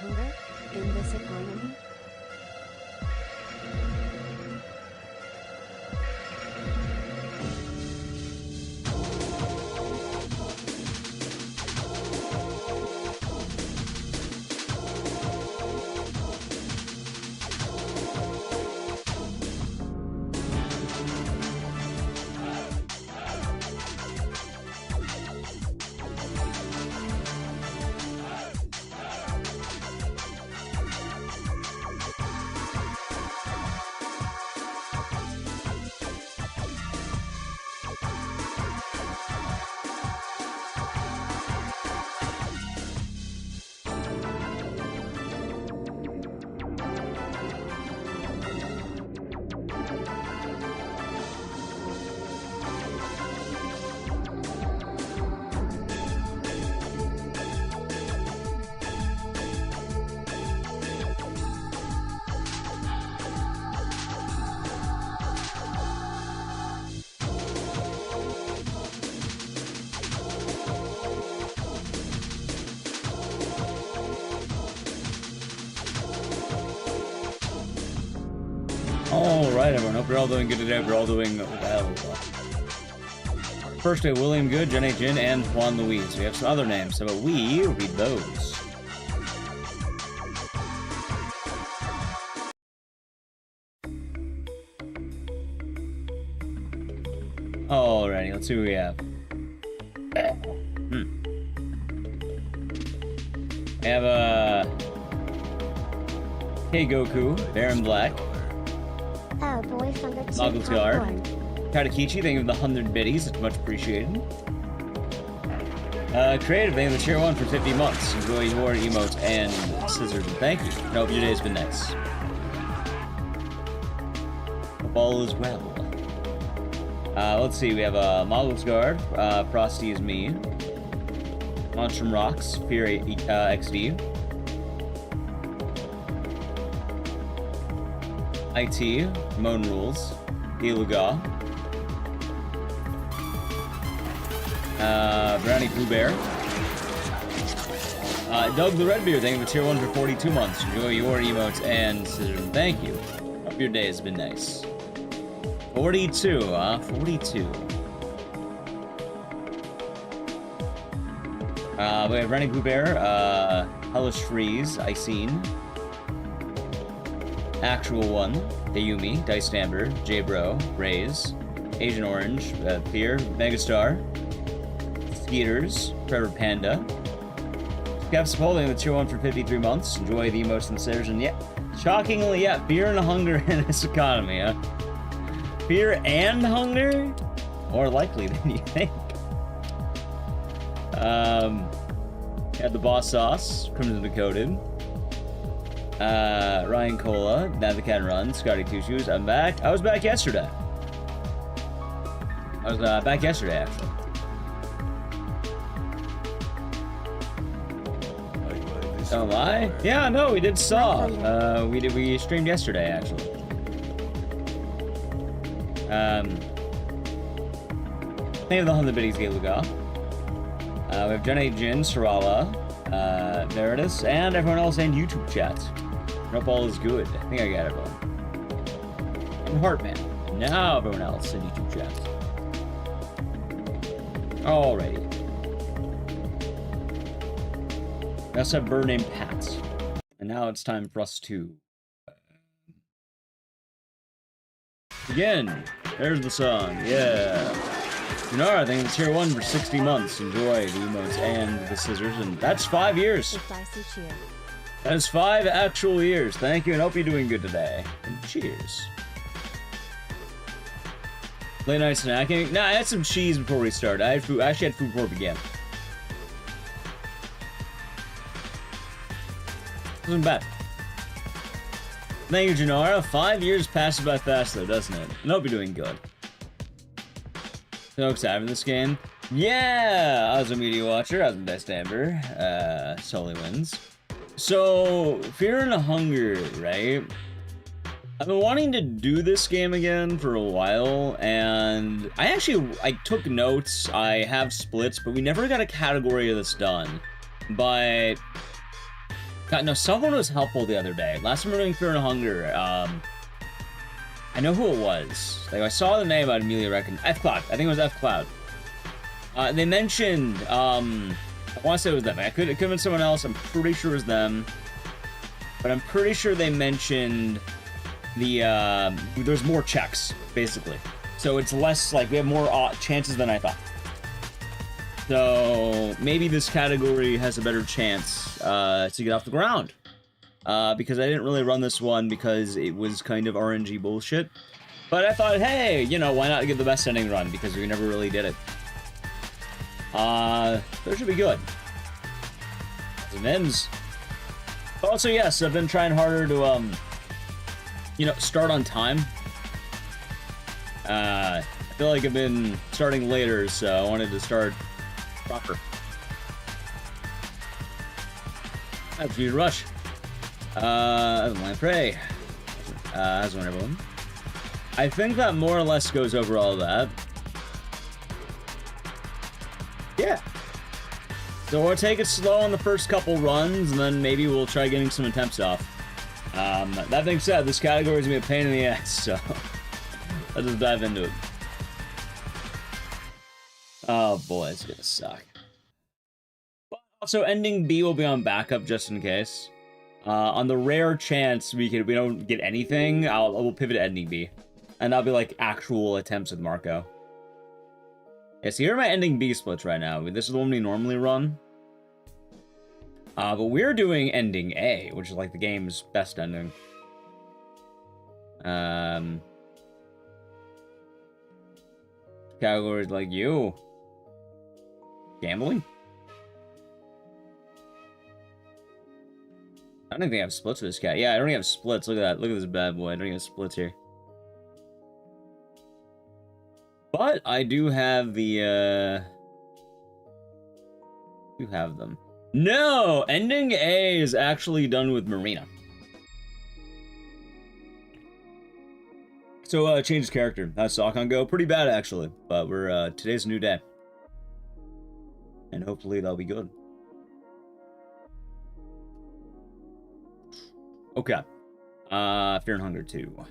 hunger in this economy? Alright everyone, hope you're all doing good today, hope you're all doing well. First we have William Good, Jenny Jin, and Juan Luis. We have some other names, so we read those. Alrighty, let's see what we have. We have Hey Goku, Baron Black. Oh boy, from the Moggles Guard. Tadakichi, thank you for the 100 biddies, it's much appreciated. Creative, thank you for the tier 1 for 50 months. Enjoy your emotes and scissors, and thank you. I hope your day's been nice. Hope all is well. Let's see, we have Moggles Guard, Frosty is me. Monstrum Rocks, Fear XD. IT, Moan Rules, Iluga, Brownie Blue Bear, Doug the Redbeard, thank you for tier 1 for 42 months. Enjoy your emotes and scissors, and thank you. Hope your day has been nice. 42, 42. We have Brownie Blue Bear, Hellish Freeze, Icene. Actual One, Ayumi, Dice Amber, J-Bro, Raze, Asian Orange, Fear, Megastar, Skeeters, Trevor Panda, Kev Holding the tier 1 for 53 months. Enjoy the emotes and scissors, and yeah, shockingly, yeah, fear and hunger in this economy, huh? Fear and hunger? More likely than you think. Had the Boss Sauce, Crimson Decoded. Ryan Cola, Nav the Can Run, Scotty Two Shoes. I'm back. I was back yesterday. Actually. Oh my? Yeah, no, we did Saw. We streamed yesterday actually. Name of the 100 biddies, Galuga. We have Jenny Jin, Sarala, Meredith, and everyone else in YouTube chat. Hope all is good. I think I got everyone. And Heartman. Now everyone else in YouTube chat. Alrighty. We also have a bird named Pat. And now it's time for us to begin. There's the song. Yeah. Junara, thank you for tier 1 for 60 months. Enjoy the emotes and the scissors. And that's 5 years. That is 5 actual years. Thank you, and hope you're doing good today. And cheers. Late night snacking? Nah, I had some cheese before we started. I actually had food before we began. Wasn't bad. Thank you, Janara. 5 years passes by fast, though, doesn't it? And hope you're doing good. So excited for this game. Yeah! I was a media watcher. I was a best Amber. Sully wins. So, Fear and Hunger, right? I've been wanting to do this game again for a while, and I took notes, I have splits, but we never got a category of this done. But God, no, someone was helpful the other day. Last time we were doing Fear and Hunger, I know who it was. Like, I saw the name, I'd immediately recognize. F Cloud. I think it was F Cloud. They mentioned, I want to say it was them. It could have been someone else. I'm pretty sure it was them. But I'm pretty sure they mentioned the, there's more checks, basically. So it's less, like, we have more chances than I thought. So maybe this category has a better chance to get off the ground. Because I didn't really run this one because it was kind of RNG bullshit. But I thought, hey, you know, why not give the best ending run? Because we never really did it. So it should be good. As it ends. Also, yes, I've been trying harder to, you know, start on time. I feel like I've been starting later, so I wanted to start proper. That's Speed Rush. As my prey. As one everyone. I think that more or less goes over all of that. Yeah. So we'll take it slow on the first couple runs, and then maybe we'll try getting some attempts off. That being said, this category is going to be a pain in the ass, so let's just dive into it. Oh boy, it's going to suck. But also, ending B will be on backup just in case. On the rare chance we don't get anything, we'll pivot to ending B. And that'll be like actual attempts with Marco. Yeah, so here are my ending B splits right now. This is the one we normally run. But we're doing ending A, which is like the game's best ending. Categories like you. Gambling? I don't think I have splits for this cat. Yeah, I don't even have splits. Look at that. Look at this bad boy. I don't even have splits here. But I do have the, do have them. No! Ending A is actually done with Marina. So, change his character. How's Saucon go? Pretty bad, actually. But we're, today's a new day. And hopefully that'll be good. Okay. Fear and Hunger 2.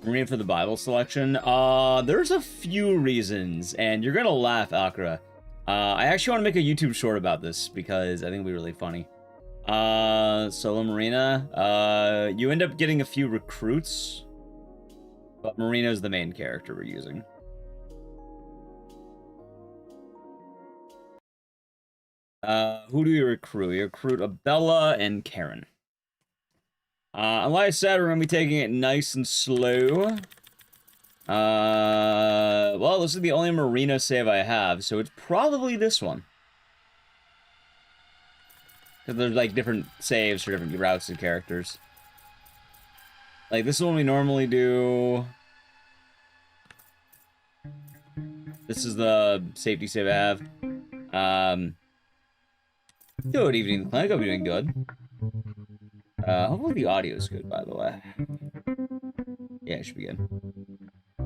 Marina for the Bible selection. There's a few reasons, and you're gonna laugh, Akra. I actually want to make a YouTube short about this because I think it'll be really funny. Solo Marina. You end up getting a few recruits, but Marina's the main character we're using. Who do we recruit? We recruit Abella and Karen. And like I said, we're going to be taking it nice and slow. Well, this is the only Marina save I have, so it's probably this one. Because there's, like, different saves for different routes and characters. Like, this is one we normally do. This is the safety save I have. Good evening, Clinic. I'll be doing good. Hopefully the audio is good, by the way. Yeah, it should be good.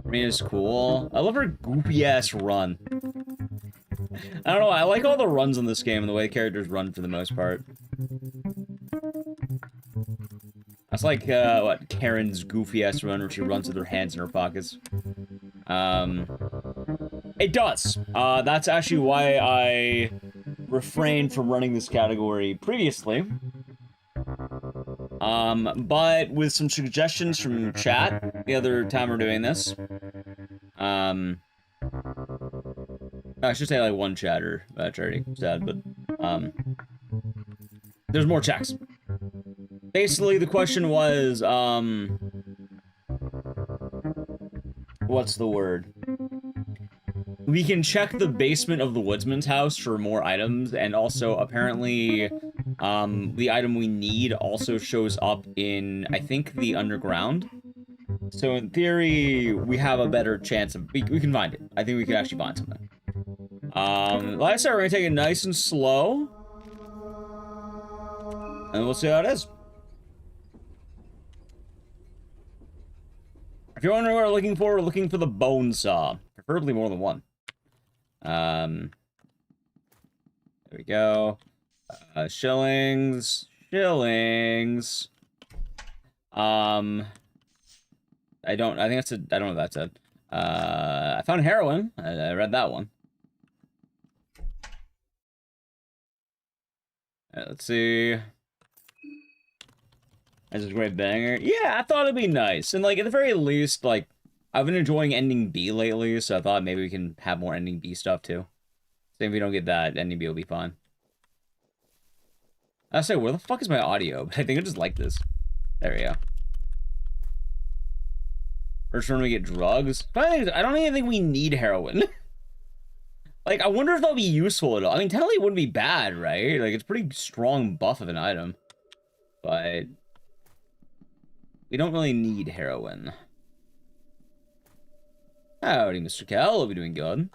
Marina's cool. I love her goofy-ass run. I don't know, I like all the runs in this game and the way the characters run for the most part. That's like, what, Karen's goofy-ass run where she runs with her hands in her pockets. It does. That's actually why I refrained from running this category previously. But with some suggestions from chat the other time we're doing this. I should say like one chatter, which I already said, but, there's more checks. Basically, the question was, what's the word? We can check the basement of the woodsman's house for more items, and also, apparently, the item we need also shows up in, I think, the underground. So, in theory, we have a better chance of... We can find it. I think we can actually find something. Like I said, we're gonna take it nice and slow. And we'll see how it is. If you're wondering what we're looking for the bone saw. Preferably more than one. There we go. Shillings. Shillings. I think that's I don't know what that said. I found heroin. I read that one. Alright, let's see. This is a great banger. Yeah, I thought it'd be nice. And, like, at the very least, like, I've been enjoying Ending B lately, so I thought maybe we can have more Ending B stuff, too. So if we don't get that, Ending B will be fun. I say, where the fuck is my audio? But I think I just like this. There we go. First run, we get drugs. But I don't even think we need heroin. Like, I wonder if that'll be useful at all. I mean, technically it wouldn't be bad, right? Like, it's a pretty strong buff of an item. But we don't really need heroin. Howdy, Mr. Cal. Hope you're doing good.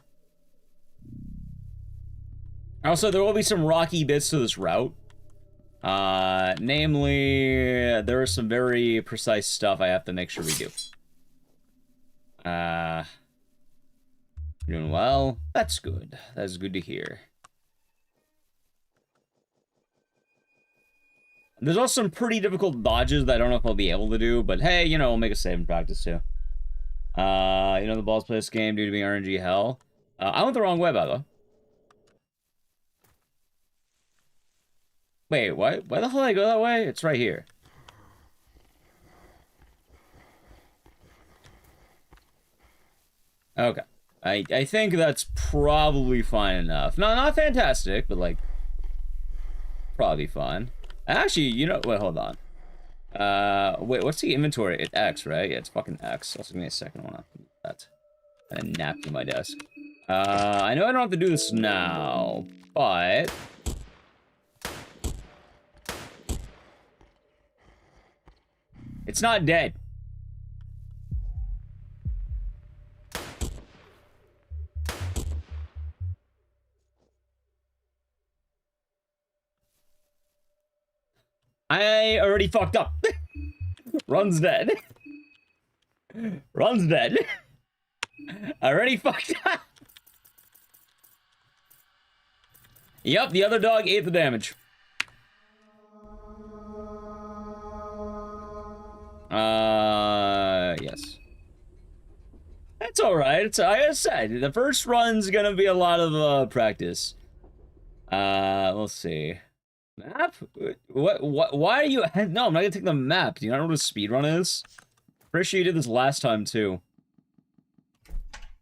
Also, there will be some rocky bits to this route. Namely, there is some very precise stuff I have to make sure we do. Doing well. That's good. That's good to hear. There's also some pretty difficult dodges that I don't know if I'll be able to do, but hey, you know, we'll make a save in practice too. You know, the balls play this game due to being RNG hell. I went the wrong way, by the way. Wait, why the hell did I go that way? It's right here. Okay. I think that's probably fine enough. No, not fantastic, but, like, probably fine. Actually, you know, wait, hold on. Wait, what's the inventory? It's X, right? Yeah, it's fucking X. Also, give me a second. I want to do that. I had a napkin on my desk. I know I don't have to do this now, but it's not dead. I already fucked up. Run's dead. Run's dead. I already fucked up. Yep, the other dog ate the damage. Yes. That's alright. It's, like I said, the first run's gonna be a lot of, practice. Let's see. Map? Why are you... No, I'm not gonna take the map. Do you not know what a speedrun is? Pretty sure you did this last time, too.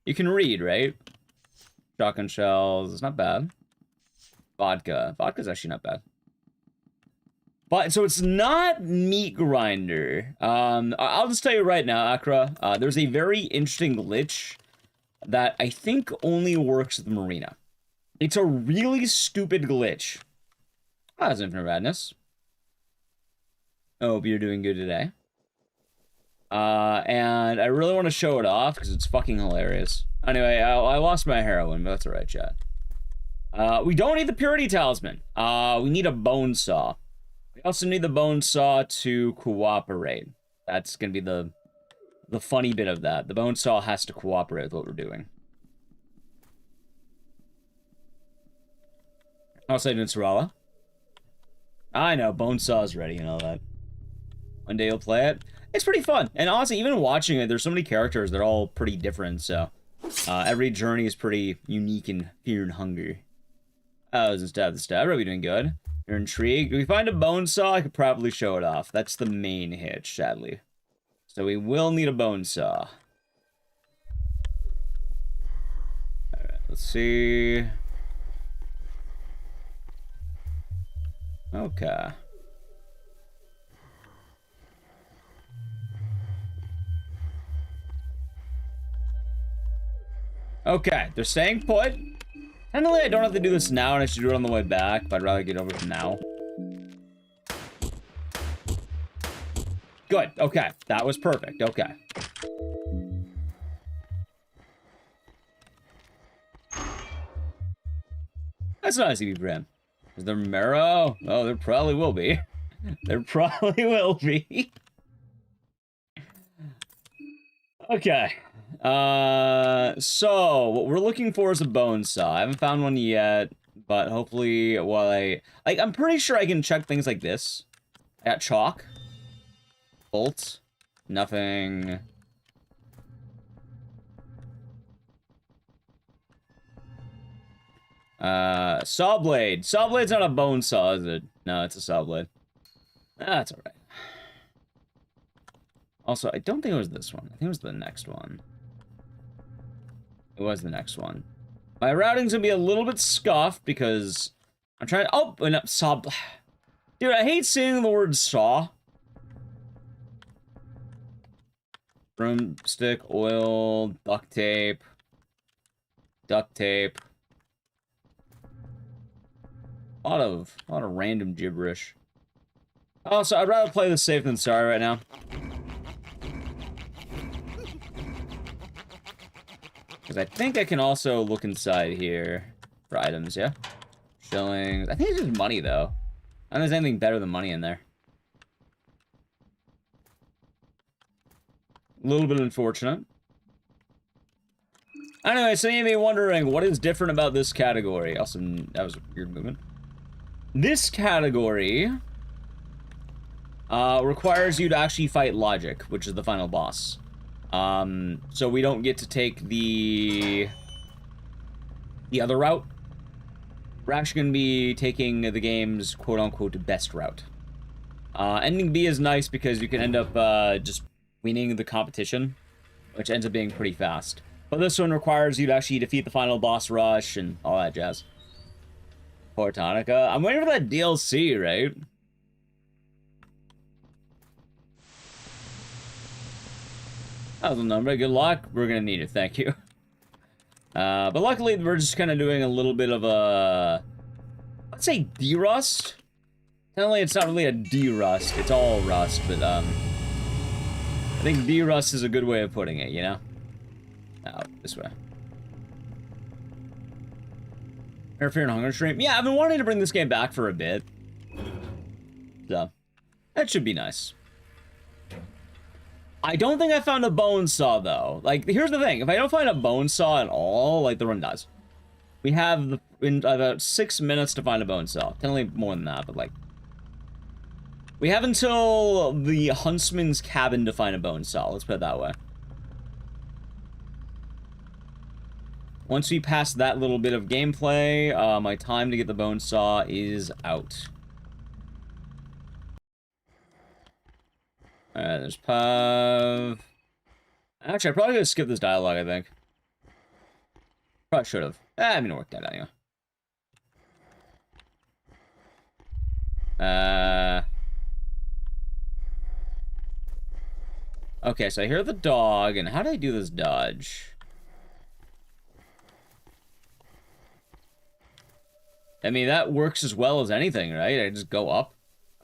You can read, right? Shotgun shells. It's not bad. Vodka. Vodka's actually not bad. But, so it's not meat grinder. I'll just tell you right now, Akra. There's a very interesting glitch that I think only works at the marina. It's a really stupid glitch. Ah, that's Infinite Radness. I hope you're doing good today. And I really want to show it off because it's fucking hilarious. Anyway, I lost my heroin, but that's alright, chat. We don't need the Purity Talisman. We need a bone saw. We also need the bone saw to cooperate. That's gonna be the funny bit of that. The bone saw has to cooperate with what we're doing. Also, Vincerala. I know, bone saw's ready and all that. One day you'll play it. It's pretty fun. And honestly, even watching it, there's so many characters that are all pretty different, so... every journey is pretty unique in fear and hunger. Oh, this stab the stab. Are we doing good? You're intrigued? If we find a bone saw, I could probably show it off. That's the main hitch, sadly. So we will need a bone saw. Alright, let's see... Okay. Okay, they're staying put. Technically, I don't have to do this now, and I should do it on the way back, but I'd rather get over it now. Good, okay. That was perfect, okay. That's nice of you, Brim. Is there marrow? Oh, there probably will be. There probably will be. Okay. So, what we're looking for is a bone saw. I haven't found one yet, but hopefully while I'm pretty sure I can check things like this. I got chalk. Bolt. Nothing. Saw blade. Saw blade's not a bone saw, is it? No, it's a saw blade. That's alright. Also, I don't think it was this one. I think it was the next one. It was the next one. My routing's gonna be a little bit scuffed because I'm trying to... Oh, and saw... Dude, I hate saying the word saw. Broomstick, oil, duct tape. Duct tape. A lot of random gibberish. Also, I'd rather play this safe than sorry right now. Because I think I can also look inside here for items, yeah? Shillings. I think it's just money, though. I don't think there's anything better than money in there. A little bit unfortunate. Anyway, so you may be wondering, what is different about this category? Also, that was a weird movement. This category requires you to actually fight Logic, which is the final boss. So we don't get to take the other route. We're actually going to be taking the game's quote-unquote best route. Ending B is nice because you can end up just winning the competition, which ends up being pretty fast. But this one requires you to actually defeat the final boss rush and all that jazz. Poor Tonica. I'm waiting for that DLC, right? That was a number. Good luck. We're gonna need it. Thank you. But luckily, we're just kind of doing a little bit of a... Let's say de-rust. Technically, it's not really a de-rust. It's all rust, but, I think de-rust is a good way of putting it, you know? Out this way. Interfere in Hunger Stream. Yeah, I've been wanting to bring this game back for a bit. So, that should be nice. I don't think I found a bone saw, though. Like, here's the thing. If I don't find a bone saw at all, like, the run dies. We have about 6 minutes to find a bone saw. Technically more than that, but, like... We have until the Huntsman's cabin to find a bone saw. Let's put it that way. Once we pass that little bit of gameplay, my time to get the bone saw is out. Alright, there's Pav. Actually, I probably could skip this dialogue, I think. Probably should have. I mean, it worked out anyway. Okay, so I hear the dog, and how do I do this dodge? I mean, that works as well as anything, right? I just go up.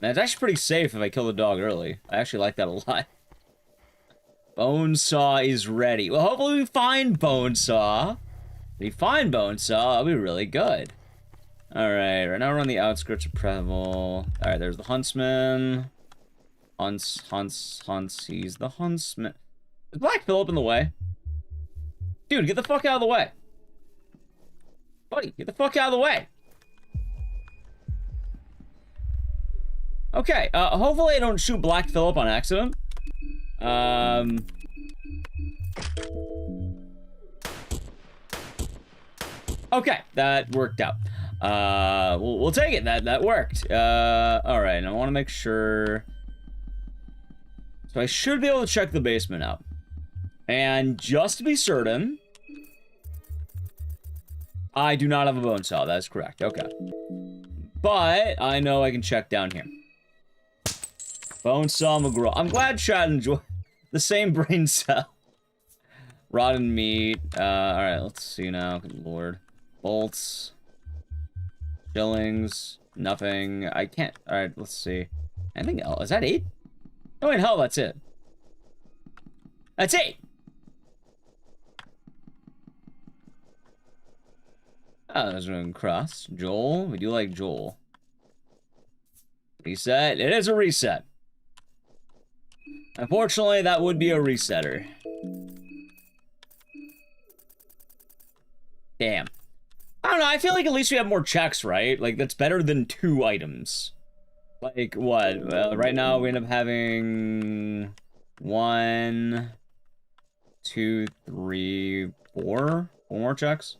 And it's actually pretty safe if I kill the dog early. I actually like that a lot. Bonesaw is ready. Well, hopefully we find Bonesaw. If we find Bonesaw, that'll be really good. Alright, right now we're on the outskirts of Preval. Alright, there's the Huntsman. Hunts, he's the Huntsman. Is Black Phillip in the way? Dude, get the fuck out of the way. Buddy, get the fuck out of the way. Okay, hopefully I don't shoot Black Phillip on accident. Okay, that worked out. We'll take it. That worked. All right. And I want to make sure. So I should be able to check the basement out. And just to be certain, I do not have a bone saw. That's correct. Okay. But I know I can check down here. Bone saw McGraw. I'm glad Chad enjoyed the same brain cell. Rotten meat. Alright, let's see now. Good lord. Bolts. Shillings. Nothing. I can't. Alright, let's see. Anything else? Is that 8? Oh, wait, hell, that's it. That's 8! Oh, there's one cross. Joel. We do like Joel. Reset. It is a reset. Unfortunately, that would be a resetter. Damn. I don't know, I feel like at least we have more checks, right? Like, that's better than 2 items. Like, what? Right now, we end up having 1, 2, 3, 4. 4 more checks.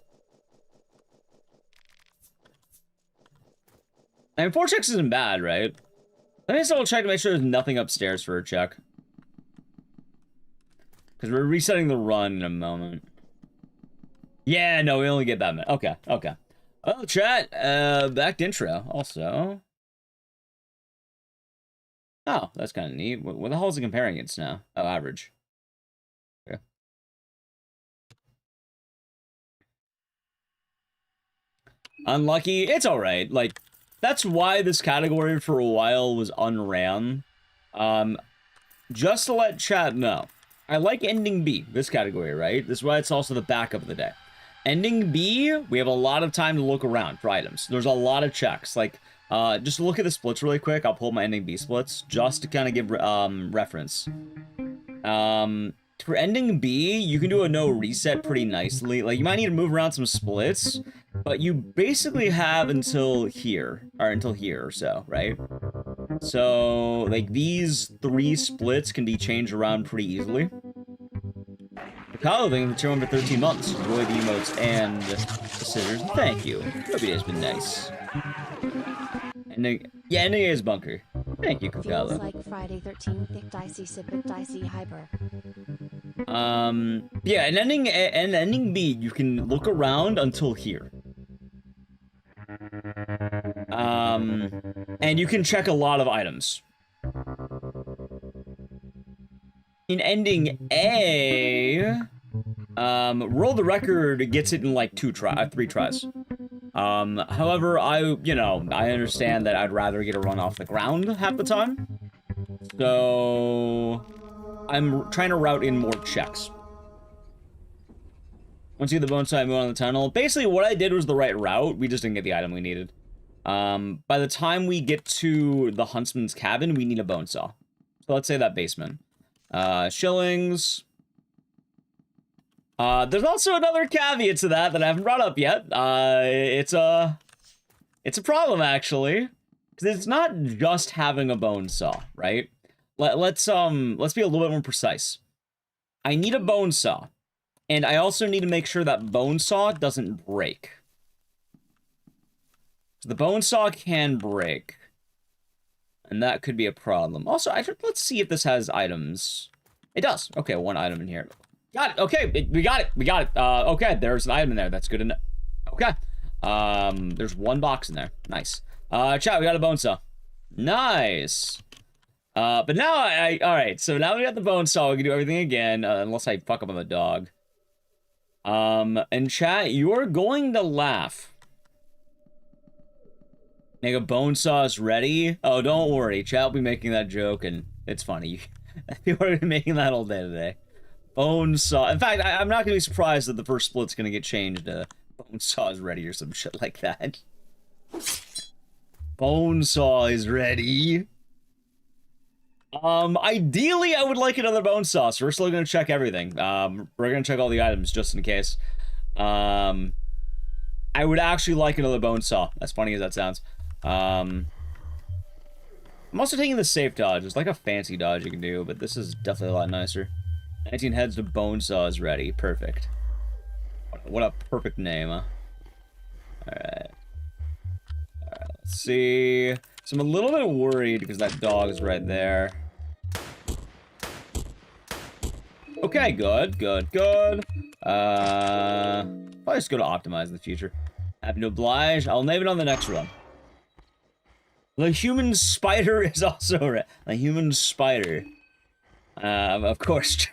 I mean, 4 checks isn't bad, right? Let me just double check to make sure there's nothing upstairs for a check. Because we're resetting the run in a moment. Yeah, no, we only get that many. Okay, okay. Oh, chat, back to intro, also. Oh, that's kind of neat. What the hell is it comparing against now? Oh, average. Okay. Unlucky. It's alright. Like, that's why this category for a while was unran. Just to let chat know, I like ending B, this category, right? This is why it's also the backup of the day. Ending B, we have a lot of time to look around for items. There's a lot of checks. Like, just look at the splits really quick. I'll pull my ending B splits just to kind of give reference. For ending B, you can do a no reset pretty nicely. Like, you might need to move around some splits, but you basically have until here, or until here or so, right? So, like, these 3 splits can be changed around pretty easily. The Kyle thing, the tier 1 for 13 months. Enjoy the emotes and the scissors. Thank you. Every day's been nice. Ending, yeah, ending A is bunker. Thank you, Kakalo. Feels like Friday 13th, Ecdycis, Ecdycis, hyper. Yeah, and ending B, you can look around until here. And you can check a lot of items. In ending A, Roll the Record gets it in like 3 tries. However, I understand that I'd rather get a run off the ground half the time. So I'm trying to route in more checks. Once you get the bone side, move on the tunnel. Basically, what I did was the right route. We just didn't get the item we needed. By the time we get to the huntsman's cabin, we need a bone saw. So let's say that basement. Shillings. There's also another caveat to that I haven't brought up yet. It's a problem, actually. Because it's not just having a bone saw, right? Let's be a little bit more precise. I need a bone saw. And I also need to make sure that bone saw doesn't break. So the bone saw can break. And that could be a problem. Also, let's see if this has items. It does. Okay, 1 item in here. Got it. Okay, we got it. We got it. Okay, there's an item in there. That's good enough. Okay. There's 1 box in there. Nice. Chat, we got a bone saw. Nice. But now alright, so now we got the bone saw. We can do everything again, unless I fuck up on the dog. And chat, you're going to laugh. Make a bone saw is ready. Oh, don't worry. Chat will be making that joke, and it's funny. People are making that all day today. Bone saw. In fact, I'm not going to be surprised that the first split's going to get changed to bone saw is ready or some shit like that. Bone saw is ready. Ideally, I would like another bone saw, so we're still going to check everything. We're going to check all the items just in case. I would actually like another bone saw, as funny as that sounds. I'm also taking the safe dodge. It's like a fancy dodge you can do, but this is definitely a lot nicer. 19 heads to bone saw is ready. Perfect. What a perfect name, huh? Alright. Alright, let's see. So I'm a little bit worried because that dog is right there. Okay, good, good, good. Probably just go to optimize in the future. Happy to oblige. I'll name it on the next run. The human spider is also a human spider. Of course.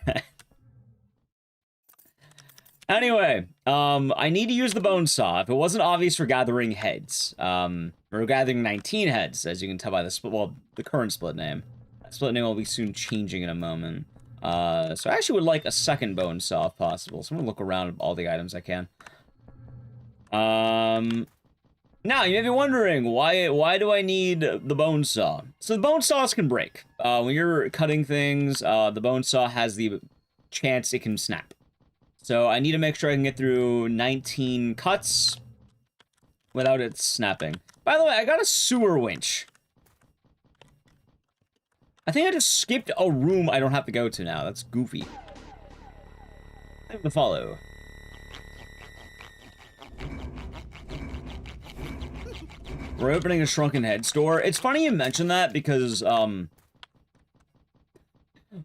Anyway, I need to use the bone saw. If it wasn't obvious for gathering heads, we're gathering 19 heads, as you can tell by the split, well, the current split name. That split name will be soon changing in a moment. So I actually would like a second bone saw if possible. So I'm gonna look around at all the items I can. Now, you may be wondering, why do I need the bone saw? So the bone saws can break. When you're cutting things, the bone saw has the chance it can snap. So I need to make sure I can get through 19 cuts without it snapping. By the way, I got a sewer winch. I think I just skipped a room I don't have to go to now. That's goofy. Thank you to follow. We're opening a Shrunken Head store. It's funny you mention that because,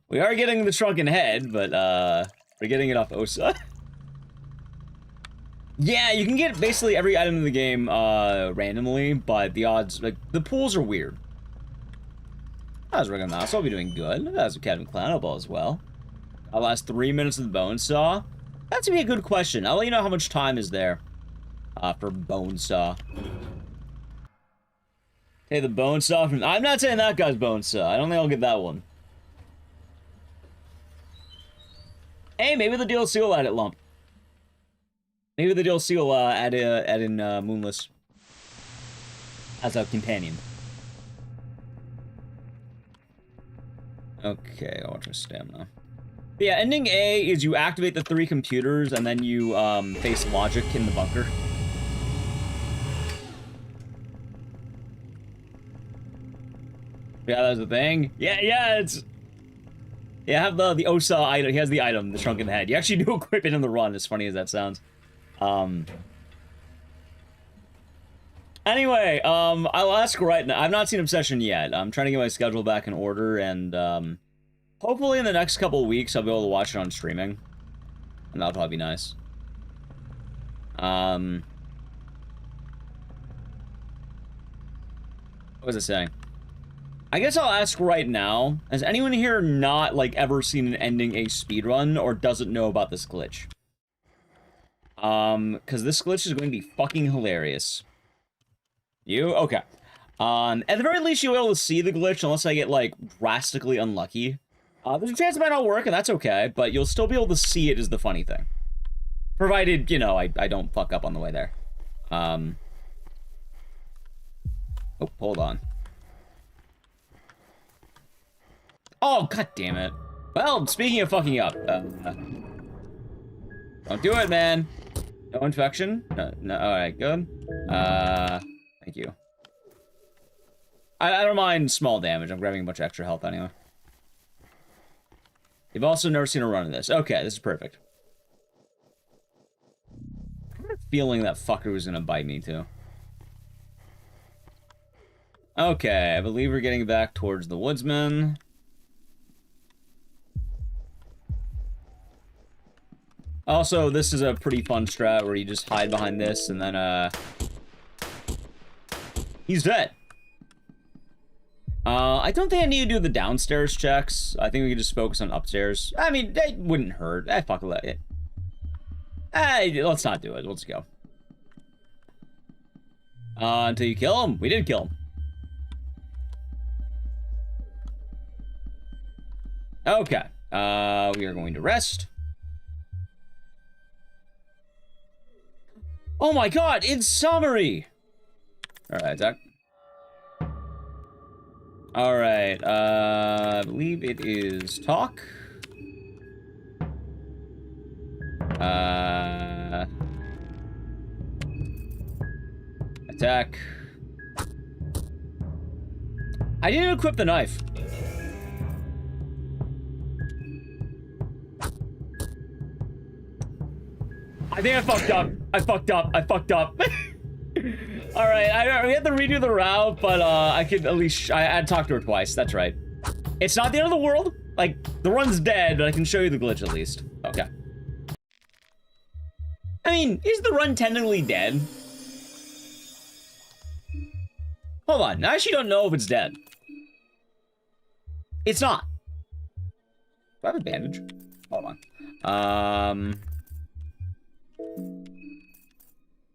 we are getting the Shrunken Head, but, we're getting it off OSA. Yeah, you can get basically every item in the game, randomly, but the odds, like, the pools are weird. How's Ring Mouse? I'll be doing good. How's Captain Clownable as well? Our last 3 minutes of the Bone Saw? That's gonna be a good question. I'll let you know how much time is there, for Bone Saw. Hey, the Bone Saw from... I'm not saying that guy's Bone Saw. I don't think I'll get that one. Hey, maybe the DLC will add it, Lump. Maybe the DLC will add in Moonless as a companion. Okay, I'll watch my stamina. But yeah, ending A is you activate the 3 computers and then you face logic in the bunker. Yeah, that's the thing. Yeah, it's... Yeah, have the OSA item. He has the item, the Shrunken Head. You actually do equip it in the run, as funny as that sounds. Anyway, I'll ask right now. I've not seen Obsession yet. I'm trying to get my schedule back in order, and, hopefully in the next couple of weeks I'll be able to watch it on streaming. And that'll probably be nice. What was I saying? I guess I'll ask right now, has anyone here not, like, ever seen an ending a speedrun, or doesn't know about this glitch? Because this glitch is going to be fucking hilarious. You? Okay. At the very least, you'll be able to see the glitch, unless I get, like, drastically unlucky. There's a chance it might not work, and that's okay, but you'll still be able to see it is the funny thing. Provided, you know, I don't fuck up on the way there. Oh, hold on. Oh, god damn it. Well, speaking of fucking up, don't do it, man. No infection? No, alright, good. Thank you. I don't mind small damage. I'm grabbing a bunch of extra health anyway. You've also never seen a run of this. Okay, this is perfect. I had a feeling that fucker was gonna bite me, too. Okay, I believe we're getting back towards the woodsman. Also, this is a pretty fun strat where you just hide behind this and then, he's dead. I don't think I need to do the downstairs checks. I think we can just focus on upstairs. I mean, it wouldn't hurt. Fuck it. Let's not do it. Let's go. Until you kill him. We did kill him. Okay. We are going to rest. Oh my god, it's summary! Alright, Zach. Alright, I believe it is talk. Attack. I didn't equip the knife. I think I fucked up. I fucked up. Alright, we had to redo the route, but I could at least... I had to talk to her twice, that's right. It's not the end of the world. Like, the run's dead, but I can show you the glitch at least. Okay. I mean, is the run technically dead? Hold on, I actually don't know if it's dead. It's not. Do I have a bandage? Hold on.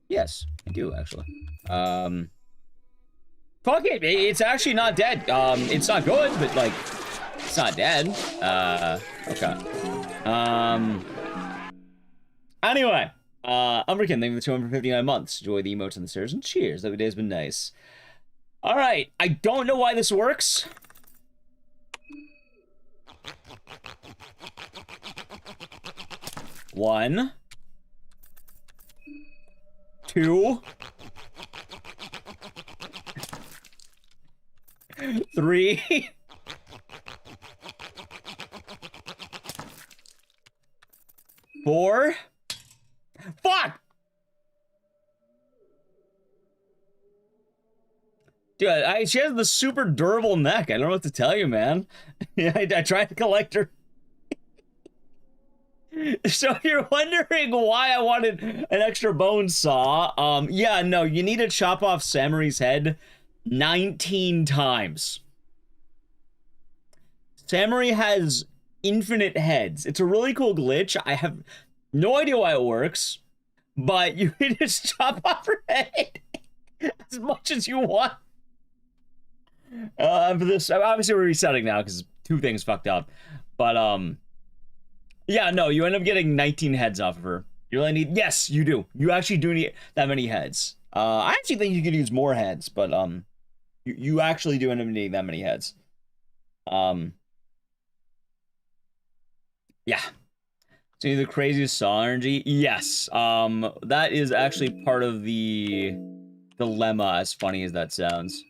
Yes, I do, actually. Fuck it, it's actually not dead. It's not good, but, like, it's not dead. Okay. Anyway, Umbrican, thank you for the 259 months. Enjoy the emotes on the stairs, and cheers. Every day has been nice. Alright, I don't know why this works. One. 2. 3. Four. Fuck! Dude, she has the super durable neck. I don't know what to tell you, man. Yeah, I tried to collect her. So you're wondering why I wanted an extra bone saw. Yeah, no, you need to chop off Samari's head 19 times. Samari has infinite heads. It's a really cool glitch. I have no idea why it works, but you can just chop off her head as much as you want. For this, obviously we're resetting now because 2 things fucked up. But, yeah, no, you end up getting 19 heads off of her. You really need, yes, you do. You actually do need that many heads. I actually think you could use more heads, but, you actually do end up needing that many heads. Yeah. So the craziest saw RNG? Yes. That is actually part of the dilemma, as funny as that sounds.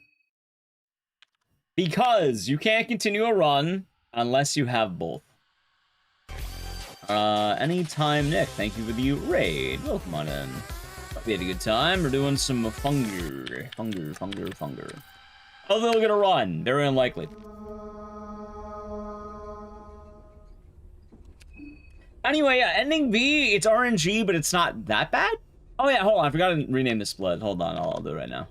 Because you can't continue a run unless you have both. Anytime, Nick. Thank you for the raid. Welcome on in. We had a good time. We're doing some funger. Oh, they'll get a run. Very unlikely. Anyway, yeah, ending B, it's RNG, but it's not that bad. Oh yeah, hold on. I forgot to rename the split. Hold on, I'll do it right now.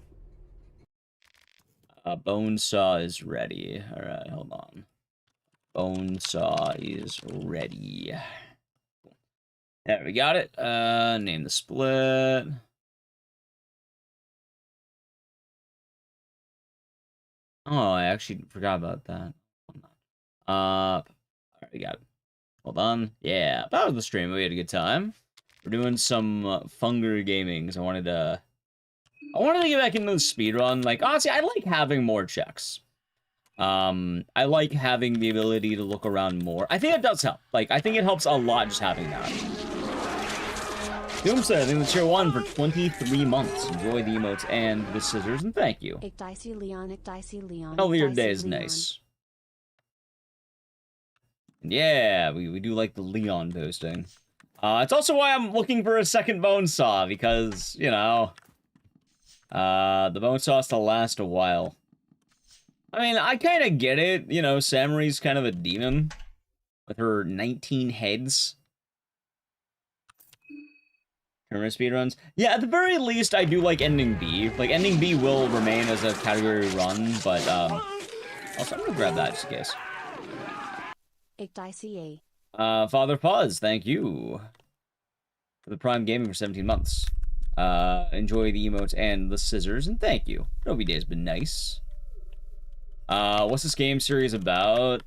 Bone saw is ready. All right, hold on. Bone saw is ready. There, we got it. Name the split. Oh, I actually forgot about that. All right, we got it. Hold on. Yeah, that was the stream. We had a good time. We're doing some Funger gaming, because I wanted to get back into the speedrun. Like, honestly, I like having more checks. I like having the ability to look around more. I think it does help. Like, I think it helps a lot just having that. Doomsday, I think it's tier 1 for 23 months. Enjoy the emotes and the scissors, and thank you. Ecdycis Leon. Hell, your day is nice. Yeah, we do like the Leon posting. It's also why I'm looking for a second bone saw, because, you know, the bone saw has to last a while. I mean, I kind of get it. You know, Samari's kind of a demon with her 19 heads. Tournament speedruns. Yeah, at the very least, I do like ending B. Like, ending B will remain as a category run, but, also, I'm gonna grab that just in case. Ecdycis. Father Pause, thank you for the Prime Gaming for 17 months. Enjoy the emotes and the scissors, and thank you. Nobi Day's been nice. What's this game series about?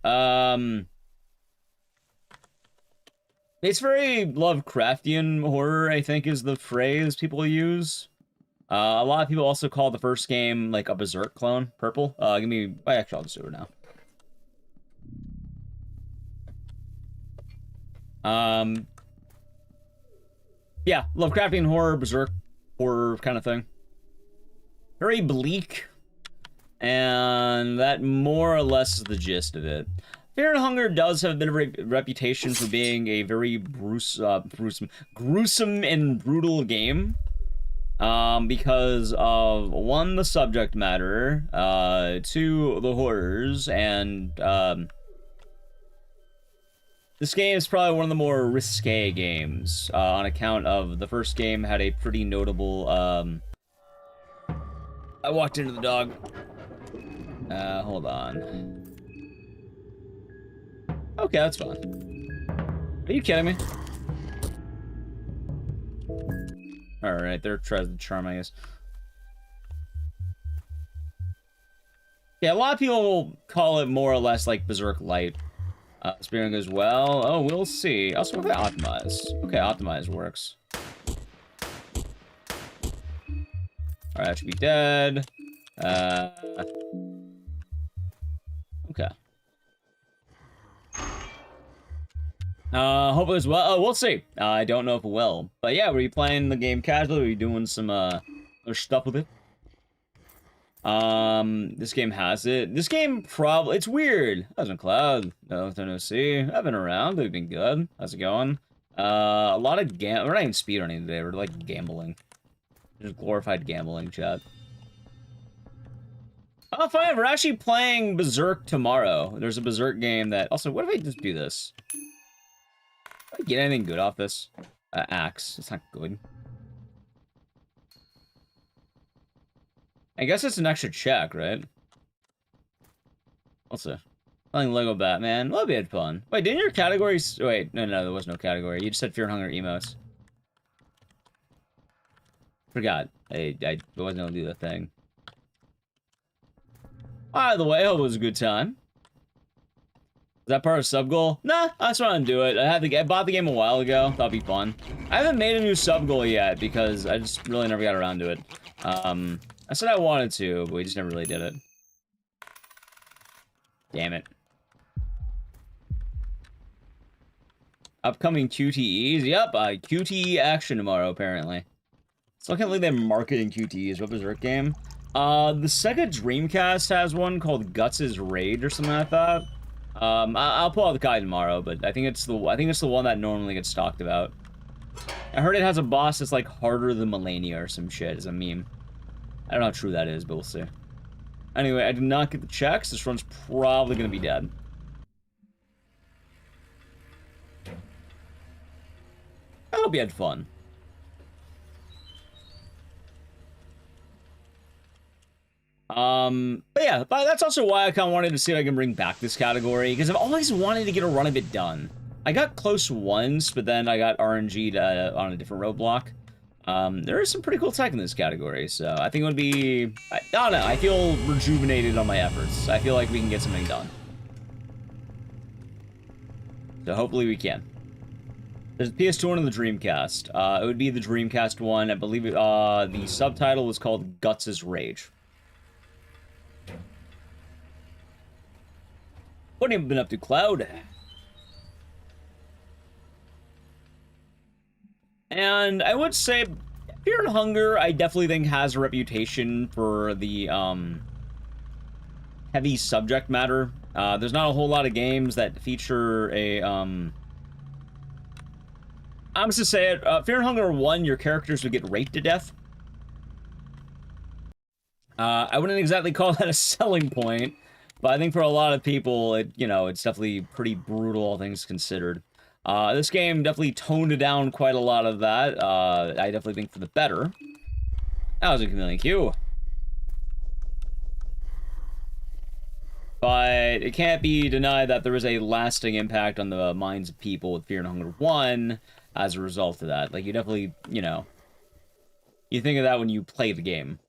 It's very Lovecraftian horror, I think, is the phrase people use. A lot of people also call the first game, like, a Berserk clone. Purple. Actually, I'll just do it now. Yeah, Lovecraftian horror, Berserk horror kind of thing. Very bleak. And that more or less is the gist of it. Fear and Hunger does have a bit of a reputation for being a very gruesome and brutal game. Because of, 1, the subject matter, 2, the horrors, and, this game is probably one of the more risque games, on account of the first game had a pretty notable, I walked into the dog. Hold on. Okay, that's fine. Are you kidding me? Alright, there tries the charm, I guess. Yeah, a lot of people call it more or less like Berserk Light. Spearing goes well. Oh, we'll see. Also, okay, Optimize. Okay, Optimize works. Alright, that should be dead. Okay. Hope it was well. Oh, we'll see. I don't know if it will. But yeah, were you playing the game casually? Were you doing some, other stuff with it? This game has it. This game probably, it's weird. How's Cloud? No C. I've been around. They've been good. How's it going? A lot of we're not even speedrunning today. We're like gambling. Just glorified gambling, chat. Oh, fine. We're actually playing Berserk tomorrow. There's a Berserk game that... Also, what if I just do this? Do I get anything good off this? Axe. It's not good. I guess it's an extra check, right? What's it? Playing Lego Batman. Well, that'd be fun. Wait, didn't your categories... Wait, no, there was no category. You just said Fear and Hunger emotes. Forgot. I wasn't able to do that thing. Either way, I hope it was a good time. Is that part of sub goal? Nah, I just want to do it. I bought the game a while ago. That'll be fun. I haven't made a new sub goal yet because I just really never got around to it. I said I wanted to, but we just never really did it. Damn it. Upcoming QTEs? Yep, QTE action tomorrow, apparently. So I can't believe they're marketing QTEs. What Berserk game? The Sega Dreamcast has one called Guts' Rage or something like that. I'll pull out the guide tomorrow, but I think it's the one that normally gets talked about. I heard it has a boss that's like harder than Melania or some shit as a meme. I don't know how true that is, but we'll see. Anyway, I did not get the checks. This run's probably gonna be dead. I hope you had fun. But yeah, that's also why I kind of wanted to see if I can bring back this category, because I've always wanted to get a run of it done. I got close once, but then I got RNG'd on a different roadblock. There is some pretty cool tech in this category, so I think it would be... I don't know, I feel rejuvenated on my efforts. I feel like we can get something done. So hopefully we can. There's the PS2 one and the Dreamcast. It would be the Dreamcast one. I believe the subtitle was called Guts' Rage. What have you been up to, Cloud? And I would say Fear and Hunger, I definitely think has a reputation for the heavy subject matter. There's not a whole lot of games that feature a I'm just gonna say it. Fear and Hunger 1, your characters would get raped to death. I wouldn't exactly call that a selling point, but I think for a lot of people, it's definitely pretty brutal, all things considered. This game definitely toned down quite a lot of that. I definitely think for the better. That was a chameleon Q. But it can't be denied that there was a lasting impact on the minds of people with Fear and Hunger 1 as a result of that. Like, you definitely, you think of that when you play the game.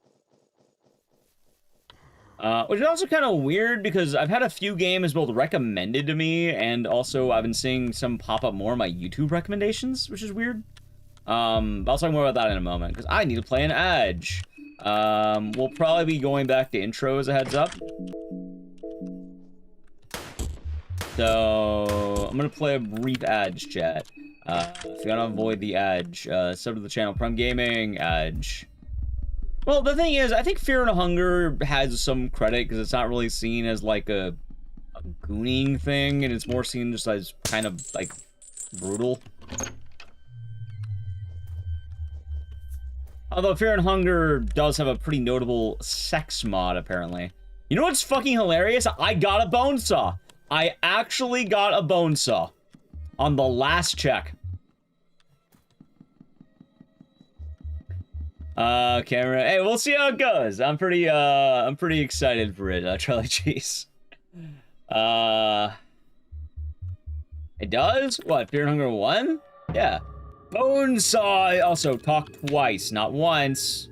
Which is also kind of weird because I've had a few games both recommended to me and also I've been seeing some pop up more in my YouTube recommendations, which is weird. I'll talk more about that in a moment because I need to play an Edge. We'll probably be going back to intro as a heads up. So I'm gonna play a brief Edge chat. If you want to avoid the Edge, sub to the channel, Prime Gaming, Edge. Well, the thing is, I think Fear and Hunger has some credit because it's not really seen as like a gooning thing, and it's more seen just as kind of like brutal. Although Fear and Hunger does have a pretty notable sex mod, apparently. You know what's fucking hilarious? I got a bone saw. I actually got a bone saw on the last check. Camera. Hey, we'll see how it goes. I'm pretty excited for it, Charlie Cheese. It does? What, Fear and Hunger 1? Yeah. Bonesaw also talk twice, not once.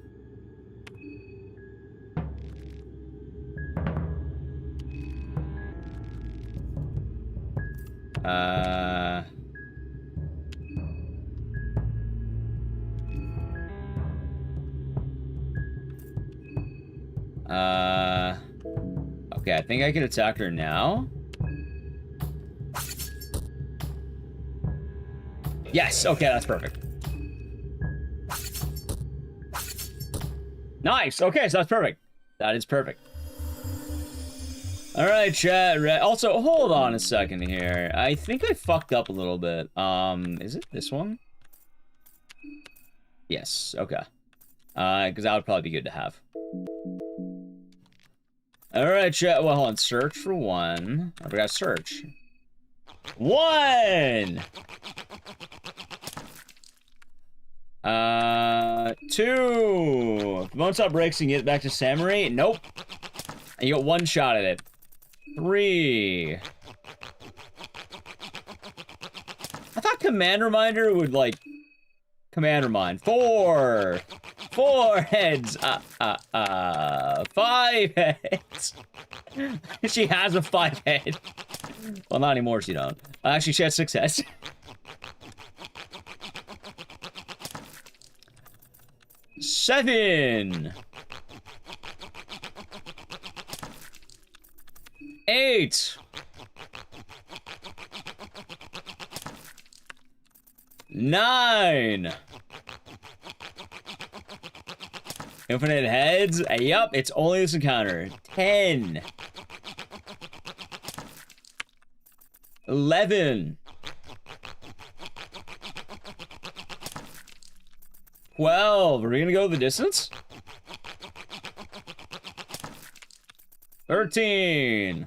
Okay, I think I can attack her now. Yes, okay, that's perfect. Nice, okay, so that's perfect. That is perfect. All right, chat. Also, hold on a second here. I think I fucked up a little bit. Is it this one? Yes. Okay. Because that would probably be good to have. All right, chat. Well, hold on. Search for one. I forgot search. One. 2. If the bone saw breaks, you can get back to Samurai. Nope. And you got one shot at it. 3. I thought Command Reminder would, like, Command Remind. 4. 4 heads. 5 heads. She has a 5 head. Well, not anymore, she don't. Actually, she has 6 heads. Seven. 8. 9. Infinite heads? Yup, it's only this encounter. 10. 11. 12. Are we gonna go the distance? 13.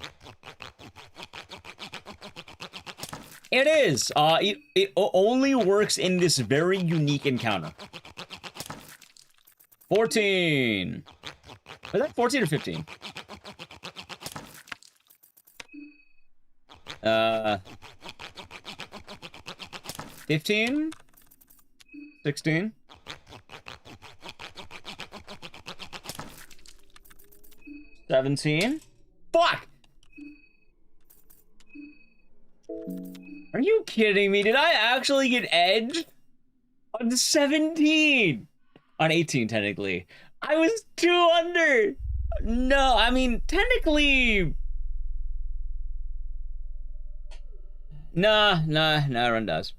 It is. It only works in this very unique encounter. 14. Was that 14 or 15? 15? 16? 17? Fuck! Are you kidding me? Did I actually get edged? On 17! On 18, technically. I was 2 under! No, I mean, technically... Nah, run does.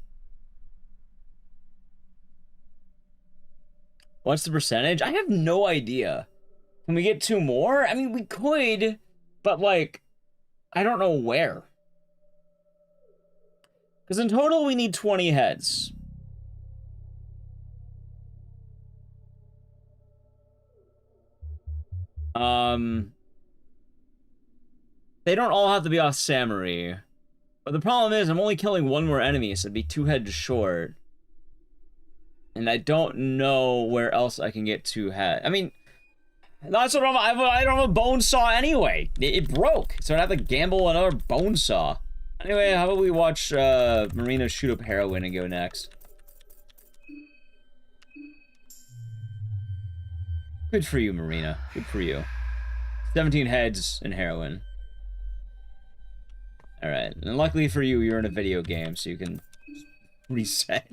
What's the percentage? I have no idea. Can we get 2 more? I mean, we could, but, like, I don't know where. Because in total, we need 20 heads. They don't all have to be off Samurai. But the problem is, I'm only killing 1 more enemy, so it'd be 2 heads short. And I don't know where else I can get 2 heads. I mean, that's what I don't have a bone saw anyway. It broke, so I'd have to gamble another bone saw. Anyway, how about we watch Marina shoot up heroin and go next? Good for you, Marina. Good for you. 17 heads and heroin. Alright, and luckily for you, you're in a video game, so you can reset.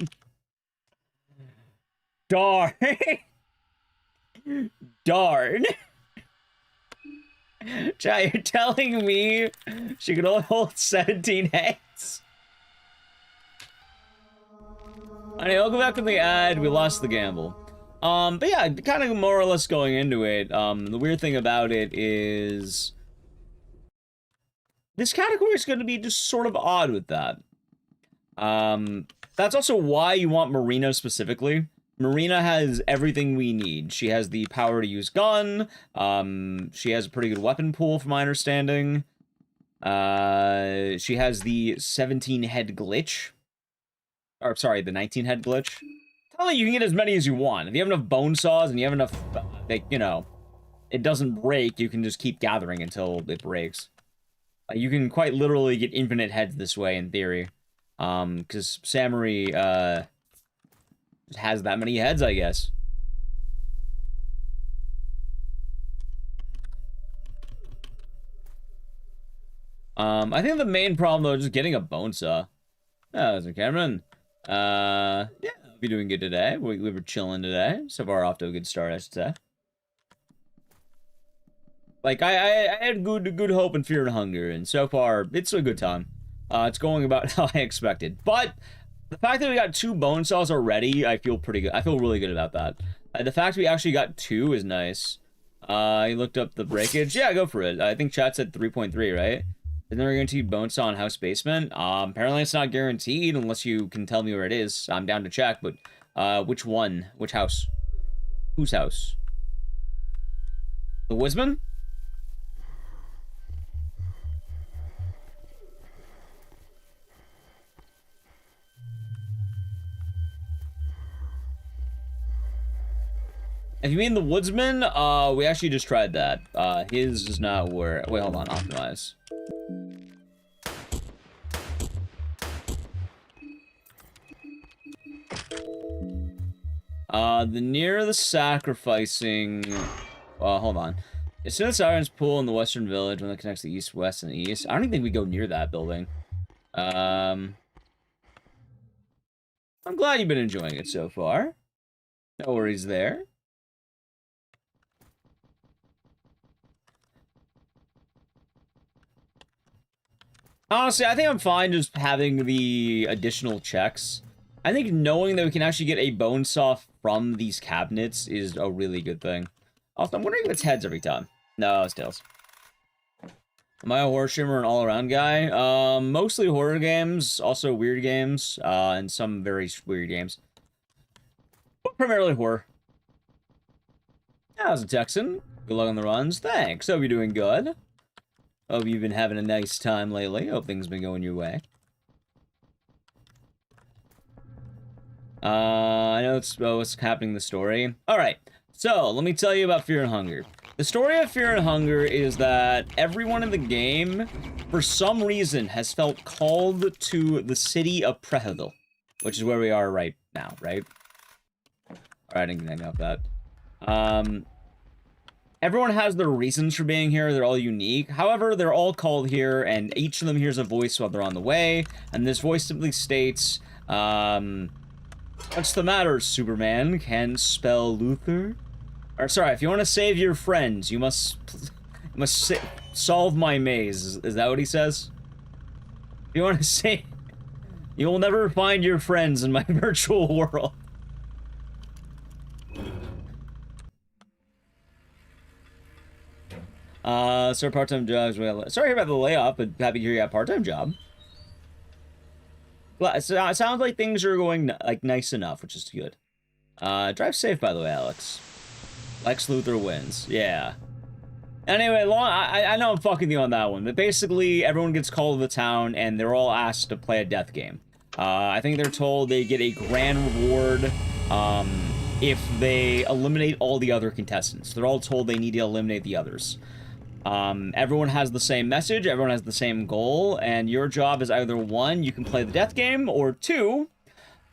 Darn! Darn! Chat, you're telling me she could only hold 17 heads? Anyway, I'll go back to the ad. We lost the gamble. But yeah, kind of more or less going into it, the weird thing about it is... this category is going to be just sort of odd with that. That's also why you want Marina specifically. Marina has everything we need. She has the power to use gun. She has a pretty good weapon pool, from my understanding. She has the 17 head glitch. Or, sorry, the 19 head glitch. Tell me you can get as many as you want. If you have enough bone saws and you have enough, like, you know, it doesn't break, you can just keep gathering until it breaks. You can quite literally get infinite heads this way, in theory. Because Samurai, has that many heads, I guess. I think the main problem, though, is just getting a bone saw. Oh, there's a Cameron. Yeah, I'll be doing good today. We were chilling today. So far, off to a good start, I should say. Like, I had good hope and fear and hunger, and so far, it's a good time. It's going about how I expected. But the fact that we got 2 bone saws already, I feel pretty good. I feel really good about that. The fact we actually got 2 is nice. You looked up the breakage? Yeah, go for it. I think chat said 3.3, right? Isn't there a guaranteed bonus on house basement? Apparently it's not guaranteed unless you can tell me where it is. I'm down to check, but which one? Which house? Whose house? The Woodsman? If you mean the Woodsman, we actually just tried that. His is not where... Wait, hold on. Optimize. The near the sacrificing... hold on. As soon as Siren's Pool in the Western Village, when it connects the East, West, and East. I don't even think we go near that building. I'm glad you've been enjoying it so far. No worries there. Honestly, I think I'm fine just having the additional checks. I think knowing that we can actually get a bone saw from these cabinets is a really good thing. Also, I'm wondering if it's heads every time. No, it's tails. Am I a horror streamer or an all-around guy? Mostly horror games, also weird games, and some very weird games. But primarily horror. How's it, Texan? Good luck on the runs. Thanks. Hope you're doing good. Hope you've been having a nice time lately. Hope things have been going your way. I know it's what's happening in the story. Alright, so let me tell you about Fear and Hunger. The story of Fear and Hunger is that everyone in the game, for some reason, has felt called to the city of Preheville, which is where we are right now, right? Alright, I didn't think about that. Everyone has their reasons for being here. They're all unique. However, they're all called here, and each of them hears a voice while they're on the way. And this voice simply states, what's the matter, Superman? Can spell Luther? Or, sorry, if you want to save your friends, you must solve my maze. Is that what he says? If you want to say... You will never find your friends in my virtual world. Sir, part-time jobs. Well, sorry about the layoff, but happy to hear you have a part-time job. Well, so it sounds like things are going like nice enough, which is good. Drive safe, by the way, Alex. Lex Luthor wins. Yeah. Anyway, I know I'm fucking you on that one, but basically everyone gets called to the town and they're all asked to play a death game. I think they're told they get a grand reward if they eliminate all the other contestants. They're all told they need to eliminate the others. Everyone has the same message, everyone has the same goal, and your job is either one, you can play the death game, or two,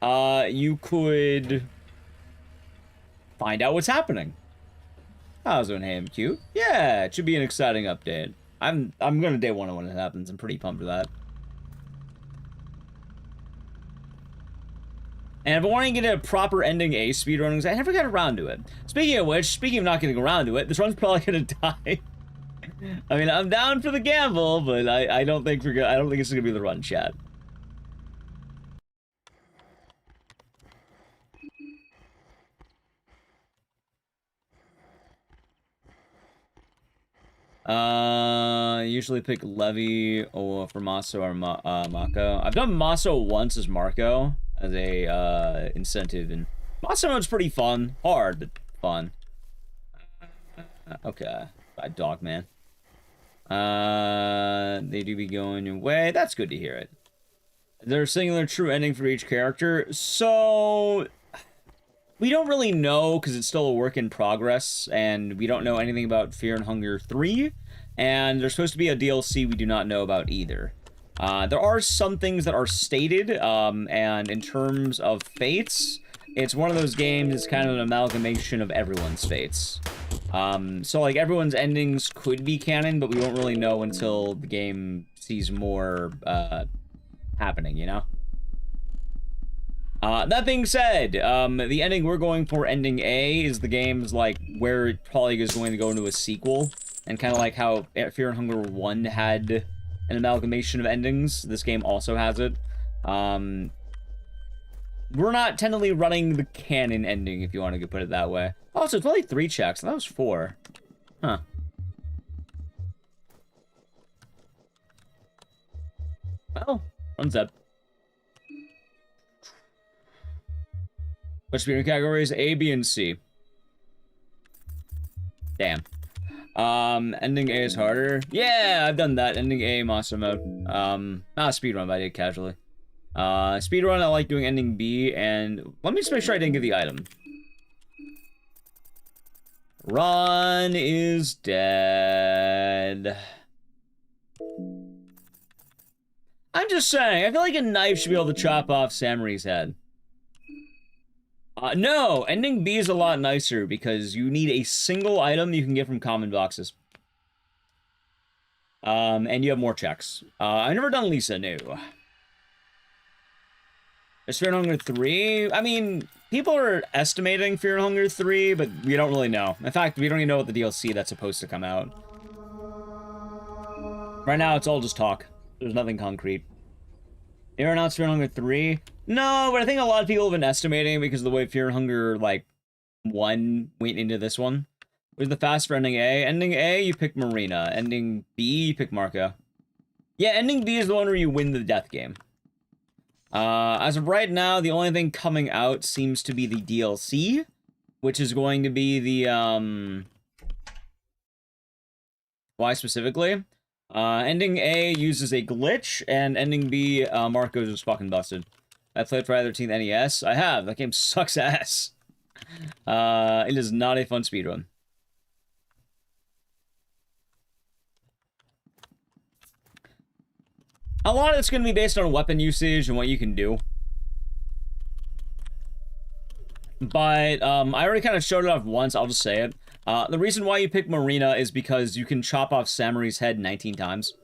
you could find out what's happening. How's it, hey, I'm cute? Yeah, it should be an exciting update. I'm gonna day one when it happens. I'm pretty pumped for that. And if I want to get a proper ending A speedrunnings, I never got around to it. Speaking of which, speaking of not getting around to it, this run's probably gonna die. I mean, I'm down for the gamble, but I don't think we're gonna. I don't think it's gonna be the run, chat. Usually pick Levy or for Maso or Mako. I've done Maso once as Marco as a incentive, and Maso mode's pretty fun. Hard, but fun. Okay, bye, dog man. They do be going your way. That's good to hear it. There's a singular true ending for each character. So we don't really know because it's still a work in progress, and we don't know anything about Fear and Hunger 3. And there's supposed to be a DLC we do not know about either. There are some things that are stated, and in terms of fates, it's one of those games that's kind of an amalgamation of everyone's fates. So like everyone's endings could be canon, but we won't really know until the game sees more happening, you know? That being said, the ending we're going for, ending A, is the game's like where it probably is going to go into a sequel, and kind of like how Fear and Hunger 1 had an amalgamation of endings, this game also has it. We're not technically running the canon ending, if you want to put it that way. Oh, so it's only 3 checks. That was 4. Huh. Well, one's dead. Which speedrun categories? A, B, and C. Damn. Ending A is harder. Yeah, I've done that. Ending A monster mode. Not a speedrun, but I did casually. Speedrun, I like doing ending B, and let me just make sure I didn't get the item. Ron is dead. I'm just saying, I feel like a knife should be able to chop off Samuri's head. No, ending B is a lot nicer because you need a single item you can get from common boxes. And you have more checks. I've never done Lisa, no. Is Fear and Hunger 3? I mean, people are estimating Fear and Hunger 3, but we don't really know. In fact, we don't even know what the DLC that's supposed to come out. Right now, it's all just talk. There's nothing concrete. They announced Fear and Hunger 3? No, but I think a lot of people have been estimating because of the way Fear and Hunger, like, 1 went into this one. It was the fast for ending A. Ending A, you pick Marina. Ending B, you pick Marco. Yeah, ending B is the one where you win the death game. As of right now, the only thing coming out seems to be the DLC, which is going to be the, why specifically? Ending A uses a glitch, and ending B, Marco's just fucking busted. I played Friday the 13th NES. I have. That game sucks ass. It is not a fun speedrun. A lot of it's going to be based on weapon usage and what you can do. But, I already kind of showed it off once, I'll just say it. The reason why you pick Marina is because you can chop off Samuri's head 19 times.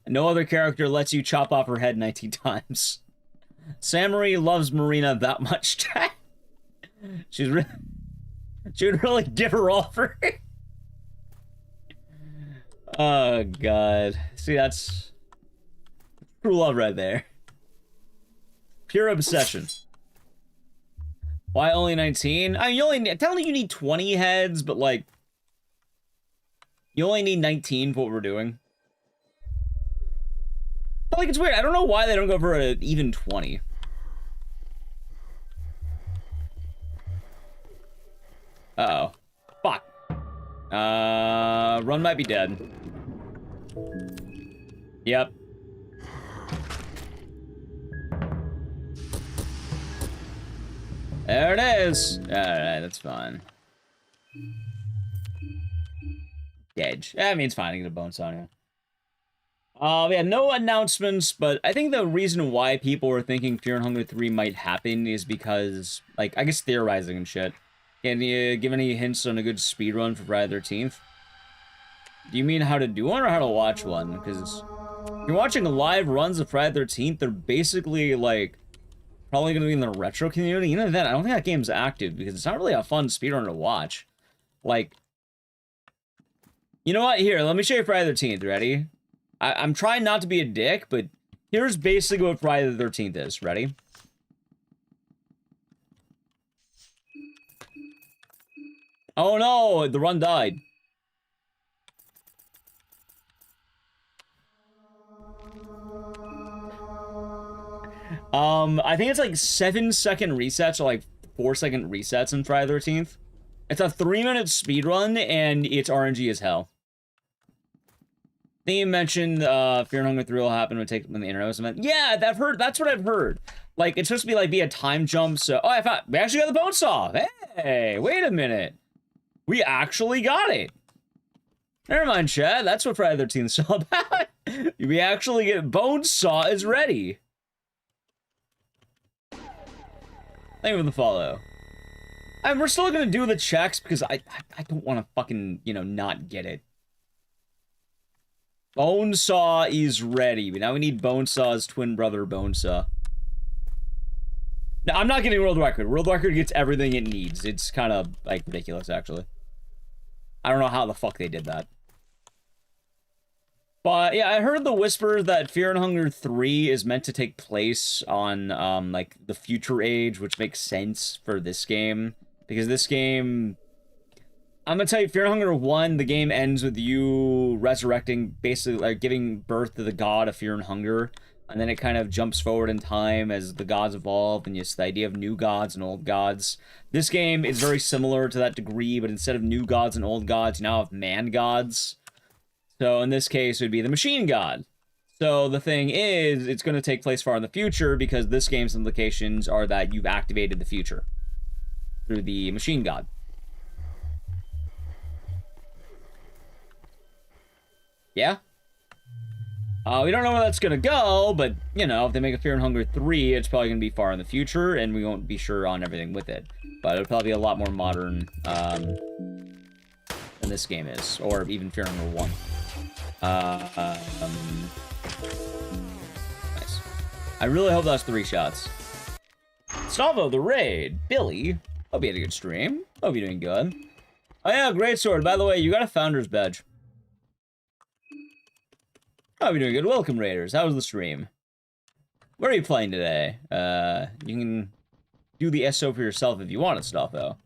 No other character lets you chop off her head 19 times. Samuri loves Marina that much. She would really give her all for it. Oh, God. See, that's true love right there. Pure obsession. Why only 19? I mean, you only need, technically you need 20 heads, but, like, you only need 19 for what we're doing. But, like, it's weird. I don't know why they don't go for an even 20. Uh-oh. Fuck. Run might be dead. Yep. There it is. Alright, that's fine. Dead. I mean, it's fine. I get a bonus on you. Yeah, no announcements, but I think the reason why people were thinking Fear and Hunger 3 might happen is because, like, I guess theorizing and shit. Can you give any hints on a good speedrun for Friday the 13th? Do you mean how to do one or how to watch one? Because if you're watching live runs of Friday the 13th, they're basically, like, probably going to be in the retro community. Even then, I don't think that game's active because it's not really a fun speedrun to watch. Like, you know what? Here, let me show you Friday the 13th. Ready? I'm trying not to be a dick, but here's basically what Friday the 13th is. Ready? Oh no, the run died. I think it's like 7-second resets or like 4-second resets in Friday the 13th. It's a 3-minute speedrun and it's RNG as hell. They mentioned Fear and Hunger 3 will happen when the internet was event. Yeah, that's what I've heard. Like, it's supposed to be like a time jump, so oh, I thought we actually got the bone saw. Hey, wait a minute. We actually got it. Never mind, Chad. That's what Friday the 13th is all about. We actually get bone saw is ready. Thank you for the follow. And we're still gonna do the checks because I don't want to fucking, you know, not get it. Bonesaw is ready, but now we need Bonesaw's twin brother, Bonesaw. Now, I'm not getting World Record. World Record gets everything it needs. It's kind of, like, ridiculous, actually. I don't know how the fuck they did that. But, yeah, I heard the whisper that Fear and Hunger 3 is meant to take place on, like, the future age, which makes sense for this game. Because this game... I'm gonna tell you, Fear and Hunger 1, the game ends with you resurrecting, basically, like, giving birth to the god of Fear and Hunger, and then it kind of jumps forward in time as the gods evolve, and it's the idea of new gods and old gods. This game is very similar to that degree, but instead of new gods and old gods, you now have man gods. So in this case, it would be the machine god. So the thing is, it's going to take place far in the future, because this game's implications are that you've activated the future through the machine god. Yeah? We don't know where that's gonna go, but, you know, if they make a Fear and Hunger 3, it's probably gonna be far in the future, and we won't be sure on everything with it. But it'll probably be a lot more modern, than this game is, or even Fear and Hunger 1. Nice. I really hope that's 3 shots. Stavo the Raid. Billy. Hope you had a good stream. Hope you're doing good. Oh yeah, great sword. By the way, you got a Founder's Badge. Hope you're doing good. Welcome, Raiders. How was the stream? Where are you playing today? You can do the SO for yourself if you want to, Stavo.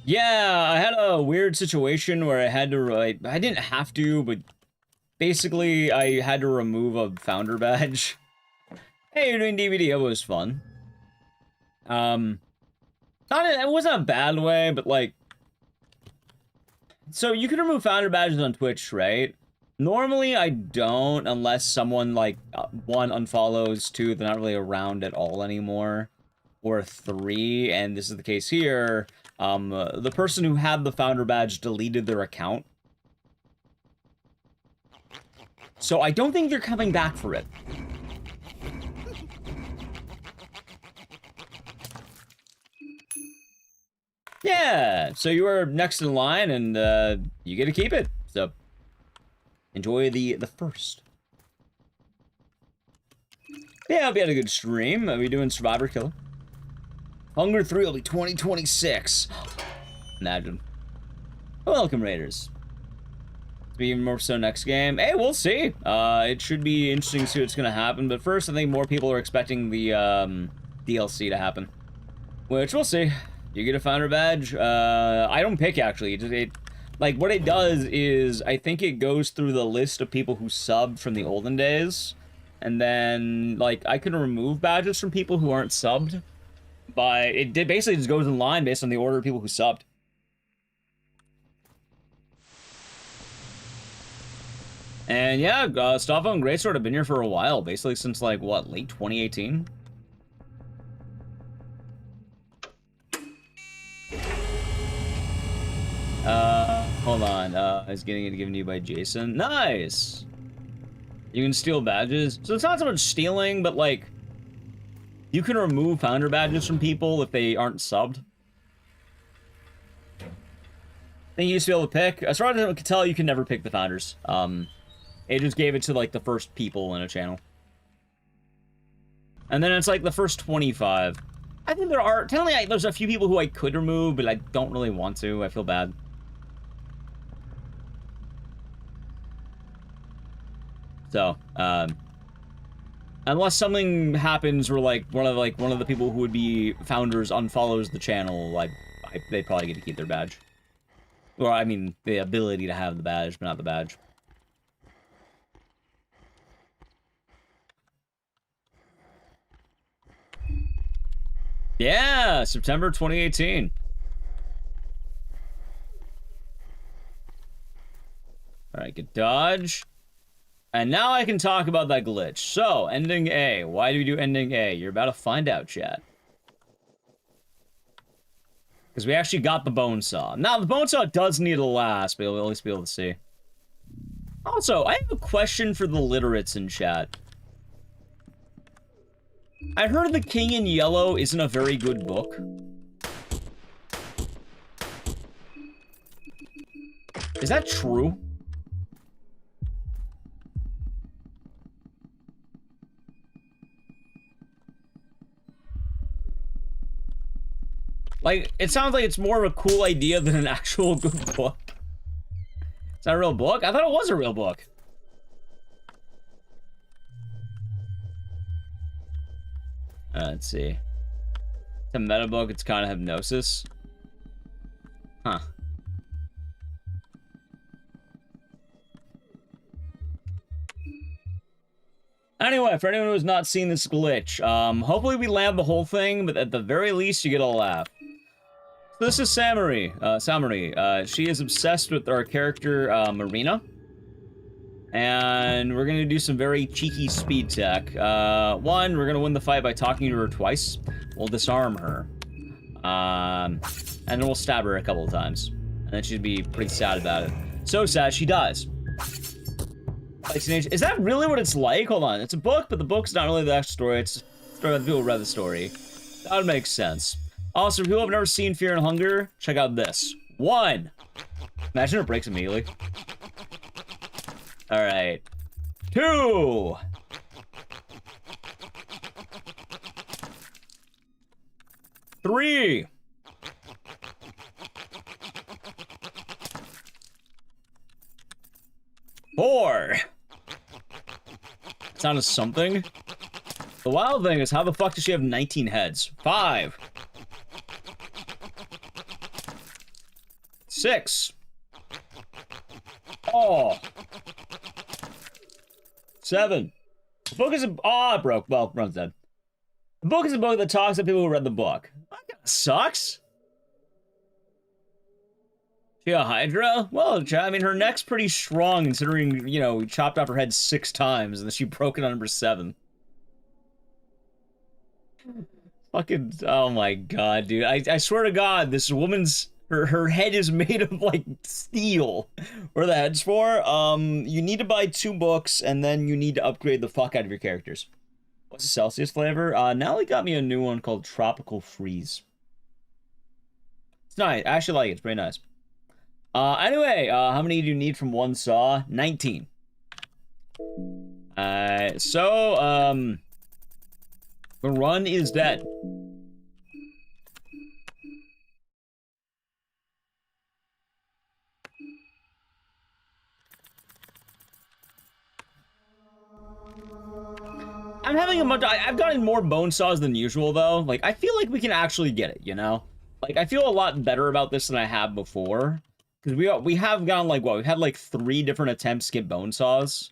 Yeah, I had a weird situation where I had to, I didn't have to, but basically I had to remove a Founder Badge. Hey, you're doing DVD. It was fun. It wasn't a bad way, but like, so you can remove Founder Badges on Twitch, right? Normally I don't, unless someone like, 1, unfollows, 2, they're not really around at all anymore, or 3, and this is the case here, the person who had the Founder Badge deleted their account. So I don't think they're coming back for it. Yeah, so you are next in line, and you get to keep it. So enjoy the first. Yeah, hope you had a good stream. Are we doing Survivor Killer? Hunger 3 will be 2026. Imagine. Welcome, Raiders. It's be even more so next game. Hey, we'll see. It should be interesting to see what's gonna happen. But first, I think more people are expecting the DLC to happen, which we'll see. You get a Founder Badge. I don't pick, actually. Like, what it does is, I think it goes through the list of people who subbed from the olden days, and then, like, I can remove badges from people who aren't subbed, but it basically just goes in line based on the order of people who subbed. And yeah, Stavo and Greatsword have been here for a while, basically since, like, what, late 2018? Hold on, is getting it given to you by Jason. Nice! You can steal badges. So it's not so much stealing, but like, you can remove Founder Badges from people if they aren't subbed. I think you used to be able to pick. As far as I can tell, you can never pick the Founders. It just gave it to like the first people in a channel. And then it's like the first 25. I think there are, technically there's a few people who I could remove, but I don't really want to. I feel bad. So, unless something happens where like one of the people who would be founders unfollows the channel, like they probably get to keep their badge. Or I mean, the ability to have the badge, but not the badge. Yeah, September 2018. All right, good dodge. And now I can talk about that glitch. So, ending A. Why do we do ending A? You're about to find out, chat. Because we actually got the bone saw. Now, the bone saw does need a last, but you'll at least be able to see. Also, I have a question for the literates in chat. I heard The King in Yellow isn't a very good book. Is that true? Like, it sounds like it's more of a cool idea than an actual good book. It's not a real book? I thought it was a real book. Let's see. a meta book, it's kind of hypnosis. Huh. Anyway, for anyone who has not seen this glitch, hopefully we land the whole thing, but at the very least, you get a laugh. So this is Samari. She is obsessed with our character, Marina. And we're gonna do some very cheeky speed tech. One, we're gonna win the fight by talking to her twice. We'll disarm her. And then we'll stab her a couple of times. And then she'd be pretty sad about it. So sad, she dies. Is that really what it's like? Hold on, it's a book, but the book's not really the actual story. It's a story about the people who read the story. That would make sense. Also, if people have never seen Fear and Hunger, check out this. 1. Imagine it breaks immediately. Alright. 2. 3. 4. Sound of something. The wild thing is, how the fuck does she have 19 heads? 5. 6. Oh. 7. The book is a... Oh, it broke. Well, Run's dead. The book is a book that talks to people who read the book. That kind of sucks. She a Hydra? Well, I mean, her neck's pretty strong considering, you know, we chopped off her head 6 times and then she broke it on number 7. Fucking... Oh my god, dude. I swear to god, this woman's... Her head is made of, like, steel. What are the heads for? You need to buy 2 books, and then you need to upgrade the fuck out of your characters. What's the Celsius flavor? Natalie got me a new one called Tropical Freeze. It's nice. I actually like it. It's pretty nice. Anyway, how many do you need from one saw? 19. The run is dead. I'm having a much... I've gotten more bone saws than usual, though. Like, I feel like we can actually get it, you know? Like, I feel a lot better about this than I have before. Because we have gotten, like, what? We've had, like, 3 different attempts to get bone saws.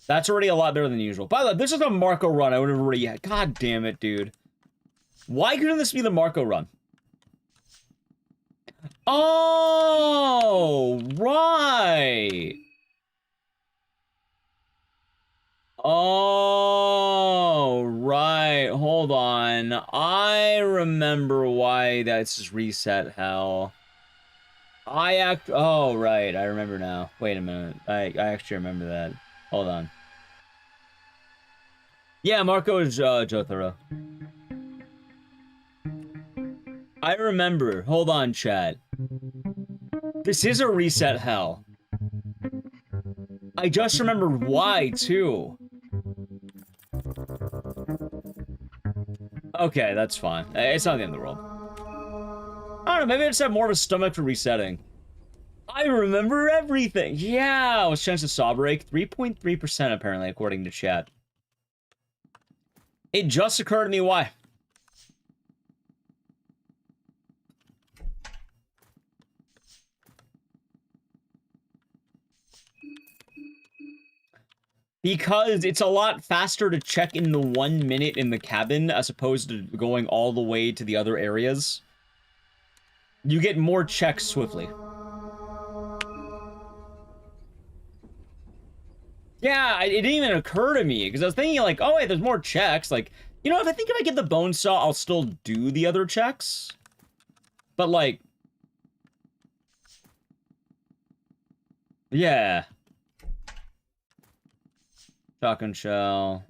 That's already a lot better than usual. By the way, this is a Marco run I would have already had. God damn it, dude. Why couldn't this be the Marco run? Oh, right. Oh, right. Hold on. I remember why that's reset hell. Oh, right. I remember now. Wait a minute. I actually remember that. Hold on. Yeah, Marco is Jotaro. I remember. Hold on, chat. This is a reset hell. I just remembered why, too. Okay, that's fine. It's not the end of the world. I don't know, maybe I just have more of a stomach for resetting. I remember everything! Yeah! What's chance of saw break? 3.3% apparently, according to chat. It just occurred to me why. Because it's a lot faster to check in the 1 minute in the cabin as opposed to going all the way to the other areas. You get more checks swiftly. Yeah, it didn't even occur to me, because I was thinking like, oh wait, there's more checks. Like, you know, if I get the bone saw, I'll still do the other checks. But like... Yeah. Shotgun shell.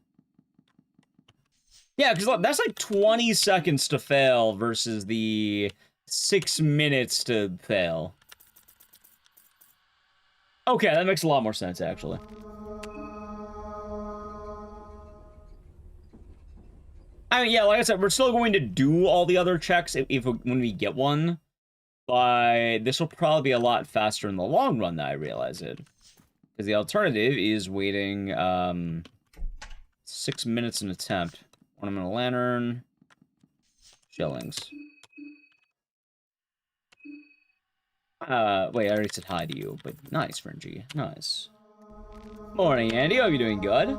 Yeah, because that's like 20 seconds to fail versus the 6 minutes to fail. Okay, that makes a lot more sense, actually. I mean, yeah, like I said, we're still going to do all the other checks when we get one. But this will probably be a lot faster in the long run, that I realize it. Because the alternative is waiting 6 minutes an attempt. Ornamental lantern. Shillings. Wait, I already said hi to you, but nice, Fringy. Nice. Morning, Andy. Hope you're doing good.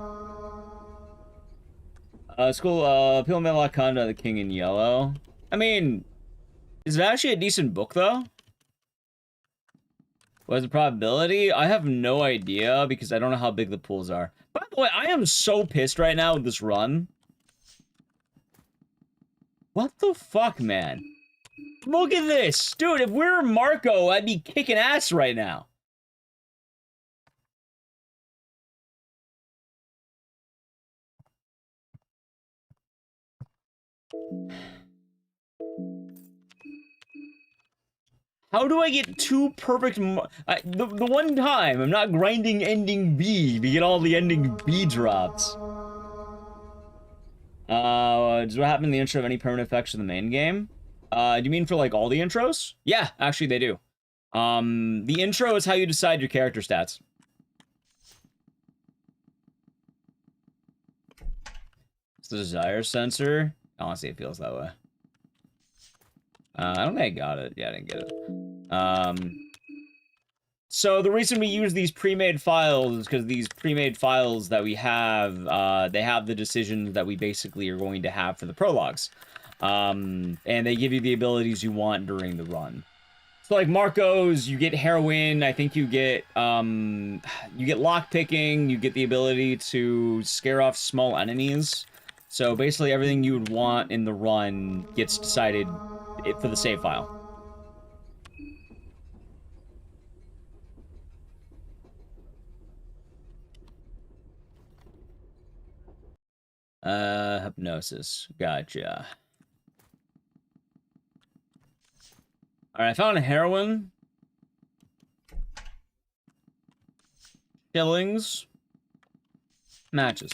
School, Peel Mela Conda, The King in Yellow. I mean, is it actually a decent book, though? What is the probability? I have no idea, because I don't know how big the pools are. By the way, I am so pissed right now with this run. What the fuck, man? Look at this! Dude, if we were Marco, I'd be kicking ass right now. How do I get two perfect... the one time I'm not grinding ending B to get all the ending B drops. Does what happen in the intro have any permanent effects in the main game? Do you mean for, like, all the intros? Yeah, actually, they do. The intro is how you decide your character stats. It's the desire sensor. Honestly, it feels that way. I don't think I got it. Yeah, I didn't get it. So the reason we use these pre-made files is because these pre-made files that we have, they have the decisions that we basically are going to have for the prologues. And they give you the abilities you want during the run. So like Marco's, you get heroin, I think you get lockpicking, you get the ability to scare off small enemies. So basically everything you would want in the run gets decided for the save file. Hypnosis. Gotcha. Alright, I found a heroin. Shillings. Matches.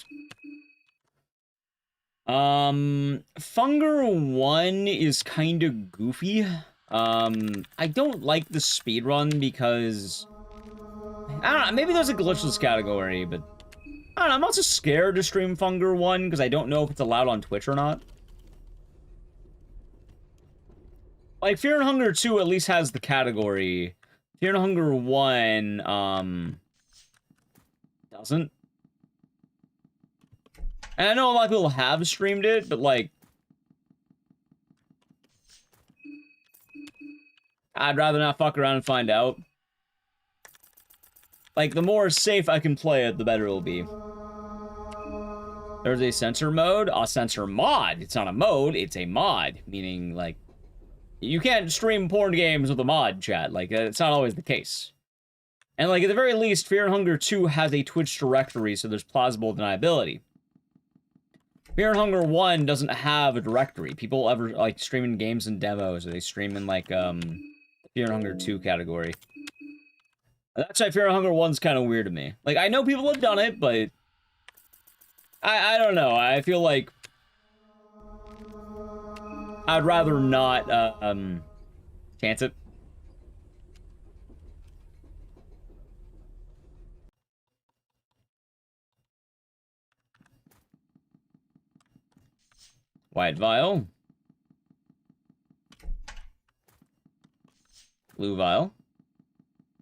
Funger 1 is kind of goofy. I don't like the speedrun because... I don't know, maybe there's a glitchless category, but... I don't know, I'm also scared to stream Funger 1 because I don't know if it's allowed on Twitch or not. Like, Fear and Hunger 2 at least has the category. Fear and Hunger 1, doesn't. And I know a lot of people have streamed it, but, like... I'd rather not fuck around and find out. Like, the more safe I can play it, the better it'll be. There's a censor mode. A censor mod. It's not a mode, it's a mod. Meaning, like, you can't stream porn games with a mod, chat. Like, it's not always the case. And, like, at the very least, Fear and Hunger 2 has a Twitch directory, so there's plausible deniability. Fear and Hunger 1 doesn't have a directory. People ever, like, streaming games and demos, or they stream in, like, Fear and Hunger 2 category. That's why Fear and Hunger 1's kind of weird to me. Like, I know people have done it, but... I don't know. I feel like... I'd rather not, chance it. White vial. Blue vial.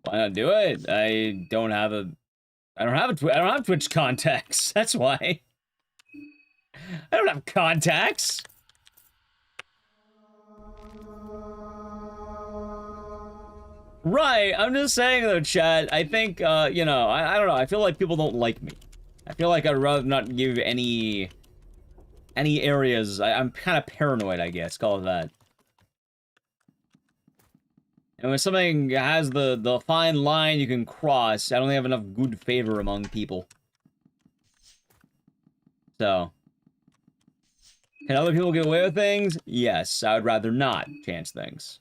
Why not do it? I don't have Twitch contacts. That's why. I don't have contacts. Right, I'm just saying though, chat, I think, you know, I don't know, I feel like people don't like me. I feel like I'd rather not give any areas. I'm kind of paranoid, I guess, call it that. And when something has the fine line you can cross, I don't have enough good favor among people. So. Can other people get away with things? Yes, I would rather not chance things.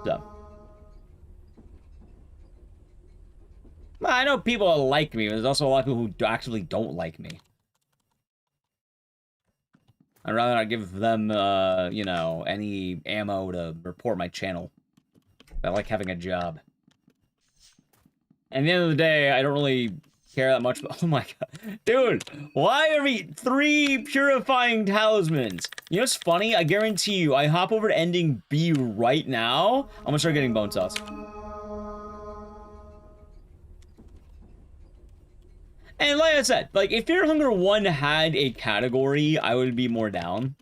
So. Well, I know people like me, but there's also a lot of people who actually don't like me. I'd rather not give them, you know, any ammo to report my channel. I like having a job. At the end of the day, I don't really care that much about. Oh my god. Dude, why are we 3 purifying talismans? You know what's funny? I guarantee you, I hop over to ending B right now, I'm gonna start getting bone sauce. And like I said, like, if Fear Hunger 1 had a category, I would be more down.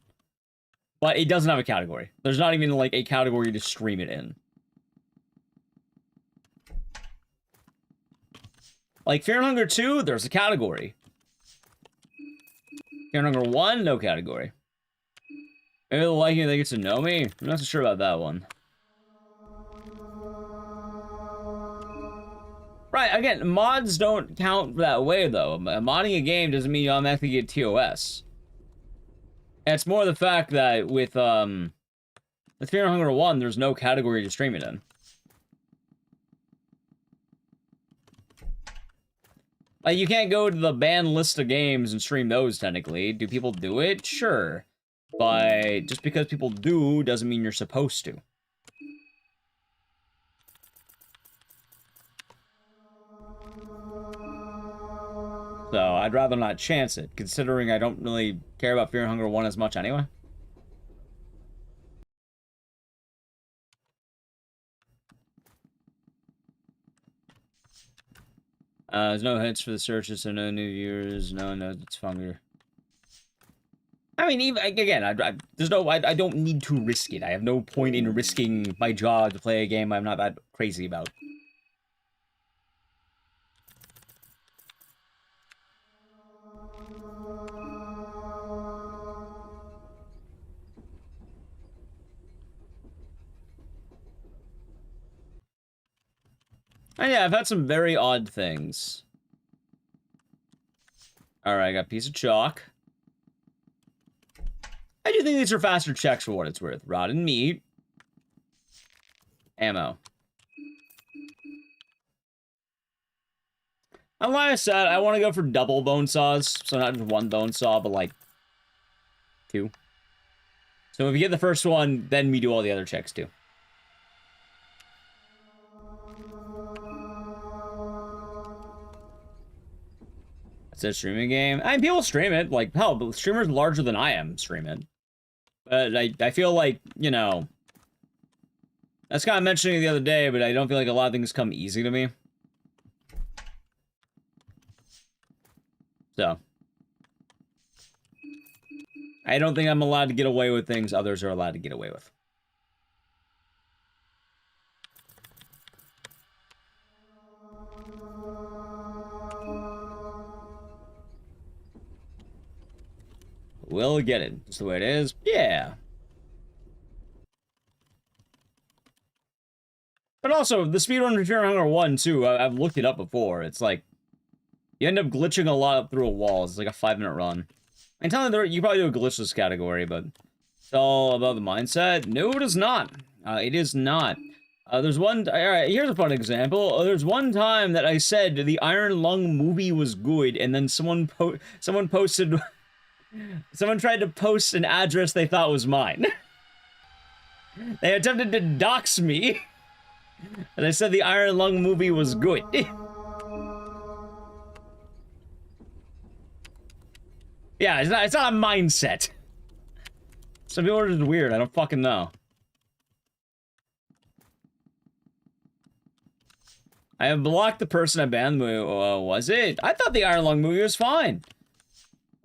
But it doesn't have a category. There's not even, like, a category to stream it in. Like, Fear and Hunger 2, there's a category. Fear and Hunger 1, no category. Maybe they'll like you and they get to know me? I'm not so sure about that one. Right, again, mods don't count that way, though. Modding a game doesn't mean you automatically get TOS. And it's more the fact that with Fear and Hunger 1, there's no category to stream it in. Like, you can't go to the banned list of games and stream those, technically. Do people do it? Sure. But just because people do doesn't mean you're supposed to. So, I'd rather not chance it, considering I don't really care about Fear and Hunger 1 as much anyway. There's no hits for the searches, so no new viewers, no, it's Hunger. I mean, even, again, there's no, I don't need to risk it. I have no point in risking my job to play a game I'm not that crazy about. And yeah, I've had some very odd things. Alright, I got a piece of chalk. I do think these are faster checks for what it's worth. Rotten meat. Ammo. And like I said, I want to go for double bone saws. So not just one bone saw, but like 2. So if you get the first one, then we do all the other checks too. It's a streaming game. I mean, people stream it. Like, hell, but streamers larger than I am stream it. But I feel like, you know... That's kind of mentioning the other day, but I don't feel like a lot of things come easy to me. So. I don't think I'm allowed to get away with things others are allowed to get away with. We'll get it. Just the way it is. Yeah. But also, the speedrun for Fear and Hunger 1, too, I've looked it up before. It's like, you end up glitching a lot up through a wall. It's like a 5-minute run. And telling you, you probably do a glitchless category, but it's all about the mindset. No, it is not. It is not. There's one... Alright, here's a fun example. There's one time that I said the Iron Lung movie was good, and then someone posted... Someone tried to post an address they thought was mine. They attempted to dox me. And I said the Iron Lung movie was good. Yeah, it's not a mindset. Some people are just weird. I don't fucking know. I have blocked the person I banned the movie. Was it? I thought the Iron Lung movie was fine.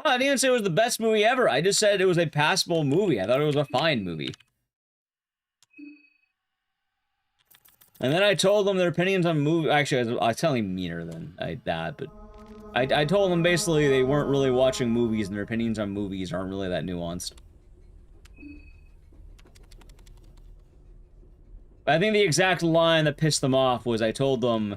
I didn't say it was the best movie ever. I just said it was a passable movie. I thought it was a fine movie. And then I told them their opinions on movie. Actually, I was telling meaner than that, but I told them basically they weren't really watching movies and their opinions on movies aren't really that nuanced. But I think the exact line that pissed them off was I told them,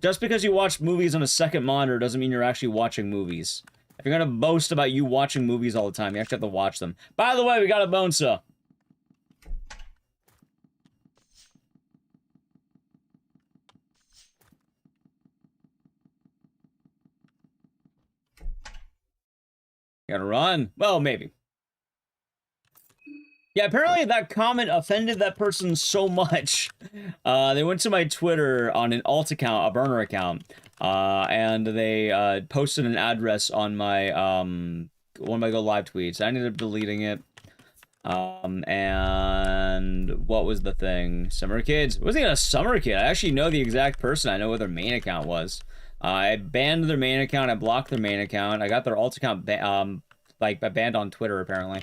just because you watch movies on a second monitor doesn't mean you're actually watching movies. If you're gonna boast about you watching movies all the time, you actually have to watch them. By the way, we got a bone saw. Gotta run. Well, maybe. Yeah, apparently that comment offended that person so much. They went to my Twitter on an alt account, a burner account, and they posted an address on my one of my go live tweets. I ended up deleting it. And what was the thing? Summer Kids? It wasn't even a Summer Kid. I actually know the exact person. I know what their main account was. I banned their main account. I blocked their main account. I got their alt account banned on Twitter apparently.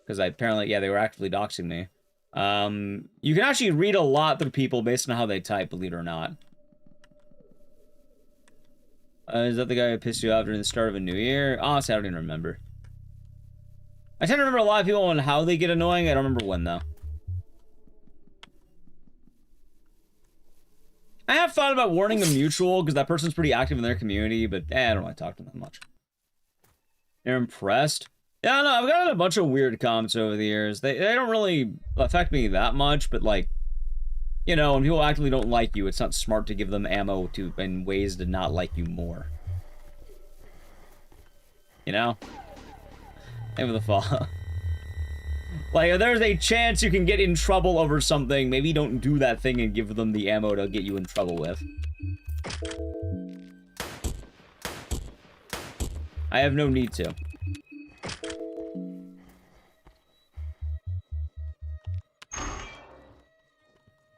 Because apparently, yeah, they were actively doxing me. You can actually read a lot through people based on how they type, believe it or not. Is that the guy who pissed you off during the start of a new year? Honestly, I don't even remember. I tend to remember a lot of people on how they get annoying. I don't remember when, though. I have thought about warning a mutual, because that person's pretty active in their community, but I don't want to talk to them that much. You're impressed? Yeah, no, I've gotten a bunch of weird comments over the years. They don't really affect me that much, but like, you know, when people actively don't like you, it's not smart to give them ammo to and ways to not like you more. You know? Aim for the fall. Like, if there's a chance you can get in trouble over something, maybe don't do that thing and give them the ammo to get you in trouble with. I have no need to.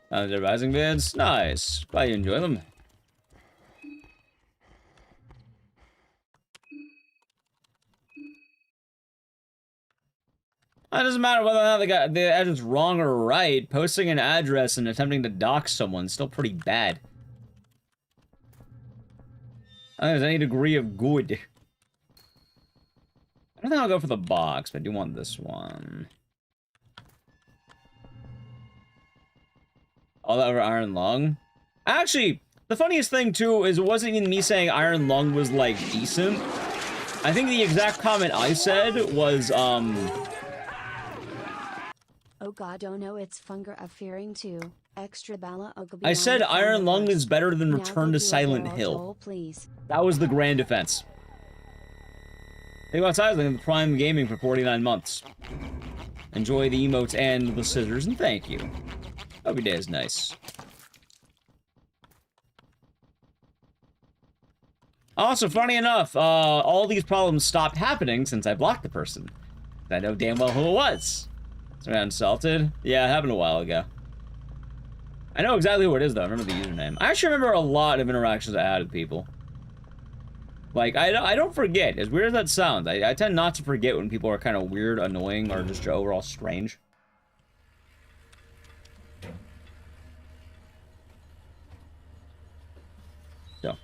They're rising vids? Nice. Glad you enjoy them. It doesn't matter whether or not the address is wrong or right. Posting an address and attempting to dox someone is still pretty bad. I think there's any degree of good. I don't think I'll go for the box, but I do want this one. All that over Iron Lung? Actually, the funniest thing, too, is it wasn't even me saying Iron Lung was, like, decent. I think the exact comment I said was, Oh god, oh no, it's Funger of Fearing too. Extra bala I said Iron Lung is better than Return to Silent Hill. Please. That was the grand defense. Think about Silent Hill, Prime Gaming for 49 months. Enjoy the emotes and the scissors, and thank you. Hope your day is nice. Also, funny enough, all these problems stopped happening since I blocked the person. I know damn well who it was. So I got insulted. Yeah, it happened a while ago. I know exactly who it is, though. I remember the username. I actually remember a lot of interactions I had with people. Like, I don't forget. As weird as that sounds, I tend not to forget when people are kind of weird, annoying, or just overall strange. So.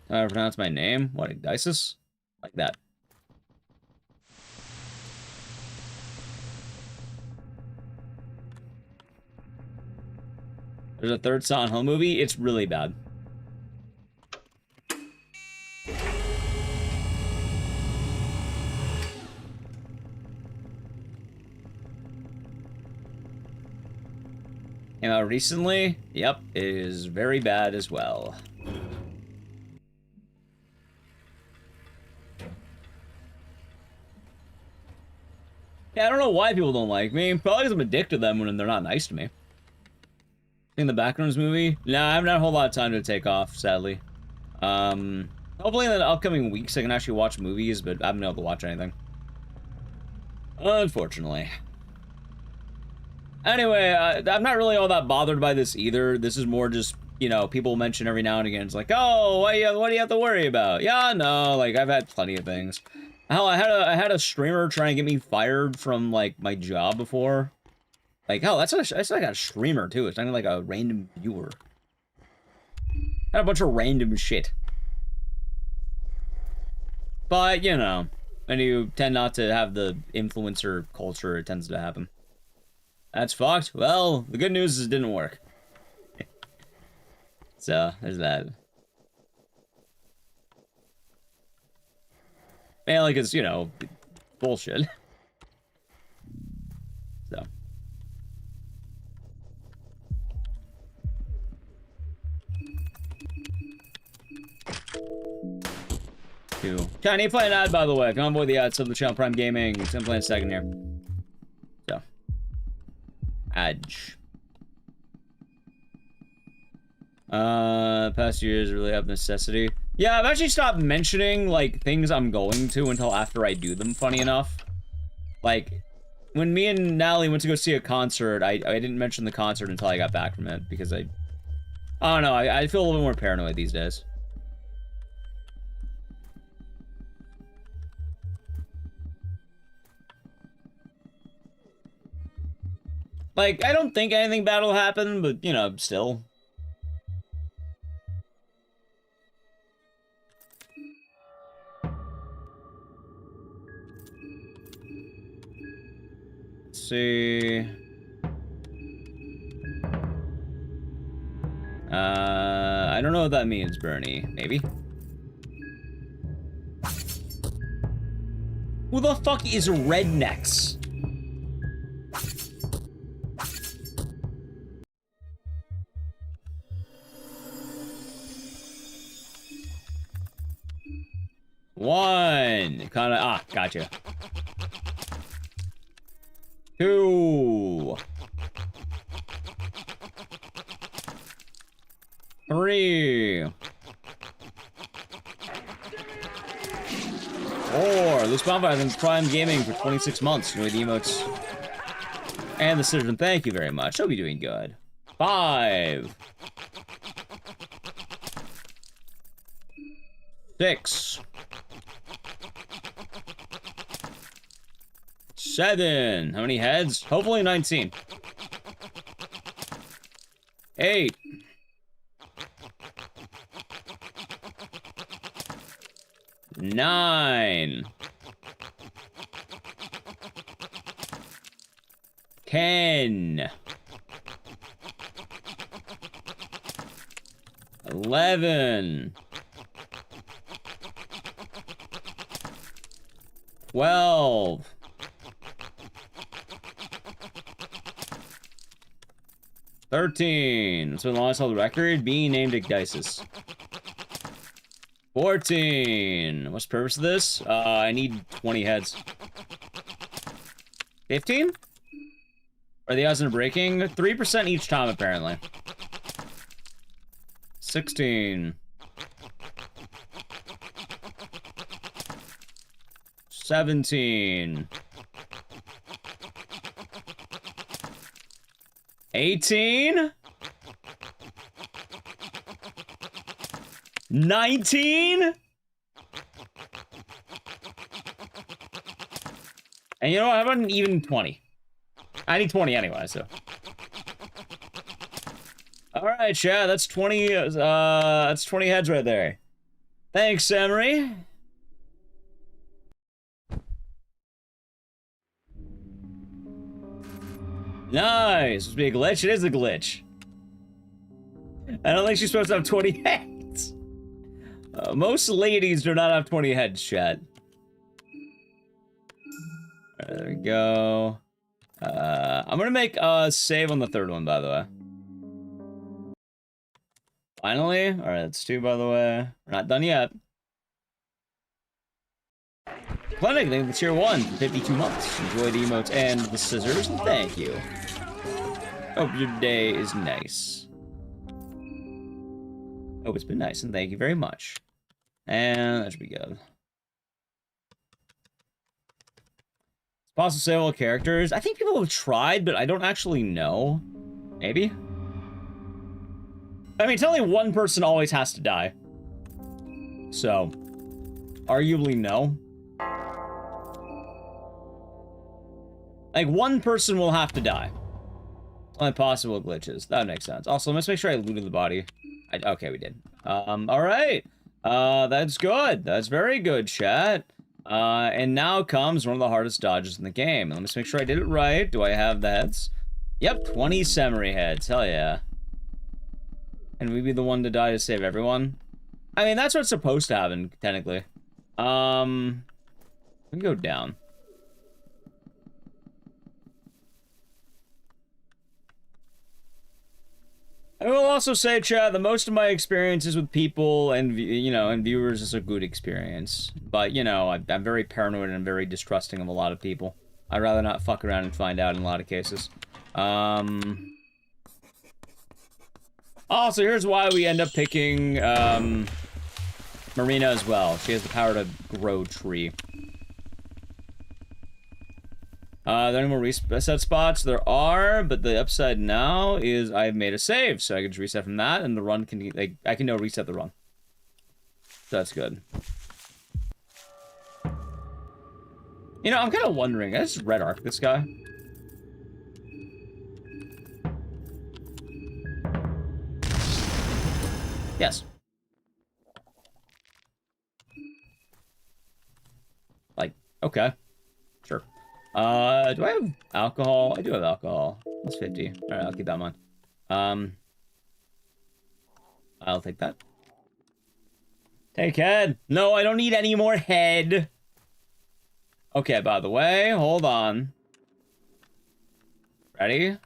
How do I pronounce my name? What, Ecdycis? Like that. There's a third Silent Hill movie. It's really bad. Came out recently. Yep, it is very bad as well. Yeah, I don't know why people don't like me. Probably because I'm addicted to them when they're not nice to me. In the Backgrounds movie? Nah, I haven't had a whole lot of time to take off, sadly. Hopefully in the upcoming weeks I can actually watch movies, but I haven't been able to watch anything. Unfortunately. Anyway, I'm not really all that bothered by this either. This is more just, you know, people mention every now and again. It's like, oh, what do you have to worry about? Yeah, no, like, I've had plenty of things. Hell, I had a streamer try and get me fired from, like, my job before. Like, hell, that's like a streamer, too. It's not even like a random viewer. Had a bunch of random shit. But, you know, when you tend not to have the influencer culture, it tends to happen. That's fucked. Well, the good news is it didn't work. So, there's that. Mainly because, you know, bullshit. So. Shiny playing ad, by the way. If you want to avoid the ads, sub the channel Prime Gaming. I'm playing a second here. So. Adge. Past years really have necessity. Yeah, I've actually stopped mentioning, like, things I'm going to until after I do them, funny enough. Like, when me and Natalie went to go see a concert, I didn't mention the concert until I got back from it, because I don't know, I feel a little more paranoid these days. Like, I don't think anything bad will happen, but, you know, still. Let's see. I don't know what that means, Bernie. Maybe? Who the fuck is Rednecks? One. Kinda, gotcha. Two. Three. Four. Loose Bonfire and Prime Gaming for 26 months. Enjoy the emotes. And the citizen, thank you very much. Hope you're doing good. 5. 6. 7. How many heads? Hopefully 19. 8. 9. 10. 11. 12. 13. So the longest held record, being named Ecdycis. 14. What's the purpose of this? I need 20 heads. 15? Are the odds of breaking? 3% each time, apparently. 16. 17. 18? 19? And you know what? How about an even 20? I need 20 anyway, so. Alright, chat, that's 20, that's 20 heads right there. Thanks, Emery. Nice. Supposed to be a glitch? It is a glitch. I don't think she's supposed to have 20 heads. Most ladies do not have 20 heads, chat. Alright, there we go. I'm gonna make a save on the third one, by the way. Finally? Alright, that's 2, by the way. We're not done yet. Clinic, thank you for tier 1 for 52 months. Enjoy the emotes and the scissors. Thank you. Hope your day is nice. Hope it's been nice, and thank you very much. And that should be good. It's possible to save all characters. I think people have tried, but I don't actually know. Maybe? I mean, it's only one person always has to die. So, arguably no. Like, one person will have to die. Only possible glitches. That makes sense. Also, let's make sure I looted the body. Okay, we did. Alright. That's good. That's very good, chat. And now comes one of the hardest dodges in the game. Let me just make sure I did it right. Do I have the heads? Yep, 20 Semery heads. Hell yeah. And we be the one to die to save everyone? I mean, that's what's supposed to happen, technically. Let me go down. I will also say, chat, that most of my experiences with people and, you know, and viewers is a good experience. But, you know, I'm very paranoid and very distrusting of a lot of people. I'd rather not fuck around and find out in a lot of cases. Also, here's why we end up picking, Marina as well. She has the power to grow tree. Are there any more reset spots? There are, but the upside now is I've made a save, so I can just reset from that, and the run can, like, I can now reset the run. So that's good. You know, I'm kind of wondering, I just red arc this guy. Yes. Like, okay. Sure. Do I have alcohol? I do have alcohol. That's 50. Alright, I'll keep that in mind. I'll take that. Take head. No, I don't need any more head. Okay, by the way, hold on. Ready?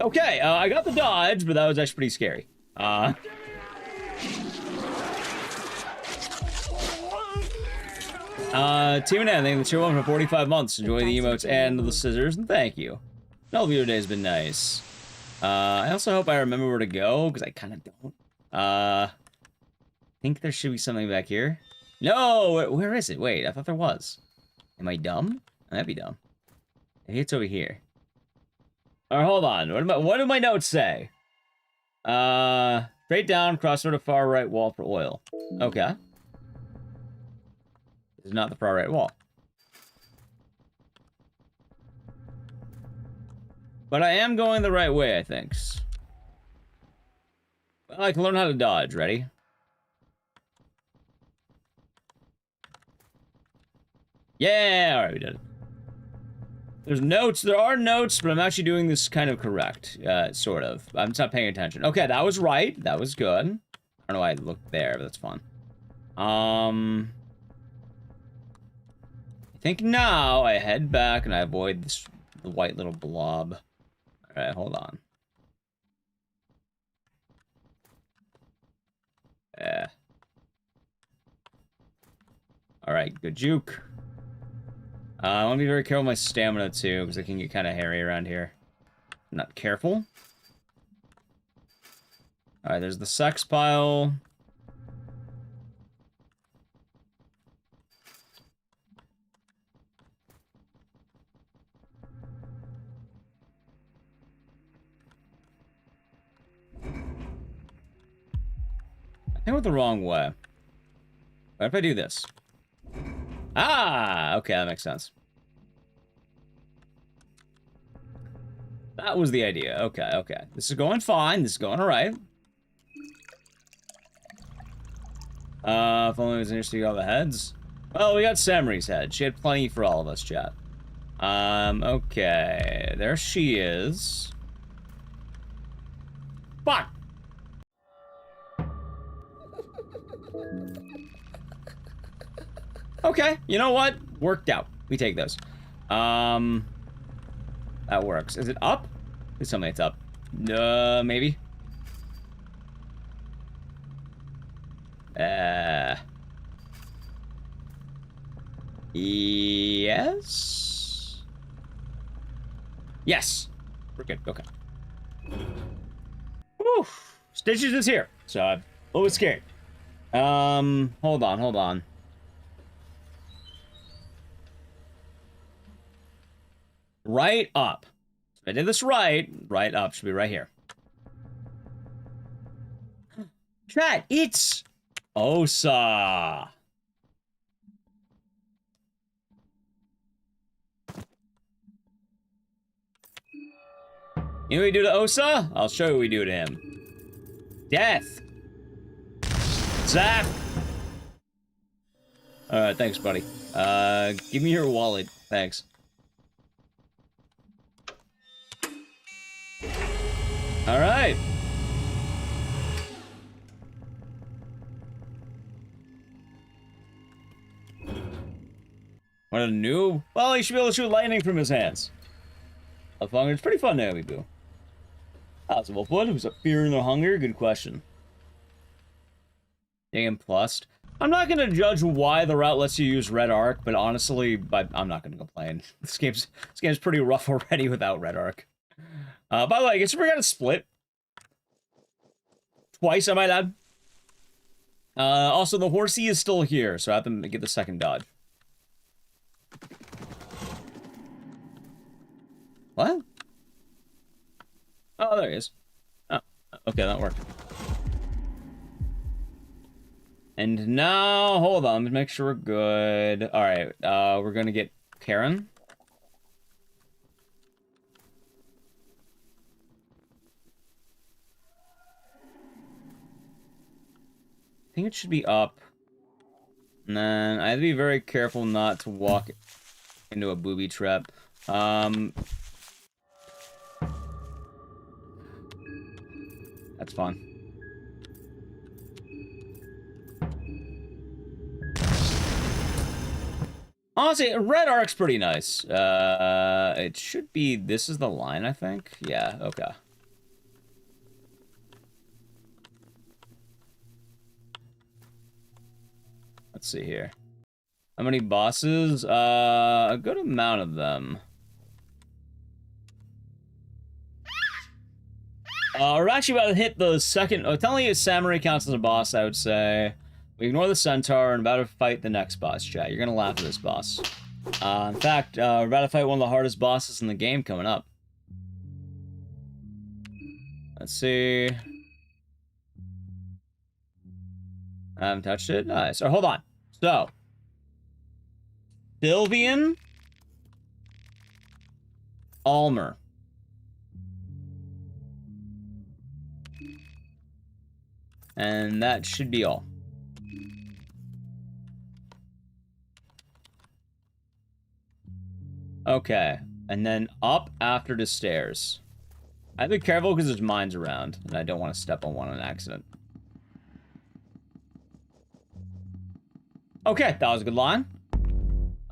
Okay, I got the dodge, but that was actually pretty scary. Team and thank you for the one for 45 months. Enjoy the emotes and the scissors, and thank you. No video today has been nice. I also hope I remember where to go, because I kind of don't. I think there should be something back here. No, where is it? Wait, I thought there was. Am I dumb? I might be dumb. Maybe it's over here. Alright, hold on. What do my notes say? Straight down, cross over to far right wall for oil. Okay. This is not the far right wall. But I am going the right way, I think. Well, I can learn how to dodge. Ready? Yeah! Alright, we did it. There's notes. There are notes, but I'm actually doing this kind of correct. Sort of. I'm just not paying attention. Okay, that was right. That was good. I don't know why I looked there, but that's fun. I think now I head back and I avoid this the white little blob. Alright, hold on. Yeah. Alright, good juke. I want to be very careful with my stamina, too, because it can get kind of hairy around here. I'm not careful. Alright, there's the sex pile. I went the wrong way. What if I do this? Ah! Okay, that makes sense. That was the idea. Okay, okay. This is going fine. This is going alright. If only it was interesting all the heads. Well, we got Samri's head. She had plenty for all of us, chat. Okay. There she is. Fuck! Okay, you know what? Worked out. We take those. That works. Is it up? Please tell me it's up. Maybe. Yes? Yes! We're good, okay. Whew. Stitches is here, so I'm a little bit scared. Hold on. Right up. If I did this right up should be right here. Chat, it's Osa. You know what we do to Osa? I'll show you what we do to him. Death. Zap. Alright, thanks, buddy. Give me your wallet. Thanks. Alright. What a noob. Well, he should be able to shoot lightning from his hands. Of hunger. It's pretty fun, Naomi Boo. How's Wolfwood? Who's up fearing or hunger? Good question. Game plus. I'm not gonna judge why the route lets you use red arc, but honestly, I'm not gonna complain. This game's pretty rough already without red arc. By the way, I guess we got a split. Twice, I might add. Also, the horsey is still here, so I have to get the second dodge. What? Oh, there he is. Oh, okay, that worked. And now, hold on, let's make sure we're good. All right, we're gonna get Karen. I think it should be up. And then I have to be very careful not to walk into a booby trap. That's fun. Honestly, red arc's pretty nice. It should be, this is the line, I think. Yeah, okay. Let's see here. How many bosses? A good amount of them. We're actually about to hit the second. Telling you Samurai counts as a boss, I would say. We ignore the Centaur and about to fight the next boss, chat. You're gonna laugh at this boss. In fact, we're about to fight one of the hardest bosses in the game coming up. Let's see. I haven't touched it. Nice. Oh, hold on. So. Sylvian. Almer. And that should be all. Okay. And then up after the stairs. I have to be careful because there's mines around, and I don't want to step on one on accident. Okay, that was a good line.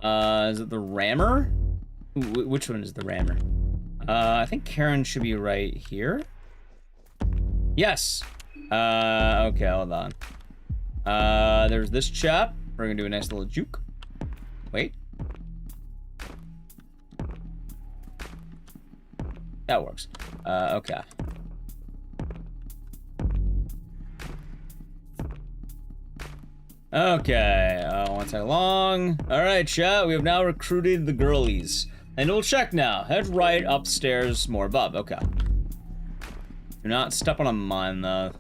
Is it the rammer? Which one is the rammer? I think Karen should be right here. Yes. Okay, hold on. There's this chap. We're gonna do a nice little juke. Wait. That works. Okay. Okay, won't take long. Alright, chat, we have now recruited the girlies. And we'll check now. Head right, upstairs, more above. Okay. Do not step on a mine, though.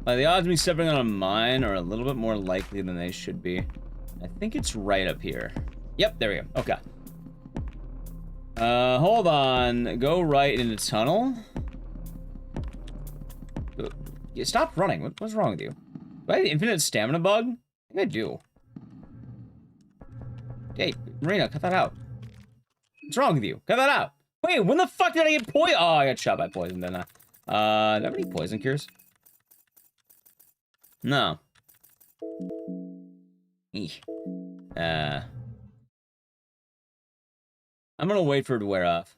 The odds of me stepping on a mine are a little bit more likely than they should be. I think it's right up here. Yep, there we go. Okay. Hold on. Go right in the tunnel. You stop running. What's wrong with you? Do I have infinite stamina bug? I think I do. Hey, Marina, cut that out. What's wrong with you? Cut that out. Wait, when the fuck did I get poison? Oh, I got shot by poison, didn't I? Do I have any poison cures? No. Eesh. I'm gonna wait for it to wear off.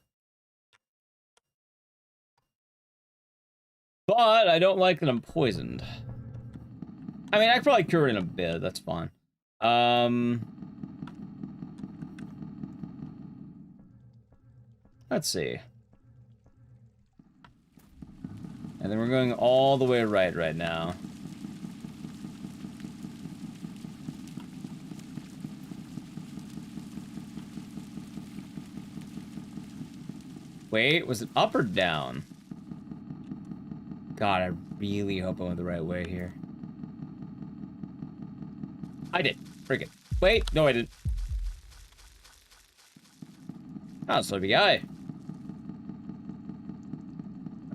But I don't like that I'm poisoned. I mean, I could probably cure it in a bit. That's fine. Let's see. And then we're going all the way right now. Wait, was it up or down? God, I really hope I went the right way here. I did. Friggin'. Wait, no I didn't. Oh, so be I.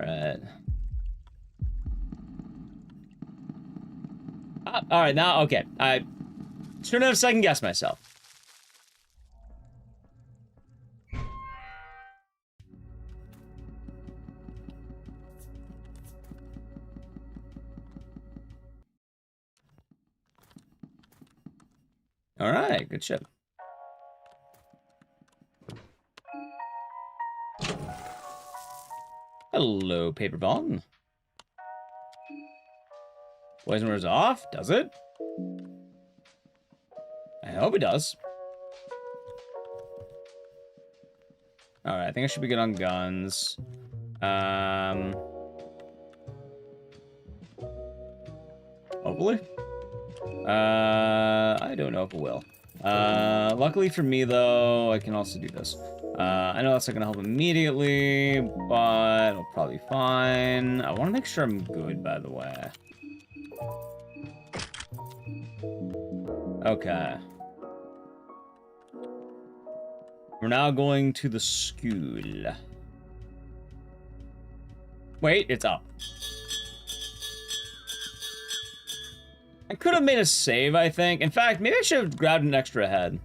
Alright. Alright, now, okay. I shouldn't have second-guessed myself. Alright, good shit. Hello, paper bong. Poison wears off? Does it? I hope it does. Alright, I think I should be good on guns. Hopefully. I don't know if it will. Luckily for me, though, I can also do this. I know that's not gonna help immediately, but it'll probably be fine. I want to make sure I'm good, by the way. Okay. We're now going to the school. Wait, it's up. I could have made a save, I think. In fact, maybe I should have grabbed an extra head.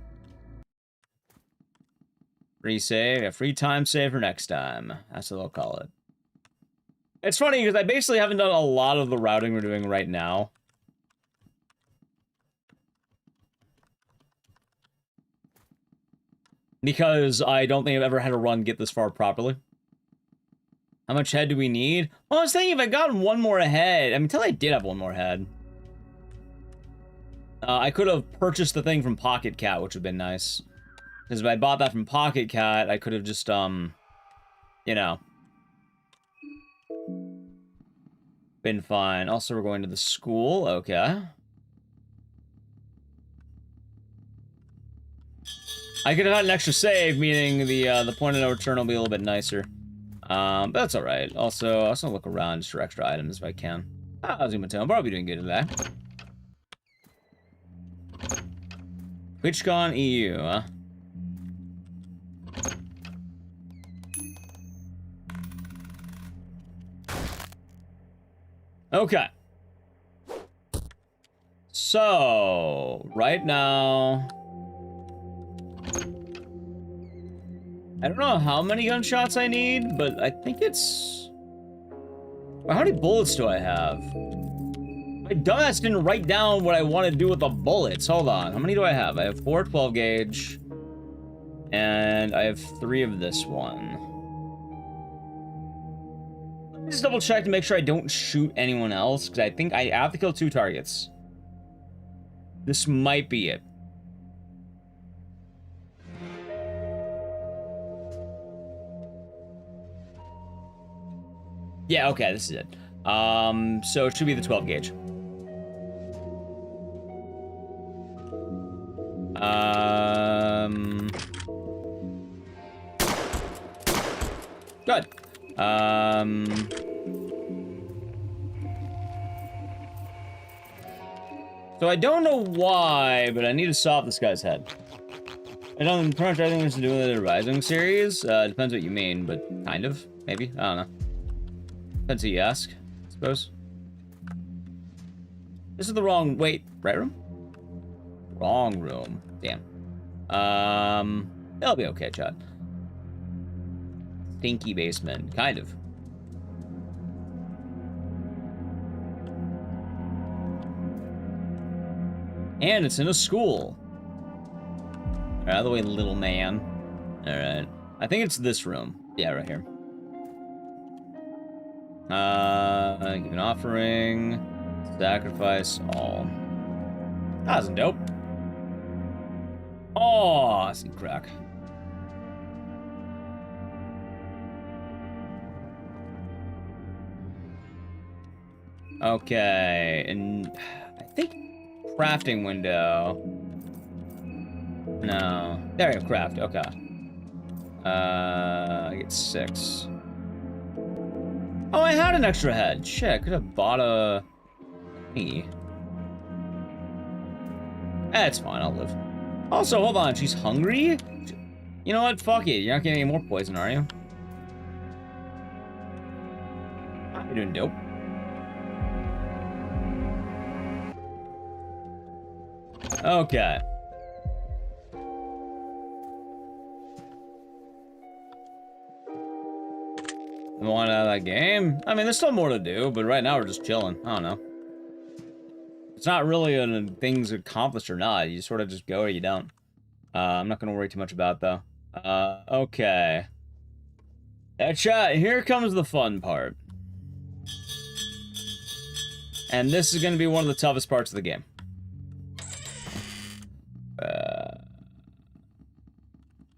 Free save, a free time save for next time. That's what they'll call it. It's funny because I basically haven't done a lot of the routing we're doing right now. Because I don't think I've ever had a run get this far properly. How much head do we need? Well, I was thinking if I got one more head. I mean, until I did have one more head. I could have purchased the thing from Pocket Cat, which would have been nice. Because if I bought that from Pocket Cat, I could have just, you know, been fine. Also, we're going to the school. Okay. I could have had an extra save, meaning the point of no return will be a little bit nicer. But that's alright. Also, I also look around just for extra items if I can. How's Umatone? Probably doing good today. TwitchCon EU, huh? Okay. So, right now... I don't know how many gunshots I need, but I think it's... Well, how many bullets do I have? My dumbass didn't write down what I want to do with the bullets. Hold on. How many do I have? I have 4 12 gauge. And I have 3 of this one. Let me just double check to make sure I don't shoot anyone else, because I think I have to kill 2 targets. This might be it. Yeah, okay, this is it. So it should be the 12 gauge. Good. So I don't know why, but I need to saw off this guy's head. I don't pretty much everything has to do with the Rising series. Depends what you mean, but kind of, maybe. I don't know. Depends who you ask, I suppose. This is the wrong... Wait, right room? Wrong room. Damn. It'll be okay, Chad. Stinky basement. Kind of. And it's in a school. Out of the way, little man. Alright. I think it's this room. Yeah, right here. Give an offering. Sacrifice all. That's dope. Oh, I see crack. Okay, and I think crafting window. No, there you go, craft. Okay. I get 6. Oh, I had an extra head. Shit, I could have bought a thingy. That's fine, I'll live. Also, hold on, she's hungry? You know what? Fuck it. You're not getting any more poison, are you? You're doing dope. Okay. We want out of that game? I mean, there's still more to do, but right now we're just chilling. I don't know. It's not really a things accomplished or not. You sort of just go or you don't. I'm not going to worry too much about it, though. Okay. Chat, here comes the fun part. And this is going to be one of the toughest parts of the game.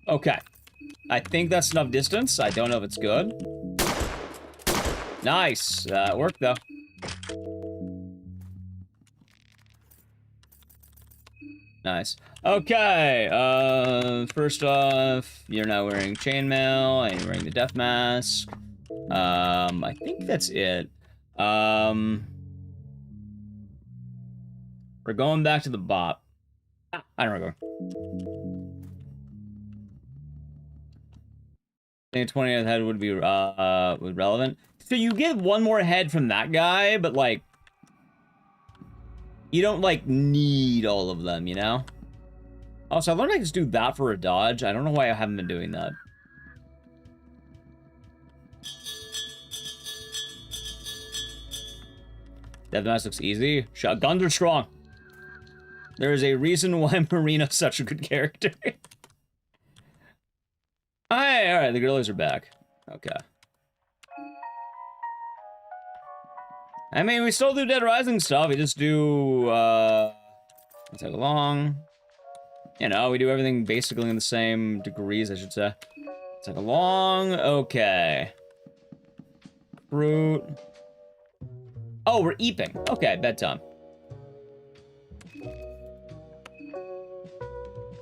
Okay. I think that's enough distance. I don't know if it's good. Nice. It worked, though. Nice. Okay. First off, you're now wearing chainmail, and you're wearing the death mask. I think that's it. We're going back to the bot. I don't know. I think 20th head would be relevant. So you get one more head from that guy, but like you don't like need all of them, you know? Also, I learned I can just do that for a dodge. I don't know why I haven't been doing that. Death mask looks easy. Shotguns are strong. There is a reason why Marina's such a good character. Alright, the girlies are back. Okay. I mean, we still do Dead Rising stuff. We just do, tag along. You know, we do everything basically in the same degrees, I should say. Tag along. Okay. Fruit. Oh, we're eeping. Okay, bedtime.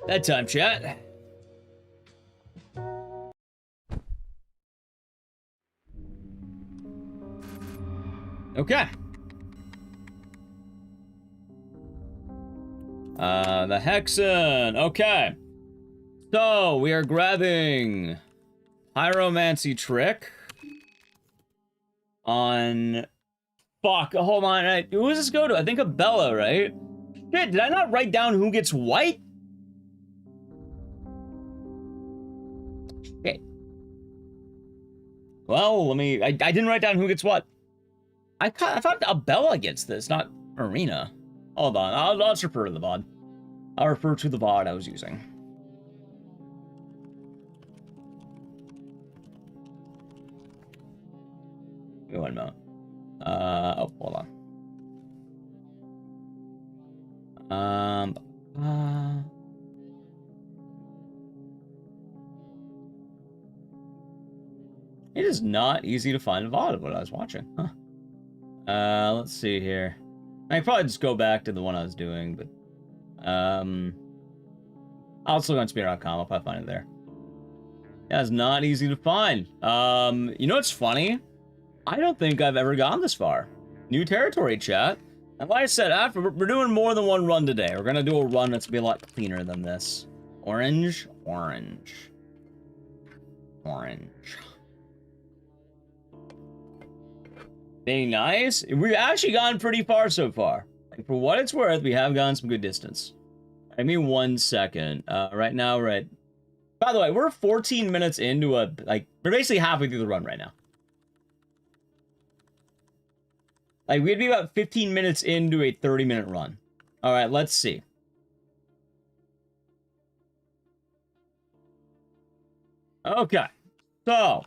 Bedtime, chat. Okay. The Hexen. Okay. So, we are grabbing Pyromancy Trick on... Fuck, hold on. Who does this go to? I think Abella, right? Shit, did I not write down who gets white? Okay. Well, I didn't write down who gets what. I thought Abella gets this, not Marina. Hold on, I'll just refer to the VOD. I'll refer to the VOD I was using. Wait 1 moment. Oh, hold on. It is not easy to find a VOD of what I was watching, huh? Let's see here. I can probably just go back to the one I was doing, but I'll just look on Speedruns.com. I'll probably find it there. Yeah, it's not easy to find. You know what's funny? I don't think I've ever gone this far. New territory, chat. And like I said, we're doing more than one run today. We're gonna do a run that's gonna be a lot cleaner than this. Orange, orange, orange. Being nice. We've actually gone pretty far so far. Like, for what it's worth, we have gone some good distance. Give me 1 second. Right now, we're at... By the way, we're 14 minutes into a... Like, we're basically halfway through the run right now. Like, we'd be about 15 minutes into a 30-minute run. Alright, let's see. Okay. So...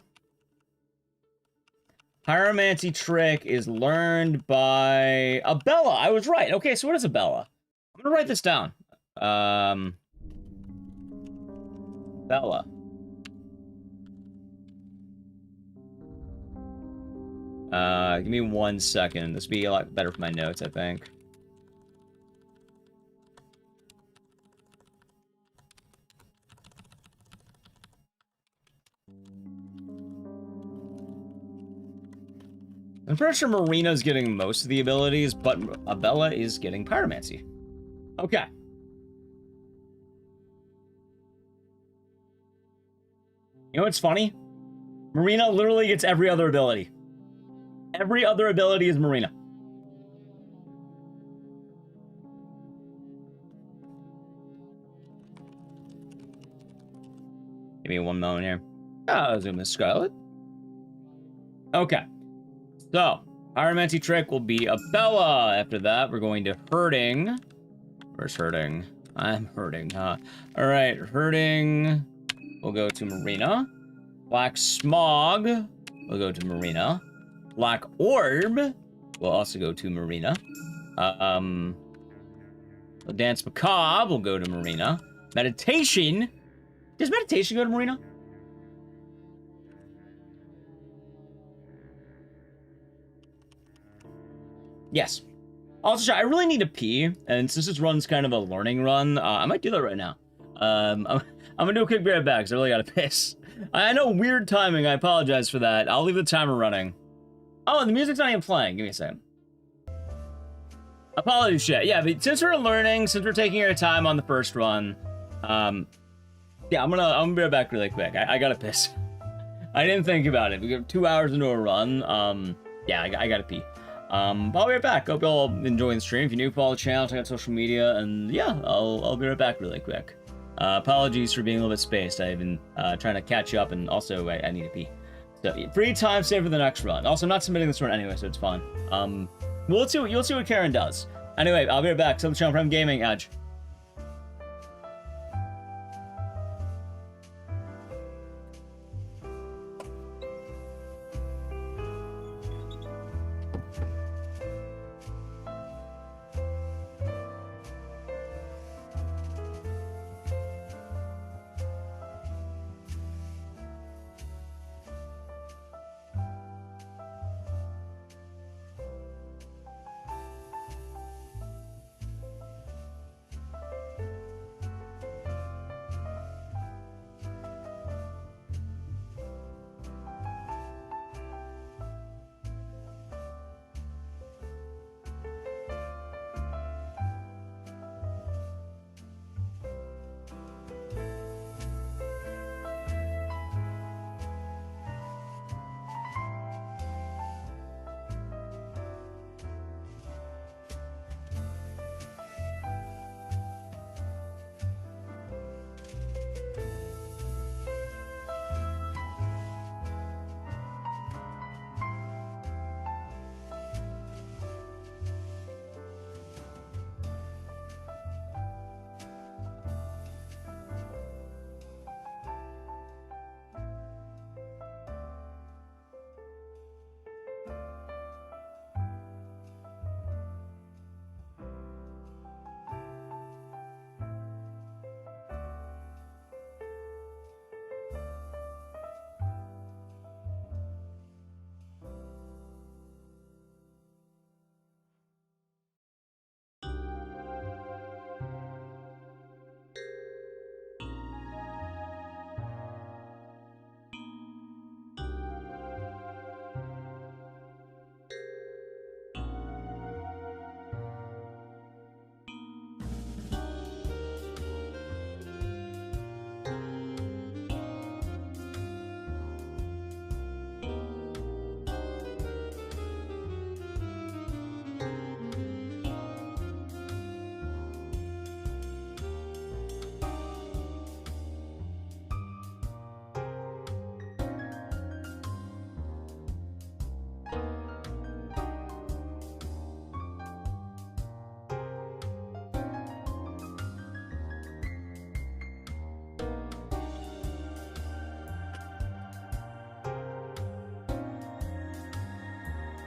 Pyromancy Trick is learned by Abella. I was right. Okay, so what is Abella? I'm gonna write this down. Bella. Give me 1 second. This will be a lot better for my notes, I think. I'm pretty sure Marina's getting most of the abilities, but Abella is getting Pyromancy. Okay. You know what's funny? Marina literally gets every other ability. Every other ability is Marina. Give me 1 moment here. I'll zoom this Scarlet. Okay. So, Pyromancy Trick will be Abella. After that, we're going to Hurting. Where's Hurting? I'm Hurting, huh? Alright, Hurting. We'll go to Marina. Black Smog will go to Marina. Black Orb will also go to Marina. Dance Macabre will go to Marina. Meditation. Does Meditation go to Marina? Yes. Also, I really need to pee, and since this run's kind of a learning run, I might do that right now. I'm gonna do a quick grab back, because I really gotta piss. I know, weird timing, I apologize for that. I'll leave the timer running. Oh, the music's not even playing. Give me a second. Apologies, chat. Yeah, but since we're learning, since we're taking our time on the first run, yeah, I'm gonna be right back really quick. I gotta piss. I didn't think about it. We got 2 hours into a run. Yeah, I gotta pee. But I'll be right back. Hope y'all enjoying the stream. If you're new, follow the channel, check out social media, and yeah, I'll be right back really quick. Apologies for being a little bit spaced. I've been trying to catch up, and also I need to pee. So free time save for the next run. Also, I'm not submitting this run anyway, so it's fine. You'll see what Karen does. Anyway, I'll be right back. Sub the channel from Gaming Edge.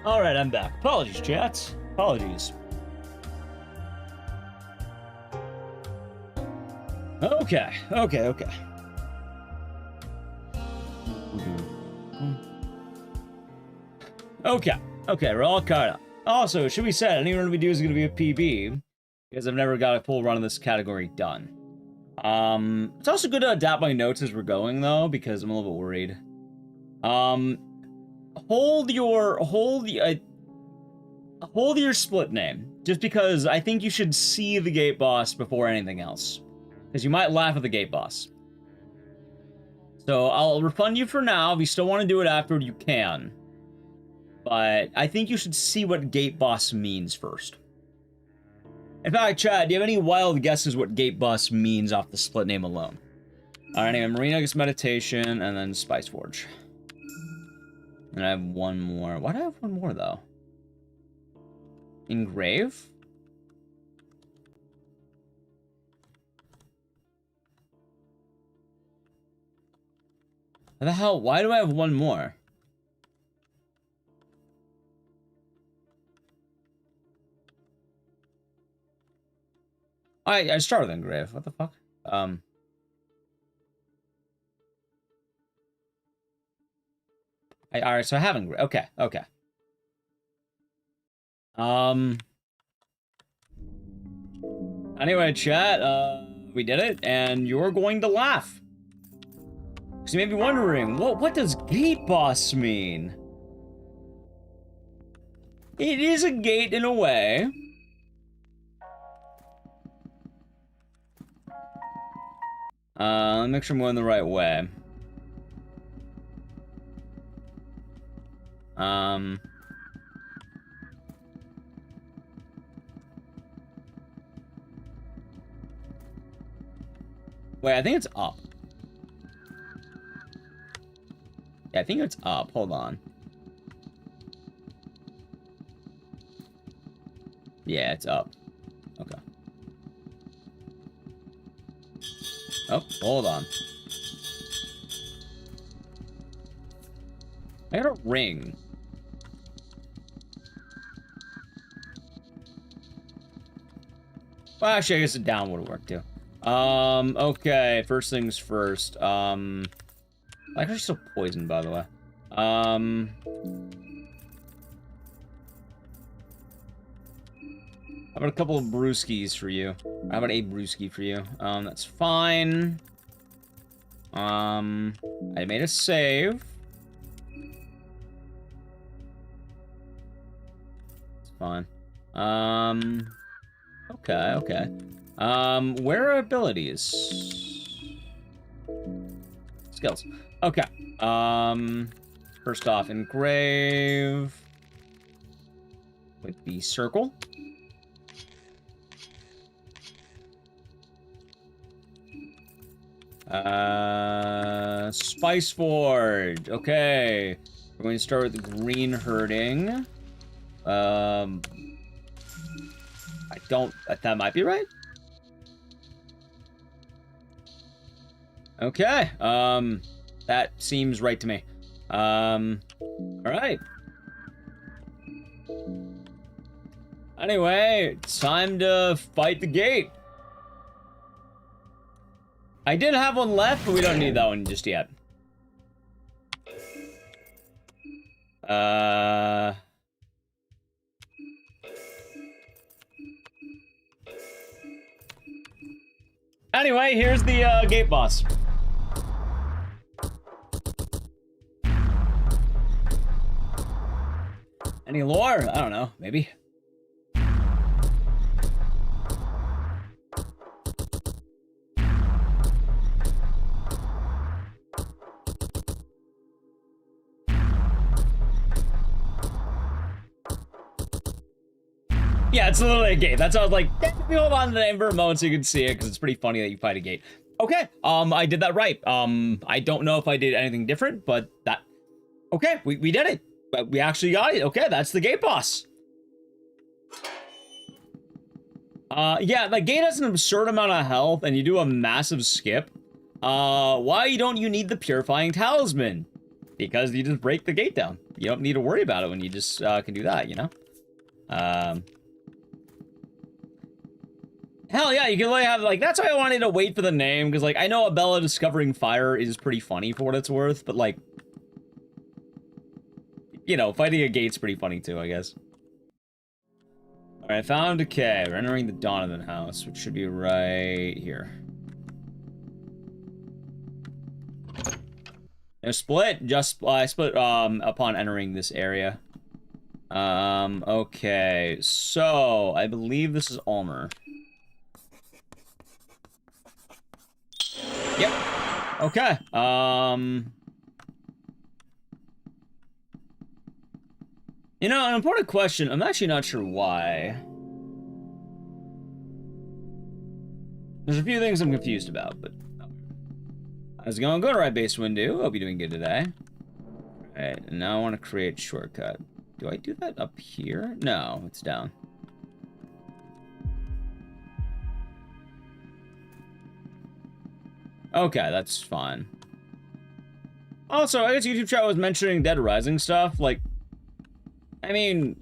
Alright, I'm back. Apologies, chat. Apologies. Okay. Okay, we're all caught up. Also, should be said, any run we do is going to be a PB, because I've never got a full run of this category done. It's also good to adapt my notes as we're going, though, because I'm a little bit worried. Hold your split name, just because I think you should see the gate boss before anything else, because you might laugh at the gate boss. So I'll refund you for now. If you still want to do it afterward, you can. But I think you should see what gate boss means first. In fact, Chad, do you have any wild guesses what gate boss means off the split name alone? Alright, anyway, Marina gets Meditation, and then Spice Forge. And I have one more. Why do I have one more, though? Engrave? How the hell? Why do I have one more? I started with engrave. What the fuck? Alright, so I have engrave. Okay, okay. Anyway, chat, we did it, and you're going to laugh. So you may be wondering, what does gate boss mean? It is a gate in a way. Let me make sure I'm going the right way. Wait, I think it's up. Yeah, I think it's up. Hold on. Yeah, it's up. Okay. Oh, hold on. I got a ring. Well, actually, I guess a down would work too. Okay, first things first. I actually still poisoned, by the way. How about a couple of brewskis for you? How about a brewski for you? That's fine. I made a save. It's fine. Okay, okay. Where are abilities? Skills. Okay. First off, engrave with the circle. Spice Forge. Okay. We're going to start with green herding. I don't... That might be right? Okay. That seems right to me. Alright. Anyway, it's time to fight the gate. I did have one left, but we don't need that one just yet. Anyway, here's the gate boss. Any lore? I don't know, maybe. Yeah, it's literally a gate. That's why I was like, hold on to the name for a moment so you can see it, because it's pretty funny that you fight a gate. Okay, I did that right. I don't know if I did anything different, but that... Okay, we did it. We actually got it. Okay, that's the gate boss. Yeah, the gate has an absurd amount of health, and you do a massive skip. Why don't you need the Purifying Talisman? Because you just break the gate down. You don't need to worry about it when you just can do that, you know? Hell yeah, you can really have, like, that's why I wanted to wait for the name, because, like, I know Abella discovering fire is pretty funny for what it's worth, but, like, you know, fighting a gate's pretty funny too, I guess. Alright, found decay. We're entering the Donovan house, which should be right here. No split, just, I split, upon entering this area. Okay, so, I believe this is Almer. Yep. Okay. You know, an important question. I'm actually not sure why. There's a few things I'm confused about, but... How's it going? Go to right base window. Hope you're doing good today. Alright, and now I want to create shortcut. Do I do that up here? No, it's down. Okay, that's fine. Also, I guess YouTube chat was mentioning Dead Rising stuff. Like, I mean,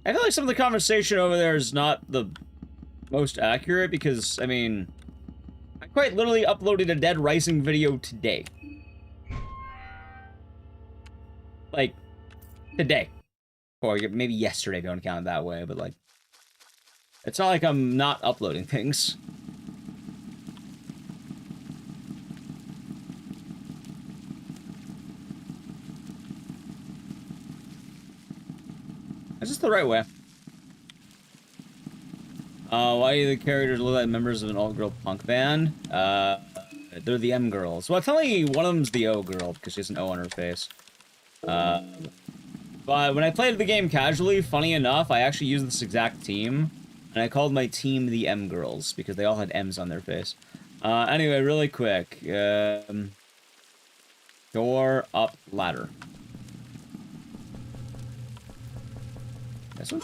I feel like some of the conversation over there is not the most accurate because, I mean, I quite literally uploaded a Dead Rising video today. Like, today. Or maybe yesterday, don't count it that way, but like, it's not like I'm not uploading things. Is this the right way? Why do the characters look like members of an all-girl punk band? They're the M girls. Well, telling you, one of them's the O girl because she has an O on her face. But when I played the game casually, funny enough, I actually used this exact team, and I called my team the M girls because they all had M's on their face. Anyway, really quick. Door up ladder. This one?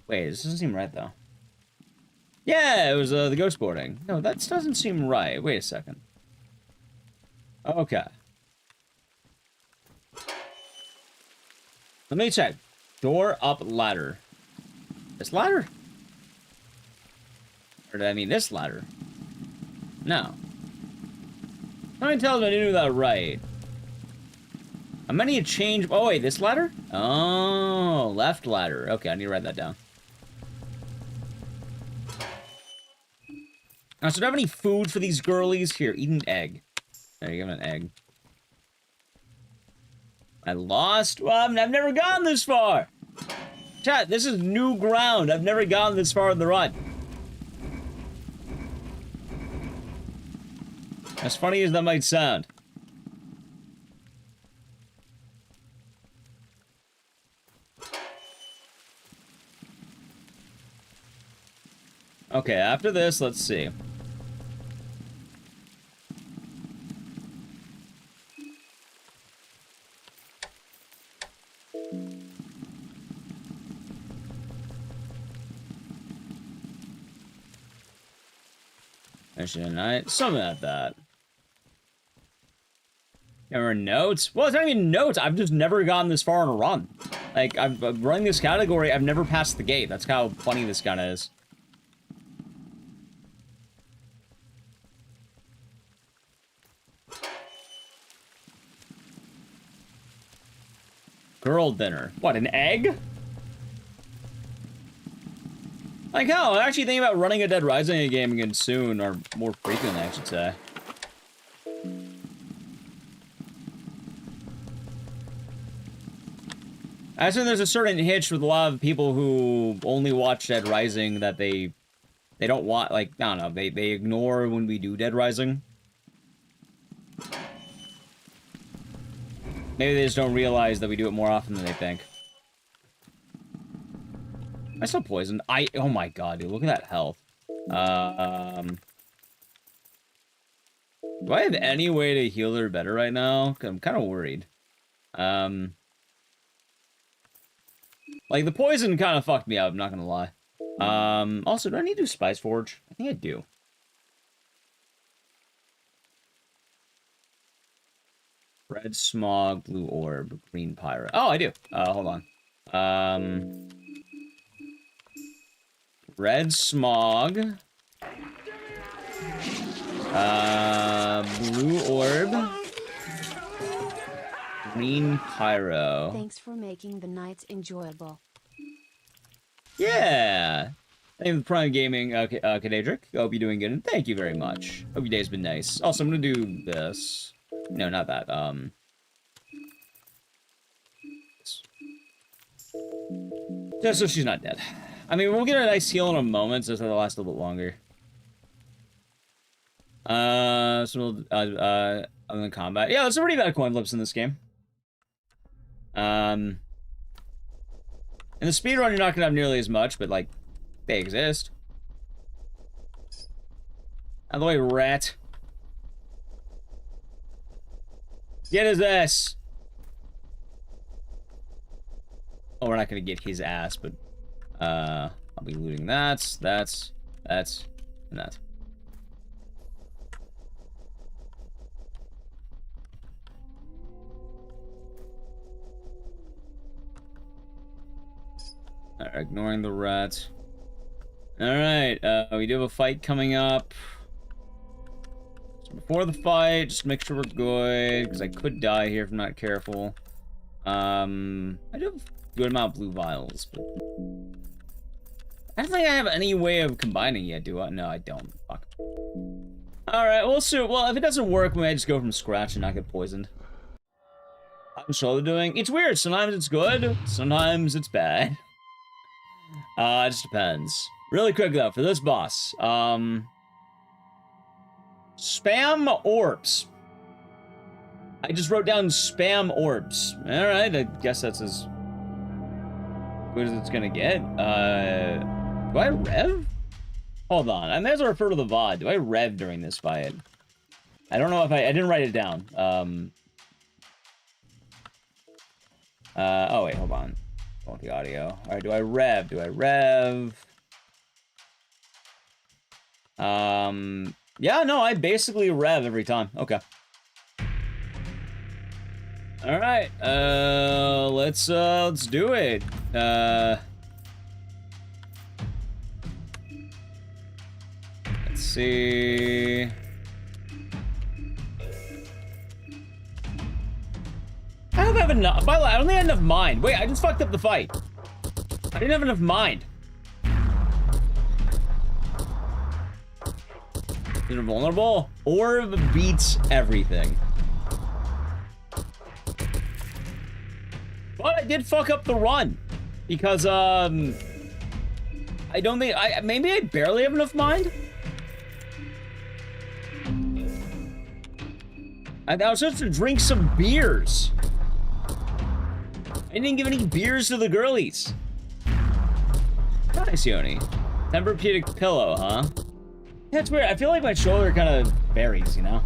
Wait, this doesn't seem right, though. Yeah, it was the ghost boarding. No, that doesn't seem right. Wait a second. Okay. Let me check. Door up ladder. This ladder? Or did I mean this ladder? No. Something tells me I didn't do that right. I'm gonna need to change. Oh, wait, this ladder? Oh, left ladder. Okay, I need to write that down. So do I have any food for these girlies? Here, eat an egg. There, you give them an egg. I lost? Well, I've never gone this far. Chat, this is new ground. I've never gone this far in the run. As funny as that might sound. Okay, after this, let's see. Mission tonight, something like that. Remember notes? Well, it's not even notes. I've just never gotten this far in a run. Like, I'm running this category. I've never passed the gate. That's how funny this kind of is. Girl dinner. What, an egg? Like, hell, I'm actually thinking about running a Dead Rising game again soon, or more frequently, I should say. I assume there's a certain hitch with a lot of people who only watch Dead Rising that they don't want, like, I don't know, they ignore when we do Dead Rising. Maybe they just don't realize that we do it more often than they think. I still poisoned. Oh my god, dude, look at that health. Do I have any way to heal her better right now? 'Cause I'm kind of worried. Like, the poison kind of fucked me up, I'm not gonna lie. Also, do I need to do Spice Forge? I think I do. Red smog, blue orb, green pyro. Oh, I do. Hold on. Red smog. Blue orb. Green pyro. Thanks for making the nights enjoyable. Yeah. Thank you for Prime Gaming, Kadadric. Hope you're doing good, and thank you very much. Hope your day's been nice. Also, I'm gonna do this. No, not that. Just so she's not dead. I mean, we'll get a nice heal in a moment, so it'll last a little bit longer. So we'll, other than combat. Yeah, there's some pretty bad coin flips in this game. In the speedrun, you're not gonna have nearly as much, but, like, they exist. Out of the way, rat. Get his ass. Oh, we're not gonna get his ass, but, I'll be looting that, and that. Alright, ignoring the rat. Alright, we do have a fight coming up. So before the fight, just make sure we're good, because I could die here if I'm not careful. I do have a good amount of blue vials, but... I don't think I have any way of combining yet, do I? No, I don't. Fuck. Alright, well, so, well, if it doesn't work, we might just go from scratch and not get poisoned. How's shoulder doing? It's weird. Sometimes it's good, sometimes it's bad. It just depends. Really quick, though, for this boss. Spam orbs. I just wrote down spam orbs. Alright, I guess that's as good as it's gonna get. Do I rev? Hold on, I may as well refer to the VOD. Do I rev during this fight? I don't know if I didn't write it down. Oh wait, hold on. I want the audio. Alright, do I rev? Do I rev? Yeah, no, I basically rev every time. Okay. Alright, let's do it. Let's see. I don't have enough. By the way, I don't think I have enough mind. Wait, I just fucked up the fight. I didn't have enough mind. Is it vulnerable? Orb beats everything. But I did fuck up the run. Because, I don't think, maybe I barely have enough mind? I was supposed to drink some beers. I didn't give any beers to the girlies. Nice, Yoni. Tempur-Pedic pillow, huh? Yeah, it's weird. I feel like my shoulder kind of varies, you know?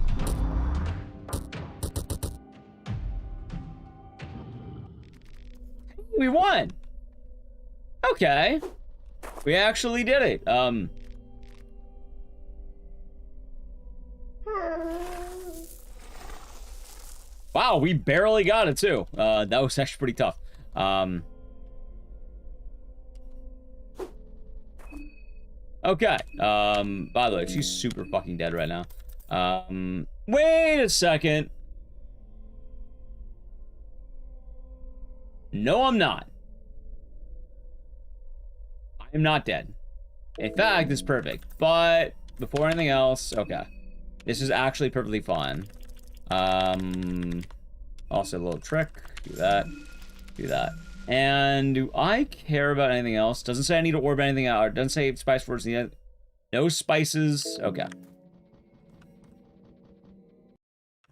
We won! Okay. We actually did it. Wow, we barely got it, too. That was actually pretty tough. Okay. By the way, she's super fucking dead right now. Wait a second. No, I'm not. I am not dead. In fact, it's perfect. But before anything else, okay. This is actually perfectly fine. Also a little trick. Do that. Do that. And do I care about anything else? Doesn't say I need to orb anything out. Doesn't say spice words needed. No spices. Okay.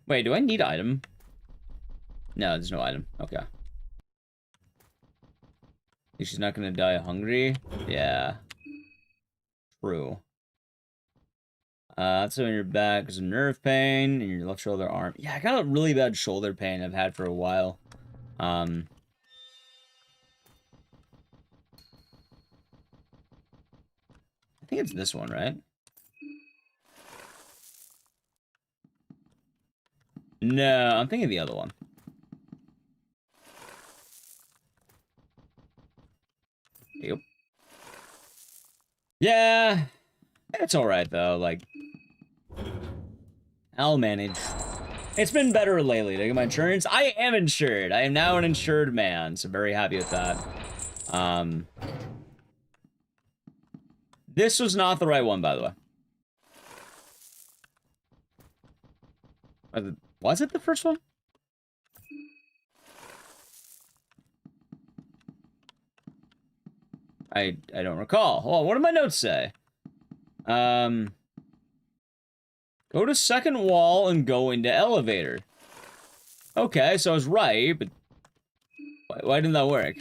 Wait, do I need item? No, there's no item. Okay. Think she's not gonna die hungry? Yeah. True. So in your back is a nerve pain, in your left shoulder arm. Yeah, I got a really bad shoulder pain I've had for a while. I think it's this one, right? No, I'm thinking the other one. Yep. Yeah, it's alright though, like, I'll manage. It's been better lately to get my insurance. I am insured. I am now an insured man, so very happy with that. This was not the right one, by the way. Was it the first one? I don't recall. Hold on, what do my notes say? Go to second wall and go into elevator. Okay, so I was right, but why didn't that work?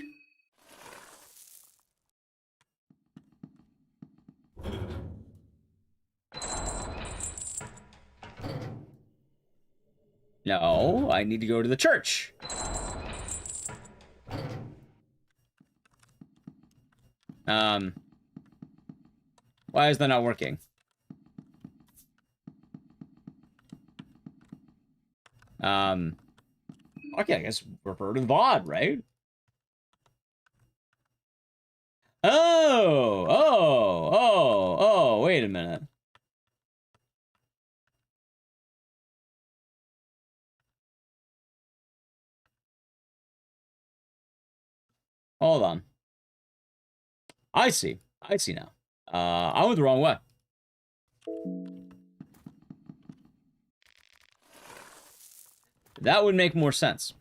No, I need to go to the church. Why is that not working? Okay, I guess refer to the VOD, right? Oh, wait a minute. Hold on. I see. I see now. I went the wrong way. That would make more sense.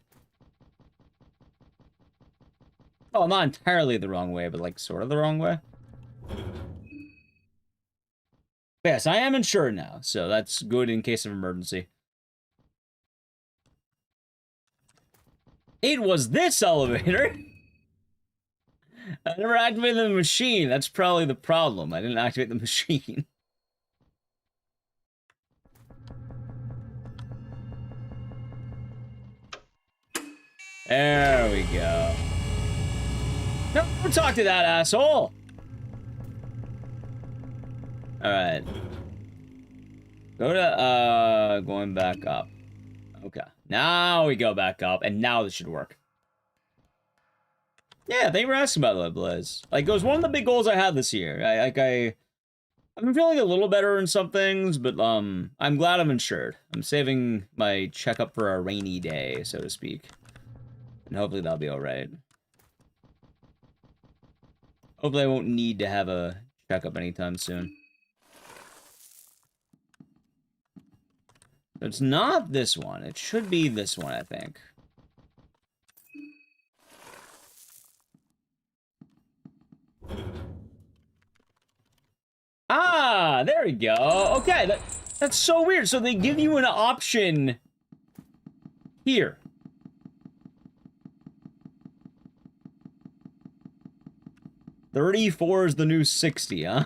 Oh, not entirely the wrong way, but like sort of the wrong way. Yes, I am insured now, so that's good in case of emergency. It was this elevator! I never activated the machine. That's probably the problem. I didn't activate the machine. There we go. No, don't talk to that asshole! Alright. Go to, going back up. Okay. Now we go back up, and now this should work. Yeah, thank you for asking about that, Blaze. Like, it was one of the big goals I had this year. I've been feeling a little better in some things, but, I'm glad I'm insured. I'm saving my checkup for a rainy day, so to speak. And hopefully that'll be alright. Hopefully I won't need to have a checkup anytime soon. It's not this one. It should be this one, I think. Ah, there we go. Okay, that's so weird. So they give you an option here. 34 is the new 60, huh?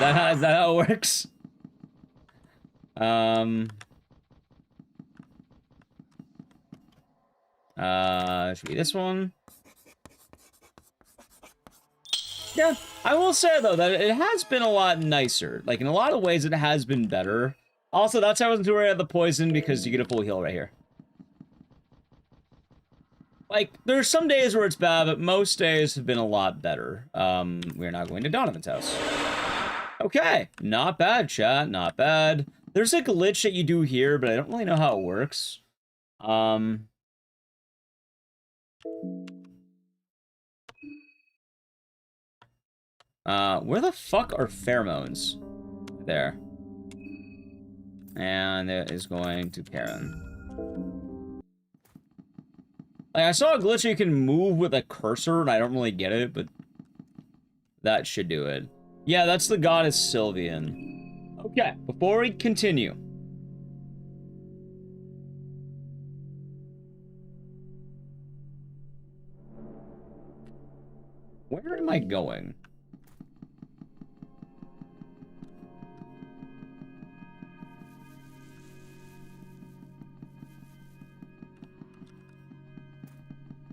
Is that how it works? Should be this one. Yeah, I will say, though, that it has been a lot nicer. Like, in a lot of ways, it has been better. Also, that's why I wasn't too worried about the poison, because you get a full heal right here. Like, there's some days where it's bad, but most days have been a lot better. We're now going to Donovan's house. Okay, not bad, chat, not bad. There's a glitch that you do here, but I don't really know how it works. Where the fuck are pheromones? There. And it is going to Karen. Like, I saw a glitch where you can move with a cursor, and I don't really get it, but that should do it. Yeah, that's the goddess Sylvian. Okay, before we continue. Where am I going?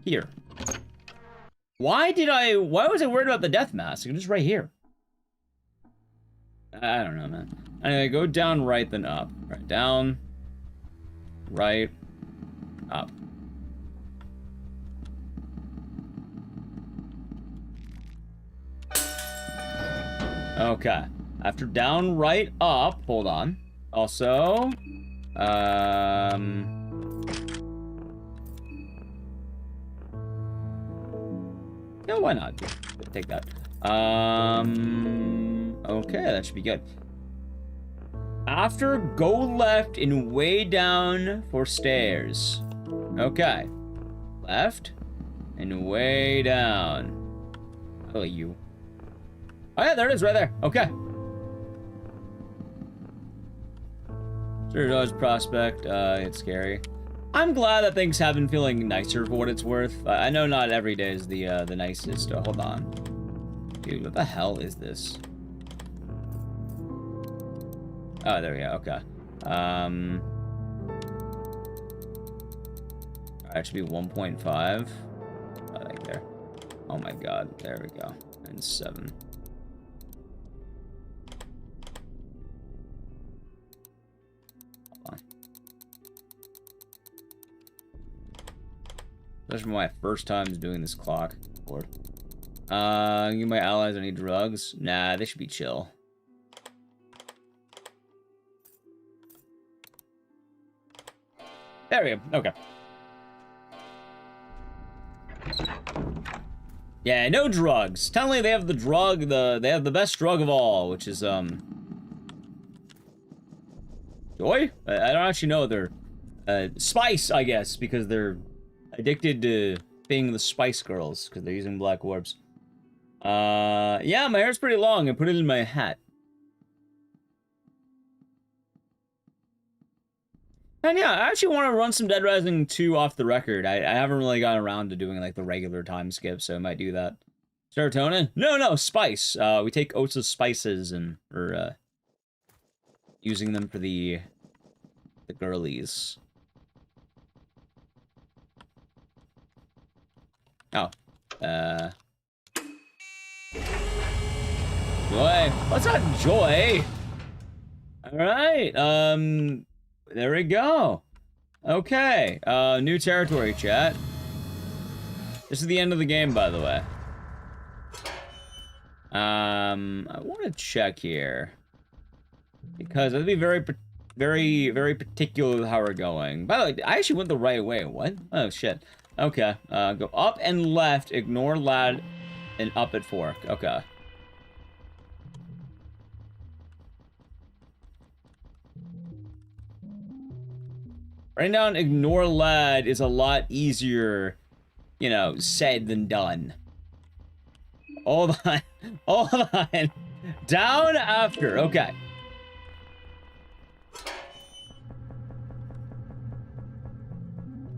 Here. Why was I worried about the death mask? It's just right here. I don't know, man. Anyway, go down, right, then up. Right, down, right, up. Okay. After down, right, up, hold on. Also, no, why not? Take that. Okay, that should be good. After, go left and way down for stairs. Okay. Left and way down. Oh, you. Oh, yeah, there it is, right there. Okay. Sure does prospect. It's scary. I'm glad that things have been feeling nicer for what it's worth. I know not every day is the nicest. Oh, hold on. Dude, what the hell is this? Oh, there we go. Okay. That should be 1.5. I think there. Oh my god. There we go. And 7. Hold on. Especially my first time doing this clock. Lord. Give my allies any drugs? Nah, they should be chill. There we go. Okay. Yeah, no drugs. Technically, they have the drug, they have the best drug of all, which is, joy? I don't actually know. They're, spice, I guess, because they're addicted to being the Spice Girls, because they're using black orbs. Yeah, my hair's pretty long. I put it in my hat. And yeah, I actually want to run some Dead Rising 2 off the record. I haven't really gotten around to doing, like, the regular time skip, so I might do that. Serotonin? No, spice. We take oats of spices and we're, using them for the girlies. Oh. Joy. What's not joy? Alright, there we go. Okay, new territory, chat. This is the end of the game, by the way. I want to check here. Because I'd be very particular with how we're going. By the way, I actually went the right way. What? Oh, shit. Okay, go up and left, ignore lad, and up at fork. Okay. Right now, ignore lad is a lot easier, you know, said than done. Hold on. Hold on. Down after. Okay.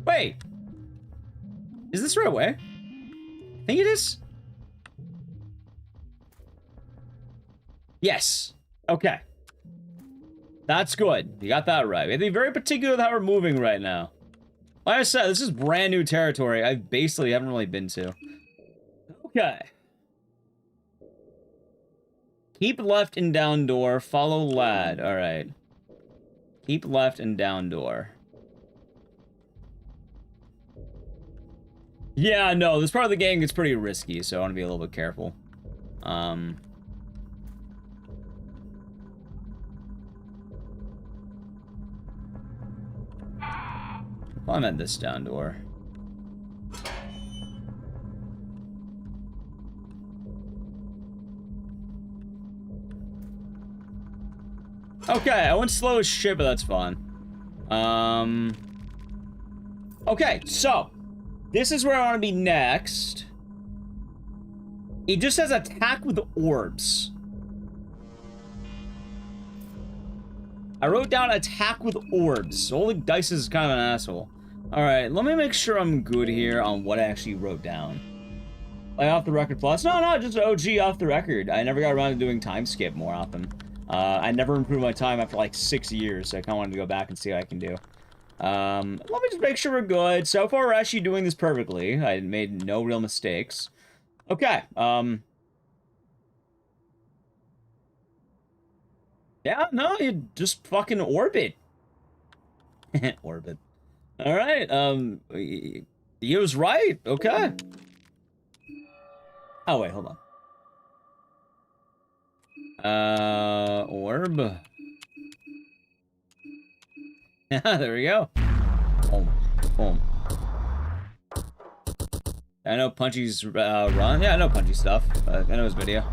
Wait. Is this the right way? I think it is. Yes. Okay. That's good. You got that right. We have to be very particular with how we're moving right now. Like I said, this is brand new territory I basically haven't really been to. Okay. Keep left and down door. Follow lad. Alright. Keep left and down door. Yeah, no, this part of the game gets pretty risky, so I want to be a little bit careful. Well, I'm at this down door. Okay, I went slow as shit, but that's fine. Okay, so this is where I want to be next. It just says attack with orbs. I wrote down attack with orbs. Holy Ecdycis is kind of an asshole. Alright, let me make sure I'm good here on what I actually wrote down. Like off the record plus? No, just OG off the record. I never got around to doing time skip more often. I never improved my time after like 6 years, so I kind of wanted to go back and see what I can do. Let me just make sure we're good. So far, we're actually doing this perfectly. I made no real mistakes. Okay, yeah, no, you just fucking orbit. Orbit. Alright, he was right, okay. Oh, wait, hold on. Orb. Yeah, there we go. Boom. Boom. I know Punchy's run. Yeah, I know Punchy stuff. I know his video.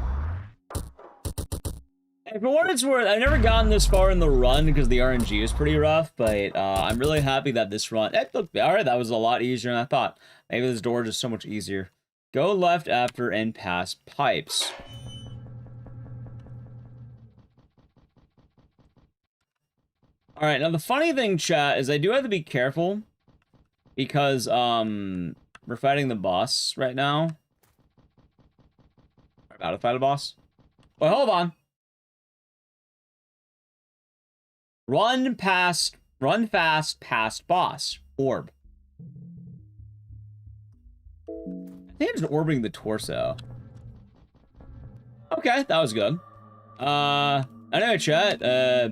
And for what it's worth, I've never gotten this far in the run because the RNG is pretty rough, but I'm really happy that this run... Look, alright, that was a lot easier than I thought. Maybe this door is just so much easier. Go left after and pass pipes. Alright, now the funny thing, chat, is I do have to be careful because, we're fighting the boss right now. We're about to fight a boss. Well, hold on. Run fast, past boss. Orb. I think I'm just orbiting the torso. Okay, that was good. Anyway, chat, let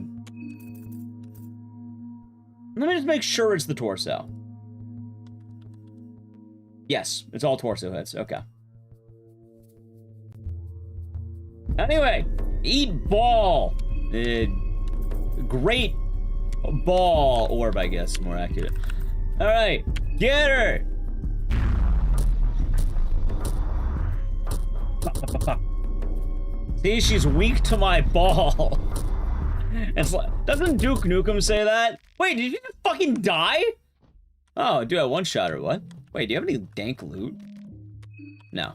me just make sure it's the torso. Yes, it's all torso hits. Okay. Anyway, eat ball. Great ball orb, I guess, more accurate. All right, get her. See, she's weak to my ball. It's like, doesn't Duke Nukem say that? Wait, did you just fucking die? Oh, dude, I one shot or what? Wait, do you have any dank loot? No.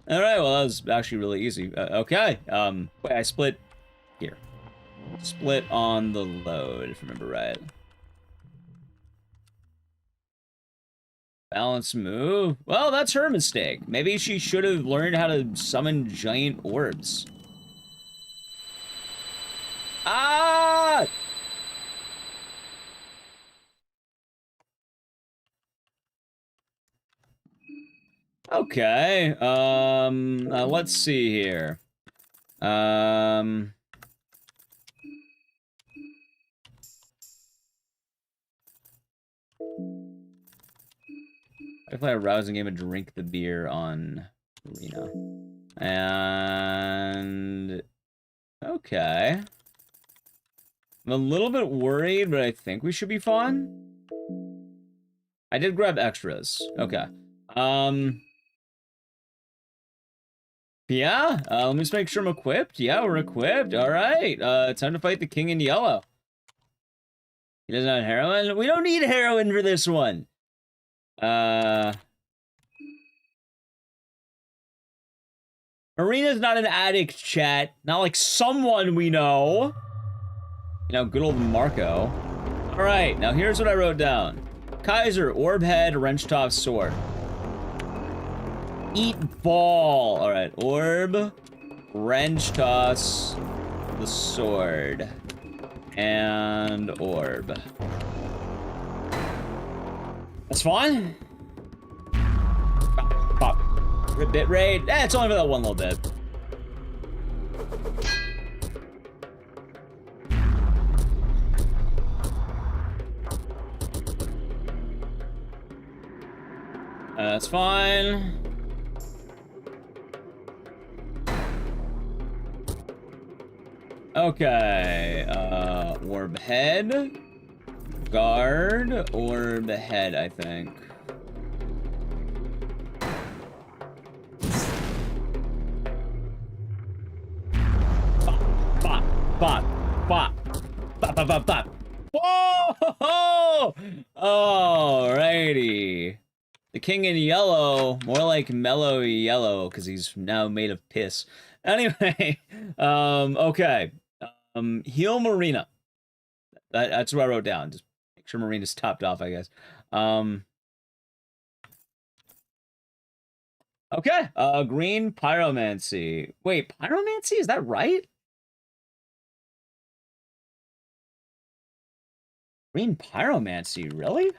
All right, well, that was actually really easy. Okay, wait, I split here. Split on the load, if I remember right. Balance move? Well, that's her mistake. Maybe she should have learned how to summon giant orbs. Ah! Okay, let's see here. Definitely a rousing game of drink the beer on Arena. And... okay. I'm a little bit worried, but I think we should be fine. I did grab extras. Okay. Yeah, let me just make sure I'm equipped. Yeah, we're equipped. All right. Time to fight the king in yellow. He doesn't have heroin? We don't need heroin for this one. Marina's not an addict, chat. Not like someone we know. You know, good old Marco. All right, now here's what I wrote down. Kaiser, orb head, wrench top, sword. Eat ball. All right, orb, wrench toss, the sword, and orb. That's fine. Pop, pop. Bit rate. It's only for that one little bit. That's fine. Okay, orb head, guard, orb head, I think. Bop, bop, bop, bop, bop, bop, bop. Whoa! Alrighty. The king in yellow, more like mellow yellow, because he's now made of piss. Anyway, okay. Heal Marina. That's what I wrote down. Just make sure Marina's topped off, I guess. Okay. Green Pyromancy. Wait, Pyromancy? Is that right? Green Pyromancy, really?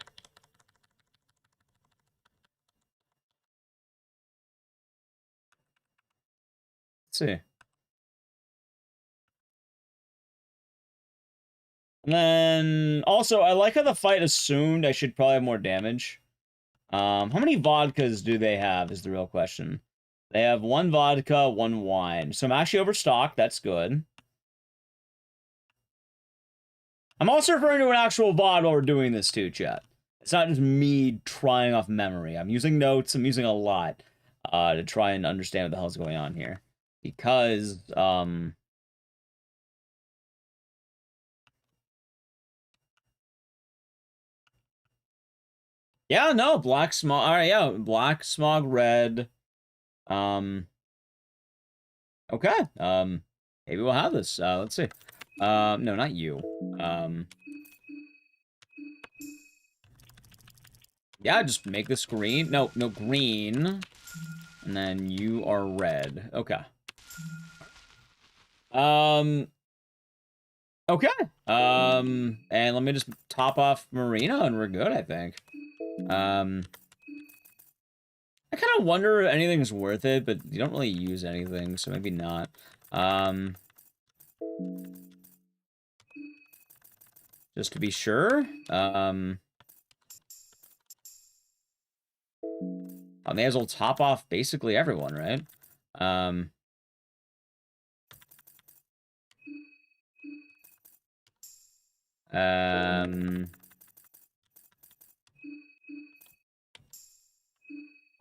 Let's see. And then, also, I like how the fight assumed I should probably have more damage. How many vodkas do they have is the real question. They have 1 vodka, 1 wine. So I'm actually overstocked. That's good. I'm also referring to an actual VOD while we're doing this too, chat. It's not just me trying off memory. I'm using notes. I'm using a lot to try and understand what the hell's going on here. Because, yeah, no, black smog. All right, yeah, black smog red. Okay. Maybe we'll have this. Let's see. No, not you. Yeah, just make this green. No, green. And then you are red. Okay. Okay. And let me just top off Marina and we're good, I think. I kind of wonder if anything's worth it, but you don't really use anything, so maybe not. Just to be sure. I may as well top off basically everyone, right?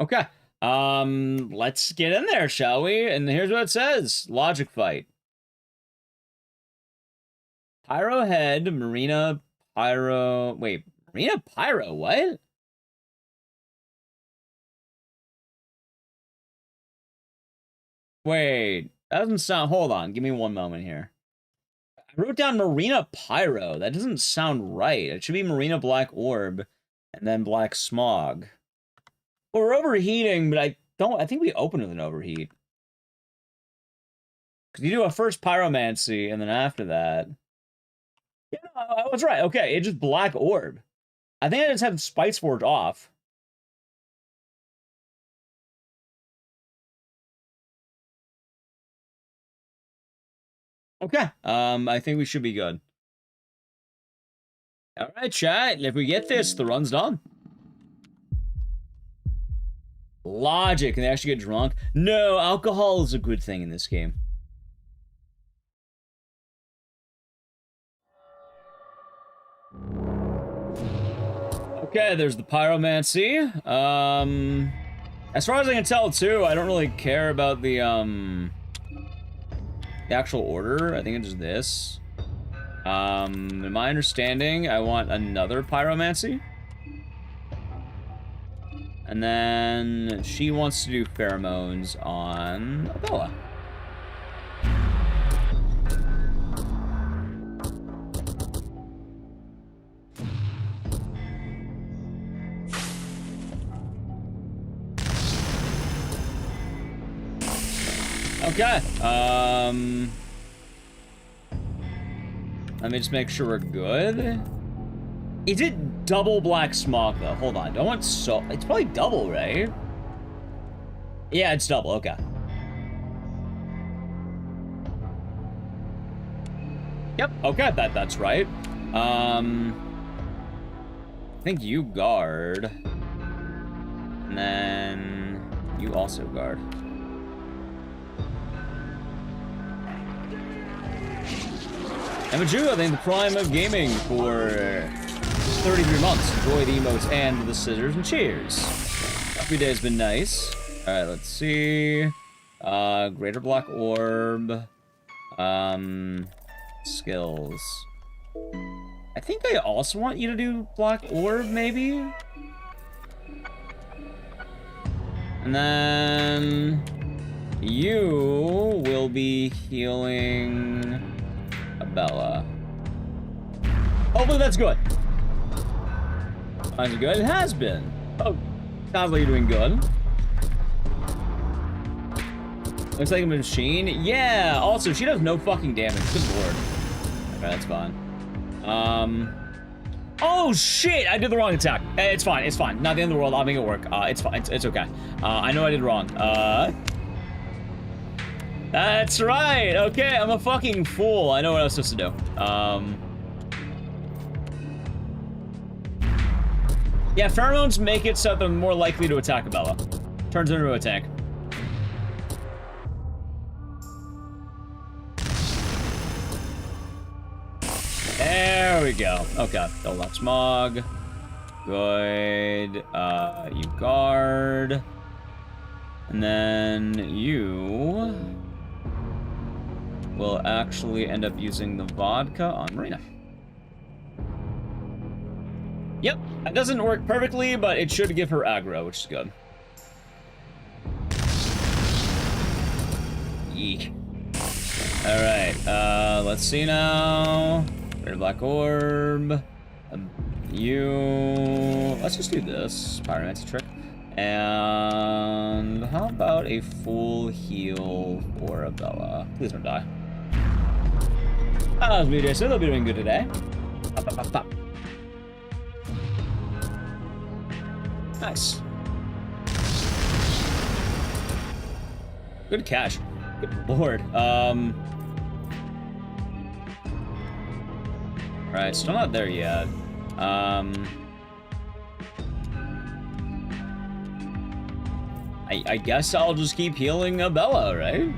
Okay. Let's get in there, shall we? And here's what it says. Logic fight. Pyro head, Marina, Pyro... Wait, Marina, Pyro, what? Wait, that doesn't sound... Hold on, give me one moment here. I wrote down Marina Pyro. That doesn't sound right. It should be Marina Black Orb and then Black Smog. Well, we're overheating, but I think we open with an overheat. Because you do a first Pyromancy, and then after that... Yeah, I was right. Okay, it's just Black Orb. I think I just had Spice Forge off. Okay, I think we should be good. Alright, chat, if we get this, the run's done. Logic, and they actually get drunk? No, alcohol is a good thing in this game. Okay, there's the Pyromancy. As far as I can tell, too, I don't really care about the actual order. I think it's just this. In my understanding, I want another Pyromancy. And then she wants to do pheromones on Bella. Okay, let me just make sure we're good. Is it double Black Smog, though? Hold on, do I want it's probably double, right? Yeah, it's double, okay. Yep, okay, that's right. I think you guard. And then you also guard. Emaju, I think the prime of gaming for 33 months. Enjoy the emotes and the scissors, and cheers. Every day has been nice. Alright, let's see. Greater Black Orb. Skills. I think I also want you to do Black Orb, maybe? And then you will be healing Bella. Hopefully that's good. Sounds good. It has been. Oh, sounds like you're doing good. Looks like a machine. Yeah. Also, she does no fucking damage. Good lord. Okay, that's fine. Oh shit! I did the wrong attack. It's fine. It's fine. Not the end of the world. I'll make it work. It's fine. It's okay. I know I did wrong. That's right. Okay, I'm a fucking fool. I know what I was supposed to do. Yeah, pheromones make it so they're more likely to attack a Bella. Turns into a tank. There we go. Okay, don't let Smog. Good. You guard. And then you will actually end up using the vodka on Marina. Yep, that doesn't work perfectly, but it should give her aggro, which is good. Eek. Alright, let's see now. Greater Black Orb. Let's just do this. Pyromancy trick. And how about a full heal for Bella? Please don't die. How's me, so they'll be doing good today. Pop, pop, pop, pop. Nice. Good cash. Good lord. Alright, still not there yet. I guess I'll just keep healing Bella, right?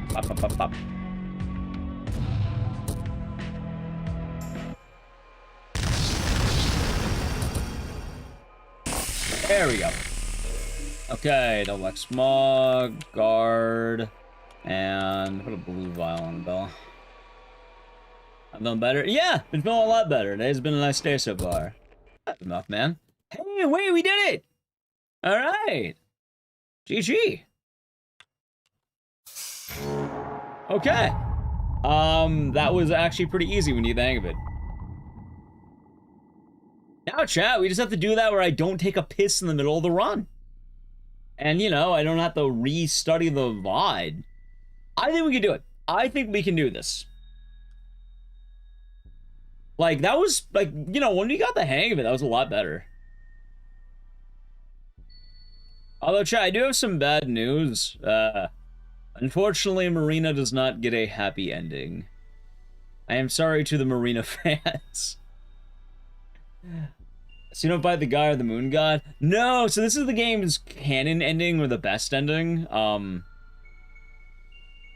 Pop, pop, pop, pop. There we go. Okay, double X Smog, guard, and put a blue vial on Bella. I'm feeling better? Yeah, been feeling a lot better. Today's been a nice day so far. That's enough, man. Hey, wait, we did it! Alright. GG. Okay. That was actually pretty easy when you get the hang of it. Now, chat, we just have to do that where I don't take a piss in the middle of the run. And, you know, I don't have to restudy the VOD. I think we can do it. I think we can do this. Like, that was, like, you know, when we got the hang of it, that was a lot better. Although, chat, I do have some bad news. Unfortunately, Marina does not get a happy ending. I am sorry to the Marina fans. So you don't fight the guy or the moon god? No, so this is the game's canon ending or the best ending.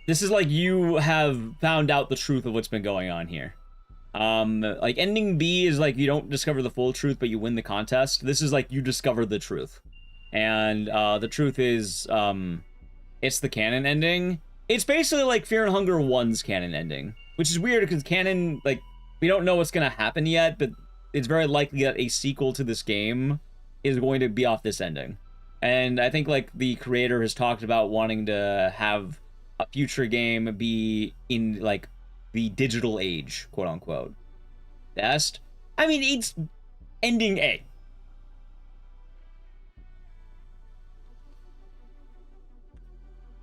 This is like you have found out the truth of what's been going on here. Like ending B is like you don't discover the full truth, but you win the contest. This is like you discover the truth. And the truth is, it's the canon ending. It's basically like Fear and Hunger 1's canon ending, which is weird because canon, like, we don't know what's gonna happen yet, but it's very likely that a sequel to this game is going to be off this ending. And I think, like, the creator has talked about wanting to have a future game be in, like, the digital age, quote unquote. Best? I mean, it's ending A.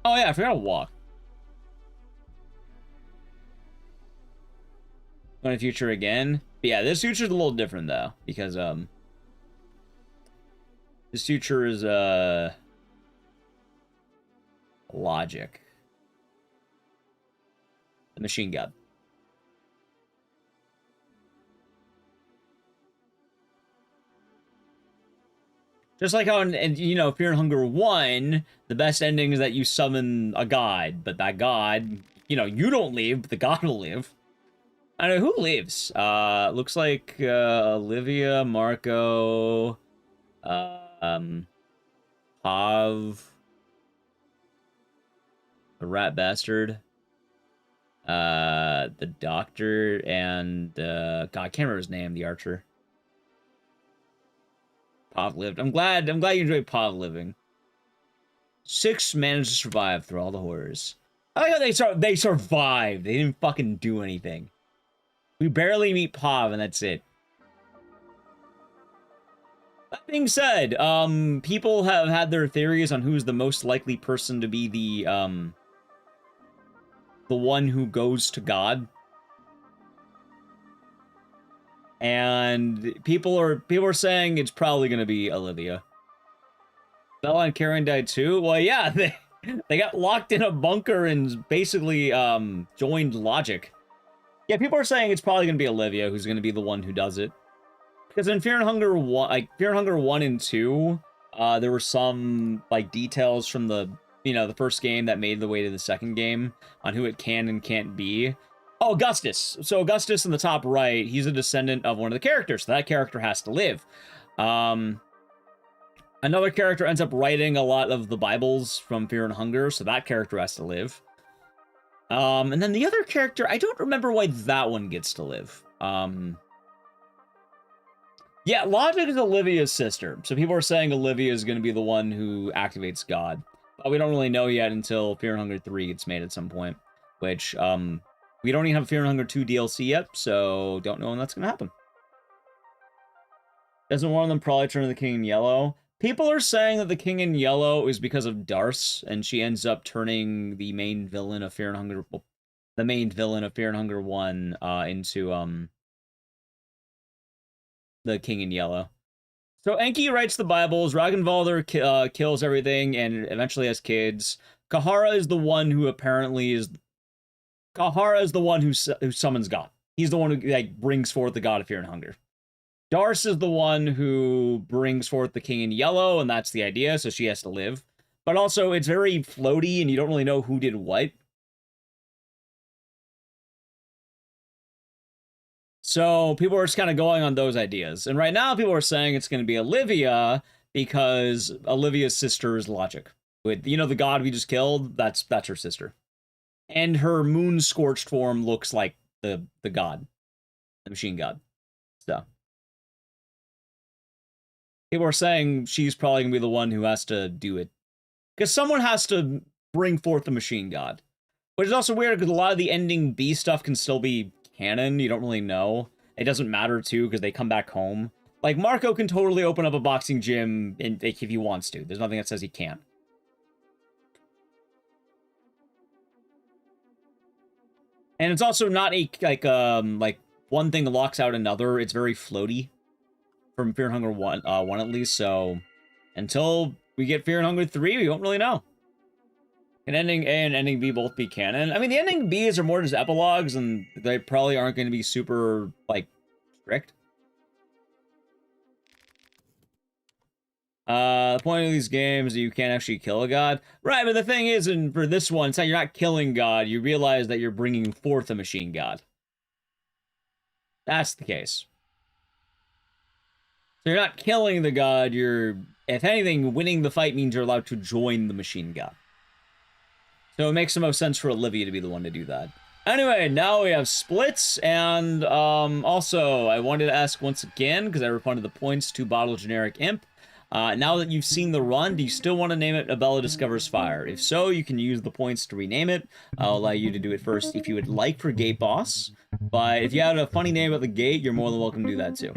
Oh yeah, I forgot to walk. Going to future again. But yeah, this future is a little different though, because this future is logic. The machine god. Just like how in you know, Fear and Hunger 1, the best ending is that you summon a god, but that god, you know, you don't leave, but the god will live. I don't know, who lives? Looks like, Olivia, Marco, Pav, the rat bastard, the doctor, and, God, I can't remember his name, the archer. Pav lived. I'm glad you enjoyed Pav living. 6 managed to survive through all the horrors. I like how they survived. They didn't fucking do anything. We barely meet Pav, and that's it. That being said, people have had their theories on who's the most likely person to be the one who goes to God. And people are saying it's probably gonna be Olivia. Bella and Karen died too? Well, yeah, they got locked in a bunker and basically joined Logic. Yeah, people are saying it's probably gonna be Olivia who's gonna be the one who does it. Because in Fear and Hunger 1, like Fear and Hunger 1 and 2, there were some like details from the first game that made the way to the second game on who it can and can't be. Oh, Augustus. So Augustus in the top right, he's a descendant of one of the characters, so that character has to live. Another character ends up writing a lot of the Bibles from Fear and Hunger, so that character has to live. And then the other character, I don't remember why that one gets to live. Yeah, Logic is Olivia's sister, so people are saying Olivia is going to be the one who activates God. But we don't really know yet until Fear and Hunger 3 gets made at some point, which, we don't even have Fear and Hunger 2 DLC yet, so don't know when that's going to happen. Doesn't one of them probably turn to the King in Yellow? People are saying that the King in Yellow is because of Darce, and she ends up turning the main villain of Fear and Hunger, well, the main villain of Fear and Hunger 1, into, the King in Yellow. So Enki writes the Bibles, Ragnvaldr kills everything, and eventually has kids. Kahara is the one who apparently is... Kahara is the one who summons God. He's the one who, like, brings forth the God of Fear and Hunger. Darce is the one who brings forth the king in yellow, and that's the idea, so she has to live. But also, it's very floaty, and you don't really know who did what. So people are just kind of going on those ideas. And right now, people are saying it's going to be Olivia, because Olivia's sister is Logic. With, you know, the god we just killed, that's her sister. And her moon-scorched form looks like the god. The machine god. So people are saying she's probably going to be the one who has to do it. Because someone has to bring forth the machine god. Which is also weird, because a lot of the ending B stuff can still be canon. You don't really know. It doesn't matter, too, because they come back home. Like, Marco can totally open up a boxing gym if he wants to. There's nothing that says he can't. And it's also not a, like one thing locks out another. It's very floaty. From Fear and Hunger 1 at least, so until we get Fear and Hunger 3, we won't really know. Can ending A and ending B both be canon? I mean, the ending Bs are more just epilogues, and they probably aren't going to be super, like, strict. The point of these games is you can't actually kill a god. Right, but the thing is, and for this one, it's not, you're not killing God, you realize that you're bringing forth a machine god. That's the case. So you're not killing the god, you're, if anything, winning the fight means you're allowed to join the machine god. So it makes the most sense for Olivia to be the one to do that. Anyway, now we have splits, and also, I wanted to ask once again, because I refunded the points to Bottle Generic Imp. Now that you've seen the run, do you still want to name it Abella Discovers Fire? If so, you can use the points to rename it. I'll allow you to do it first if you would like for Gate Boss. But if you had a funny name about the gate, you're more than welcome to do that too.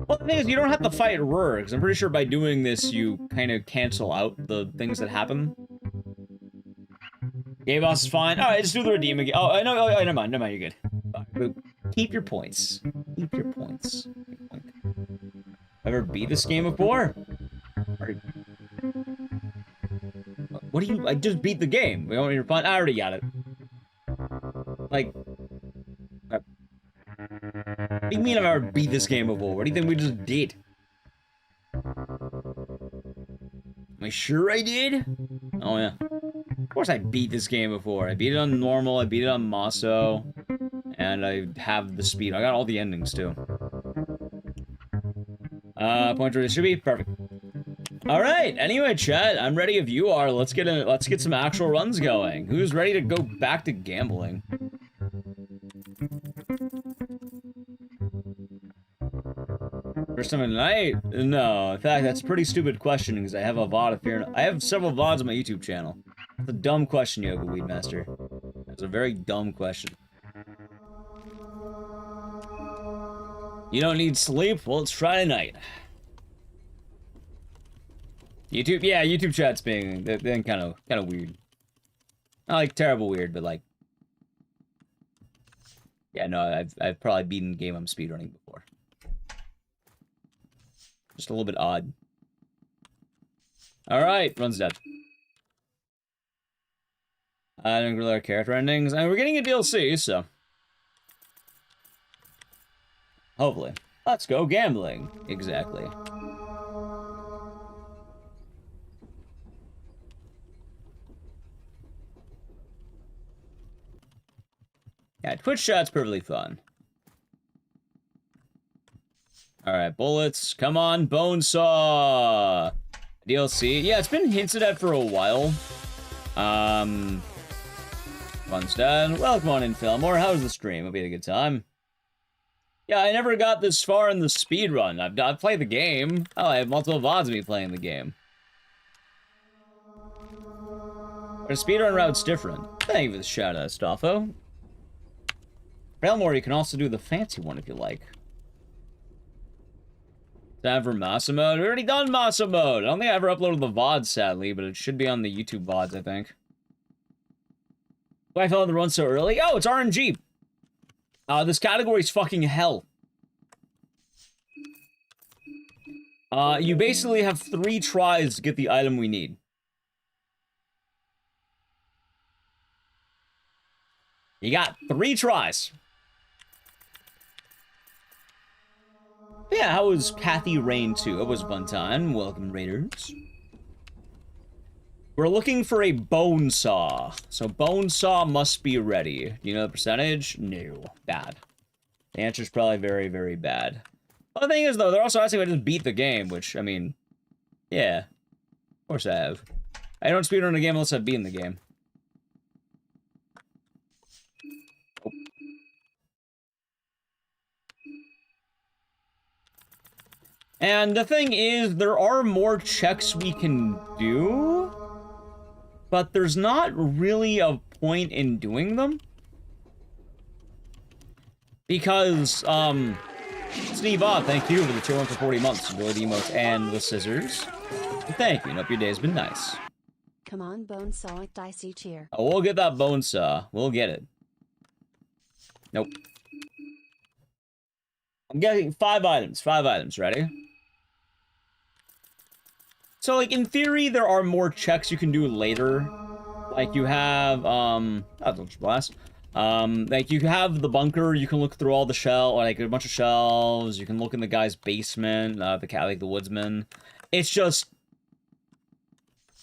Well, the thing is, you don't have to fight Rur, because I'm pretty sure by doing this, you kind of cancel out the things that happen. Gate Boss is fine. Alright, just do the redeem again. Oh, no, never mind, you're good. Keep your points. Keep your points. Ever beat this game before? What do you... I just beat the game. We want me to fun? I already got it. Like... What do you mean I've ever beat this game before? What do you think we just did? Am I sure I did? Oh, yeah. Of course I beat this game before. I beat it on normal, I beat it on Maso, and I have the speed. I got all the endings, too. Point where it should be? Perfect. Alright, anyway, chat, I'm ready if you are. Let's get some actual runs going. Who's ready to go back to gambling? First time of the night? No, in fact, that's a pretty stupid question because I have a VOD of Fear. I have several VODs on my YouTube channel. That's a dumb question, Yoga Weedmaster. That's a very dumb question. You don't need sleep? Well, it's Friday night. YouTube, yeah, YouTube chat's being kind of weird. Not like terrible weird, but like, yeah, no, I've probably beaten the game I'm speedrunning before. Just a little bit odd. All right, run's dead. I don't really like character endings. I mean, we're getting a DLC, so hopefully. Let's go gambling. Exactly. Yeah, Twitch chat's perfectly fun. Alright, bullets. Come on, Bonesaw! DLC. Yeah, it's been hinted at for a while. One's dead. Welcome on in, Fillmore. How was the stream? Hope you had a good time. Yeah, I never got this far in the speedrun. I've played the game. Oh, I have multiple VODs of me playing the game. But a speedrun route's different. Thank you for the shout-out, Staffo. Fillmore, you can also do the fancy one if you like. Time for Massa Mode. We've already done Massa Mode. I don't think I ever uploaded the VOD, sadly, but it should be on the YouTube VODs, I think. Why I fell in the run so early? Oh, it's RNG. This category's fucking hell. You basically have 3 tries to get the item we need. You got 3 tries. Yeah, how was Kathy Rain 2? It was a fun time. Welcome, Raiders. We're looking for a bone saw. So bone saw must be ready. Do you know the percentage? No. Bad. The answer is probably very, very bad. Well, the thing is, though, they're also asking if I just beat the game, which, I mean, yeah. Of course I have. I don't speedrun a game unless I've beaten the game. Oh. And the thing is, there are more checks we can do, but there's not really a point in doing them. Because, Steve Odd, thank you for the 2 for 40 months. Enjoy the emotes and the scissors. And thank you, and hope your day's been nice. Come on, bone saw Ecdycis here. Oh, we'll get that bone saw. We'll get it. Nope. I'm getting 5 items. 5 items. Ready? So, like, in theory, there are more checks you can do later. Like, you have, blast. Like, you have the bunker, you can look through all the like, a bunch of shelves, you can look in the guy's basement, the woodsman. It's just,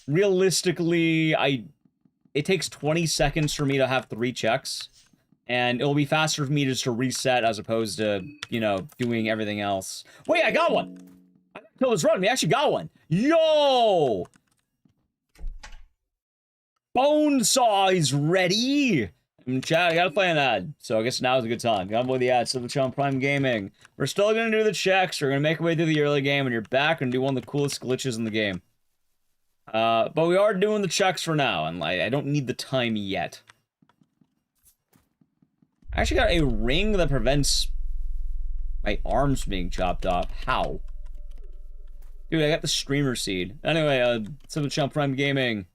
realistically, it takes 20 seconds for me to have 3 checks, and it'll be faster for me just to reset as opposed to, you know, doing everything else. Wait, I got one! I didn't kill this run, we actually got one! Yo! Bone saw is ready! Chat, I gotta play an ad, so I guess now's a good time. Gotta play the ad, Silver Channel Prime Gaming. We're still gonna do the checks, we're gonna make our way through the early game, and you're back and do one of the coolest glitches in the game. But we are doing the checks for now, and I don't need the time yet. I actually got a ring that prevents my arms being chopped off. How? Dude, I got the streamer seed. Anyway, Silver Channel Prime Gaming.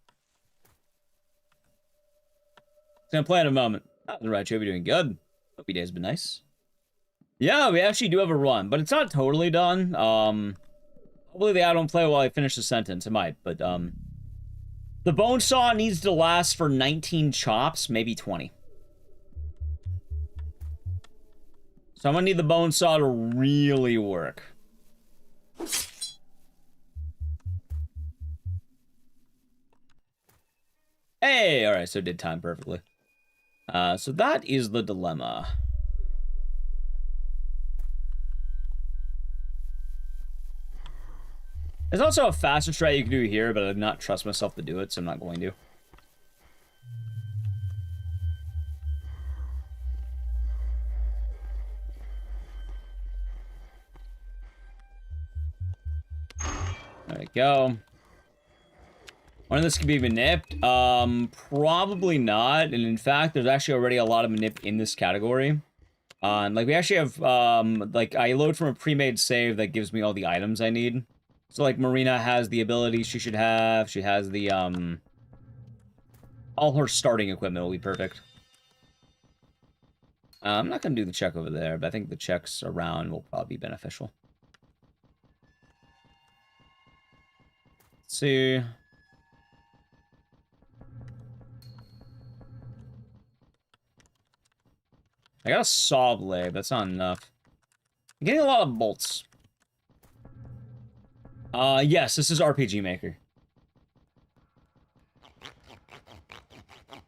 Gonna play in a moment. The right, show be doing good. Hope your day's been nice. Yeah, we actually do have a run, but it's not totally done. Hopefully the ad don't play while I finish the sentence. It might, but the bone saw needs to last for 19 chops, maybe 20. So I'm gonna need the bone saw to really work. Hey, all right, so it did time perfectly. So that is the dilemma. There's also a faster strat you can do here, but I did not trust myself to do it, so I'm not going to. There we go. One of this could be manipped. Probably not. And in fact, there's actually already a lot of manip in this category. Like, we actually have, like, I load from a pre-made save that gives me all the items I need. So, like, Marina has the ability she should have. She has the, all her starting equipment will be perfect. I'm not going to do the check over there, but I think the checks around will probably be beneficial. Let's see. I got a saw blade, that's not enough. I'm getting a lot of bolts. Yes, this is RPG Maker.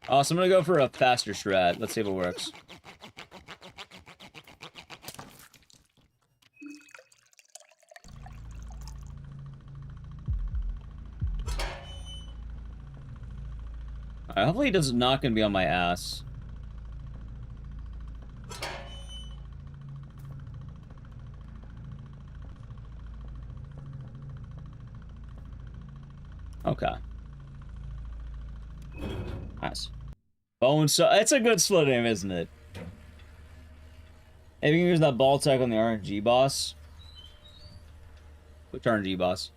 So I'm gonna go for a faster strat. Let's see if it works. Alright, hopefully it is not gonna be on my ass. Okay. Nice. Bone saw. It's a good split name, isn't it? Maybe you can use that ball tech on the RNG boss. Which RNG boss?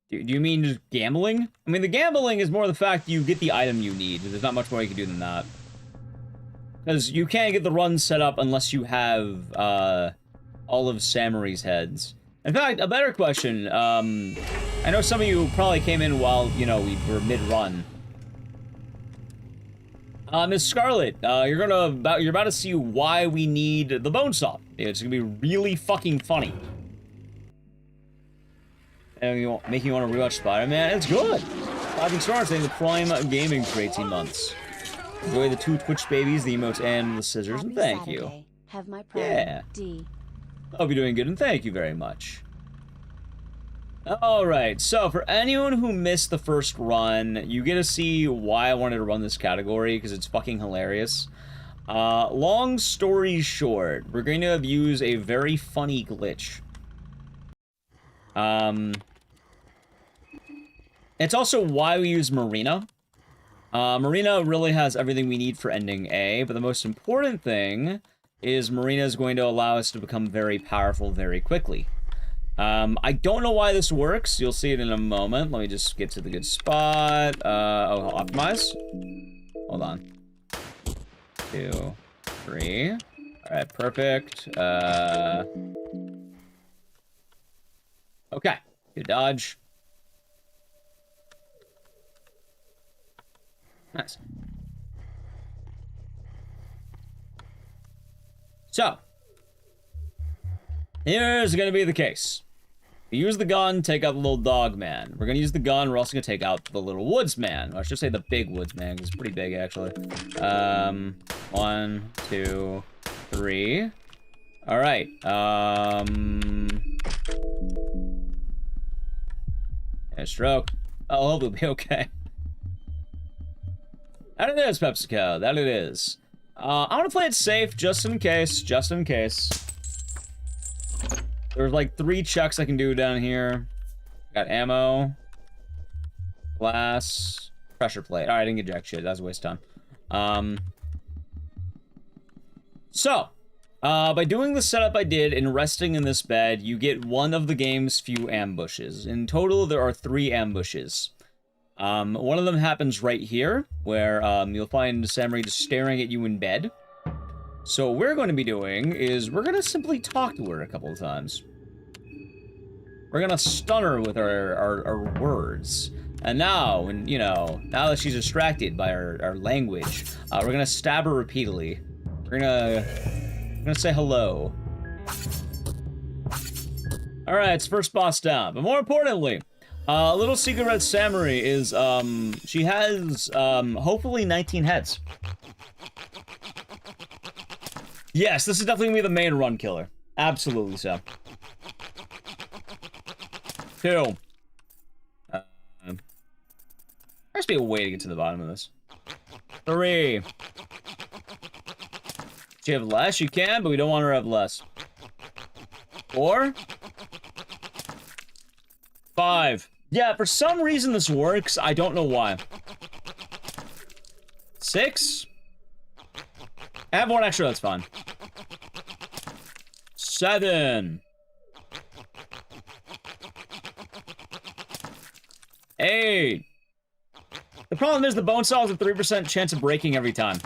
Do you mean just gambling? I mean, the gambling is more the fact you get the item you need. There's not much more you can do than that. Because you can't get the run set up unless you have all of Samuri's heads. In fact, a better question, I know some of you probably came in while, you know, we were mid-run. Miss Scarlet, you're about to see why we need the bone saw. It's gonna be really fucking funny. And making you want to rewatch Spider-Man? It's good. 5 stars saying the Prime Gaming for 18 months. Enjoy the 2 Twitch babies, the emotes, and the scissors, and thank you. Have my Prime Yeah. D. Hope you're doing good, and thank you very much. Alright, so for anyone who missed the first run, you get to see why I wanted to run this category, because it's fucking hilarious. Long story short, we're going to use a very funny glitch. It's also why we use Marina. Marina really has everything we need for ending A, but the most important thing is Marina is going to allow us to become very powerful very quickly. I don't know why this works. You'll see it in a moment. Let me just get to the good spot. Oh, optimize. Hold on. 2, 3. All right, perfect. Okay, good dodge. Nice. So, here's gonna be the case. We use the gun, take out the little dog man. We're gonna use the gun, we're also gonna take out the little woods man. Or I should say the big woods man, because it's pretty big, actually. 1, 2, 3. Alright, yeah, stroke. I'll hope it'll be okay. That it is, PepsiCo. That it is. I want to play it safe, just in case. Just in case. There's like 3 checks I can do down here. Got ammo. Glass. Pressure plate. Alright, I didn't get jack shit. That was a waste of time. By doing the setup I did and resting in this bed, you get one of the game's few ambushes. In total, there are 3 ambushes. One of them happens right here, where you'll find Samurai just staring at you in bed. So what we're going to be doing is we're going to simply talk to her a couple of times. We're going to stun her with our words. And now, now that she's distracted by our language, we're going to stab her repeatedly. We're gonna say hello. Alright, it's first boss down. But more importantly, Little Secret Red Samurai is, she has, hopefully 19 heads. Yes, this is definitely gonna be the main run killer. Absolutely so. 2. There must be a way to get to the bottom of this. 3. Do you have less? You can, but we don't want her to have less. 4. 5. Yeah, for some reason this works. I don't know why. 6. I have 1 extra, that's fine. 7. 8. The problem is the bone saw has a 3% chance of breaking every time.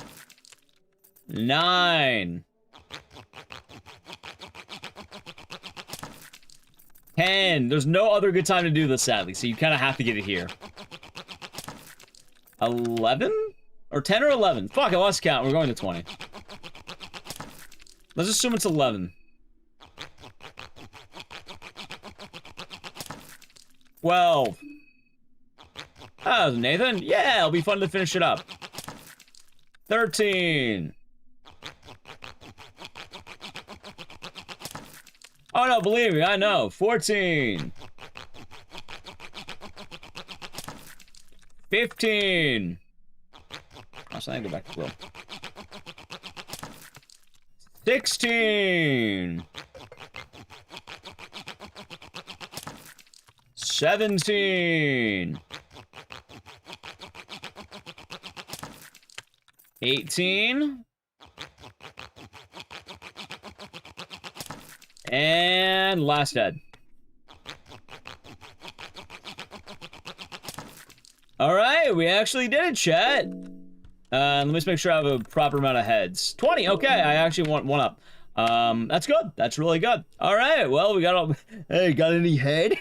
9. 10. There's no other good time to do this, sadly, so you kind of have to get it here. 11? Or 10 or 11? Fuck, I lost count. We're going to 20. Let's assume it's 11. 12. Oh, Nathan? Yeah, it'll be fun to finish it up. 13. Oh no, believe me, I know. 14. 15. Oh, so I go back to Will. 16. 17. 18. And last head. Alright, we actually did it, chat. Let me just make sure I have a proper amount of heads. 20, okay, I actually want 1 up. That's good. That's really good. Alright, well, we got all... Hey, got any head?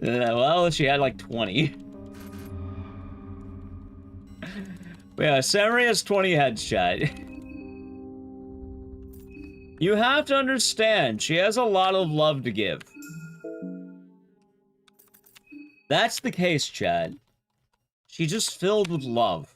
Well, she had like 20. Yeah, Samurai has 20 heads, chat. You have to understand, she has a lot of love to give. That's the case, chat. She's just filled with love.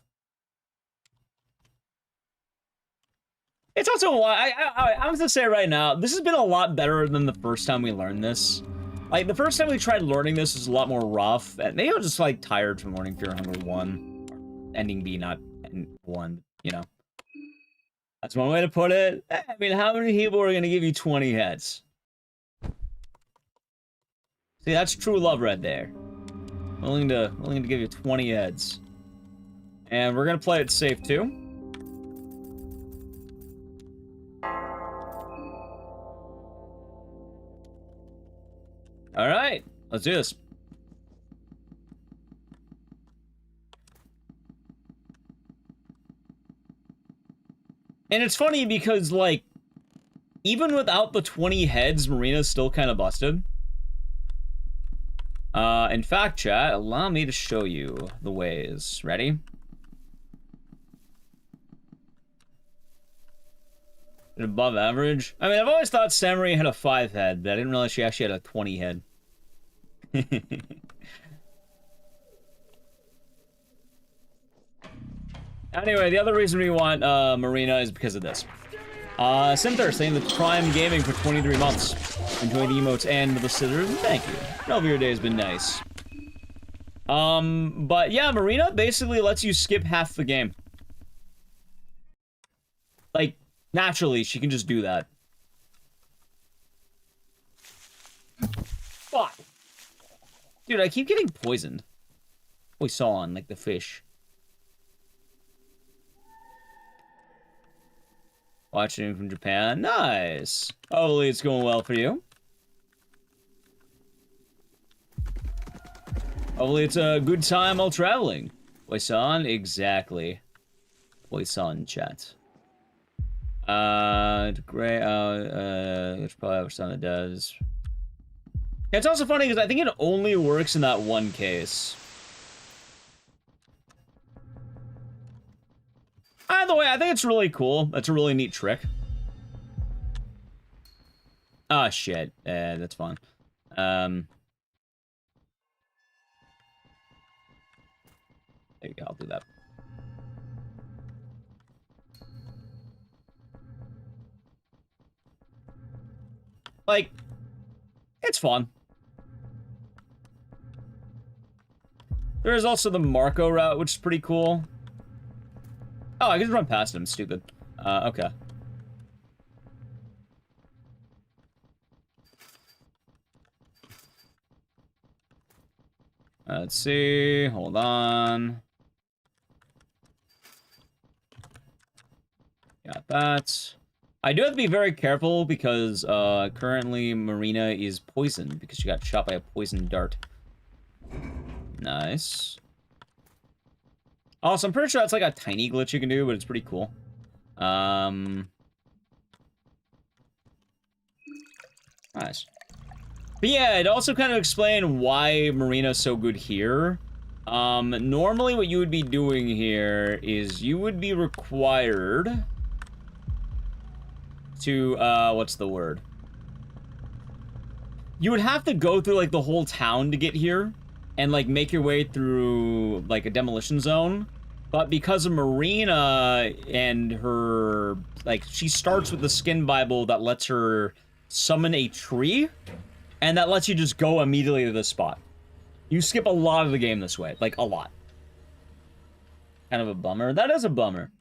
It's also why I'm gonna say right now, this has been a lot better than the first time we learned this. Like, the first time we tried learning this was a lot more rough. And maybe I was just, like, tired from learning Fear Hunger 1. Ending B, not 1, you know. That's one way to put it. I mean, how many people are gonna give you 20 heads? See, that's true love right there. Willing to give you 20 heads. And we're gonna play it safe, too. All right, let's do this. And it's funny because, like, even without the 20 heads, Marina's still kind of busted. In fact, chat, allow me to show you the ways. Ready? Above average? I mean, I've always thought Samurai had a 5 head, but I didn't realize she actually had a 20 head. Anyway, the other reason we want Marina is because of this. Cynthia saying that Prime Gaming for 23 months. Enjoy the emotes and the scissors. Thank you. Hope your day has been nice. But yeah, Marina basically lets you skip half the game. Like, naturally, she can just do that. Fuck. Dude, I keep getting poisoned. We saw on, like, the fish. Watching from Japan. Nice. Hopefully it's going well for you. Hopefully it's a good time while traveling. Waisan, exactly. Waisan, chat. Great. It's probably what Waisan does. Yeah, it's also funny because I think it only works in that one case. Either way, I think it's really cool. That's a really neat trick. Ah, shit. That's fun. There you go, I'll do that. Like, it's fun. There's also the Marco route, which is pretty cool. Oh, I can just run past him, stupid. Okay. Let's see, hold on. Got that. I do have to be very careful because currently Marina is poisoned because she got shot by a poison dart. Nice. Also, I'm pretty sure that's like a tiny glitch you can do, but it's pretty cool. Nice. But yeah, it also kind of explain why Marina's so good here. Normally what you would be doing here is you would be required to, what's the word? You would have to go through, like, the whole town to get here and, like, make your way through, like, a demolition zone. But because of Marina and her, like, she starts with the skin Bible that lets her summon a tree, and that lets you just go immediately to this spot. You skip a lot of the game this way, like, a lot. Kind of a bummer. That is a bummer.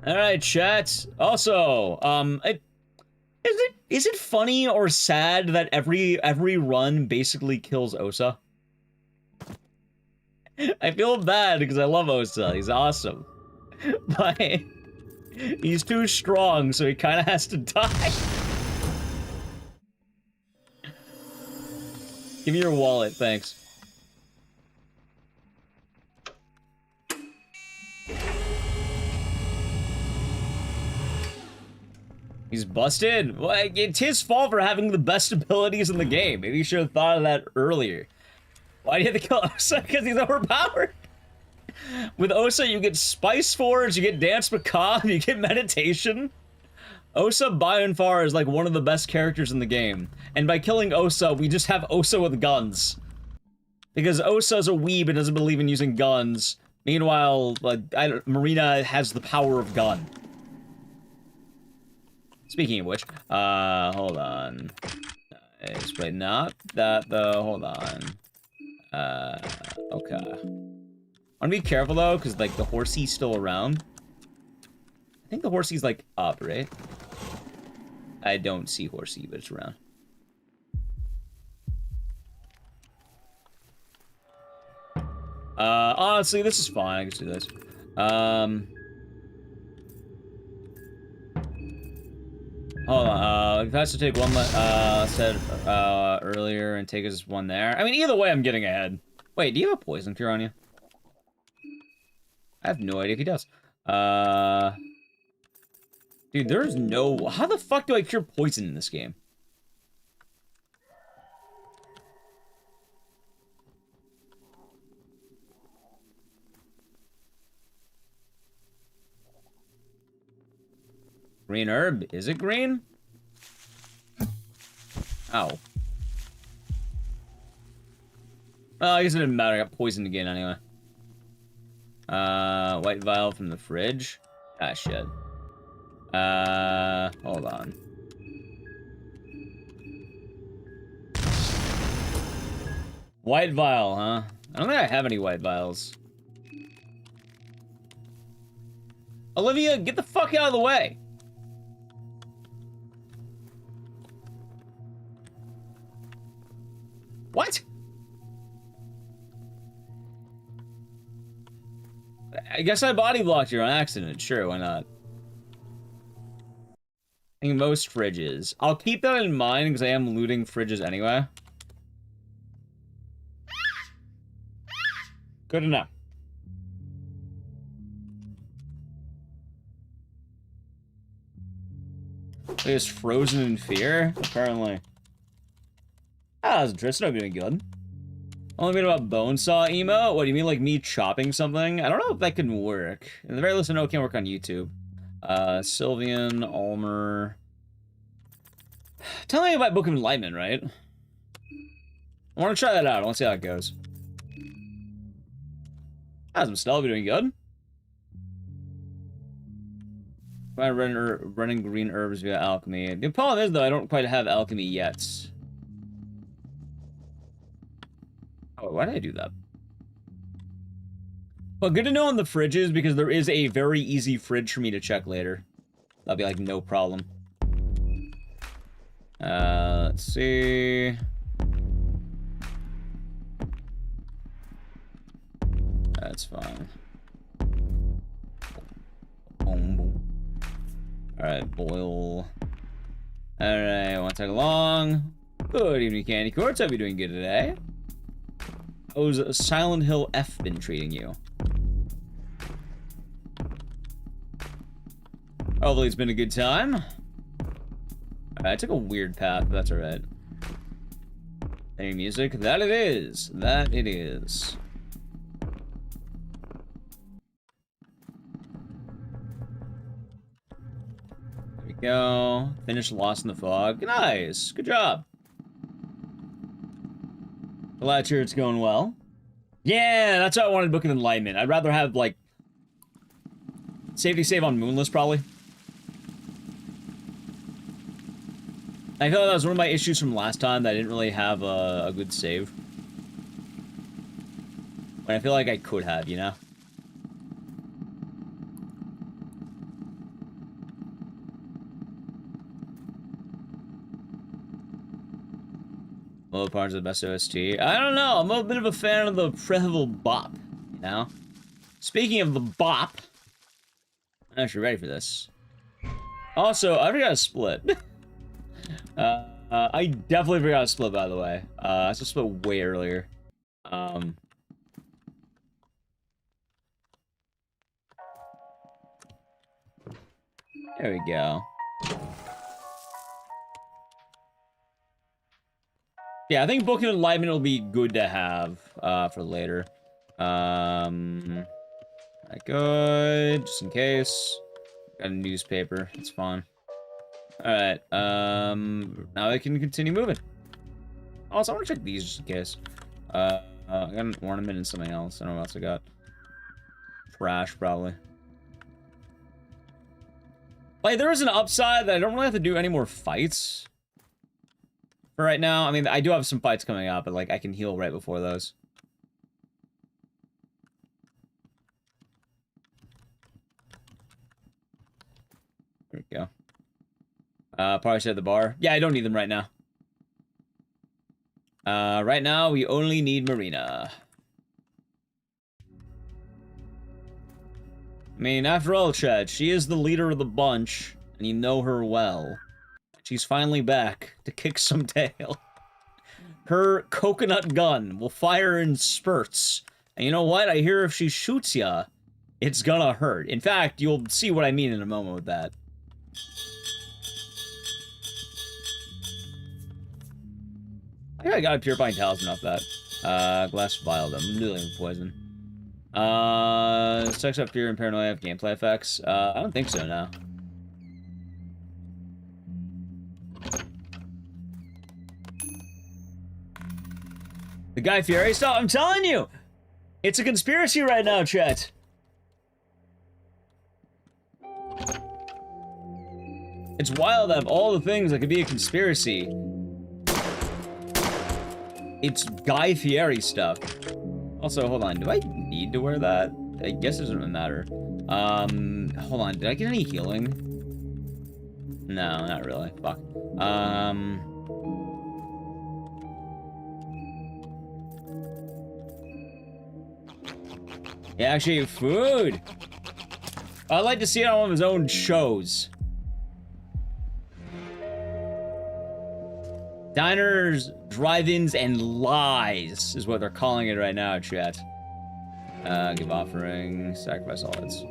Alright, chat. Also, is it funny or sad that every run basically kills Osa? I feel bad because I love Osa. He's awesome. But he's too strong, so he kind of has to die. Give me your wallet, thanks. He's busted? Well, it's his fault for having the best abilities in the game. Maybe you should have thought of that earlier. Why do you have to kill Osa? Because he's overpowered. With Osa, you get Spice Forge, you get Dance Macabre, you get Meditation. Osa, by and far, is like one of the best characters in the game. And by killing Osa, we just have Osa with guns. Because Osa's a weeb and doesn't believe in using guns. Meanwhile, Marina has the power of gun. Speaking of which, hold on. Nice, wait, not that though, hold on. Okay. I wanna be careful though, because like the horsey's still around. I think the horsey's like up, right? I don't see horsey, but it's around. Honestly, this is fine. I can do this. Hold on. If I have to take one, said earlier and take us one there. I mean, either way, I'm getting ahead. Wait, do you have a poison cure on you? I have no idea if he does. Dude, there's no... How the fuck do I cure poison in this game? Green herb? Is it green? Ow. Well, I guess it didn't matter. I got poisoned again anyway. White vial from the fridge. Ah, shit. Hold on. White vial, huh? I don't think I have any white vials. Olivia, get the fuck out of the way! What? I guess I body blocked you on accident. Sure, why not? I think most fridges. I'll keep that in mind because I am looting fridges anyway. Good enough. They just frozen in fear, apparently. Ah, Tristan doing good. Only bit about Bonesaw emo? What do you mean, like me chopping something? I don't know if that can work. At the very least, I know it can't work on YouTube. Sylvian, Ulmer. Tell me about Book of Enlightenment, right? I want to try that out. I want to see how it goes. How's Stella be doing good? Running green herbs via alchemy. The problem is, though, I don't quite have alchemy yet. Oh, why did I do that? Well, good to know on the fridges, because there is a very easy fridge for me to check later. That'll be, like, no problem. Let's see... That's fine. Alright, boil. Alright, won't take long. Good evening, Candy Courts. Hope you're doing good today. How's Silent Hill F been treating you? Hopefully it's been a good time. Alright, I took a weird path, but that's alright. Any music? That it is. That it is. There we go. Finish Lost in the Fog. Nice. Good job. Glad to hear it's going well. Yeah, that's why I wanted Book of Enlightenment. I'd rather have, like... Save on Moonless, probably. I feel like that was one of my issues from last time, that I didn't really have a good save. When I feel like I could have, you know? Low parts of the best OST. I don't know, I'm a bit of a fan of the Preval Bop, you know? Speaking of the Bop, I'm not sure ready for this. Also, I forgot to split. I definitely forgot to split, by the way. I should split way earlier. There we go. Yeah, I think Book of Enlightenment will be good to have. for later. I could, just in case. Got a newspaper. It's fine. Alright, now I can continue moving. Also, I want to check these just in case. I got an ornament and something else. I don't know what else I got. Trash, probably. Like, there is an upside that I don't really have to do any more fights. For right now. I mean, I do have some fights coming up, but, like, I can heal right before those. There we go. Probably set the bar. Yeah, I don't need them right now. Right now, we only need Marina. I mean, after all, Chad, she is the leader of the bunch, and you know her well. She's finally back to kick some tail. Her coconut gun will fire in spurts. And you know what? I hear if she shoots ya, it's gonna hurt. In fact, you'll see what I mean in a moment with that. I think I got a purifying talisman off that. Glass vial, though. I'm dealing with poison. Sex up fear and paranoia have gameplay effects. I don't think so, no. The Guy Fieri stuff, I'm telling you! It's a conspiracy right now, chat. It's wild that of all the things that could be a conspiracy, it's Guy Fieri stuff. Also, hold on, do I need to wear that? I guess it doesn't really matter. Hold on, did I get any healing? No, not really. Fuck. Yeah, actually, food! I'd like to see it on one of his own shows. Diners, drive-ins, and lies is what they're calling it right now, chat. Give offering, sacrifice all odds.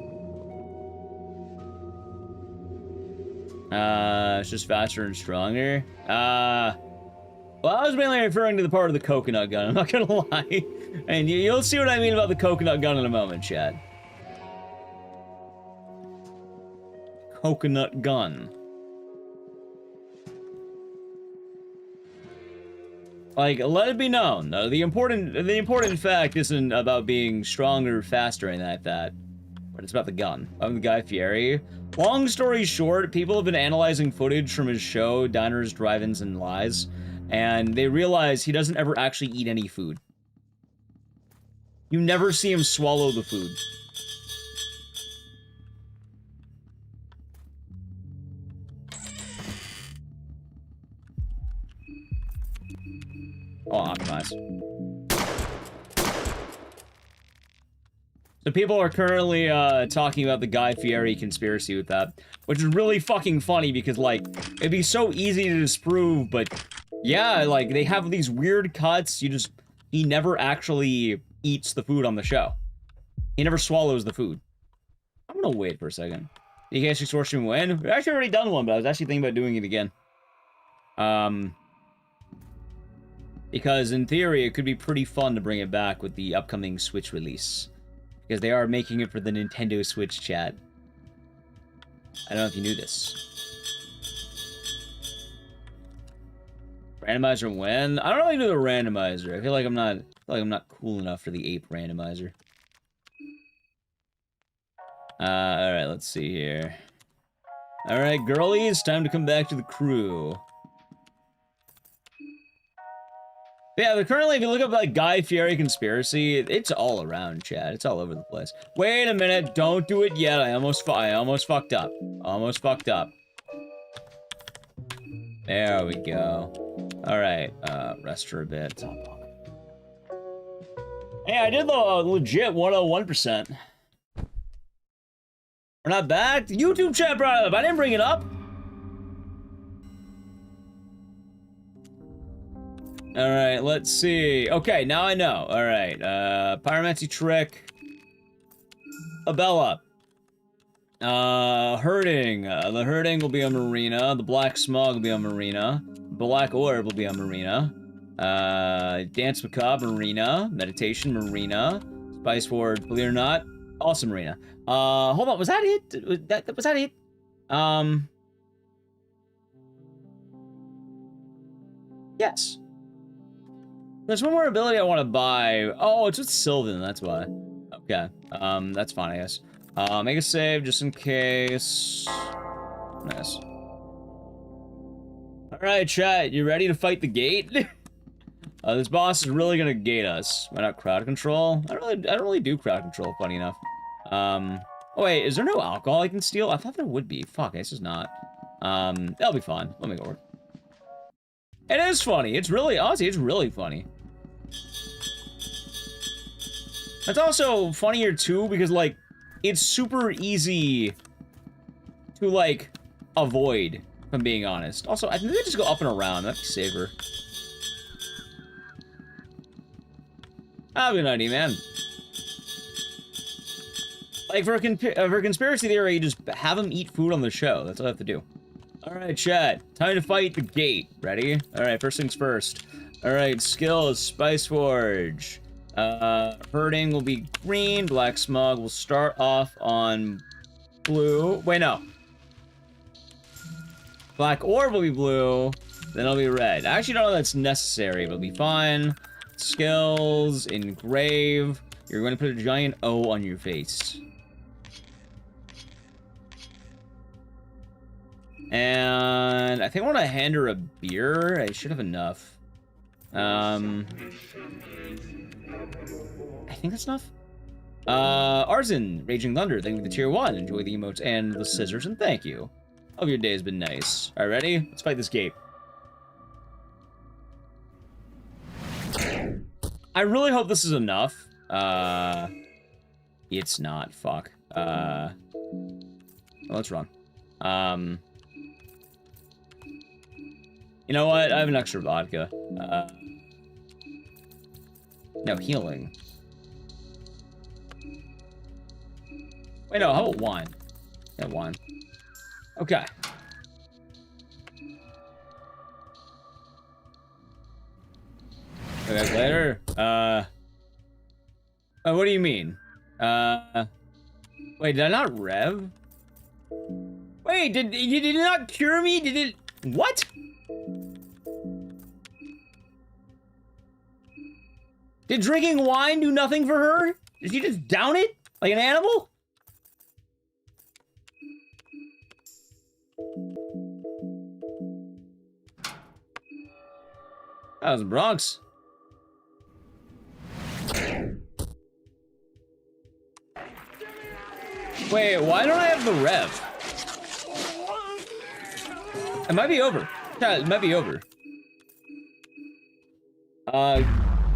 It's just faster and stronger. Well, I was mainly referring to the part of the coconut gun, I'm not gonna lie. And you'll see what I mean about the coconut gun in a moment, chat. Coconut gun. Like, let it be known, though, the important fact isn't about being stronger, faster, and like that. But it's about the gun. I'm the Guy Fieri. Long story short, people have been analyzing footage from his show, Diners, Drive-Ins, and Lies, and they realize he doesn't ever actually eat any food. You never see him swallow the food. Oh, optimize. So people are currently talking about the Guy Fieri conspiracy with that, which is really fucking funny because, like, it'd be so easy to disprove, but yeah, like, they have these weird cuts, he never actually eats the food on the show. He never swallows the food. I'm gonna wait for a second. DK extortion win? We've actually already done one, but I was actually thinking about doing it again. Because in theory, it could be pretty fun to bring it back with the upcoming Switch release. Because they are making it for the Nintendo Switch, chat. I don't know if you knew this. Randomizer win? I don't really do the randomizer. I feel like I'm not cool enough for the ape randomizer. Alright, let's see here. Alright, girlies, time to come back to the crew. Yeah, they're currently, if you look up, like, Guy Fieri conspiracy, it's all around, chat. It's all over the place. Wait a minute, don't do it yet. I almost fucked up. Almost fucked up. There we go. Alright, rest for a bit. Hey, I did the legit 101%. We're not back? The YouTube chat brought it up. I didn't bring it up. Alright, let's see. Okay, now I know. Alright, pyromancy trick. Abella. Herding. The herding will be on Marina. The black smog will be on Marina. Black orb will be on Marina. Dance Macabre Marina. Meditation Marina. Spice Forge, believe it or not. Awesome Marina. Hold on, was that it? Was that it? Yes. There's one more ability I want to buy. Oh, it's with Sylvan, that's why. Okay. That's fine, I guess. Make a save just in case. Nice. Alright, chat, you ready to fight the gate? This boss is really gonna gate us. Why not crowd control? I don't really do crowd control, funny enough. Oh wait, is there no alcohol I can steal? I thought there would be. Fuck, this is not. That'll be fun. Let me go work. It is funny. It's really, honestly, it's really funny. It's also funnier too because, like, it's super easy to, like, avoid, if I'm being honest. Also, I think they just go up and around. That'd be safer. Have a good night, man. Like, for a conspiracy theory, you just have them eat food on the show. That's all I have to do. Alright, chat. Time to fight the gate. Ready? Alright, first things first. Alright, skills, Spice Forge. Herding will be green. Black Smog will start off on blue. Wait, no. Black Orb will be blue. Then it'll be red. I actually don't know if that's necessary, but it'll be fine. Skills, engrave. You're going to put a giant O on your face. And I think I want to hand her a beer. I should have enough. I think that's enough. Arzen, Raging Thunder, thank you for the tier 1. Enjoy the emotes and the scissors, and thank you. Hope your day has been nice. Alright, ready? Let's fight this gate. I really hope this is enough. It's not. Fuck. Well, let's run. You know what? I have an extra vodka. No, healing. Wait, no, how about wine? Yeah, wine. Okay. Okay, later. What do you mean? Wait, did I not rev? Wait, did it not cure me? Did it... What? Did drinking wine do nothing for her? Did she just down it? Like an animal? That was Bronx. Wait, why don't I have the rev? It might be over. Yeah, it might be over.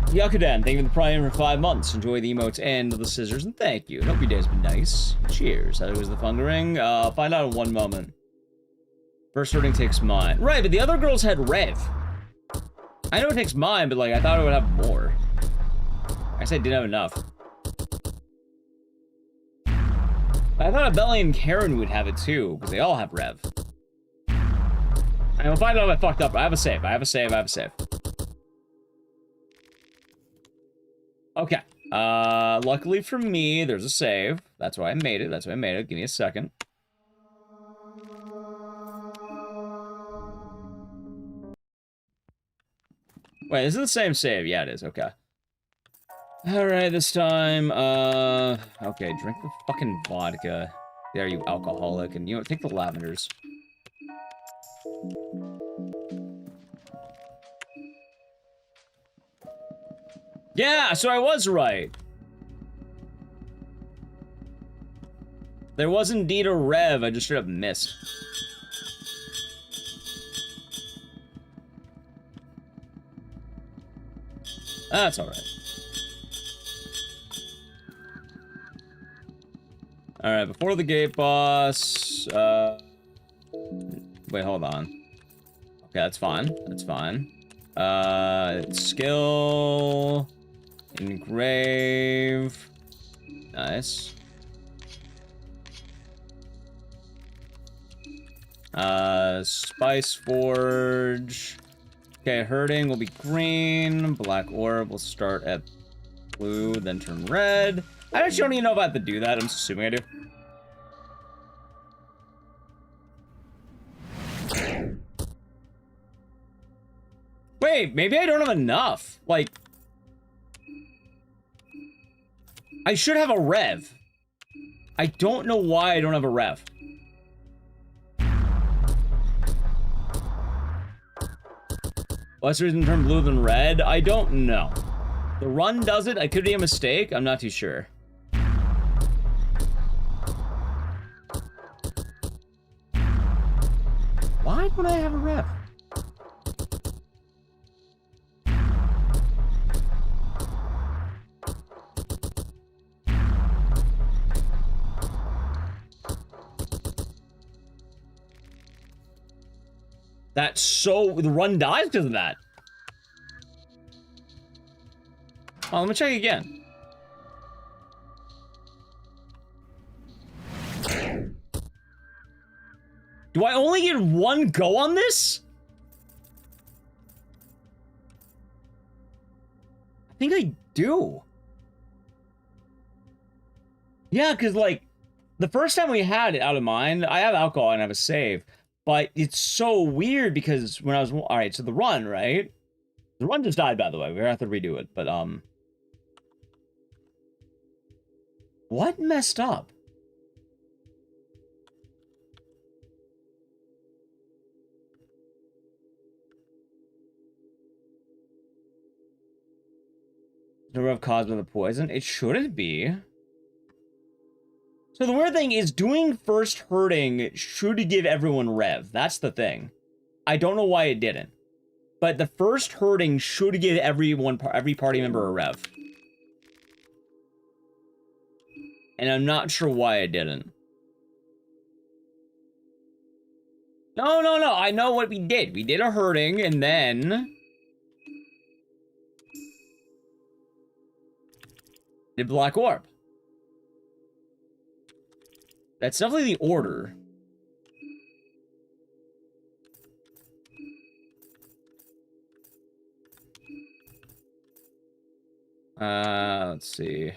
Yakudan, thank you for the Prime for 5 months. Enjoy the emotes and the scissors, and thank you. Hope your day's been nice. Cheers. How was the fungering? Find out in one moment. First sorting takes mine. Right, but the other girls had rev. I know it takes mine, but, like, I thought it would have more. I said I didn't have enough. I thought Abelli and Karen would have it too, because they all have rev. We'll find out if I fucked up. I have a save. I have a save. I have a save. Okay. Luckily for me, there's a save. That's why I made it. That's why I made it. Give me a second. Wait, this is the same save. Yeah, it is. Okay. Alright, this time, okay, drink the fucking vodka. There, you alcoholic. And, you know, take the lavenders. Yeah, so I was right. There was indeed a rev, I just straight up missed. That's alright. Alright, before the gate boss, wait, hold on. Okay, that's fine. That's fine. Skill... Engrave... Nice. Spice Forge... Okay, herding will be green. Black orb will start at blue, then turn red. I actually don't even know if I have to do that. I'm just assuming I do. Wait, maybe I don't have enough. Like, I should have a rev. I don't know why I don't have a rev. What's the reason to turn blue than red? I don't know. The run does it. It could be a mistake. I'm not too sure. Why don't I have a rev? That's so... The run dies because of that. Oh, let me check again. Do I only get one go on this? I think I do. Yeah, because, like, the first time we had it out of mind, I have alcohol and I have a save. But it's so weird because when I was... Alright, so the run, right? The run just died, by the way. We're gonna have to redo it. But, what messed up? The rev caused by the poison? It shouldn't be. So the weird thing is doing first hurting should give everyone rev. That's the thing. I don't know why it didn't. But the first hurting should give every party member a rev. And I'm not sure why it didn't. No, no, no. I know what we did. We did a hurting and then... did black orb. That's definitely the order. Let's see.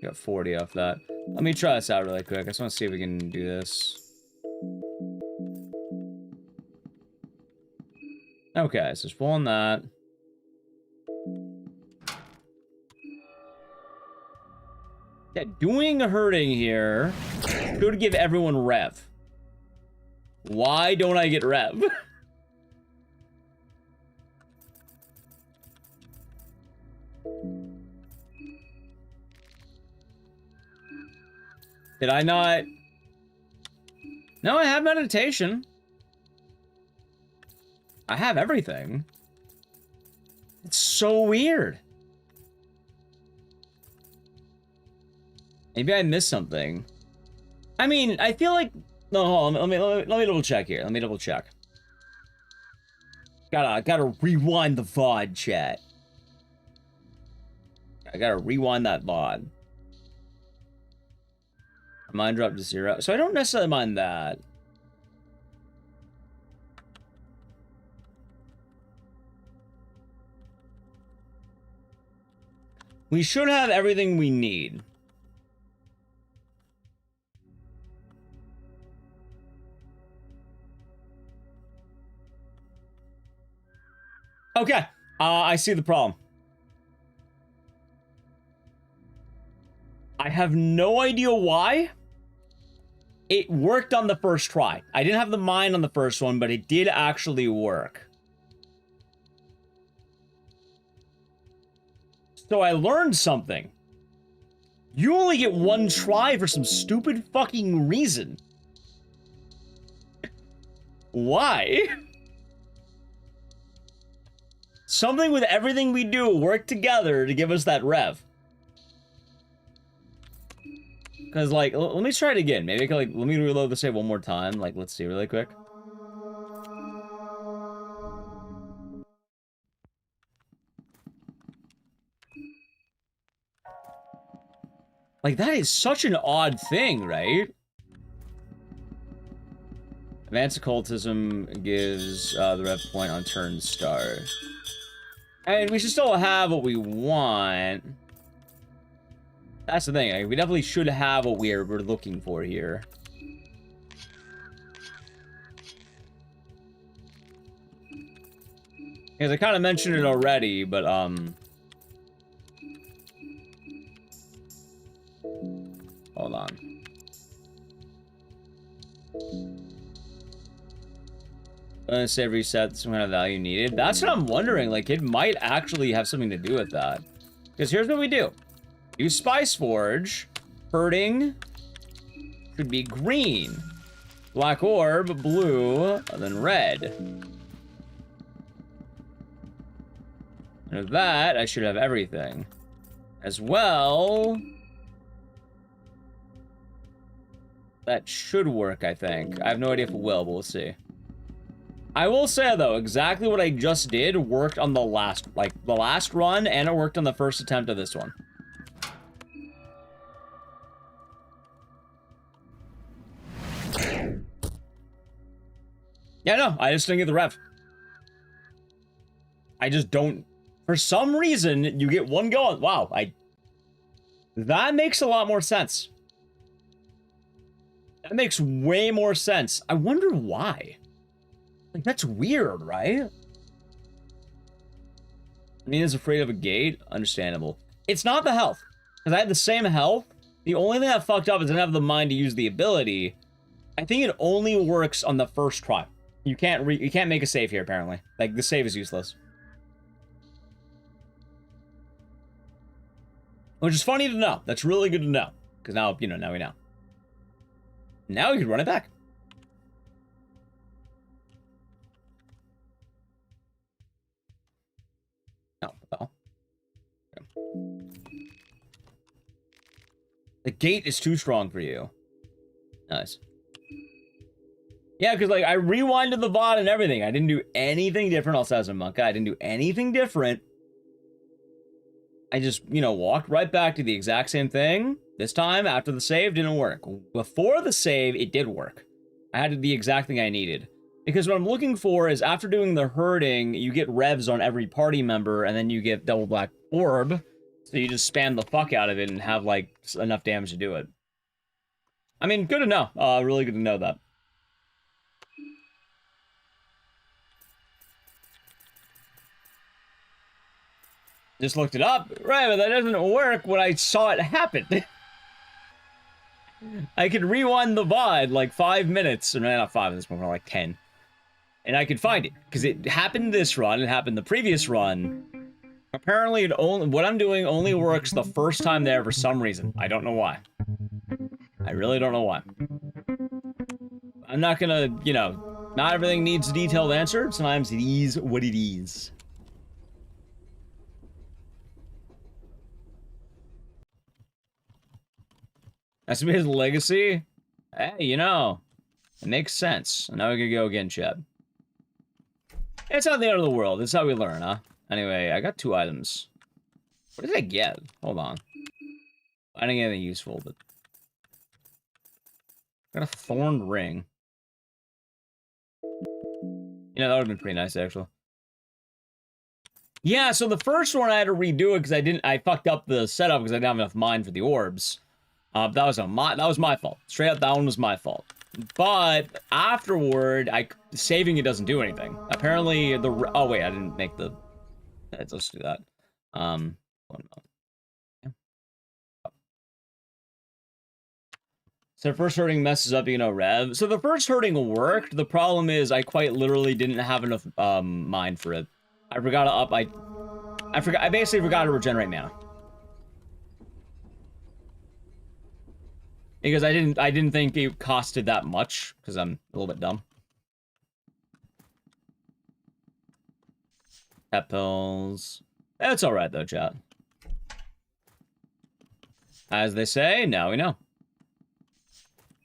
Got 40 off that. Let me try this out really quick. I just want to see if we can do this. Okay, so just pulling that. Yeah, doing a hurting here should give everyone rev. Why don't I get rev? Did I not? No, I have meditation. I have everything. It's so weird. Maybe I missed something. I mean, I feel like... No, hold on. Let me double check here. Let me double check. Gotta rewind the VOD, chat. I gotta rewind that VOD. Mine dropped to 0. So I don't necessarily mind that. We should have everything we need. Okay, I see the problem. I have no idea why. It worked on the first try. I didn't have the mine on the first one, but it did actually work. So I learned something. You only get one try for some stupid fucking reason. Why? Something with everything we do work together to give us that rev. Because, like, let me try it again. Maybe I can, like, let me reload the save one more time. Like, let's see really quick. Like, that is such an odd thing, right? Advanced occultism gives the rev point on turn start. And we should still have what we want. That's the thing. Like, we definitely should have what we're looking for here. Because I kind of mentioned it already, but hold on. Save reset, some kind of value needed. That's what I'm wondering. Like, it might actually have something to do with that. Because here's what we do. Use Spice Forge. Hurting should be green. Black Orb, blue, and then red. And with that, I should have everything. As well... that should work, I think. I have no idea if it will, but we'll see. I will say, though, exactly what I just did worked on the last run, and it worked on the first attempt of this one. Yeah, no, I just didn't get the rev. I just don't... For some reason, you get one go on... Wow, that makes a lot more sense. That makes way more sense. I wonder why. Like, that's weird, right? Nina's afraid of a gate? Understandable. It's not the health. Because I had the same health. The only thing that fucked up is I didn't have the mind to use the ability. I think it only works on the first try. You can't make a save here, apparently. Like, the save is useless. Which is funny to know. That's really good to know. Because now, you know, now we know. Now we can run it back. Oh, well. Okay. The gate is too strong for you. Nice. Yeah, because, like, I rewinded the VOD and everything. I didn't do anything different. Also, as a monk, I didn't do anything different. I just, you know, walked right back to the exact same thing. This time, after the save, didn't work. Before the save, it did work. I had the exact thing I needed. Because what I'm looking for is, after doing the herding, you get revs on every party member, and then you get double black orb. So you just spam the fuck out of it and have, like, enough damage to do it. I mean, good to know. Really good to know that. Just looked it up. Right, but that doesn't work when I saw it happen. I could rewind the VOD like 5 minutes, or not 5 at this point, more like 10. And I could find it. Because it happened this run, it happened the previous run. Apparently, what I'm doing only works the first time there for some reason. I don't know why. I really don't know why. I'm not gonna, you know, not everything needs a detailed answer. Sometimes it is what it is. That's gonna be his legacy? Hey, you know, it makes sense. Now we can go again, chat. It's not the end of the world. It's how we learn, huh? Anyway, I got 2 items. What did I get? Hold on. I didn't get anything useful, but... I got a thorned ring. You know, that would have been pretty nice, actually. Yeah, so the first one I had to redo it because I fucked up the setup because I didn't have enough mind for the orbs. That was my fault. Straight up, that one was my fault. But afterward, saving it doesn't do anything. Apparently, oh wait, I didn't make the. Let's do that. 1 moment. Yeah. So first hurting messes up, you know, rev. So the first hurting worked. The problem is I quite literally didn't have enough mind for it. I forgot to up. I basically forgot to regenerate mana. Because I didn't think it costed that much, because I'm a little bit dumb. Pet pills. It's alright though, chat. As they say, now we know.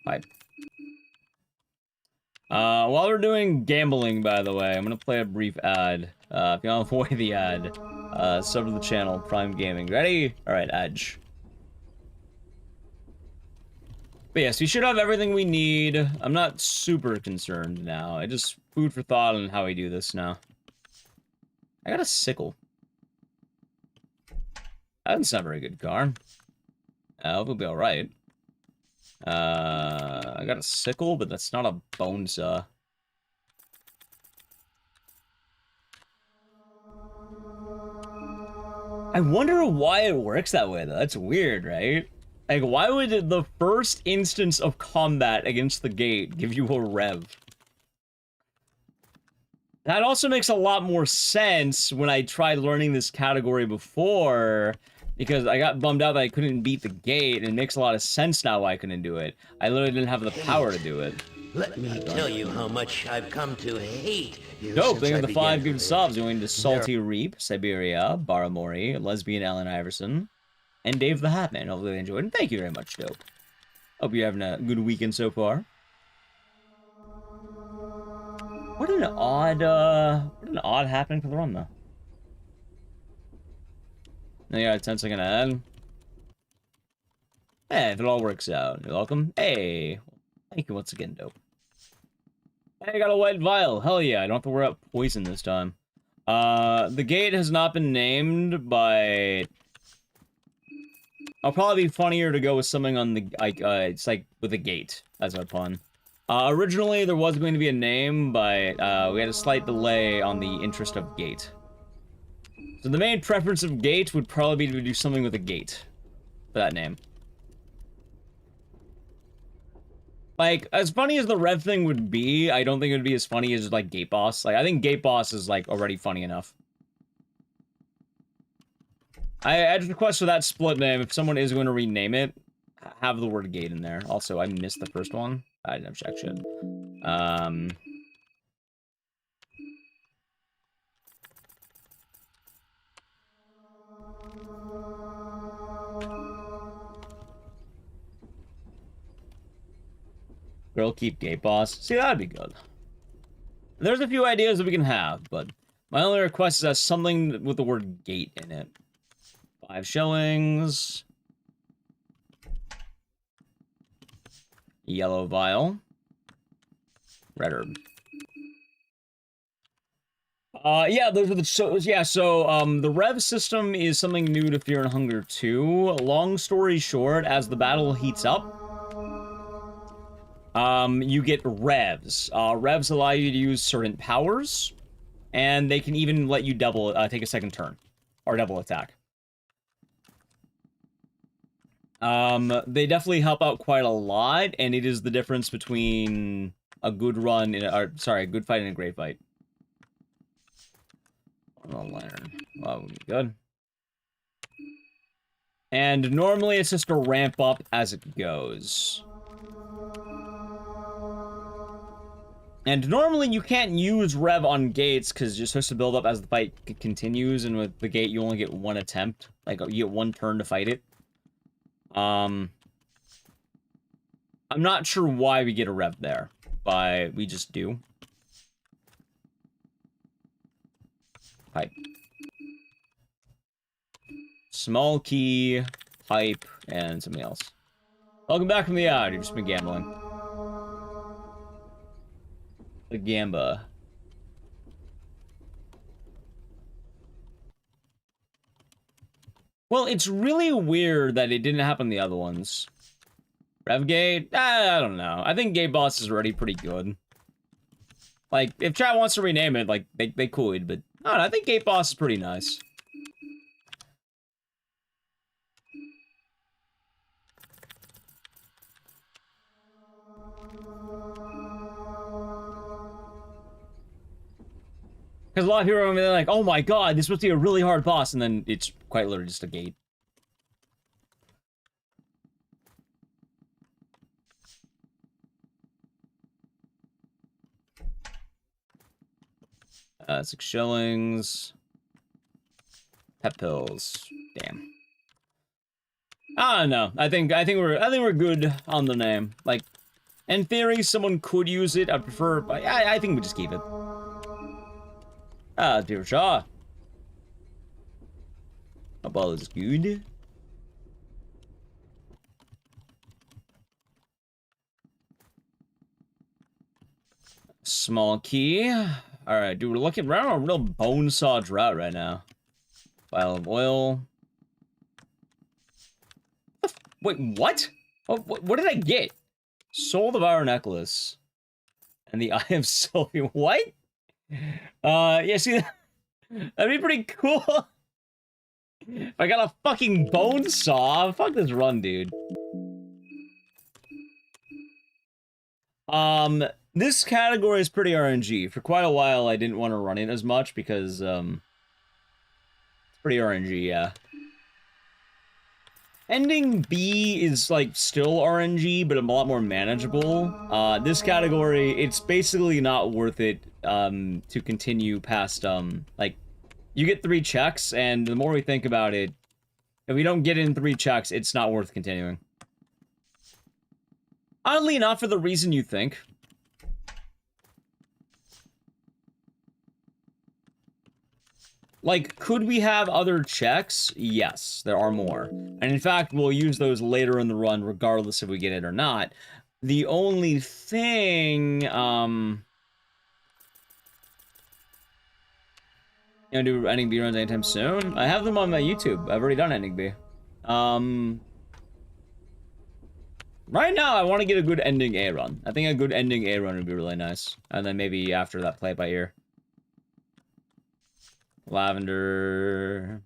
Bye. While we're doing gambling, by the way, I'm gonna play a brief ad. If you want to avoid the ad, sub to the channel, Prime Gaming. Ready? Alright, Edge. But yes, we should have everything we need. I'm not super concerned now. I just food for thought on how we do this now. I got a sickle. That's not a very good car. I hope it'll be alright. I got a sickle, but that's not a bone saw. I wonder why it works that way, though. That's weird, right? Like, why would the first instance of combat against the gate give you a rev? That also makes a lot more sense when I tried learning this category before, because I got bummed out that I couldn't beat the gate, and it makes a lot of sense now why I couldn't do it. I literally didn't have the power to do it. Let me tell you how much I've come to hate you. Dope, thank you for the 5 good subs. Going to Salty Reap, Siberia, Baramori, Lesbian Allen Iverson, and Dave the Hatman. Hopefully they enjoyed, and thank you very much, Dope. Hope you're having a good weekend so far. What an odd happening for the run, though. Now you got a 10-second ad. Hey, if it all works out, you're welcome. Hey, thank you once again, Dope. Hey, I got a white vial. Hell yeah, I don't have to worry about poison this time. The gate has not been named, but I'll probably be funnier to go with something on the, like, it's like with a gate, as my pun. Originally, there was going to be a name, but we had a slight delay on the interest of gate. So the main preference of gate would probably be to do something with a gate for that name. Like, as funny as the rev thing would be, I don't think it would be as funny as, like, Gate Boss. Like, I think Gate Boss is, like, already funny enough. I just request for that split name, if someone is going to rename it, have the word gate in there. Also, I missed the first one. I didn't have check shit. Girl, keep Gate Boss. See, that'd be good. There's a few ideas that we can have, but my only request is that something with the word gate in it. 5 shillings. Yellow vial. Red herb. Yeah, those are the, the rev system is something new to Fear and Hunger 2. Long story short, as the battle heats up, you get revs. Revs allow you to use certain powers, and they can even let you double, take a second turn, or double attack. They definitely help out quite a lot, and it is the difference between a good run, a good fight and a great fight. Oh, lantern. Well, good. And normally it's just a ramp up as it goes. And normally you can't use rev on gates because you're supposed to build up as the fight continues, and with the gate you only get one attempt. Like, you get one turn to fight it. I'm not sure why we get a rev there, but we just do. Pipe. Small key, pipe, and something else. Welcome back from the ad. You've just been gambling. The Gamba. Well, it's really weird that it didn't happen in the other ones. Revgate? I don't know. I think Gate Boss is already pretty good. Like, if chat wants to rename it, like, they could, but I don't know, I think Gate Boss is pretty nice. Because a lot of people are like, oh my god, this must be a really hard boss, and then it's quite literally just a gate. $6 shillings. Pep pills. Damn. I don't know. I think we're good on the name. Like, in theory, someone could use it. I'd prefer, but I think we just keep it. Dear Shaw. A ball is good. Small key. Alright, dude, we're on a real bonesaw drought right now. Vial of oil. Wait, what? What did I get? Soul Devourer necklace. And the Eye of Sylvia. What? Yeah, see, that'd be pretty cool. If I got a fucking bone saw, fuck this run, dude. This category is pretty RNG. For quite a while, I didn't want to run it as much because, it's pretty RNG, yeah. Ending B is, like, still RNG, but a lot more manageable. This category, it's basically not worth it, to continue past, like, you get 3 checks, and the more we think about it, if we don't get in 3 checks, it's not worth continuing. Oddly enough, for the reason you think. Like, could we have other checks? Yes, there are more. And in fact, we'll use those later in the run, regardless if we get it or not. The only thing, you gonna do ending B runs anytime soon? I have them on my YouTube. I've already done ending B. Right now, I want to get a good ending A run. I think a good ending A run would be really nice. And then maybe after that, play it by ear. Lavender.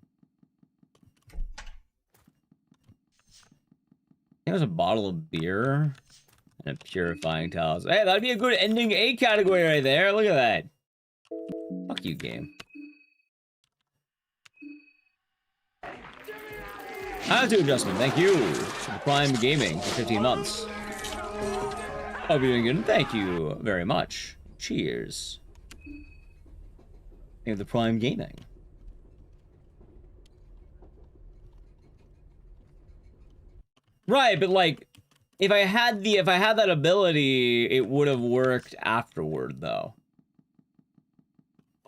There's a bottle of beer and a purifying towels. Hey, that'd be a good ending A category right there. Look at that. Fuck you, game. Attitude adjustment. Thank you for Prime Gaming for 15 months. Hope you're doing good. Thank you very much. Cheers. Thank you for the Prime Gaming. Right, but like, if I had that ability, it would have worked afterward, though.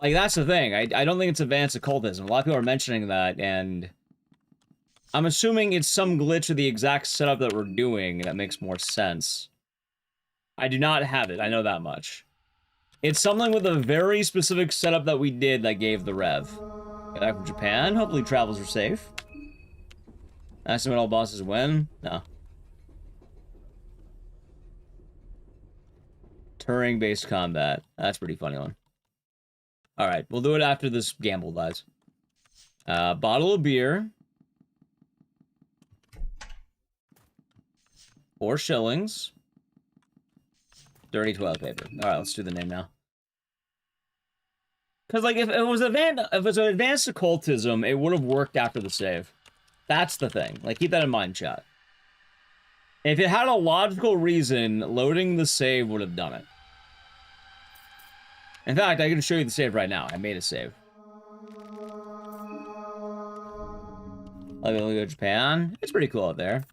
Like, that's the thing. I don't think it's advanced occultism. A lot of people are mentioning that, and I'm assuming it's some glitch of the exact setup that we're doing that makes more sense. I do not have it. I know that much. It's something with a very specific setup that we did that gave the rev. Get back from Japan. Hopefully travels are safe. Ask what all bosses win? No. Turing-based combat. That's a pretty funny one. Alright, we'll do it after this gamble dies. Bottle of beer. 4 shillings. Dirty toilet paper. Alright, let's do the name now. Because, like, if it was advanced occultism, it would have worked after the save. That's the thing. Like, keep that in mind, chat. If it had a logical reason, loading the save would have done it. In fact, I can show you the save right now. I made a save. Let me go to Japan. It's pretty cool out there.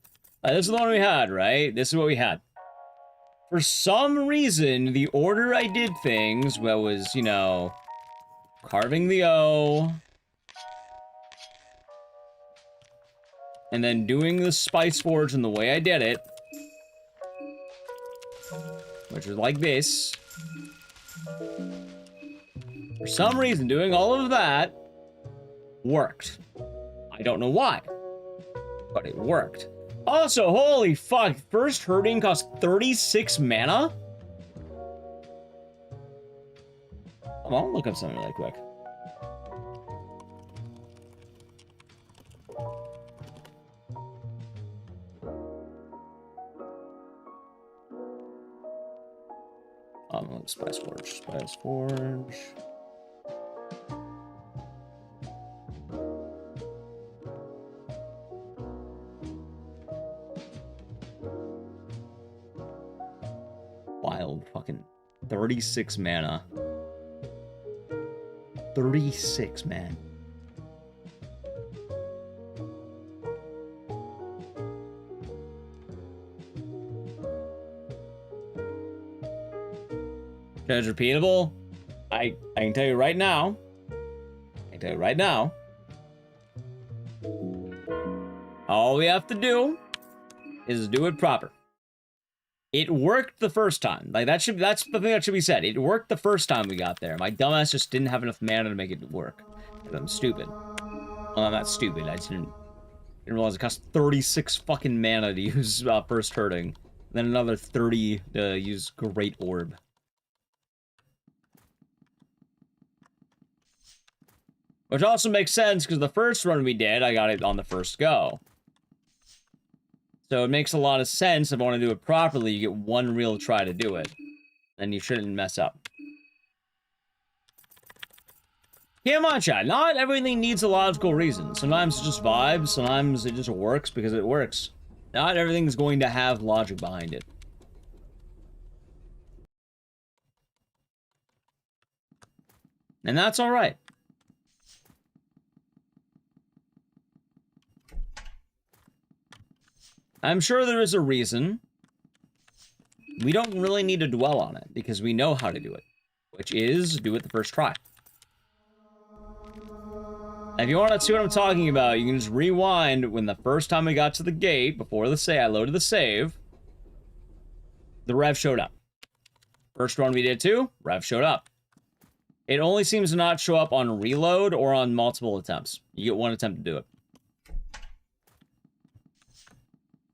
This is the one we had, right? This is what we had. For some reason, the order I did things was, you know, carving the O, and then doing the Spice Forge in the way I did it, which is like this. For some reason, doing all of that worked. I don't know why, but it worked. Also, holy fuck, first hurting cost 36 mana? I'll look up something really quick. Spice Forge. Spice Forge. Wild fucking 36 mana. 36, man. Is it repeatable? I can tell you right now. All we have to do is do it proper. It worked the first time. Like, that's the thing that should be said. It worked the first time we got there. My dumbass just didn't have enough mana to make it work. Because I'm stupid. Well, I'm not stupid. I didn't realize it cost 36 fucking mana to use First Hurting. Then another 30 to use Great Orb. Which also makes sense, because the first run we did, I got it on the first go. So it makes a lot of sense. If I want to do it properly, you get one real try to do it. And you shouldn't mess up. Come on, chat. Not everything needs a logical reason. Sometimes it's just vibes. Sometimes it just works because it works. Not everything's going to have logic behind it. And that's alright. I'm sure there is a reason. We don't really need to dwell on it, because we know how to do it. Which is, do it the first try. If you want to see what I'm talking about, you can just rewind when the first time we got to the gate, before the save, I loaded the save, the rev showed up. First one we did too, rev showed up. It only seems to not show up on reload or on multiple attempts. You get one attempt to do it.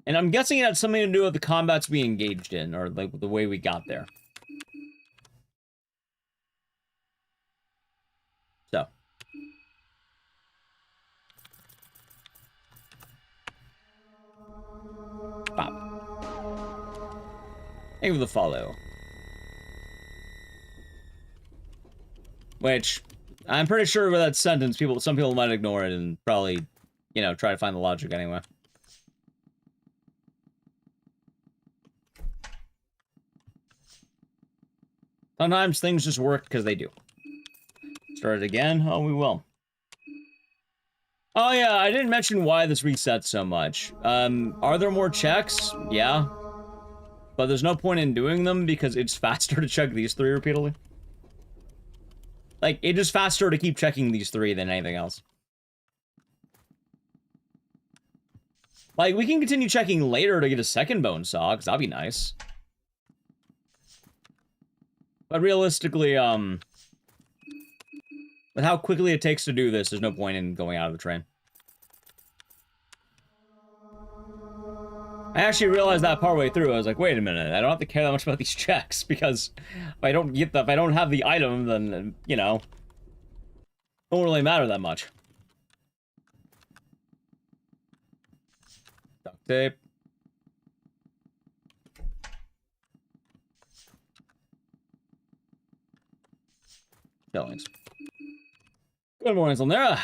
And I'm guessing it had something to do with the combats we engaged in, or like the way we got there. So. Pop. Thank you for the follow. Which, I'm pretty sure with that sentence, some people might ignore it and probably, you know, try to find the logic anyway. Sometimes things just work because they do. Start it again? Oh, we will. Oh yeah, I didn't mention why this resets so much. Are there more checks? Yeah. But there's no point in doing them because it's faster to check these three repeatedly. Like, it's just faster to keep checking these three than anything else. Like, we can continue checking later to get a second bone saw, because that'd be nice. But realistically, with how quickly it takes to do this, there's no point in going out of the train. I actually realized that partway through. I was like, wait a minute, I don't have to care that much about these checks, because if I don't have the item, then, you know, it won't really matter that much. Duct tape. Killings. Good morning, Solnera.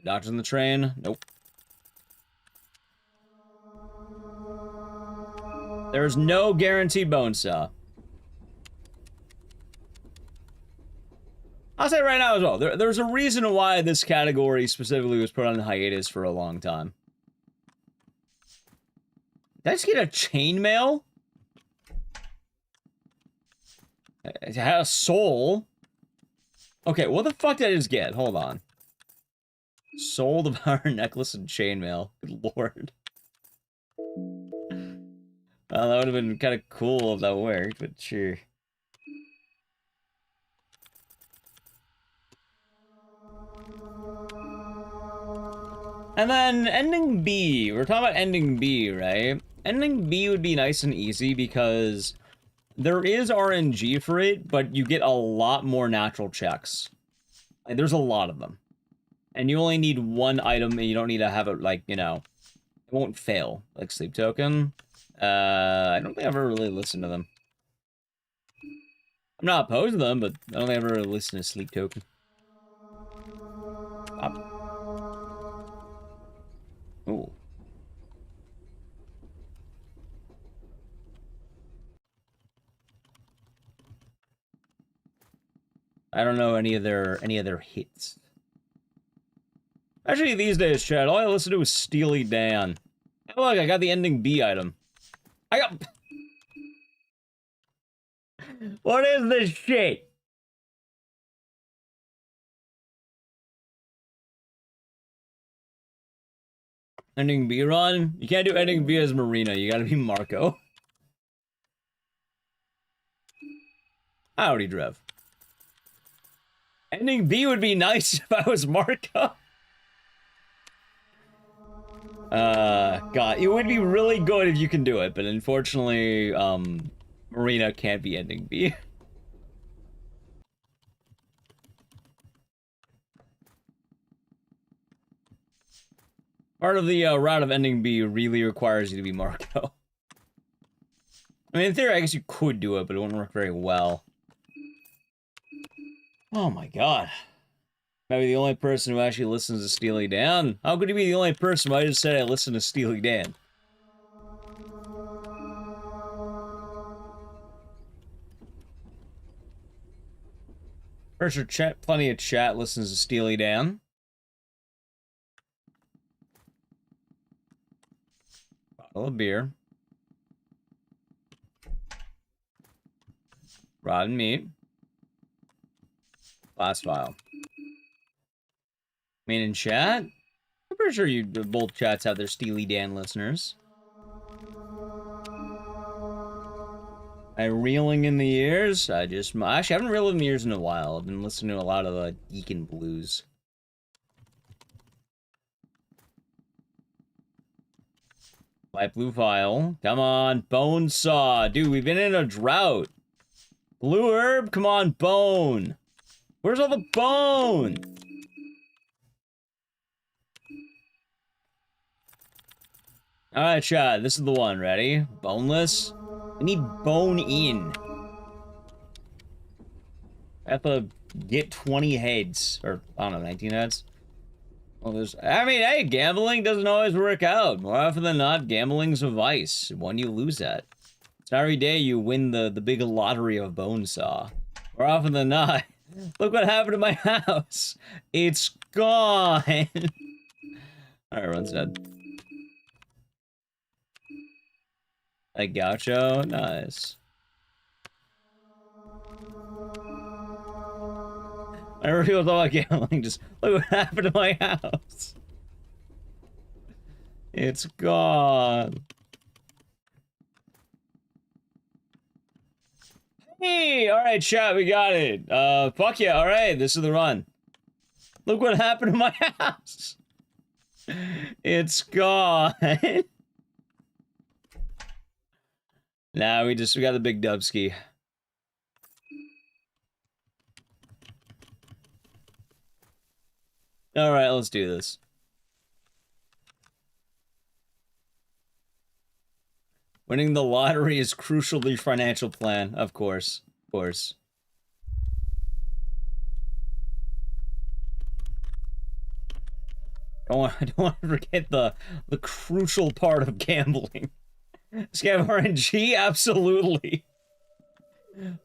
Doctors in the train. Nope. There's no guaranteed bone saw. I'll say right now as well, there's a reason why this category specifically was put on hiatus for a long time. Did I just get a chainmail? It had a soul. Okay, what the fuck did I just get? Hold on. Soul, Devourer, necklace, and chainmail. Good lord. Well, that would have been kind of cool if that worked, but sure. And then ending B. We're talking about ending B, right? Ending B would be nice and easy because there is RNG for it, but you get a lot more natural checks. Like, there's a lot of them. And you only need one item, and you don't need to have it, like, you know, it won't fail. Like Sleep Token. I don't think I've ever really listened to them. I'm not opposed to them, but I don't think I've ever listened to Sleep Token. Pop. Ooh. I don't know any of their hits. Actually, these days, Chad, all I listen to is Steely Dan. Oh, look, I got the ending B item. I got... What is this shit? Ending B run? You can't do ending B as Marina. You gotta be Marco. Howdy, Drev. Ending B would be nice if I was Marco. God, it would be really good if you can do it, but unfortunately, Marina can't be ending B. Part of the route of ending B really requires you to be Marco. I mean, in theory, I guess you could do it, but it wouldn't work very well. Oh my god. Maybe the only person who actually listens to Steely Dan? How could you be the only person who I just said I listen to Steely Dan? For sure, chat, plenty of chat listens to Steely Dan. Bottle of beer. Rotten meat. Last file. Main in chat? I'm pretty sure you both chats have their Steely Dan listeners. I'm reeling in the ears. Actually, I haven't reeled in the ears in a while. I've been listening to a lot of Deacon Blues. Light blue file. Come on, bone saw. Dude, we've been in a drought. Blue herb, come on, bone. Where's all the bone? Alright, chat, this is the one. Ready? Boneless. I need bone in. I have to get 20 heads. Or, I don't know, 19 heads? Well, I mean, hey, gambling doesn't always work out. More often than not, gambling's a vice. One you lose at. It's not every day you win the big lottery of bone saw. More often than not. Look what happened to my house. It's gone. Alright, everyone's dead. A gaucho? Nice. Whenever people talk about gambling, just look what happened to my house. It's gone. Hey, alright, chat, we got it. Fuck yeah, alright, this is the run. Look what happened to my house. It's gone. Nah, we got the big dubski. Alright, let's do this. Winning the lottery is crucial to your financial plan, of course. Of course. I don't want to forget the crucial part of gambling. Scam RNG? Absolutely.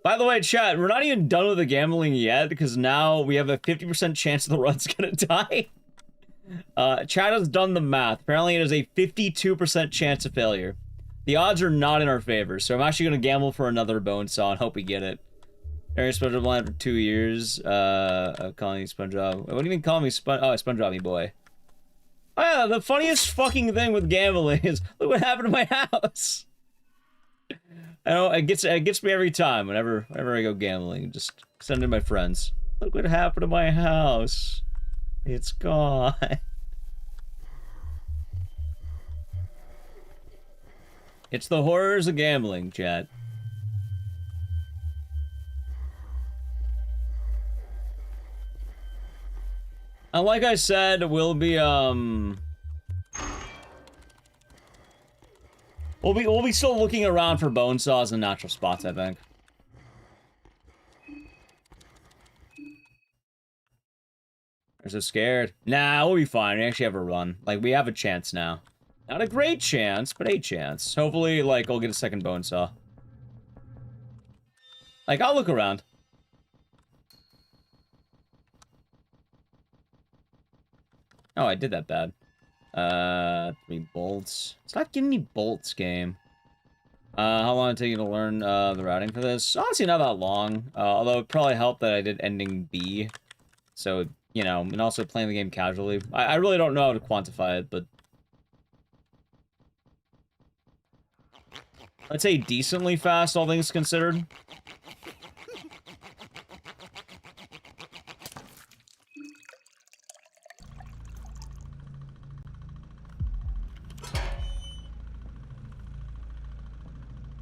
By the way, chat, we're not even done with the gambling yet, because now we have a 50% chance the run's gonna die. Chat has done the math. Apparently it is a 52% chance of failure. The odds are not in our favor, so I'm actually gonna gamble for another bone saw and hope we get it. Aaron SpongeBob line for 2 years. Calling you SpongeBob. What do you mean calling me SpongeBob boy? Oh yeah, the funniest fucking thing with gambling is look what happened to my house. I know it gets me every time whenever I go gambling. Just send in my friends. Look what happened to my house. It's gone. It's the horrors of gambling, chat. And like I said, we'll be still looking around for bone saws and natural spots, I think. I'm so scared. Nah, we'll be fine. We actually have a run. Like, we have a chance now. Not a great chance, but a chance. Hopefully, like, I'll get a second bone saw. Like, I'll look around. Oh, I did that bad. 3 bolts. It's not giving me bolts, game. How long did it take you to learn the routing for this? Honestly, not that long. Although it probably helped that I did ending B. So, you know, and also playing the game casually. I really don't know how to quantify it, but... I'd say decently fast, all things considered.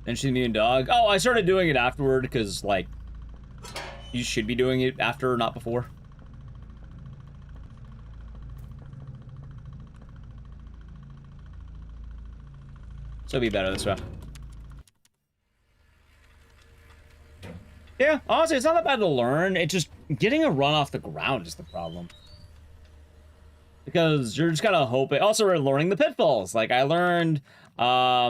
And she's a mutant dog. Oh, I started doing it afterward because, like, you should be doing it after, not before. So it'll be better this way. Yeah, honestly, it's not that bad to learn. It's just getting a run off the ground is the problem. Because you're just kind of hoping. Also, we're learning the pitfalls. Like, I learned, I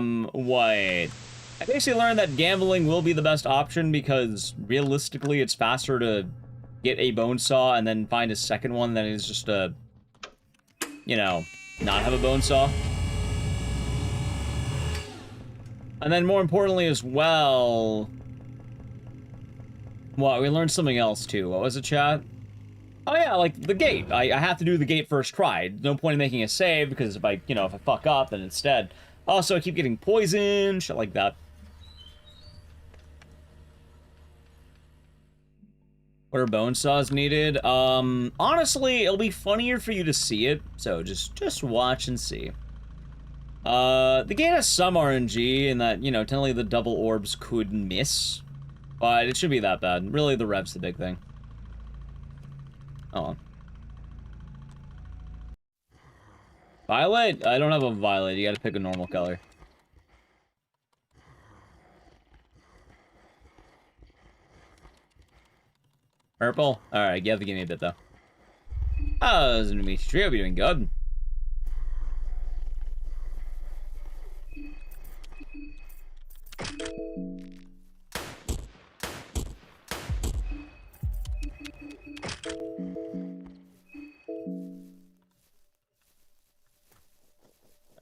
basically learned that gambling will be the best option because realistically it's faster to get a bone saw and then find a second one than it is just to, you know, not have a bone saw. And then more importantly as well, well, we learned something else too. What was it, chat? Oh yeah, like the gate. I have to do the gate first try. No point in making a save because if I, you know, if I fuck up, then instead. Also, I keep getting poisoned, shit like that. What are bone saws needed? Honestly, it'll be funnier for you to see it, so just watch and see. The game has some RNG in that, you know, technically the double orbs could miss, but it should be that bad. Really, the rev's the big thing. Oh. Violet? I don't have a violet. You gotta pick a normal color. Purple? Alright, you have to give me a bit, though. Oh, this is a new tree. I'll be doing good.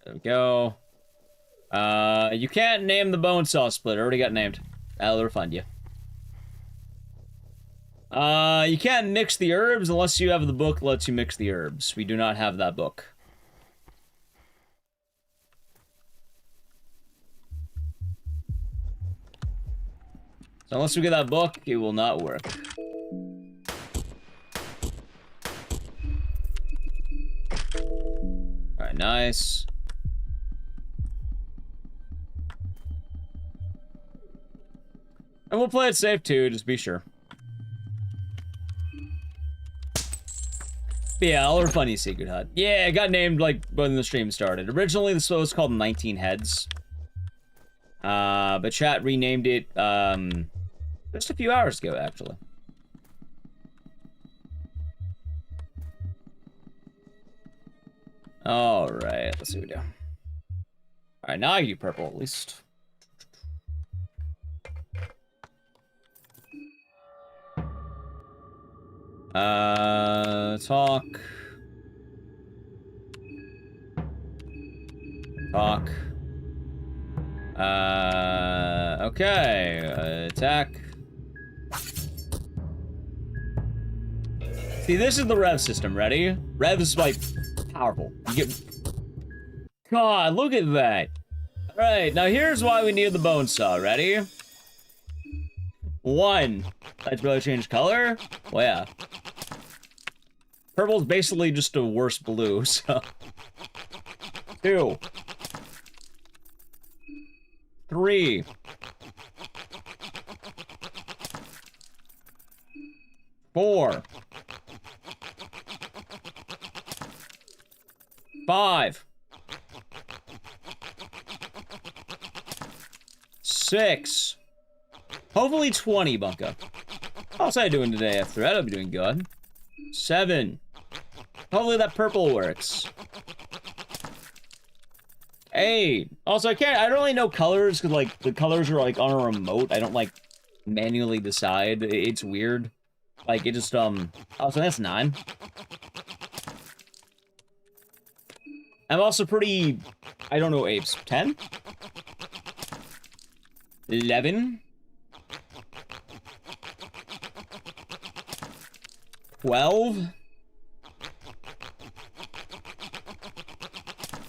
There we go. You can't name the bone saw split. It already got named. That'll refund you. You can't mix the herbs unless you have the book that lets you mix the herbs. We do not have that book. So unless we get that book, it will not work. Alright, nice. And we'll play it safe too, just be sure. But yeah, I'll refund you Secret Hut. Yeah, it got named like when the stream started. Originally, this was called 19 Heads. But chat renamed it just a few hours ago, actually. Alright, let's see what we do. Alright, now I can do purple at least. Talk. Talk. Okay. Attack. See, this is the rev system. Ready? Rev is, like, powerful. You get... God, look at that. Alright, now here's why we need the bone saw. Ready? 1. Let's really change color? Well, yeah. Purple's basically just a worse blue, so... 2. 3. 4. 5. 6. Hopefully 20, Bunka. How's I doing today after that? I'll be doing good. 7. Hopefully that purple works. 8. Also, I don't really know colors, because, like, the colors are, like, on a remote. I don't, like, manually decide. It's weird. Like, it just, oh, so that's 9. I'm also pretty, I don't know apes. 10? 11? 12?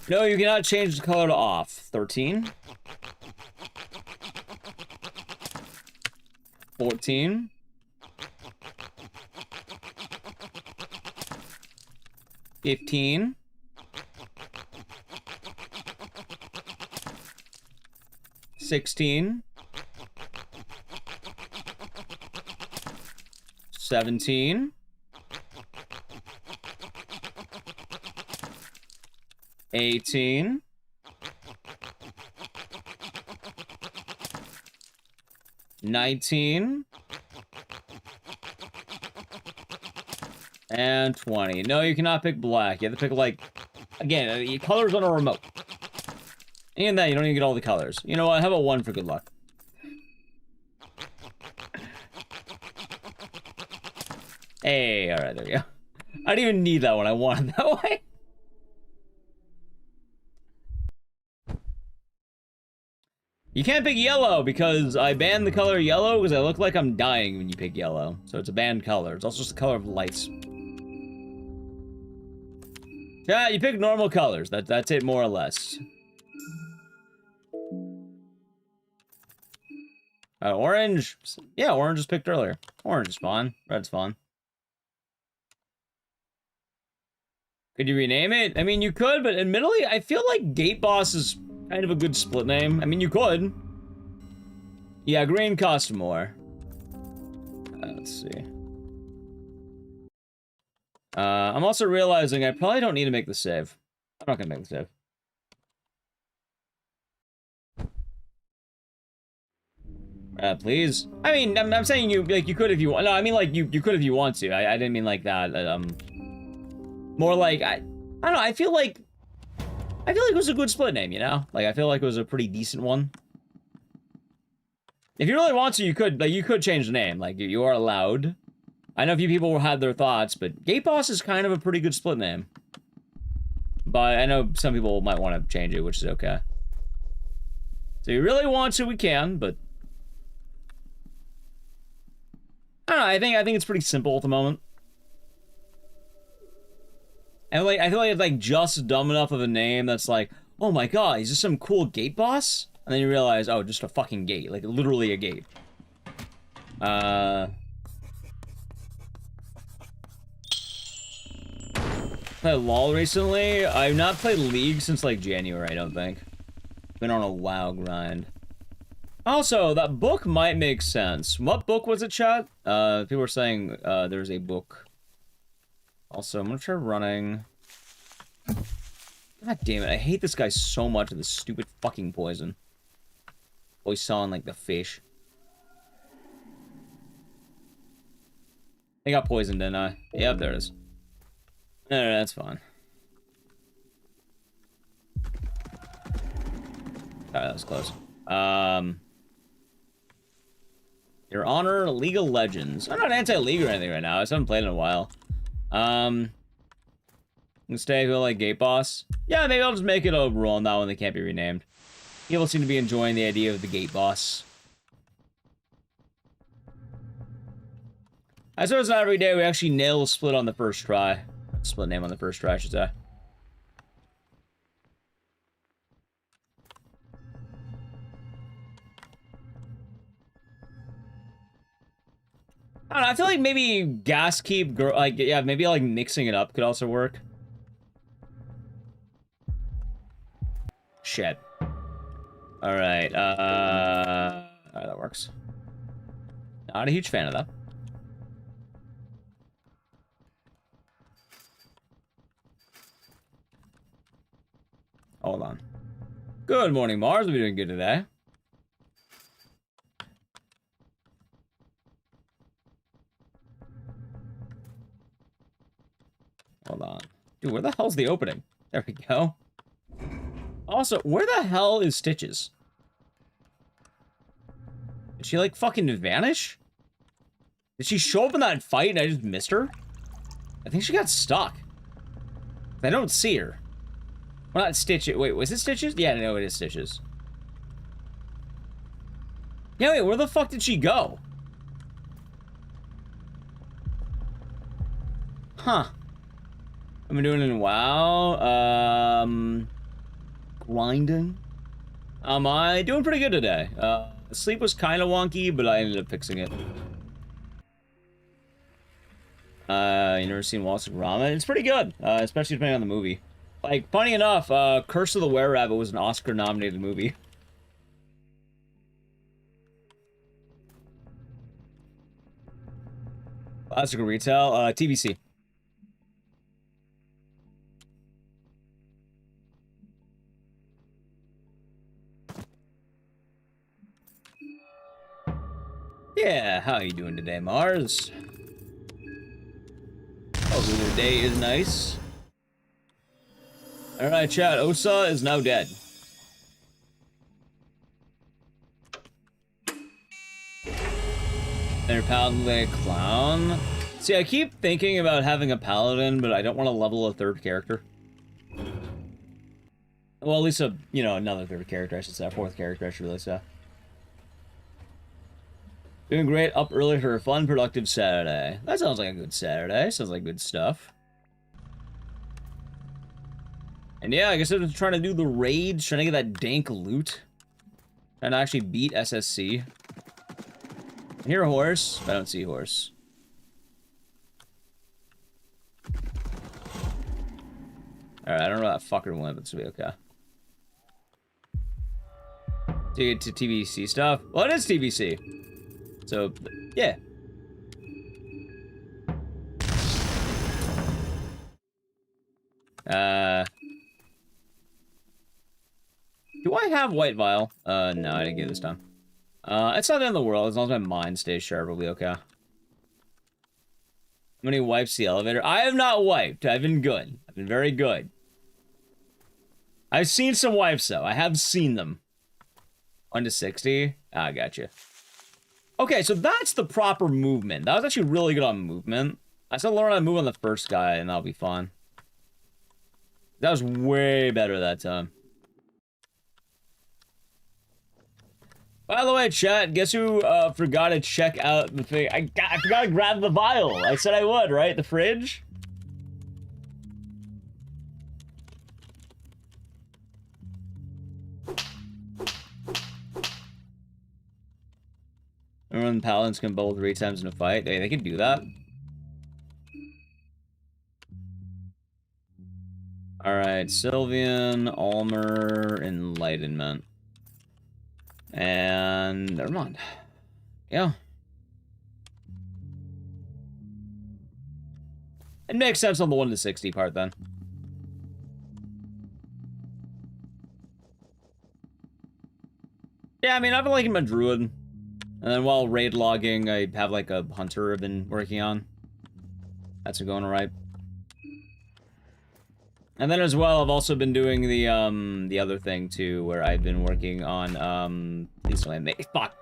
No, you cannot change the color to off. 13? 14? 15? 16. 17. 18. 19. And 20. No, you cannot pick black. You have to pick, like, again, colors on a remote. And that, you don't even get all the colors. You know what? How about 1 for good luck? Hey, alright, there you go. I didn't even need that one. I wanted that way. You can't pick yellow because I banned the color yellow because I look like I'm dying when you pick yellow. So it's a banned color. It's also just the color of lights. Yeah, you pick normal colors. That's it, more or less. Orange. Yeah, orange was picked earlier. Orange is fine. Red's fine. Could you rename it? I mean, you could, but admittedly, I feel like Gate Boss is kind of a good split name. I mean, you could. Yeah, green costs more. Let's see. I'm also realizing I probably don't need to make the save. I'm not gonna make the save. Please. I mean, I'm saying you could if you want. No, I mean like you could if you want to. I didn't mean like that. More like I don't know. I feel like it was a good split name, you know? Like I feel like it was a pretty decent one. If you really want to, you could change the name. Like you are allowed. I know a few people had their thoughts, but Gate Boss is kind of a pretty good split name. But I know some people might want to change it, which is okay. So if you really want to, we can, but I don't know, I think it's pretty simple at the moment. And like I feel like it's like just dumb enough of a name that's like, oh my god, is this some cool gate boss? And then you realize, oh, just a fucking gate, like literally a gate. Played LOL recently. I've not played League since like January, I don't think. Been on a WoW grind. Also, that book might make sense. What book was it, chat? People were saying there's a book. Also, I'm gonna try running. God damn it, I hate this guy so much with this stupid fucking poison. Always sawing like the fish. I got poisoned, didn't I? Yep, there it is. No, that's fine. Alright, that was close. Your Honor, League of Legends. I'm not anti-League or anything right now. I just haven't played in a while. I'm gonna stay with like Gate Boss. Yeah, maybe I'll just make it a rule on that one that can't be renamed. People seem to be enjoying the idea of the Gate Boss. I suppose not every day we actually nail a split on the first try. Split name on the first try, I should say. I don't know, I feel like maybe gas keep, like, yeah, maybe like mixing it up could also work. Shit. Alright, alright, that works. Not a huge fan of that. Hold on. Good morning, Mars. We're doing good today. Hold on. Dude, where the hell's the opening? There we go. Also, where the hell is Stitches? Did she, like, fucking vanish? Did she show up in that fight and I just missed her? I think she got stuck. I don't see her. Well, not Stitches. Wait, was it Stitches? Yeah, no, it is Stitches. Yeah, wait, where the fuck did she go? Huh. I've been doing it in WoW. Grinding. I doing pretty good today. Sleep was kind of wonky, but I ended up fixing it. You never seen Wallace and Gromit? It's pretty good, especially depending on the movie. Like, funny enough, Curse of the Were-Rabbit was an Oscar-nominated movie. Classical retail, TBC. Yeah, how you doing today, Mars? Hopefully the day is nice. Alright, chat, Osa is now dead. Their paladin like a clown. See, I keep thinking about having a paladin, but I don't want to level a third character. Well, at least a, you know, another third character, I should say. A fourth character, I should really say. Doing great, up early for a fun, productive Saturday. That sounds like a good Saturday. Sounds like good stuff. And yeah, I guess I'm trying to do the raids, trying to get that dank loot. Trying to actually beat SSC. I hear a horse, but I don't see a horse. Alright, I don't know where that fucker went, but it's gonna be okay. To get to TBC stuff? Well, it is TBC. So, yeah. Do I have White Vial? No, I didn't get it this time. It's not the end of the world, as long as my mind stays sharp, I'll be okay. How many wipes the elevator? I have not wiped. I've been good. I've been very good. I've seen some wipes, though. I have seen them. 1 to 60? Ah, gotcha. Okay, so that's the proper movement. That was actually really good on movement. I still learned how to move on the first guy, and that'll be fun. That was way better that time. By the way, chat, guess who forgot to check out the thing? I forgot to grab the vial. I said I would, right? The fridge? Remember when paladins can bubble 3 times in a fight? They can do that. Alright, Sylvian, Almer, Enlightenment. And never mind. Yeah. It makes sense on the 1 to 60 part then. Yeah, I mean, I've been liking my druid. And then while raid logging, I have like a hunter I've been working on. That's been going alright. And then as well, I've also been doing the other thing too, where I've been working on please don't make fuck.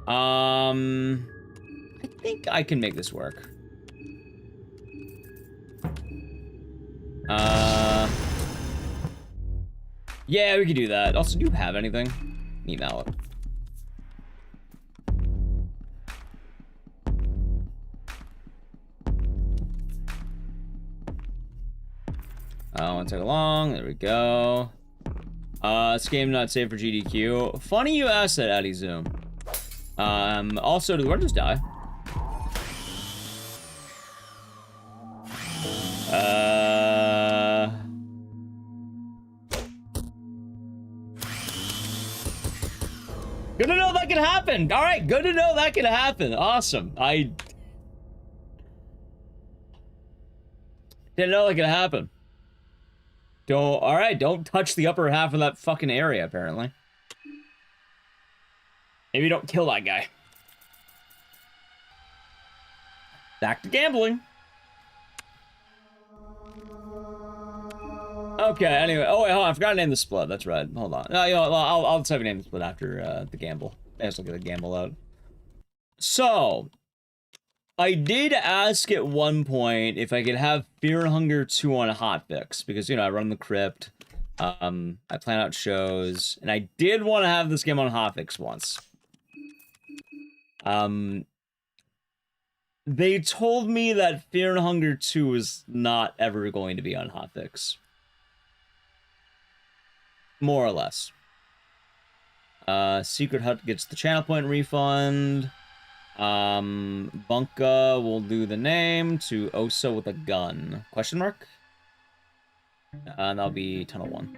I think I can make this work. Yeah, we could do that. Also, do you have anything? Need mallet. Won't take long. There we go. This game not safe for GDQ. Funny you asked that, Addy Zoom. Also, did the word just die? Good to know that can happen. All right, good to know that can happen. Awesome. I didn't know that could happen. Alright, don't touch the upper half of that fucking area, apparently. Maybe don't kill that guy. Back to gambling. Okay, anyway. Oh, wait, hold on. I forgot to name the split. That's right. Hold on. No, you know, I'll just have you name the split after the gamble. I just look at the gamble out. So, I did ask at one point if I could have Fear and Hunger 2 on a hotfix, because, you know, I run the crypt, I plan out shows, and I did want to have this game on hotfix once. They told me that Fear and Hunger 2 is not ever going to be on hotfix. More or less. Secret Hut gets the channel point refund. Bunka will do the name to Osa with a gun. Question mark? And that'll be Tunnel 1.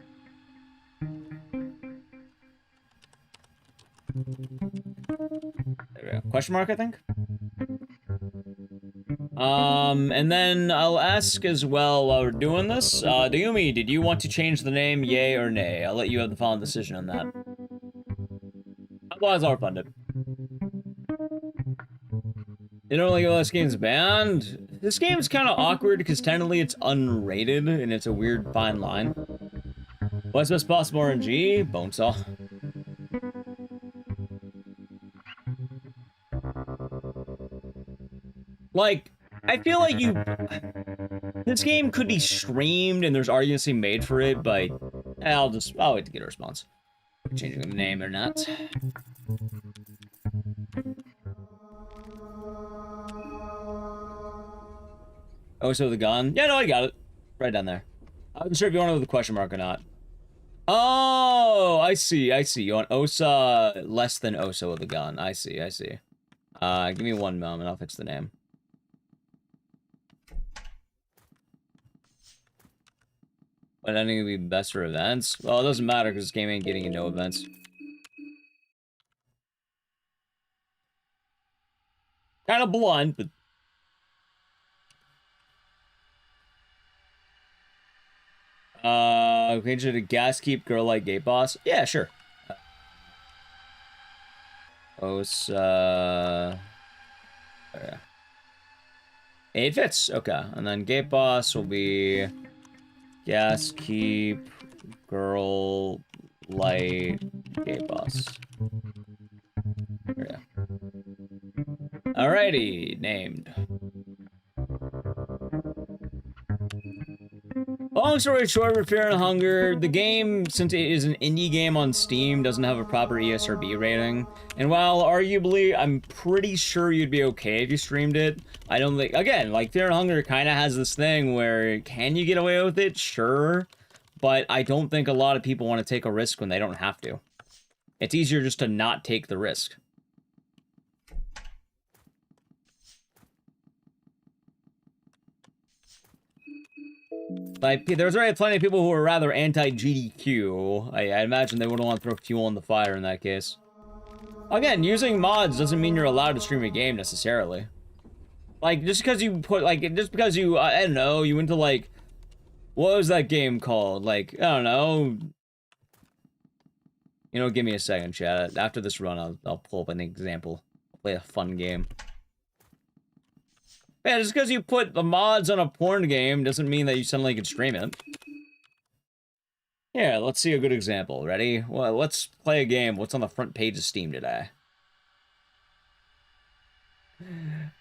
There we go. Question mark, I think? And then I'll ask as well while we're doing this, Dayumi, did you want to change the name, yay or nay? I'll let you have the final decision on that. Otherwise, I'll refund it. You don't like how this game's banned? This game's kind of awkward because technically it's unrated and it's a weird fine line. What's best possible RNG? Bonesaw. Like, I feel like this game could be streamed and there's arguments being made for it, but I'll wait to get a response. Changing the name or not. Oh, so the gun? Yeah, no, I got it. Right down there. I wasn't sure if you wanted with a question mark or not. Oh, I see. You want Osa less than Osa with a gun. I see. Give me one moment, I'll fix the name. But I think it would be best for events. Well, it doesn't matter because this game ain't getting into events. Kind of blunt, but... change it to gas keep girl like gate boss? Yeah, sure. Yeah. It fits. Okay. And then gate boss will be gas keep girl light gate boss. Yeah. Alrighty, named. Long story short, for Fear and Hunger, the game, since it is an indie game on Steam, doesn't have a proper ESRB rating. And while arguably, I'm pretty sure you'd be okay if you streamed it, I don't think, again, like Fear and Hunger kind of has this thing where, can you get away with it? Sure. But I don't think a lot of people want to take a risk when they don't have to. It's easier just to not take the risk. Like, there's already plenty of people who are rather anti-GDQ. I imagine they wouldn't want to throw fuel on the fire in that case. Again, using mods doesn't mean you're allowed to stream a game necessarily. Like, just because you put, like, just because you, I don't know, you went to, like, what was that game called? Like, I don't know. You know, give me a second, chat. After this run, I'll pull up an example. Play a fun game. Yeah, just because you put the mods on a porn game doesn't mean that you suddenly can stream it. Yeah, let's see a good example. Ready? Well, let's play a game. What's on the front page of Steam today?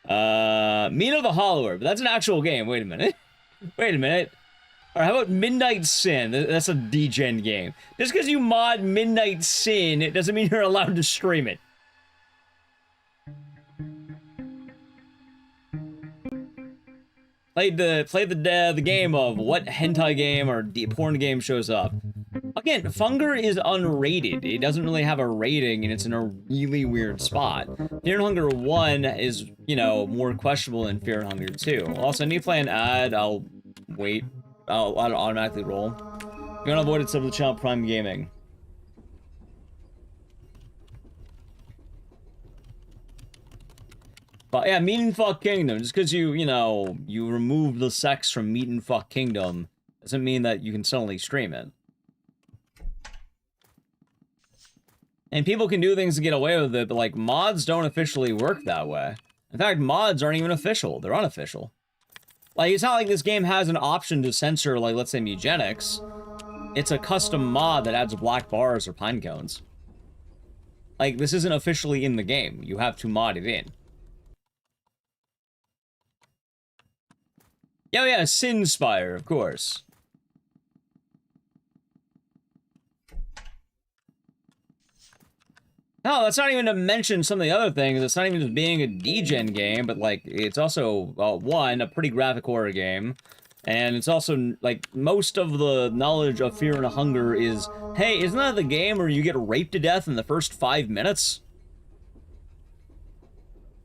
Mina the Hollower, but that's an actual game. Wait a minute. Wait a minute. Or how about Midnight Sin? That's a degen game. Just because you mod Midnight Sin, it doesn't mean you're allowed to stream it. Played the game of what hentai game or porn game shows up. Again, Funger is unrated. It doesn't really have a rating, and it's in a really weird spot. Fear and Hunger 1 is, you know, more questionable than Fear and Hunger 2. Also, I need to play an ad. I'll wait. I'll automatically roll. You're gonna avoid it, sub to the channel Prime Gaming. But yeah, Meat and Fuck Kingdom. Just because you know, you remove the sex from Meat and Fuck Kingdom doesn't mean that you can suddenly stream it. And people can do things to get away with it, but like mods don't officially work that way. In fact, mods aren't even official. They're unofficial. Like, it's not like this game has an option to censor, like, let's say, eugenics. It's a custom mod that adds black bars or pine cones. Like, this isn't officially in the game. You have to mod it in. Oh yeah, Sinspire, of course. No, that's not even to mention some of the other things. It's not even just being a degen game, but, like, it's also, one, a pretty graphic horror game. And it's also, like, most of the knowledge of Fear and Hunger is, hey, isn't that the game where you get raped to death in the first 5 minutes?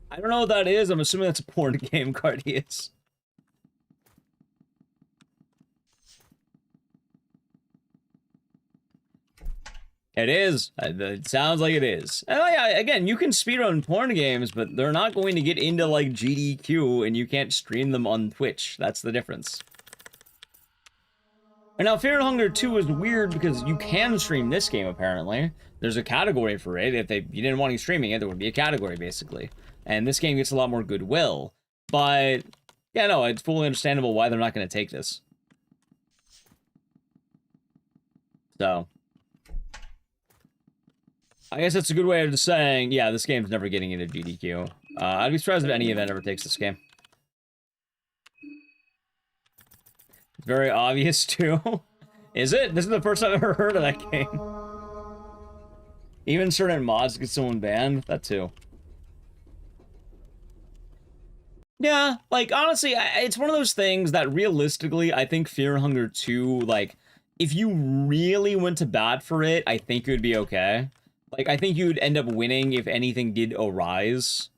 I don't know what that is. I'm assuming that's a porn game, Cardius. It is. It sounds like it is. And yeah, again, you can speedrun porn games, but they're not going to get into like GDQ, and you can't stream them on Twitch. That's the difference. And now Fear and Hunger 2 is weird because you can stream this game, apparently. There's a category for it. If you didn't want any streaming it, there would be a category, basically. And this game gets a lot more goodwill. But, yeah, no, it's fully understandable why they're not going to take this. So, I guess that's a good way of just saying, yeah, this game's never getting into GDQ. I'd be surprised if any event ever takes this game. It's very obvious, too. Is it? This is the first time I've ever heard of that game. Even certain mods get someone banned? That, too. Yeah, like, honestly, it's one of those things that, realistically, I think Fear and Hunger 2, like, if you really went to bat for it, I think it would be okay. Like, I think you'd end up winning if anything did arise.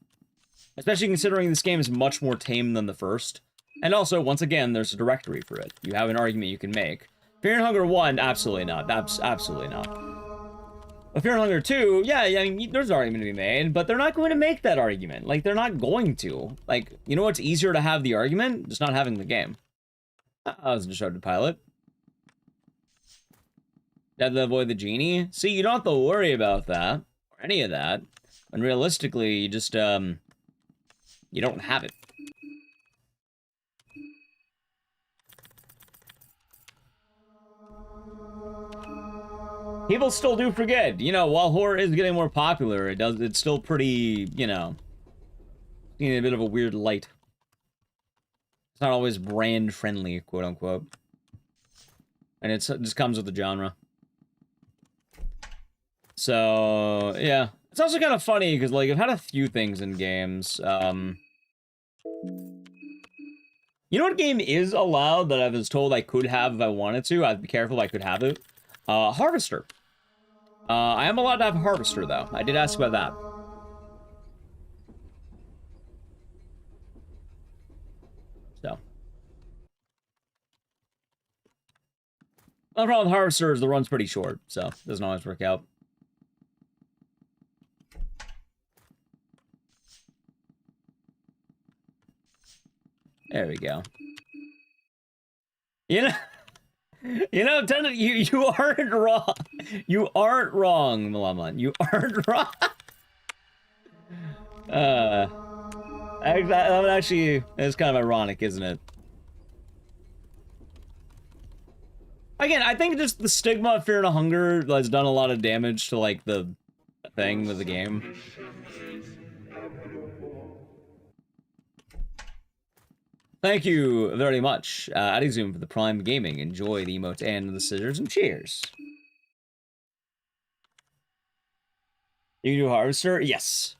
Especially considering this game is much more tame than the first. And also, once again, there's a directory for it. You have an argument you can make. Fear and Hunger 1, absolutely not. Absolutely not. But Fear and Hunger 2, yeah, I mean, there's an argument to be made, but they're not going to make that argument. Like, they're not going to. Like, you know what's easier to have the argument? Just not having the game. I was just showed to pilot. Had to avoid the genie? See, you don't have to worry about that, or any of that. And realistically, you just, you don't have it. People still do forget, you know, while horror is getting more popular, it's still pretty, you know, in a bit of a weird light. It's not always brand friendly, quote unquote. And it just comes with the genre. So, yeah. It's also kind of funny, because, like, I've had a few things in games. You know what game is allowed that I was told I could have if I wanted to? I'd be careful if I could have it. Harvester. I am allowed to have a Harvester, though. I did ask about that. So. The problem with Harvester is the run's pretty short, so it doesn't always work out. There we go. You know, you aren't wrong. You aren't wrong, Malaman. You aren't wrong. That actually is kind of ironic, isn't it? Again, I think just the stigma of Fear and Hunger has done a lot of damage to, like, the thing with the game. Thank you very much, Adizum, for the Prime Gaming. Enjoy the emote and the scissors, and cheers. You can do Harvester? Yes.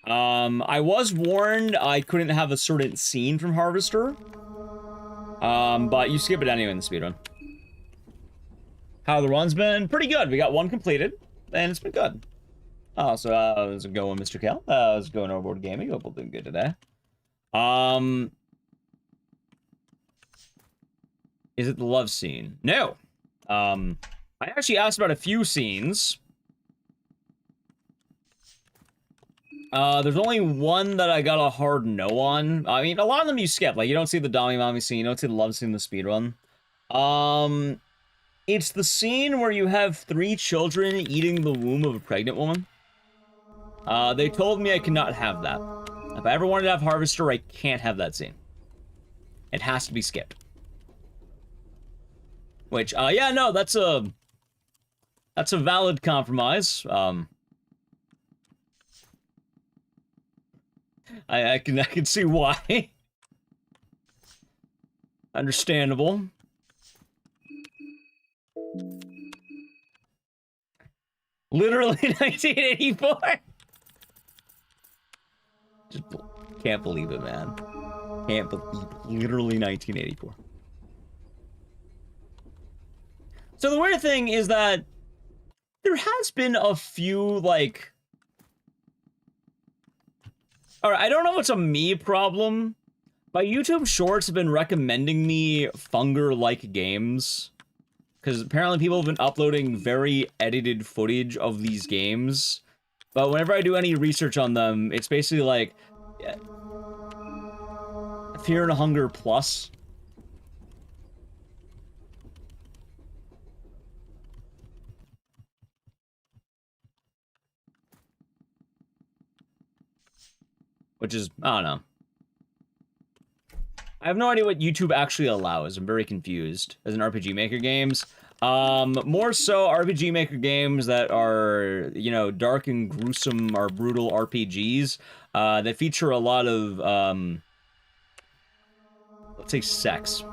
I was warned I couldn't have a certain scene from Harvester. But you skip it anyway in the speedrun. How the run's been? Pretty good. We got one completed, and it's been good. Oh, so how's it going, Mr. Kel? How's it going, Overboard Gaming? Hope we're doing good today. Is it the love scene? No. I actually asked about a few scenes. There's only one that I got a hard no on. I mean, a lot of them you skip. Like, you don't see the Dommy Mommy scene, you don't see the love scene in the speedrun. It's the scene where you have 3 children eating the womb of a pregnant woman. They told me I cannot have that. If I ever wanted to have Harvester, I can't have that scene. It has to be skipped. Which, yeah, no, that's a valid compromise. I can see why. Understandable. Literally 1984. Just can't believe it, man. Can't believe literally 1984. So the weird thing is that there has been a few, like... Alright, I don't know if it's a me problem, but YouTube Shorts have been recommending me Funger-like games because apparently people have been uploading very edited footage of these games. But whenever I do any research on them, it's basically like Fear and Hunger Plus. Which is, I don't know. I have no idea what YouTube actually allows. I'm very confused as an RPG Maker games. More so RPG Maker games that are, you know, dark and gruesome or brutal RPGs, that feature a lot of, let's say sex.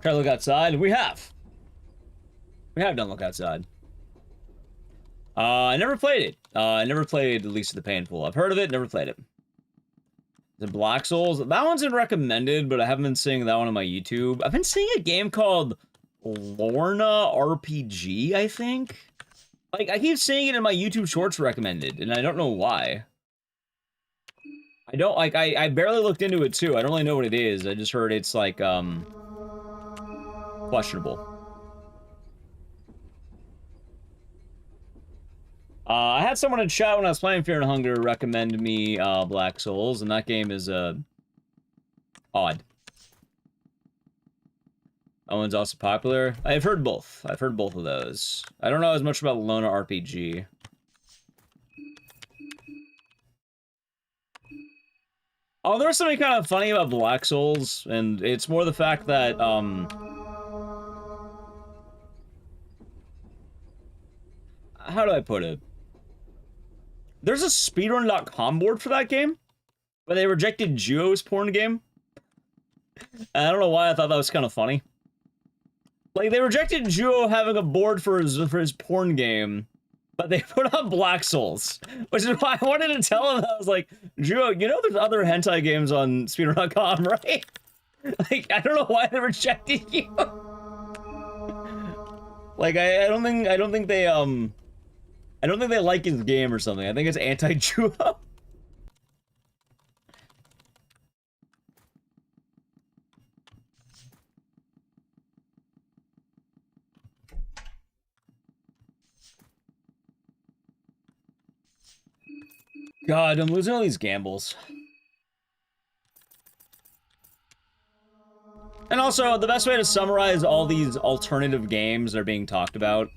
Try to look outside. We have done Look Outside. I never played it. I never played Least of the Painful. I've heard of it, never played it. The Black Souls. That one's been recommended, but I haven't been seeing that one on my YouTube. I've been seeing a game called Lorna RPG, I think. Like, I keep seeing it in my YouTube Shorts recommended, and I don't know why. I don't, like, I barely looked into it, too. I don't really know what it is. I just heard it's, like, questionable. I had someone in chat when I was playing Fear and Hunger recommend me Black Souls, and that game is odd. That one's also popular. I've heard both. I've heard both of those. I don't know as much about Lona RPG. Oh, there's something kind of funny about Black Souls, and it's more the fact that how do I put it? There's a speedrun.com board for that game, but they rejected Juo's porn game. I don't know why I thought that was kind of funny. Like, they rejected Juo having a board for his porn game, but they put on Black Souls, which is why I wanted to tell him. I was like, Juo, you know there's other hentai games on speedrun.com, right? Like, I don't know why they rejected you. Like, I don't think they like his game or something. I think it's anti-Juo. God, I'm losing all these gambles. And also, the best way to summarize all these alternative games that are being talked about,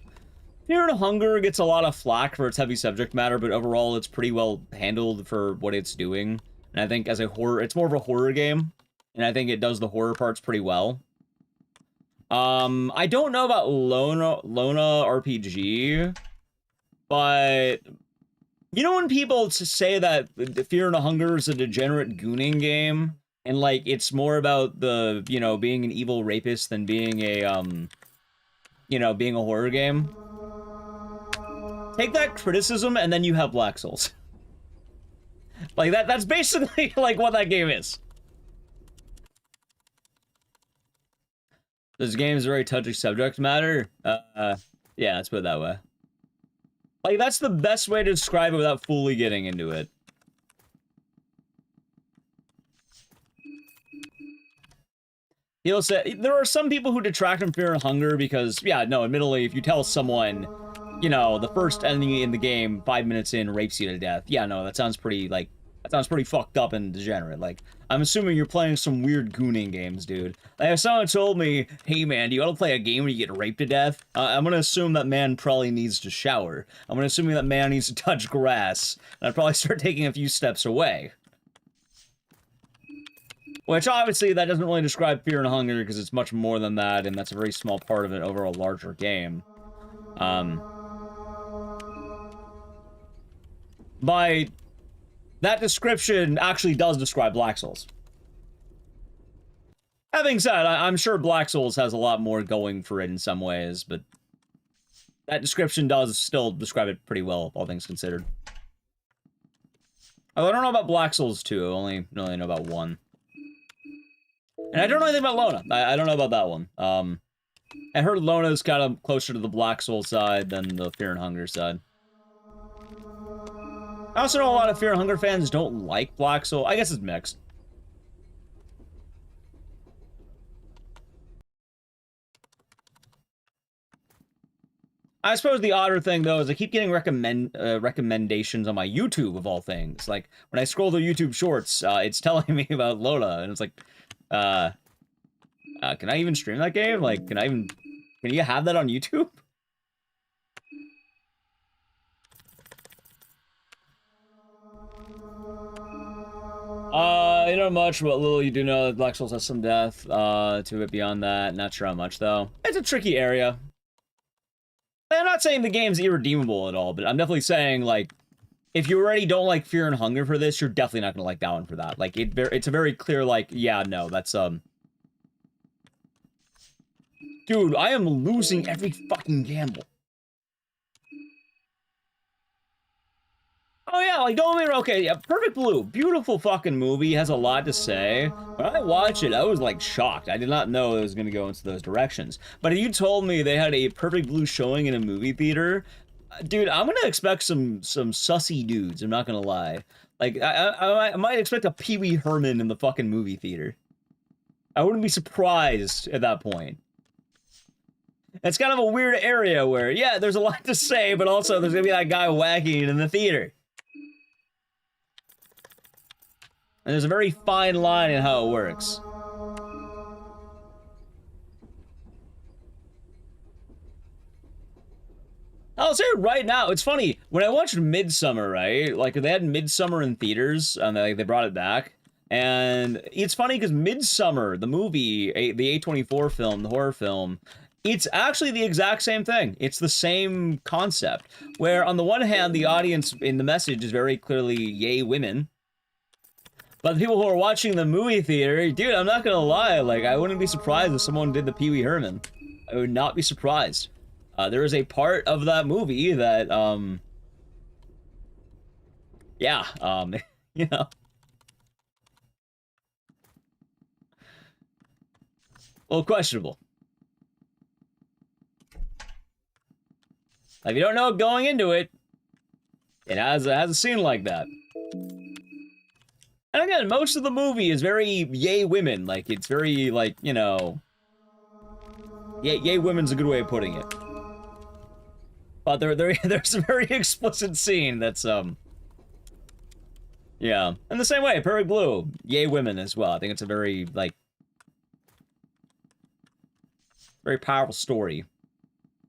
Fear and Hunger gets a lot of flack for its heavy subject matter, but overall it's pretty well handled for what it's doing. And I think as a horror, it's more of a horror game, and I think it does the horror parts pretty well. I don't know about Lona RPG, but you know when people say that Fear and Hunger is a degenerate gooning game, and like it's more about the, you know, being an evil rapist than being a you know, being a horror game. Take that criticism, and then you have Black Souls. Like, that's basically, like, what that game is. This game is a very touchy subject matter. Yeah, let's put it that way. Like, that's the best way to describe it without fully getting into it. He'll say, there are some people who detract from Fear and Hunger because, yeah, no, admittedly, if you tell someone, you know, the first enemy in the game, 5 minutes in, rapes you to death. Yeah, no, that sounds pretty, like, that sounds pretty fucked up and degenerate. Like, I'm assuming you're playing some weird gooning games, dude. Like, if someone told me, hey, man, do you want to play a game where you get raped to death? I'm gonna assume that man probably needs to shower. I'm gonna assume that man needs to touch grass. And I'd probably start taking a few steps away. Which, obviously, that doesn't really describe Fear and Hunger, because it's much more than that, and that's a very small part of it over a larger game. By that description actually does describe Black Souls. Having said, I'm sure Black Souls has a lot more going for it in some ways, but that description does still describe it pretty well, all things considered. Oh, I don't know about Black Souls 2, I only really know about 1. And I don't know anything about Lona. I don't know about that one. I heard Lona's kind of closer to the Black Souls side than the Fear and Hunger side. I also know a lot of Fear and Hunger fans don't like Black Souls. I guess it's mixed. I suppose the odder thing, though, is I keep getting recommendations on my YouTube, of all things. Like, when I scroll through YouTube Shorts, it's telling me about Lola, and it's like, can I even stream that game? Like, can you have that on YouTube? You know much, what little you do know that Black Souls has some depth, to it beyond that. Not sure how much, though. It's a tricky area. I'm not saying the game's irredeemable at all, but I'm definitely saying, like, if you already don't like Fear and Hunger for this, you're definitely not gonna like that one for that. Like, it's a very clear, like, yeah, no, that's, Dude, I am losing every fucking gamble. Oh yeah, like, don't get me wrong, okay, yeah, Perfect Blue, beautiful fucking movie, has a lot to say. When I watched it, I was, like, shocked. I did not know it was gonna go into those directions. But if you told me they had a Perfect Blue showing in a movie theater, dude, I'm gonna expect some sussy dudes, I'm not gonna lie. Like, I might expect a Pee Wee Herman in the fucking movie theater. I wouldn't be surprised at that point. It's kind of a weird area where, yeah, there's a lot to say, but also there's gonna be that guy whacking it in the theater. And there's a very fine line in how it works. I'll say it right now, it's funny, when I watched Midsummer, right? Like, they had Midsummer in theaters, and they brought it back. And it's funny, because Midsummer, the movie, the A24 film, the horror film, it's actually the exact same thing. It's the same concept. Where, on the one hand, the audience in the message is very clearly yay women. But the people who are watching the movie theater, dude, I'm not gonna lie, like, I wouldn't be surprised if someone did the Pee Wee Herman. I would not be surprised. There is a part of that movie that, yeah, you know. Well, questionable. If you don't know going into it, it has a scene like that. And again, most of the movie is very yay women. Like, it's very, like, you know... Yay women's a good way of putting it. But there's a very explicit scene that's, yeah. In the same way, Perfect Blue, yay women as well. I think it's a very, like... very powerful story.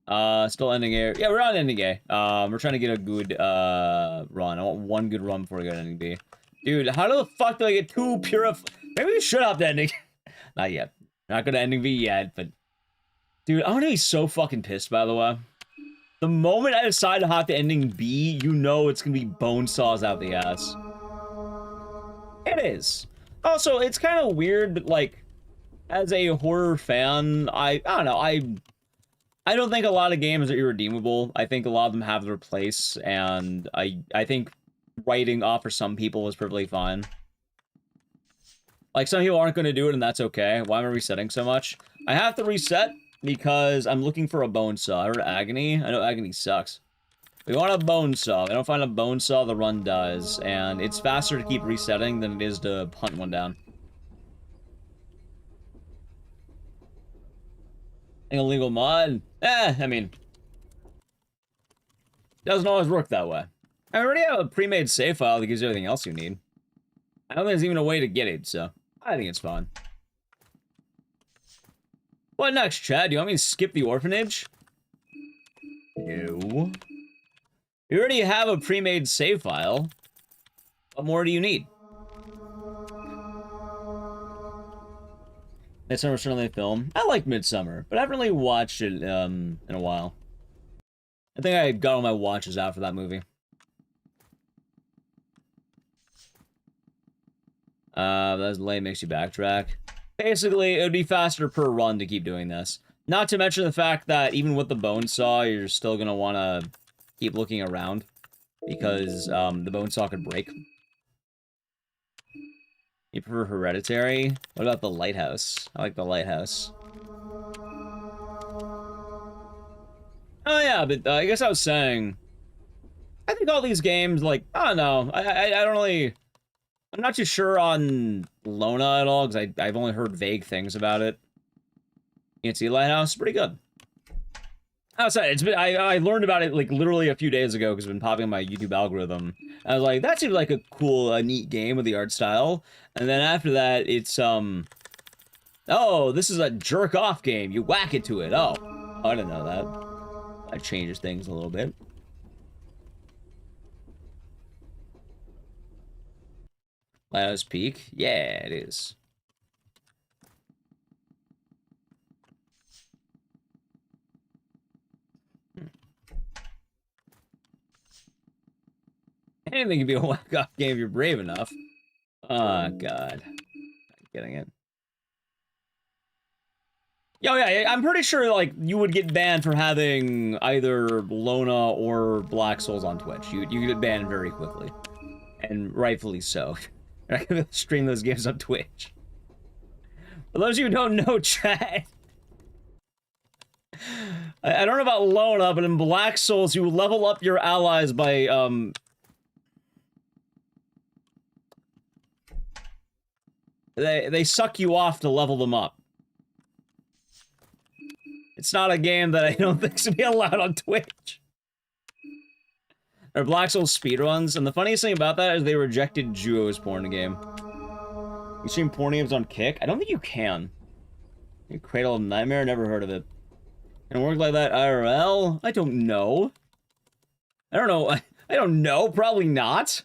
Still ending A. Yeah, we're on ending A. We're trying to get a good, run. I want one good run before we go to ending B. Dude, how the fuck do I get two Maybe we should have to ending. Not yet. Not gonna ending B yet, but... Dude, I'm gonna be so fucking pissed, by the way. The moment I decide to hop to ending B, you know it's gonna be bone saws out the ass. It is. Also, it's kind of weird, like, as a horror fan, I don't know, I don't think a lot of games are irredeemable. I think a lot of them have their place, and I think writing off for some people is perfectly fine. Like, some people aren't going to do it, and that's okay. Why am I resetting so much? I have to reset because I'm looking for a bone saw. I heard Agony. I know Agony sucks. We want a bone saw. If I don't find a bone saw, the run dies, and it's faster to keep resetting than it is to hunt one down. An illegal mod? I mean... doesn't always work that way. I already have a pre-made save file that gives you everything else you need. I don't think there's even a way to get it, so... I think it's fine. What next, Chad? Do you want me to skip the orphanage? No. You already have a pre-made save file. What more do you need? Midsummer certainly a film. I like Midsummer, but I haven't really watched it in a while. I think I got all my watches out for that movie. That's lame, makes you backtrack. Basically, it would be faster per run to keep doing this. Not to mention the fact that even with the bone saw, you're still gonna want to keep looking around because the bone saw could break. You prefer Hereditary? What about the Lighthouse? I like the Lighthouse. Oh yeah, but I guess I was saying, I think all these games, like, I don't know, I don't really, I'm not too sure on Lona at all, because I've only heard vague things about it. You can see Lighthouse, pretty good. Outside, it's been I learned about it like literally a few days ago because it's been popping in my YouTube algorithm. I was like, that seems like a cool, neat game with the art style. And then after that, it's oh, this is a jerk off game. You whack it to it. Oh, I didn't know that. That changes things a little bit. Lighthouse Peak, yeah, it is. Anything can be a whack-off game if you're brave enough. Oh, God. Not getting it. Yo, yeah, I'm pretty sure, like, you would get banned for having either Lona or Black Souls on Twitch. You get banned very quickly. And rightfully so. You're not gonna stream those games on Twitch. For those of you who don't know, chat... I don't know about Lona, but in Black Souls, you level up your allies by, They suck you off to level them up. It's not a game that I don't think should be allowed on Twitch. They're Black Souls speedruns, and the funniest thing about that is they rejected Juo's porn game. You stream porn games on Kick? I don't think you can. Cradle of Nightmare? Never heard of it. Can it work like that IRL? I don't know. I don't know. I don't know. Probably not.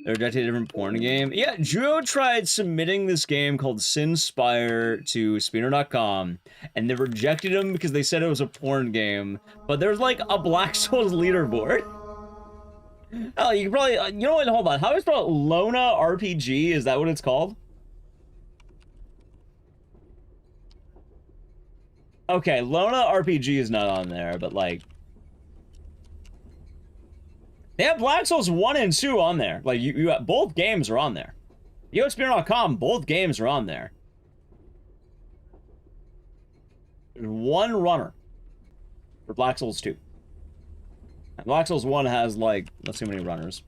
They rejected a different porn game. Yeah, Juo tried submitting this game called Sinspire to Speedrun.com, and they rejected him because they said it was a porn game. But there's like a Black Souls leaderboard. Oh, you can probably, you know what? Hold on. How do I spell it? Lona RPG? Is that what it's called? Okay, Lona RPG is not on there, but like. They have Black Souls 1 and 2 on there. Like, you both games are on there. UXPeer.com, both games are on there. There's one runner for Black Souls 2. And Black Souls 1 has, like, let's see how many runners.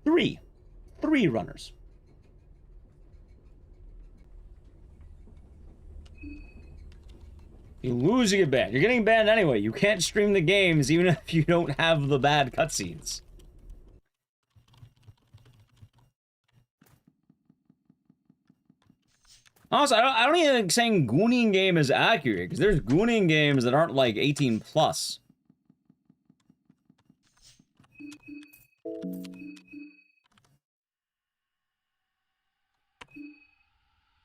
Three runners. You lose, you get banned. You're getting banned anyway. You can't stream the games even if you don't have the bad cutscenes. Also, I don't even think saying gooning game is accurate, because there's gooning games that aren't like 18 plus.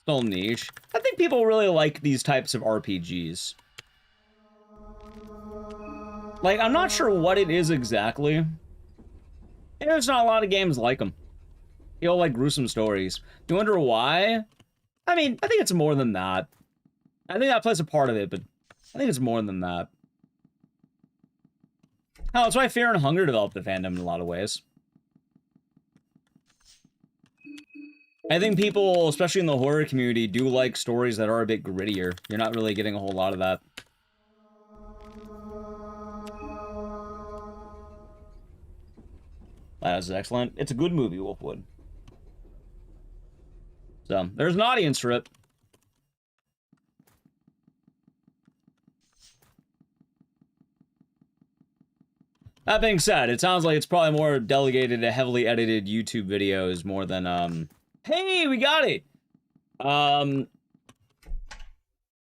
Still niche. I think people really like these types of RPGs. Like, I'm not sure what it is exactly. There's not a lot of games like them. People like gruesome stories. You wonder why? I mean, I think it's more than that. I think that plays a part of it, but I think it's more than that. Oh, that's why Fear and Hunger developed the fandom in a lot of ways. I think people, especially in the horror community, do like stories that are a bit grittier. You're not really getting a whole lot of that. That is excellent. It's a good movie, Wolfwood. So, there's an audience for it. That being said, it sounds like it's probably more delegated to heavily edited YouTube videos more than, Hey, we got it!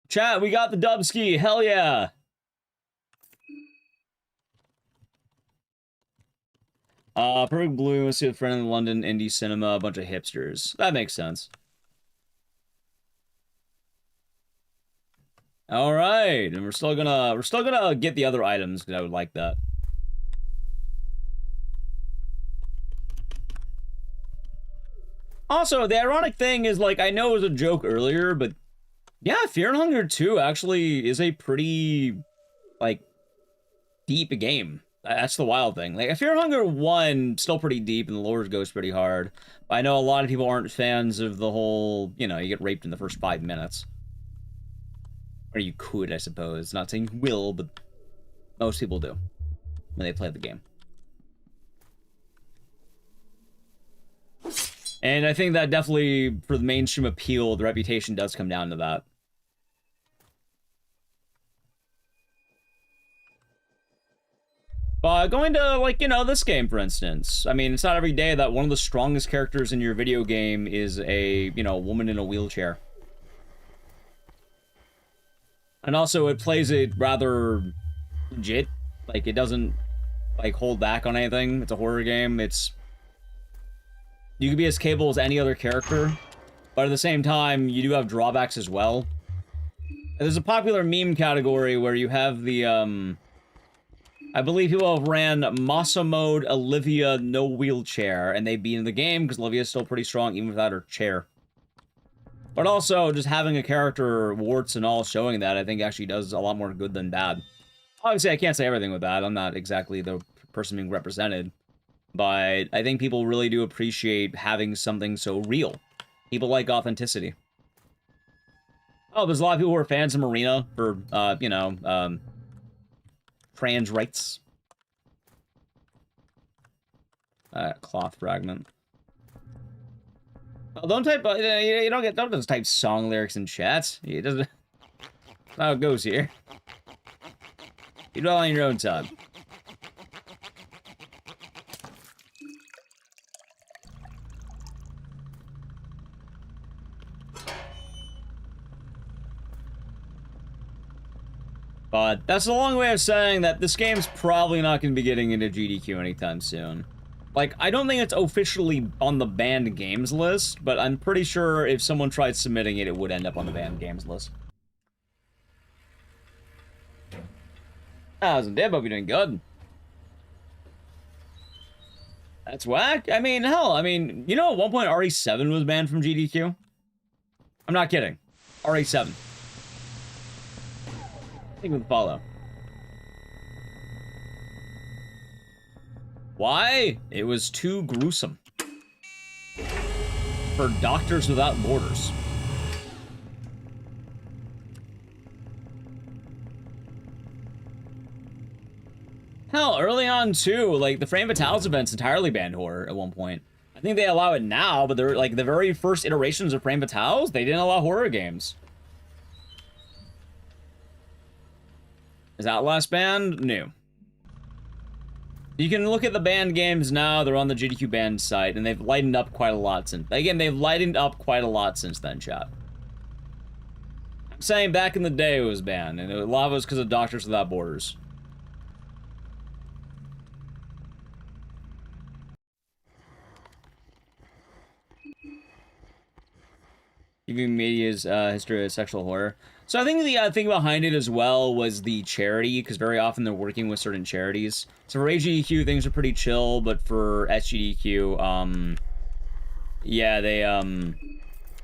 Chat, we got the dubski, hell yeah! Perfect Blue wants to see a friend in London indie cinema, a bunch of hipsters. That makes sense. Alright, and we're still gonna get the other items, because I would like that. Also, the ironic thing is, like, I know it was a joke earlier, but yeah, Fear and Hunger 2 actually is a pretty, like, deep game. That's the wild thing. Like, Fear and Hunger 1, still pretty deep, and the lore goes pretty hard. But I know a lot of people aren't fans of the whole, you know, you get raped in the first 5 minutes. Or you could, I suppose. Not saying you will, but most people do. when they play the game. And I think that definitely, for the mainstream appeal, the reputation does come down to that. Going to, like, you know, this game, for instance. I mean, it's not every day that one of the strongest characters in your video game is a, you know, woman in a wheelchair. And also, it plays it rather legit. Like, it doesn't, like, hold back on anything. It's a horror game. It's... You can be as capable as any other character, but at the same time, you do have drawbacks as well. There's a popular meme category where you have the, I believe people have ran Masa Mode Olivia no wheelchair, and they beat in the game because Olivia's still pretty strong even without her chair. But also, just having a character, warts and all, showing that, I think actually does a lot more good than bad. Obviously, I can't say everything with that. I'm not exactly the person being represented. But I think people really do appreciate having something so real. People like authenticity. Oh, there's a lot of people who are fans of Marina for, you know, trans rights. Cloth fragment. Well, don't type, you don't just type song lyrics in chat. It doesn't, that's not how it goes here. You do it on your own time. But that's a long way of saying that this game's probably not going to be getting into GDQ anytime soon. Like, I don't think it's officially on the banned games list, but I'm pretty sure if someone tried submitting it, it would end up on the banned games list. How's it, hope you're doing good. That's whack. I mean, hell, I mean, you know, at one point RE7 was banned from GDQ? I'm not kidding. RE7. I think with follow. Why? It was too gruesome. For Doctors Without Borders. Hell, early on too, like the Frame Fatales events entirely banned horror at one point. I think they allow it now, but they're like the very first iterations of Frame Fatales, they didn't allow horror games. Is Outlast banned? No. You can look at the banned games now. They're on the GDQ banned site, and they've lightened up quite a lot since. Again, they've lightened up quite a lot since then, chat. I'm saying back in the day it was banned, and a lot of it was because of Doctors Without Borders. TV media's history of sexual horror. So I think the thing behind it as well was the charity, because very often they're working with certain charities. So for AGDQ, things are pretty chill, but for SGDQ, yeah, they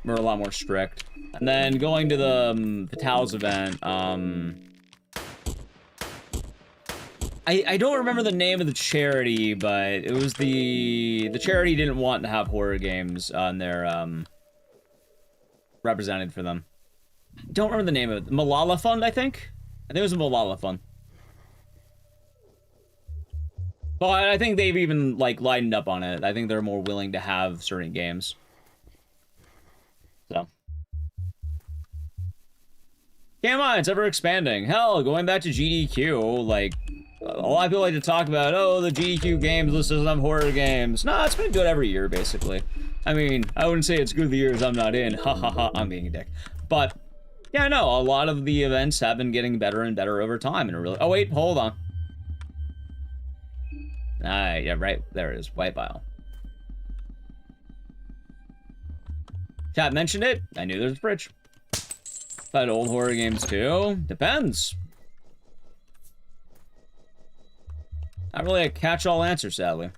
were a lot more strict. And then going to the Fatales event, I don't remember the name of the charity, but it was the charity didn't want to have horror games on their represented for them. Don't remember the name of it. Malala Fund, I think? I think it was a Malala Fund. But I think they've even, like, lightened up on it. I think they're more willing to have certain games. So. Come on, it's ever expanding. Hell, going back to GDQ, like, a lot of people like to talk about, oh, the GDQ games list doesn't have horror games. No, it's been good every year, basically. I mean, I wouldn't say it's good the years I'm not in. Ha ha ha, I'm being a dick. But, yeah, no, a lot of the events have been getting better and better over time. And really, oh, wait, hold on. Ah, yeah, right, there it is, White Bile. Chat mentioned it, I knew there's a bridge. But old horror games too? Depends. Not really a catch-all answer, sadly.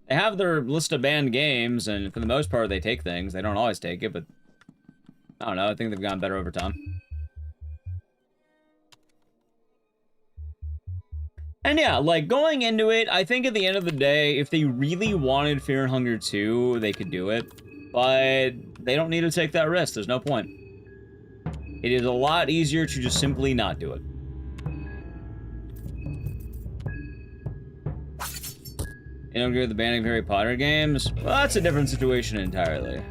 They have their list of banned games, and for the most part, they take things. They don't always take it, but I don't know. I think they've gotten better over time. And yeah, like, going into it, I think at the end of the day, if they really wanted Fear and Hunger 2, they could do it. But they don't need to take that risk. There's no point. It is a lot easier to just simply not do it. You don't agree with the banning of Harry Potter games? Well, that's a different situation entirely.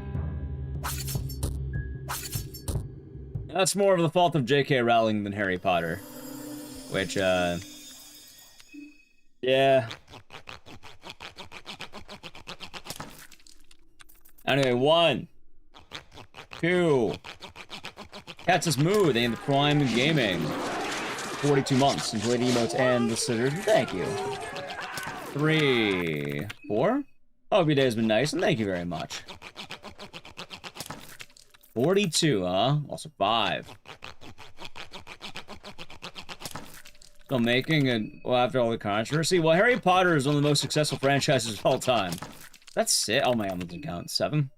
That's more of the fault of J.K. Rowling than Harry Potter. Which, yeah. Anyway, 1, 2. Cats is Mood and the Prime Gaming. 42 months. Enjoy the emotes and the scissors. Thank you. 3, 4. Hope your day has been nice, and thank you very much. 42, huh? Also 5. Still making it, well, after all the controversy? Well, Harry Potter is one of the most successful franchises of all time. That's it. Oh my god, that doesn't count. 7.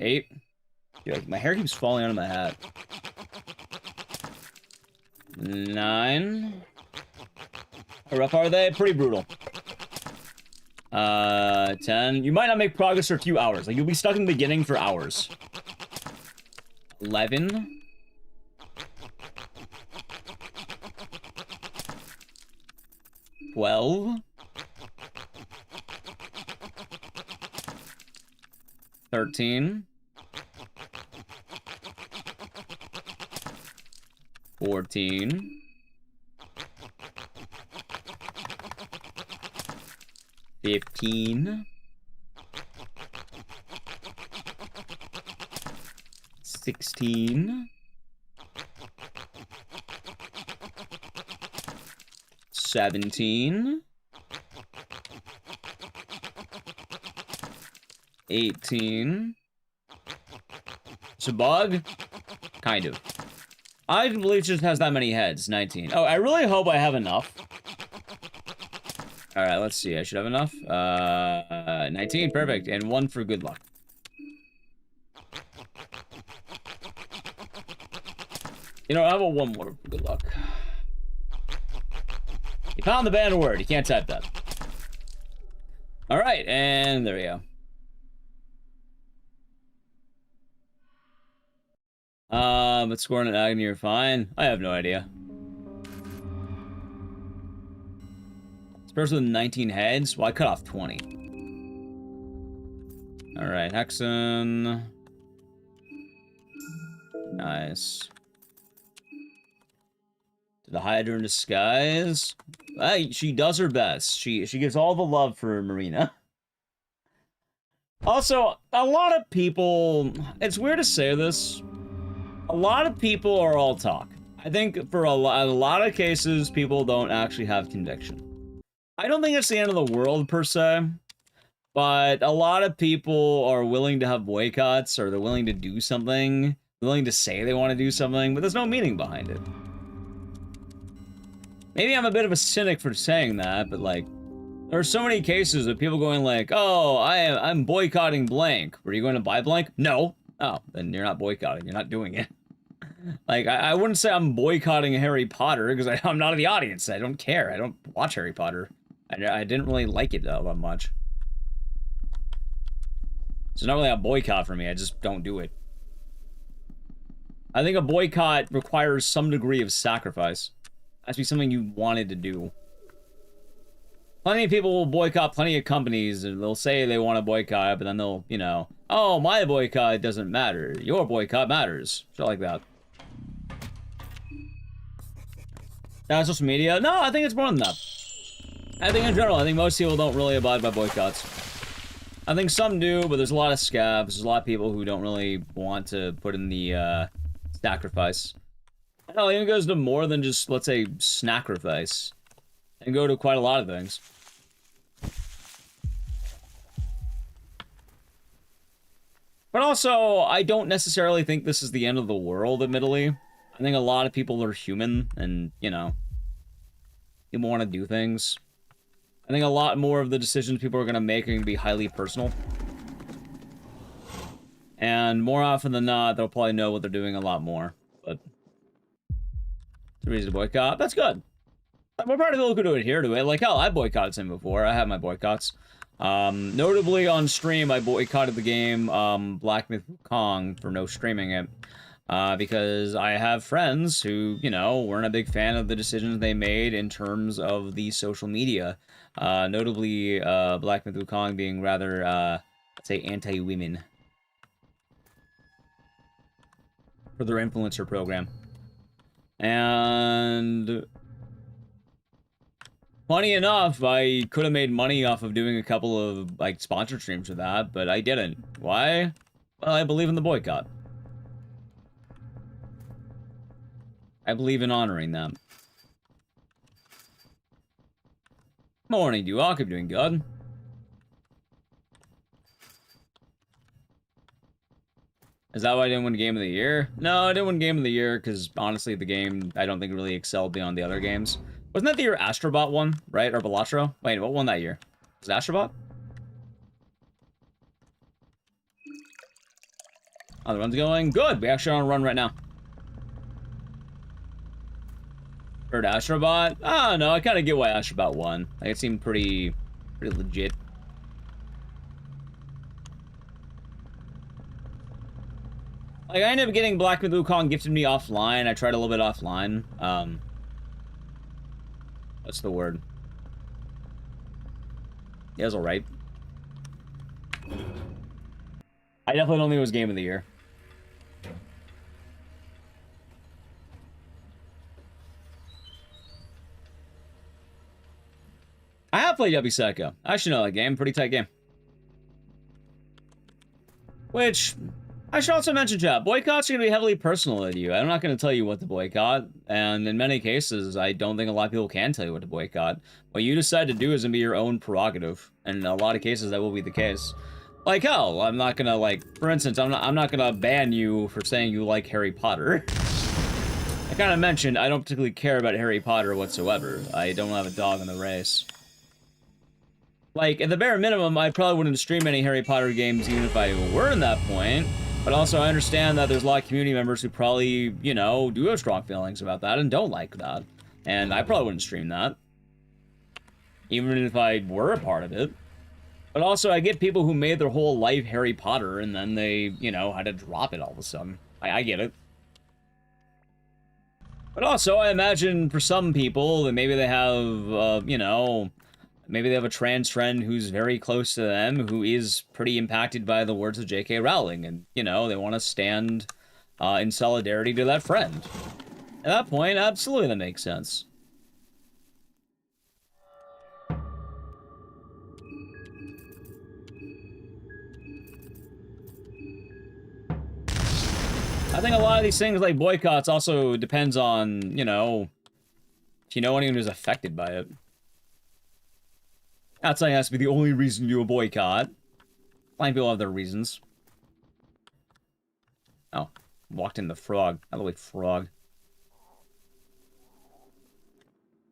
8. Dude, my hair keeps falling out of my hat. 9. How rough are they? Pretty brutal. 10. You might not make progress for a few hours. Like, you'll be stuck in the beginning for hours. 11. 12. 13. 14. 15. 16. 17. 18. It's a bug? Kind of. I believe it just has that many heads. 19. Oh, I really hope I have enough. Alright, let's see. I should have enough. 19. Perfect. And 1 for good luck. You know, I have a 1 more for good luck. You found the banned word. You can't type that. Alright, and there we go. But scoring an agony, you're fine. I have no idea. This person with 19 heads? Well, I cut off 20. Alright, Hexen. Nice. The Hydra in disguise. Hey, she does her best. She gives all the love for Marina. Also, a lot of people, it's weird to say this, a lot of people are all talk. I think for a lot of cases, people don't actually have conviction. I don't think it's the end of the world per se, but a lot of people are willing to have boycotts, or they're willing to do something, willing to say they want to do something, but there's no meaning behind it. Maybe I'm a bit of a cynic for saying that, but like, there are so many cases of people going like, oh, I'm boycotting blank. Were you going to buy blank? No. Oh, then you're not boycotting. You're not doing it. Like, I wouldn't say I'm boycotting Harry Potter, because I'm not in the audience. I don't care. I don't watch Harry Potter. I didn't really like it that much. It's not really a boycott for me. I just don't do it. I think a boycott requires some degree of sacrifice. It has to be something you wanted to do. Plenty of people will boycott plenty of companies, and they'll say they want to boycott, but then they'll, you know, oh, my boycott doesn't matter. Your boycott matters. Shit like that. Social media? No, I think it's more than that. I think in general, I think most people don't really abide by boycotts. I think some do, but there's a lot of scabs. There's a lot of people who don't really want to put in the sacrifice. Hell, it even goes to more than just, let's say, snacrifice. And go to quite a lot of things. But also, I don't necessarily think this is the end of the world, admittedly. I think a lot of people are human, and, you know, people want to do things. I think a lot more of the decisions people are going to make are going to be highly personal. And more often than not, they'll probably know what they're doing a lot more. But it's a reason to boycott. That's good. We're part of the people who do adhere to it. Like, hell, I boycotted some before. I have my boycotts. Notably on stream, I boycotted the game Black Myth Wukong for no streaming it. Because I have friends who, you know, weren't a big fan of the decisions they made in terms of the social media. Notably, Black Myth Wukong being rather, let's say, anti-women. For their influencer program. And funny enough, I could have made money off of doing a couple of, like, sponsored streams with that, but I didn't. Why? Well, I believe in the boycott. I believe in honoring them. Morning, Duok. I'm doing good. Is that why I didn't win Game of the Year? No, I didn't win Game of the Year because, honestly, the game, I don't think really excelled beyond the other games. Wasn't that the year Astrobot won, right? Or Balatro? Wait, what won that year? Was it Astrobot? Other one's going good. We actually are on a run right now. Heard Astrobot? Oh, no, I kind of get why Astrobot won. Like, it seemed pretty legit. Like, I ended up getting Black Myth Wukong gifted me offline. I tried a little bit offline. What's the word? Yeah, it was alright. I definitely don't think it was Game of the Year. I have played Yubby Psycho. I should know that game. Pretty tight game. Which, I should also mention, chat, boycotts are going to be heavily personal to you. I'm not going to tell you what to boycott, and in many cases, I don't think a lot of people can tell you what to boycott. What you decide to do is going to be your own prerogative, and in a lot of cases, that will be the case. Like, hell, I'm not going to, like, for instance, I'm not going to ban you for saying you like Harry Potter. I kind of mentioned I don't particularly care about Harry Potter whatsoever. I don't have a dog in the race. Like, at the bare minimum, I probably wouldn't stream any Harry Potter games even if I were in that point. But also, I understand that there's a lot of community members who probably, you know, do have strong feelings about that and don't like that. And I probably wouldn't stream that. Even if I were a part of it. But also, I get people who made their whole life Harry Potter and then they, you know, had to drop it all of a sudden. I get it. But also, I imagine for some people that maybe they have, you know, maybe they have a trans friend who's very close to them, who is pretty impacted by the words of J.K. Rowling, and, you know, they want to stand in solidarity to that friend. At that point, absolutely that makes sense. I think a lot of these things, like boycotts, also depends on, you know, if you know anyone who's affected by it. Not saying it has to be the only reason you do a boycott. Plenty of people have their reasons. Oh, walked in the frog. I like frog.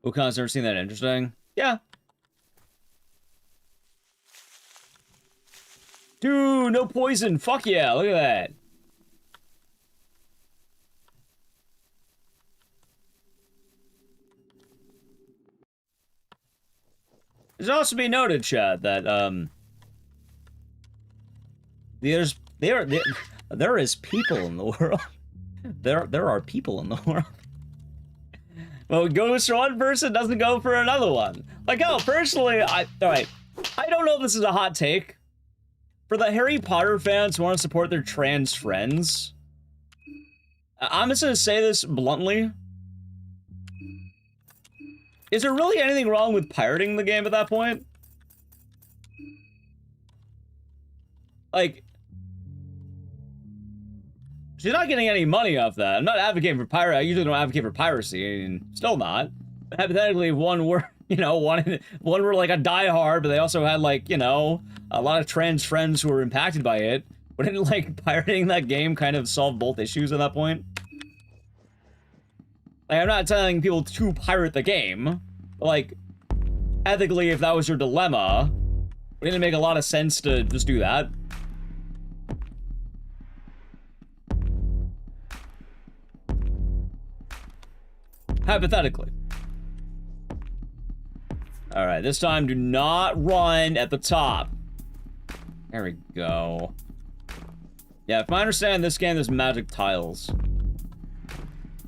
Wukong's never seen that interesting? Yeah. Dude, no poison. Fuck yeah, look at that. It should also be noted, chat, that there is people in the world. There are people in the world. Well, what goes for one person doesn't go for another one. Like, oh, personally, alright, I don't know if this is a hot take. For the Harry Potter fans who want to support their trans friends, I'm just gonna say this bluntly. Is there really anything wrong with pirating the game at that point? Like, she's not getting any money off that. I'm not advocating for piracy. I usually don't advocate for piracy, and still not. But hypothetically, if one were, you know, one were like a diehard, but they also had, like, you know, a lot of trans friends who were impacted by it, wouldn't, like, pirating that game kind of solve both issues at that point? Like, I'm not telling people to pirate the game, but, like, ethically, if that was your dilemma, wouldn't it make a lot of sense to just do that? Hypothetically. Alright, this time do not run at the top. There we go. Yeah, if I understand this game, there's magic tiles.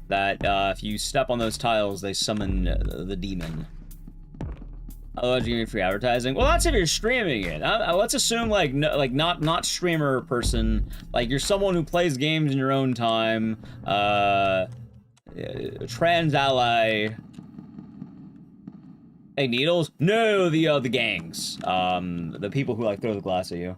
That, if you step on those tiles, they summon the demon. Otherwise, you get free advertising. Well, that's if you're streaming it. Let's assume, like, no, like not streamer person. Like, you're someone who plays games in your own time. Trans ally. Hey, Needles? No, the gangs. The people who, like, throw the glass at you.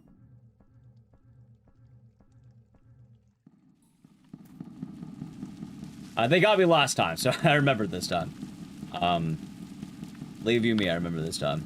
They got me last time, so I remember this time. Leave you me, I remember this time.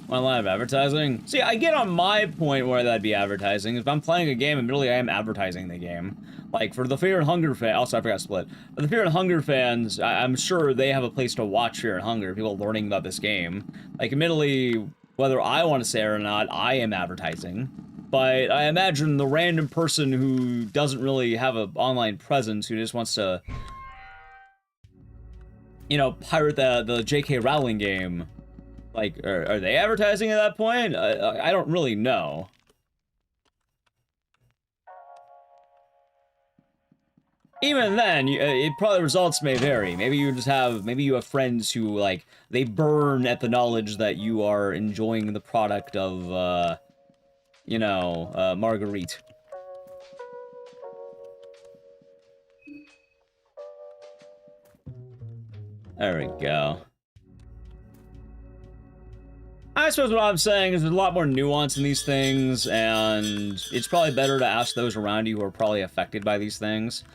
One line of advertising? See, I get on my point where that'd be advertising. If I'm playing a game, admittedly, I am advertising the game. Like, for the Fear and Hunger fans, also, I forgot Split. For the Fear and Hunger fans, I'm sure they have a place to watch Fear and Hunger, people learning about this game. Like, admittedly, whether I want to say it or not, I am advertising. But I imagine the random person who doesn't really have an online presence, who just wants to, you know, pirate the J.K. Rowling game, like, are they advertising at that point? I don't really know. Even then, it probably results may vary. Maybe you have friends who, like, they burn at the knowledge that you are enjoying the product of, you know, Marguerite. There we go. I suppose what I'm saying is there's a lot more nuance in these things, and it's probably better to ask those around you who are probably affected by these things.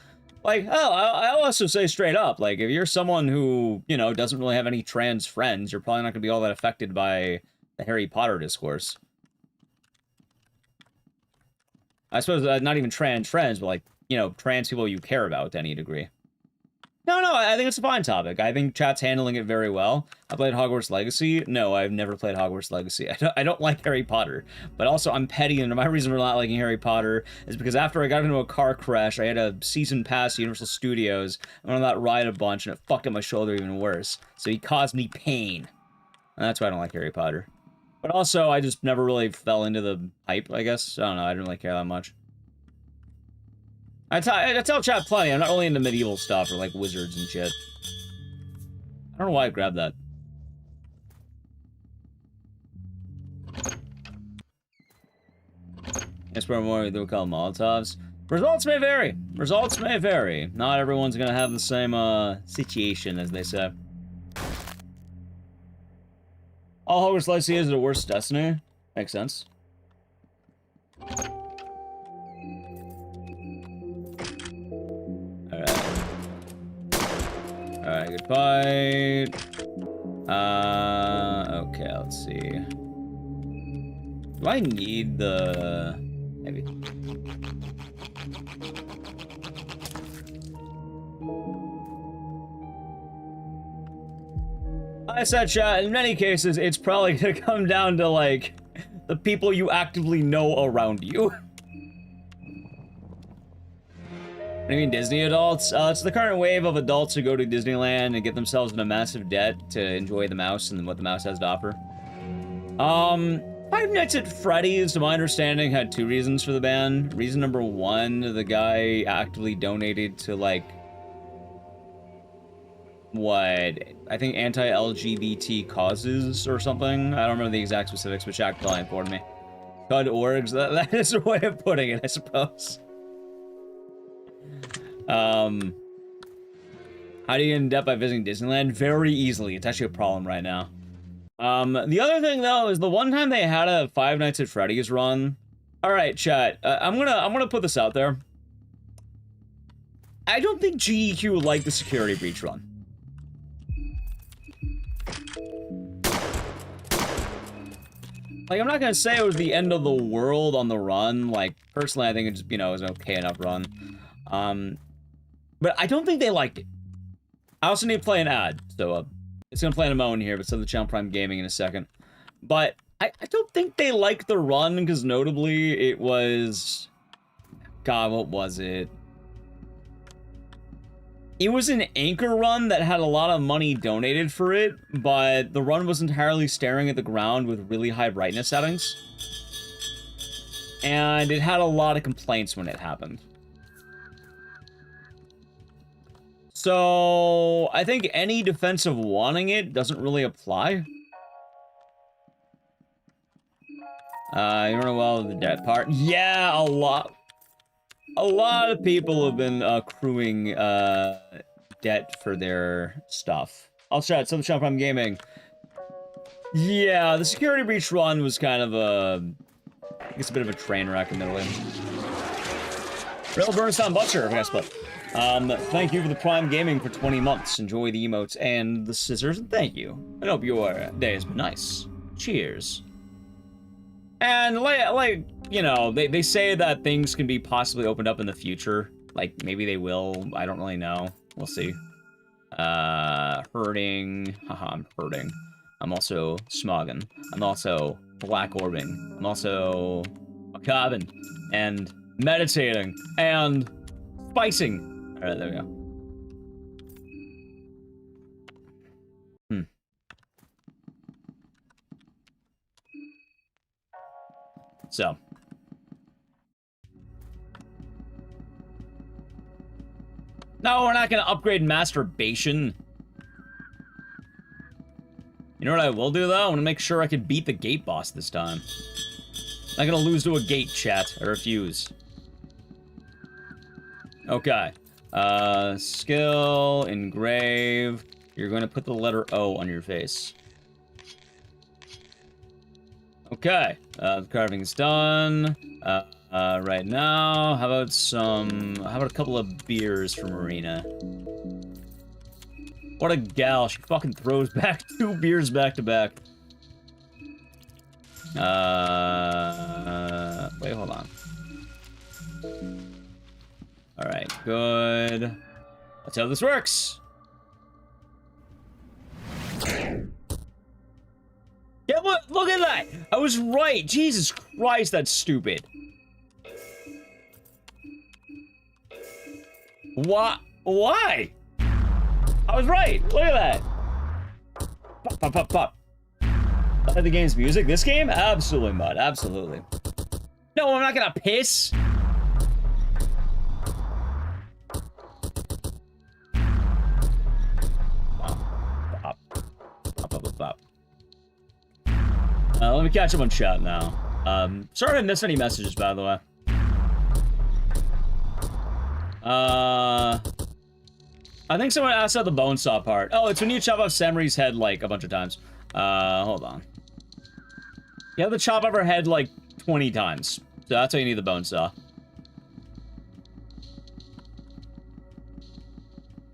Like, oh, I'll also say straight up, like, if you're someone who, you know, doesn't really have any trans friends, you're probably not going to be all that affected by the Harry Potter discourse. I suppose not even trans friends, but, like, you know, trans people you care about to any degree. No, I think it's a fine topic. I think chat's handling it very well. I played Hogwarts Legacy. No, I've never played Hogwarts Legacy. I don't like Harry Potter. But also, I'm petty, and my reason for not liking Harry Potter is because after I got into a car crash, I had a season pass to Universal Studios. I went on that ride a bunch, and it fucked up my shoulder even worse. So he caused me pain. And that's why I don't like Harry Potter. But also, I just never really fell into the hype, I guess. I don't know, I didn't really care that much. I tell chat plenty, I'm not really into medieval stuff or, like, wizards and shit. I don't know why I grabbed that. Guess we're more they would call Molotovs. Results may vary. Results may vary. Not everyone's gonna have the same, situation, as they say. All Hogwarts Legacy is the worst Destiny. Makes sense. Alright, good fight. Okay, let's see. Do I need the... Maybe. I said, chat, in many cases, it's probably gonna come down to, like, the people you actively know around you. What do you mean, Disney adults? It's the current wave of adults who go to Disneyland and get themselves in a massive debt to enjoy the mouse and what the mouse has to offer. Five Nights at Freddy's, to my understanding, had two reasons for the ban. Reason number one, the guy actively donated to, like, what? I think anti-LGBT causes or something? I don't remember the exact specifics, but Shaq probably informed me. CUD orgs, that is a way of putting it, I suppose. How do you get in debt by visiting Disneyland? Very easily. It's actually a problem right now. The other thing, though, is the one time they had a Five Nights at Freddy's run. Alright, chat. I'm gonna put this out there. I don't think GEQ liked the security breach run. Like, I'm not gonna say it was the end of the world on the run. Like, personally, I think it just, you know, it was an okay enough run. But I don't think they liked it. I also need to play an ad, so, it's gonna play in a moment here, but it's on the channel Prime Gaming in a second. But I don't think they liked the run, because notably, it was... God, what was it? It was an anchor run that had a lot of money donated for it, but the run was entirely staring at the ground with really high brightness settings. And it had a lot of complaints when it happened. So, I think any defense of wanting it doesn't really apply. You don't know well the debt part. Yeah, a lot of people have been accruing debt for their stuff. I'll chat, some shop from gaming. Yeah, the security breach run was kind of I guess a bit of a train wreck, admittedly. Real Bernstein Butcher, I split. Thank you for the Prime Gaming for 20 months. Enjoy the emotes and the scissors, and thank you. I hope your day has been nice. Cheers. And, like, you know, they say that things can be possibly opened up in the future. Like, maybe they will. I don't really know. We'll see. Hurting. Haha, I'm hurting. I'm also smogging. I'm also black orbing. I'm also macabre and meditating and spicing. All right, there we go. So. No, we're not gonna upgrade masturbation. You know what I will do, though? I want to make sure I can beat the gate boss this time. I'm not gonna lose to a gate, chat. I refuse. Okay. Skill, engrave. You're gonna put the letter O on your face. Okay. The carving's done. Right now, how about a couple of beers for Marina? What a gal, she fucking throws back 2 beers back to back. Wait, hold on. Alright, good. Let's see how this works. Yeah, look at that! I was right! Jesus Christ, that's stupid. Why? I was right! Look at that! Pop, pop, pop, pop. I like the game's music. This game? Absolutely, bud. Absolutely. No, I'm not gonna piss! Pop. Pop, pop, pop, pop. Let me catch up on chat now. Sorry if I missed any messages, by the way. I think someone asked about the bone saw part. Oh, it's when you chop off Samri's head, like, a bunch of times. Hold on. You have to chop off her head, like, 20 times. So that's why you need the bone saw.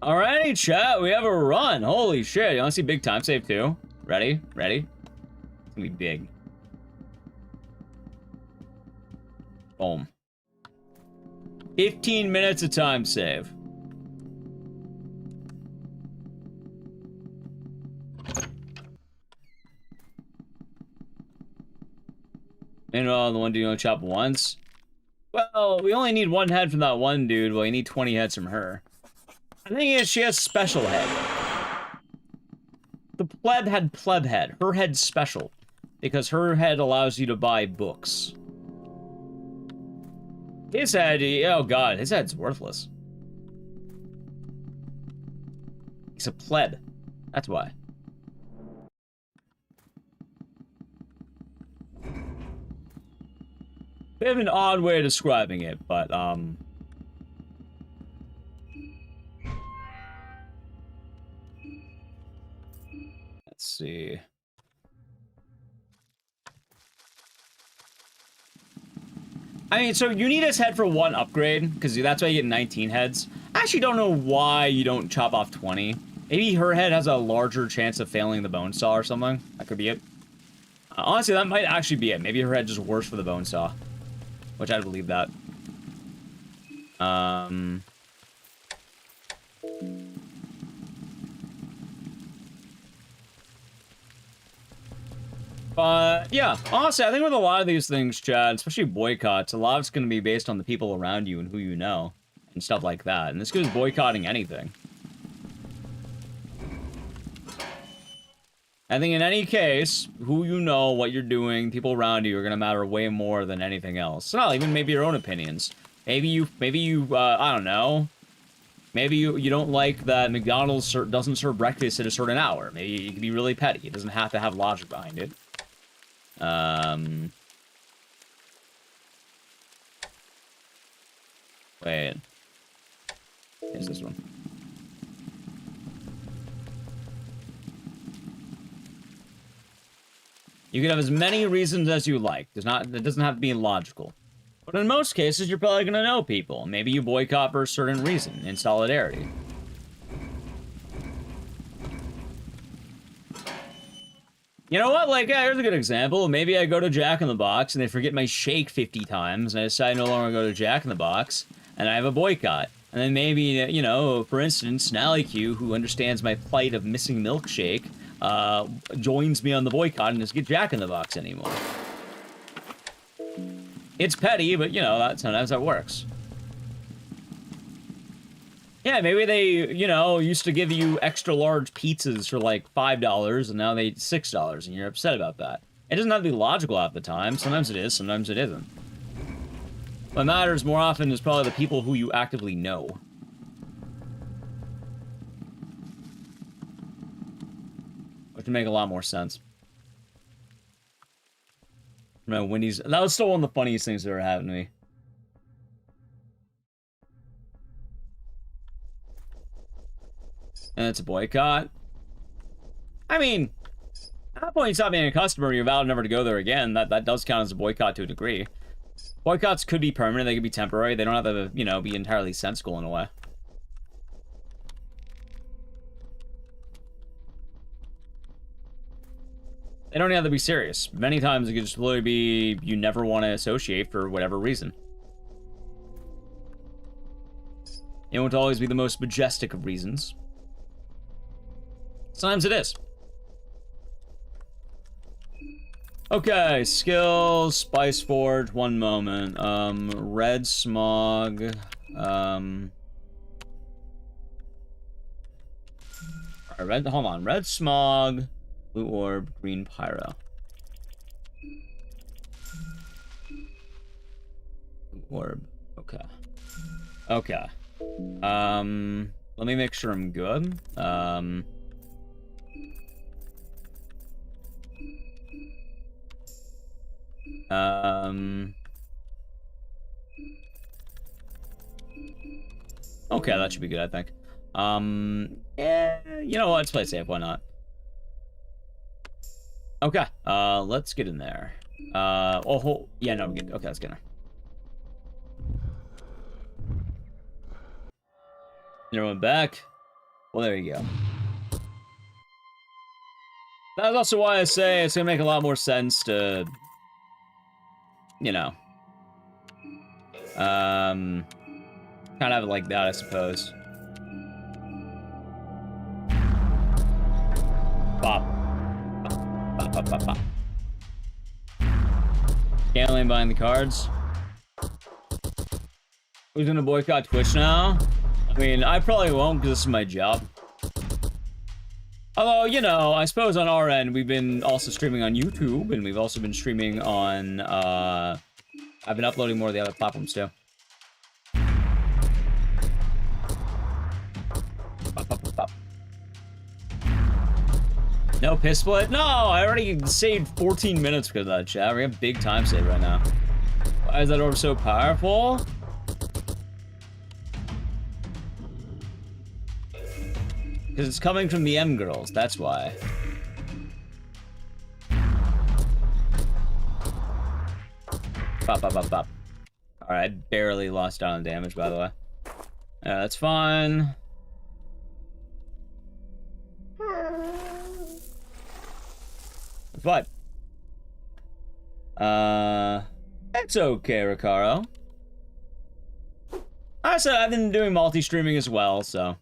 Alrighty, chat, we have a run. Holy shit, you wanna see big time save, too? Ready? Ready? It's gonna be big. Boom. 15 minutes of time save. Meanwhile, the one dude only chop once. Well, we only need 1 head from that one dude. Well, you need 20 heads from her. The thing is, she has special head. The pleb had pleb head. Her head's special. Because her head allows you to buy books. His head, oh god, his head's worthless. He's a pleb. That's why. Bit of an odd way of describing it, but, let's see. I mean, so you need his head for 1 upgrade, because that's why you get 19 heads. I actually don't know why you don't chop off 20. Maybe her head has a larger chance of failing the bone saw or something. That could be it. Honestly, that might actually be it. Maybe her head just worse for the bone saw. Which I'd believe that. But, yeah, honestly, I think with a lot of these things, Chad, especially boycotts, a lot of it's going to be based on the people around you and who you know, and stuff like that. And this goes boycotting anything. I think in any case, who you know, what you're doing, people around you are gonna matter way more than anything else. So not even maybe your own opinions. Maybe you, I don't know. Maybe you don't like that McDonald's doesn't serve breakfast at a certain hour. Maybe you can be really petty. It doesn't have to have logic behind it. Wait. Here's this one. You can have as many reasons as you like. It doesn't have to be logical. But in most cases, you're probably gonna know people. Maybe you boycott for a certain reason, in solidarity. You know what? Like, here's a good example. Maybe I go to Jack in the Box and they forget my shake 50 times, and I decide no longer to go to Jack in the Box, and I have a boycott. And then maybe, you know, for instance, Nally-Q, who understands my plight of missing milkshake, joins me on the boycott and doesn't get Jack in the Box anymore. It's petty, but, you know, sometimes that works. Yeah, maybe they, you know, used to give you extra large pizzas for like $5, and now they $6, and you're upset about that. It doesn't have to be logical at the time. Sometimes it is, sometimes it isn't. What matters more often is probably the people who you actively know. Which would make a lot more sense. No, Wendy's. That was still one of the funniest things that ever happened to me. And it's a boycott. I mean, at that point you stop being a customer, you're vowed never to go there again. That does count as a boycott to a degree. Boycotts could be permanent, they could be temporary. They don't have to, you know, be entirely sensical in a way. They don't have to be serious. Many times it could just literally be you never want to associate for whatever reason. It won't always be the most majestic of reasons. Sometimes it is. Okay, skills, Spice Forge, one moment. Red Smog, Alright, hold on. Red Smog, Blue Orb, Green Pyro. Blue Orb, okay. Okay. Let me make sure I'm good. Okay, that should be good, I think. Yeah, you know what? Let's play it safe. Why not? Okay, let's get in there. Oh, yeah, no, we're good. Okay, let's get in there. Everyone back. Well, there you go. That's also why I say it's gonna make a lot more sense to, you know, kind of have it like that, I suppose. Bop. Bop, bop, bop, bop. Gambling behind the cards. Who's gonna boycott Twitch now? I mean, I probably won't because this is my job. Although, you know, I suppose on our end, we've been also streaming on YouTube, and we've also been streaming on, I've been uploading more of the other platforms, too. Bop, bop, bop, bop. No piss split? No, I already saved 14 minutes because of that, chat. We have big time save right now. Why is that orb so powerful? Because it's coming from the M girls, that's why. Bop, bop, bop, bop. Alright, I barely lost down on damage, by the way. That's fine. But it's okay, Ricaro. I said I've been doing multi-streaming as well, so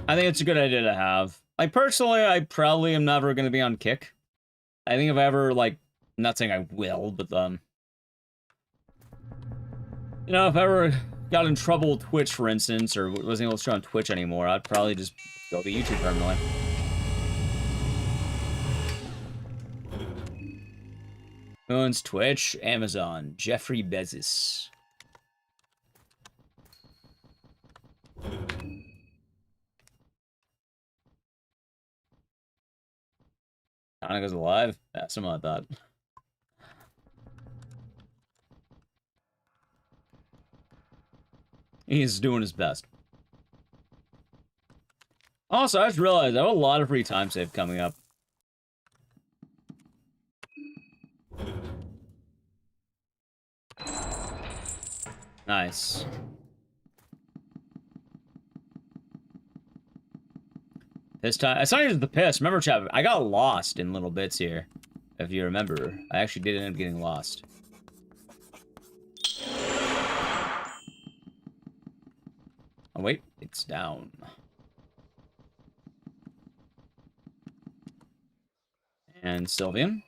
I think it's a good idea to have. Like, personally, I probably am never going to be on Kick. I think if I ever, like, I'm not saying I will, but, you know, if I ever got in trouble with Twitch, for instance, or wasn't able to stream on Twitch anymore, I'd probably just go to YouTube permanently. Who owns Twitch? Amazon. Jeffrey Bezos. Hanaka's alive? Yeah, something like that. He's doing his best. Also, I just realized I have a lot of free time save coming up. Nice. This time, it's not even the piss. Remember, chat, I got lost in little bits here. If you remember, I actually did end up getting lost. Oh, wait, it's down. And Sylvian.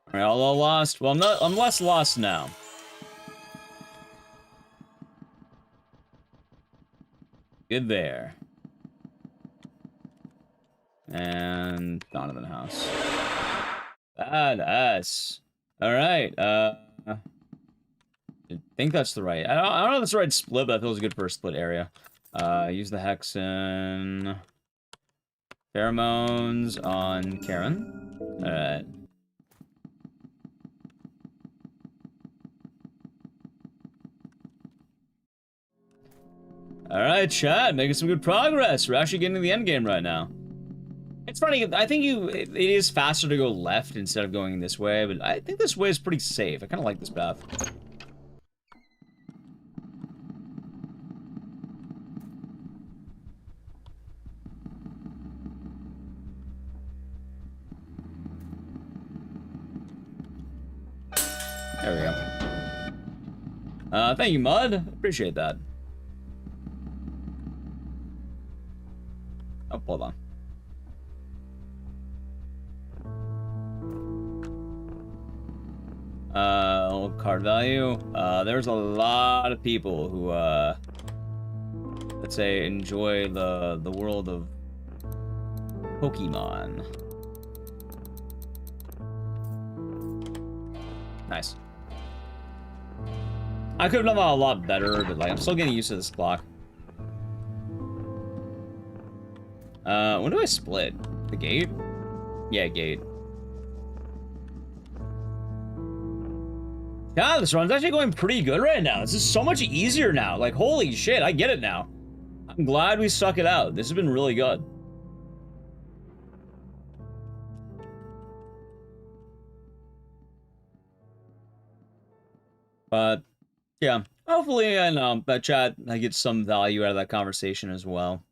Alright, all lost. Well, I'm less lost now. Good there. And Donovan House. Badass. Alright, I think that's the right. I don't know if that's the right split, but that feels good for a split area. Use the Hexen. Pheromones on Karen. Alright. Alright, chat, making some good progress. We're actually getting to the end game right now. It's funny, I think it is faster to go left instead of going this way, but I think this way is pretty safe. I kind of like this path. There we go. Thank you, Mud. Appreciate that. Oh, hold on. Card value. There's a lot of people who, let's say, enjoy the world of Pokemon. Nice. I could have done that a lot better, but like I'm still getting used to this clock. When do I split? The gate? Yeah, gate. God, this run's actually going pretty good right now. This is so much easier now. Like, holy shit, I get it now. I'm glad we stuck it out. This has been really good. But, yeah. Hopefully, I know, that chat, I get some value out of that conversation as well.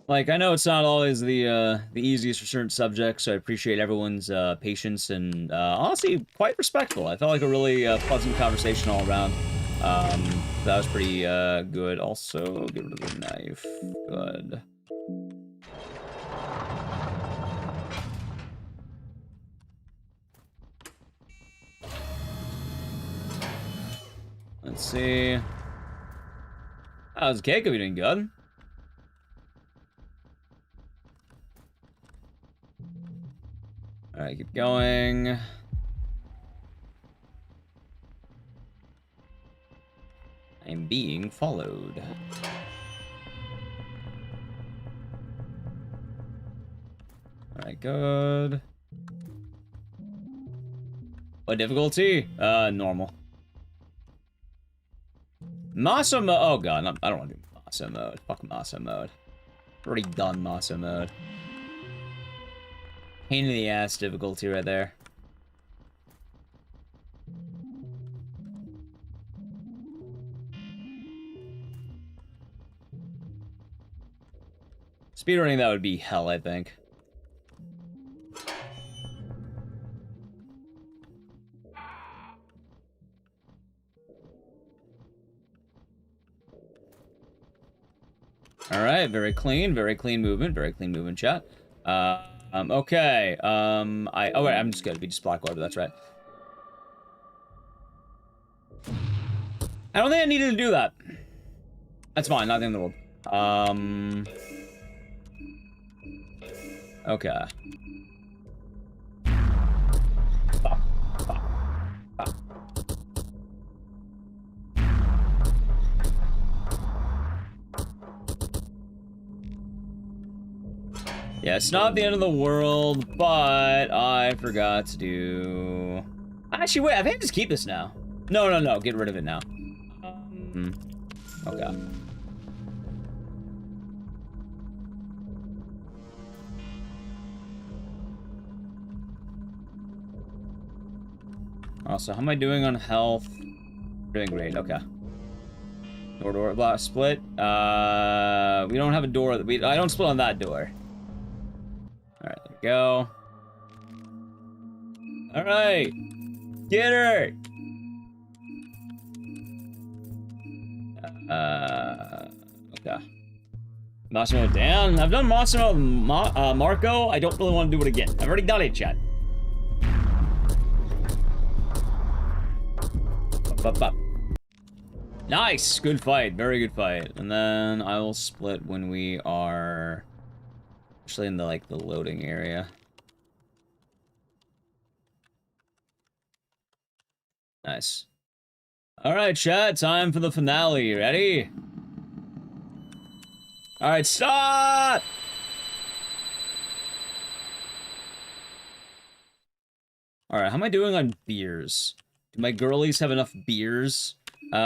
Like, I know it's not always the easiest for certain subjects, so I appreciate everyone's patience and honestly quite respectful. I felt like a really pleasant conversation all around. That was pretty good. Also, get rid of the knife. Good. Let's see. How's Keiko doing? Good. Alright, keep going. I'm being followed. Alright, good. What difficulty? Normal. Masa mode. Oh god, I don't want to do Masa mode. Fuck Masa mode. Already done Masa mode. Pain in the ass difficulty right there. Speedrunning that would be hell, I think. Alright, very clean movement, chat. Okay, oh wait, I'm just gonna be just black orb, that's right. I don't think I needed to do that. That's fine, not the end of the world. Okay. Bop, bop, bop. Yeah, it's not the end of the world, but I forgot to do... Actually, wait, I think I just keep this now. No, get rid of it now. Okay. Also, how am I doing on health? Doing great, okay. Door, block, split. We don't have a door. I don't split on that door. Alright, there we go. Alright. Get her! Okay. Massimo down. I've done Massimo Marco. I don't really want to do it again. I've already done it, chat. Up. Nice! Good fight. Very good fight. And then I will split when we are actually in the, like, the loading area. Nice. Alright, chat. Time for the finale. Ready? Alright, stop! Alright, how am I doing on beers? Do my girlies have enough beers? They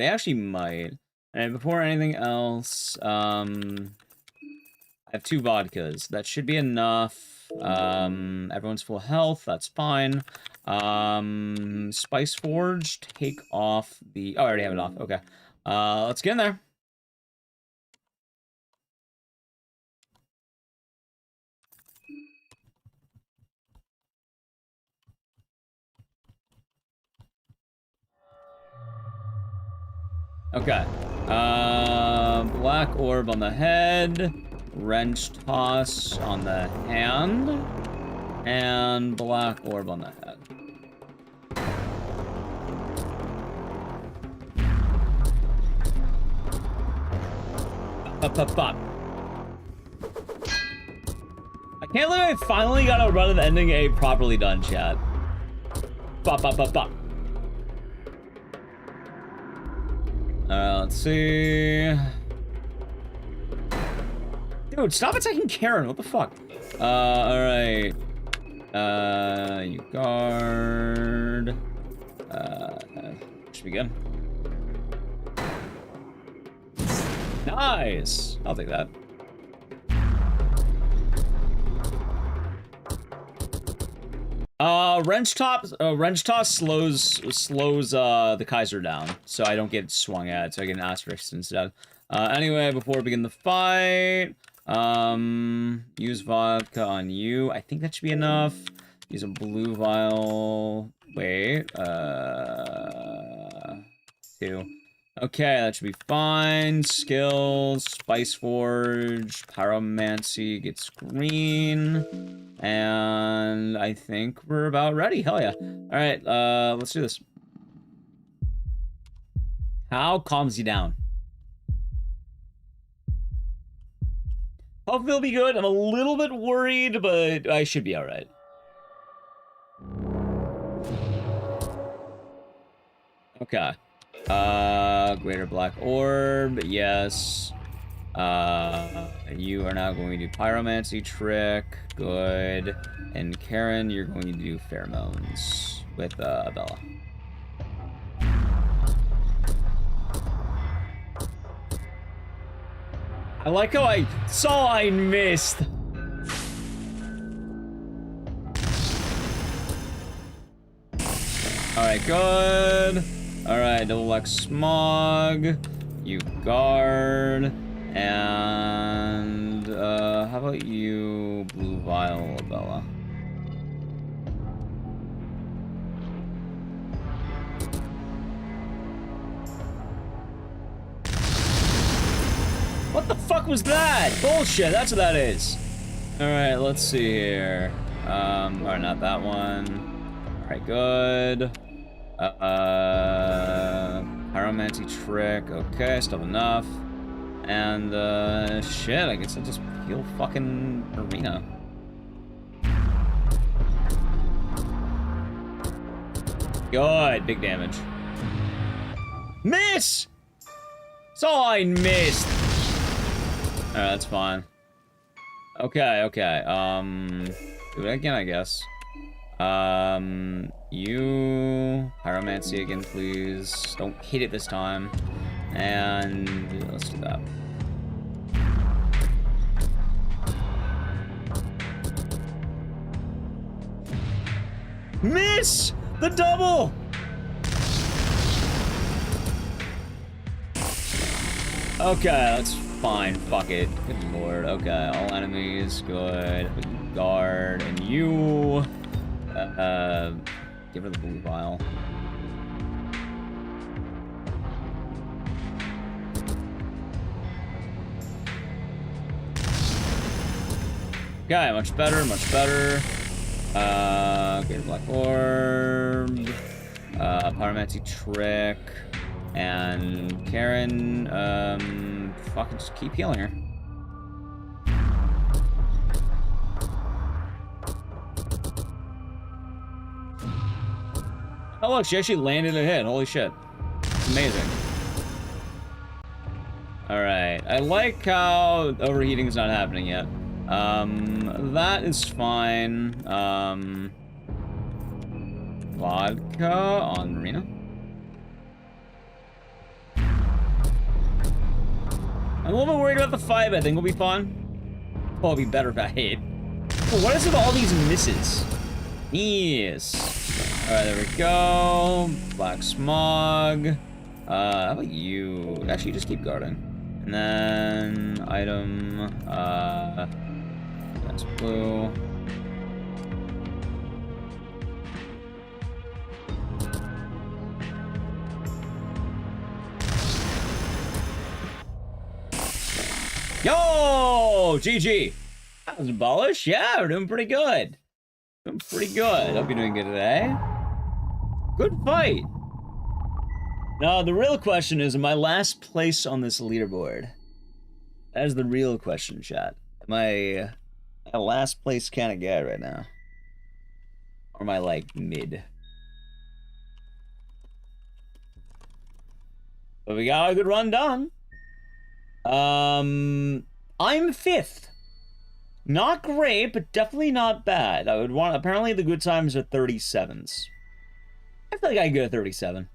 actually might. And before anything else, I have 2 vodkas. That should be enough. Everyone's full health. That's fine. Spice Forge, take off the... Oh, I already have it off. Okay. Let's get in there. Okay. Black orb on the head, wrench toss on the hand, and black orb on the head. Up. I can't believe I finally got a run of ending A properly done, chat. Bop. Let's see. Dude, stop attacking Karen. What the fuck? Alright. You guard. Should be good. Nice. I'll take that. Wrench toss slows the Kaiser down, so I don't get swung at, so I get an asterisk instead. Anyway, before we begin the fight, use vodka on you. I think that should be enough. Use a blue vial. Wait, 2. Okay, that should be fine. Skills, Spice Forge, Pyromancy gets green. And I think we're about ready. Hell yeah. Alright, let's do this. How calms you down? Hopefully it'll be good. I'm a little bit worried, but I should be alright. Okay. Greater Black Orb, yes. You are now going to do Pyromancy trick, good. And Karen, you're going to do Pheromones with, Bella. I like how I saw I missed. Alright, good. Alright, double black smog. You guard. And how about you blue vial, Bella? What the fuck was that? Bullshit, that's what that is. Alright, let's see here. Alright, not that one. Alright, good. Pyromancy trick. Okay, still enough. And, shit, I guess I'll just heal fucking Arena. Good, big damage. Miss! So I missed! Alright, that's fine. Okay, okay, do it again, I guess. You... Pyromancy again, please. Don't hit it this time. And let's do that. Miss! The double! Okay, that's fine. Fuck it. Good lord. Okay, all enemies, good. Guard, and you... give her the blue vial. Okay, much better, much better. Greater Black Orb. Pyromancy Trick. And Karen, fucking just keep healing her. Oh look, she actually landed a hit. Holy shit. It's amazing. Alright, I like how overheating is not happening yet. That is fine. Vodka on Marina. I'm a little bit worried about the 5, I think will be fun. Oh, it'll be better if I hit. But what is it with all these misses? Yes. Alright, there we go. Black Smog. How about you? Actually, just keep guarding. And then, item, that's blue. Yo! GG! That was abolish. Yeah, we're doing pretty good. Doing pretty good. Hope you're doing good today. Good fight. Now, the real question is, am I last place on this leaderboard? That is the real question, chat. Am I a last place kind of guy right now? Or am I, like, mid? But we got a good run done. I'm 5th. Not great, but definitely not bad. I would want... Apparently the good times are 37s. I feel like I could go to 37.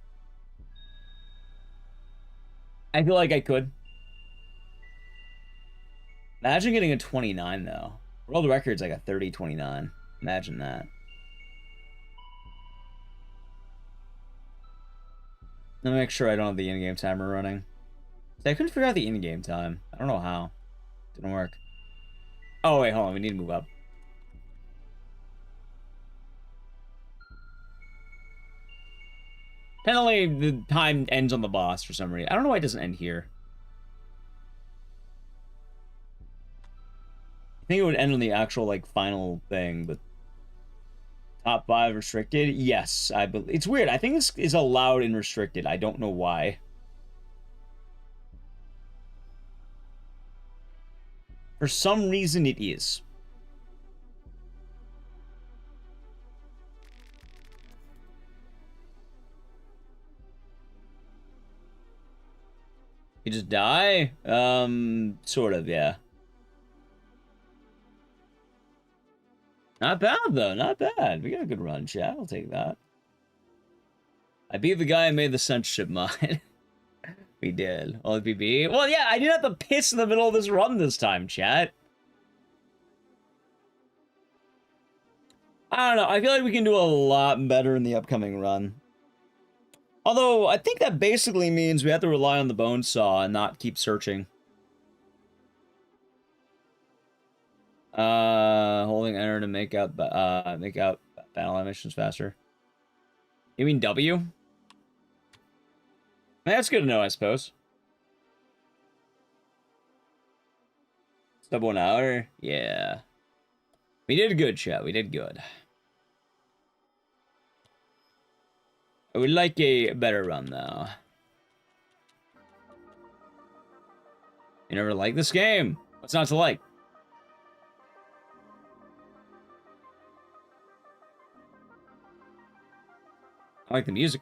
I feel like I could. Imagine getting a 29, though. World record's like a 30-29. Imagine that. Let me make sure I don't have the in-game timer running. I couldn't figure out the in-game time. I don't know how. Didn't work. Oh, wait, hold on. We need to move up. Apparently, the time ends on the boss for some reason. I don't know why it doesn't end here. I think it would end on the actual, like, final thing, but... Top 5 restricted? Yes, I believe... It's weird. I think this is allowed in restricted. I don't know why. For some reason, it is. You just die? Sort of, yeah. Not bad, though. Not bad. We got a good run, chat. I'll take that. I beat the guy who made the censorship mod. We did. All the PB. Well, yeah, I didn't have to piss in the middle of this run this time, chat. I don't know. I feel like we can do a lot better in the upcoming run. Although, I think that basically means we have to rely on the bone saw and not keep searching. Holding enter to make out battle animations faster. You mean W? That's good to know, I suppose. Sub 1 hour? Yeah. We did good, chat. We did good. I would like a better run, though. You never liked this game. What's not to like? I like the music.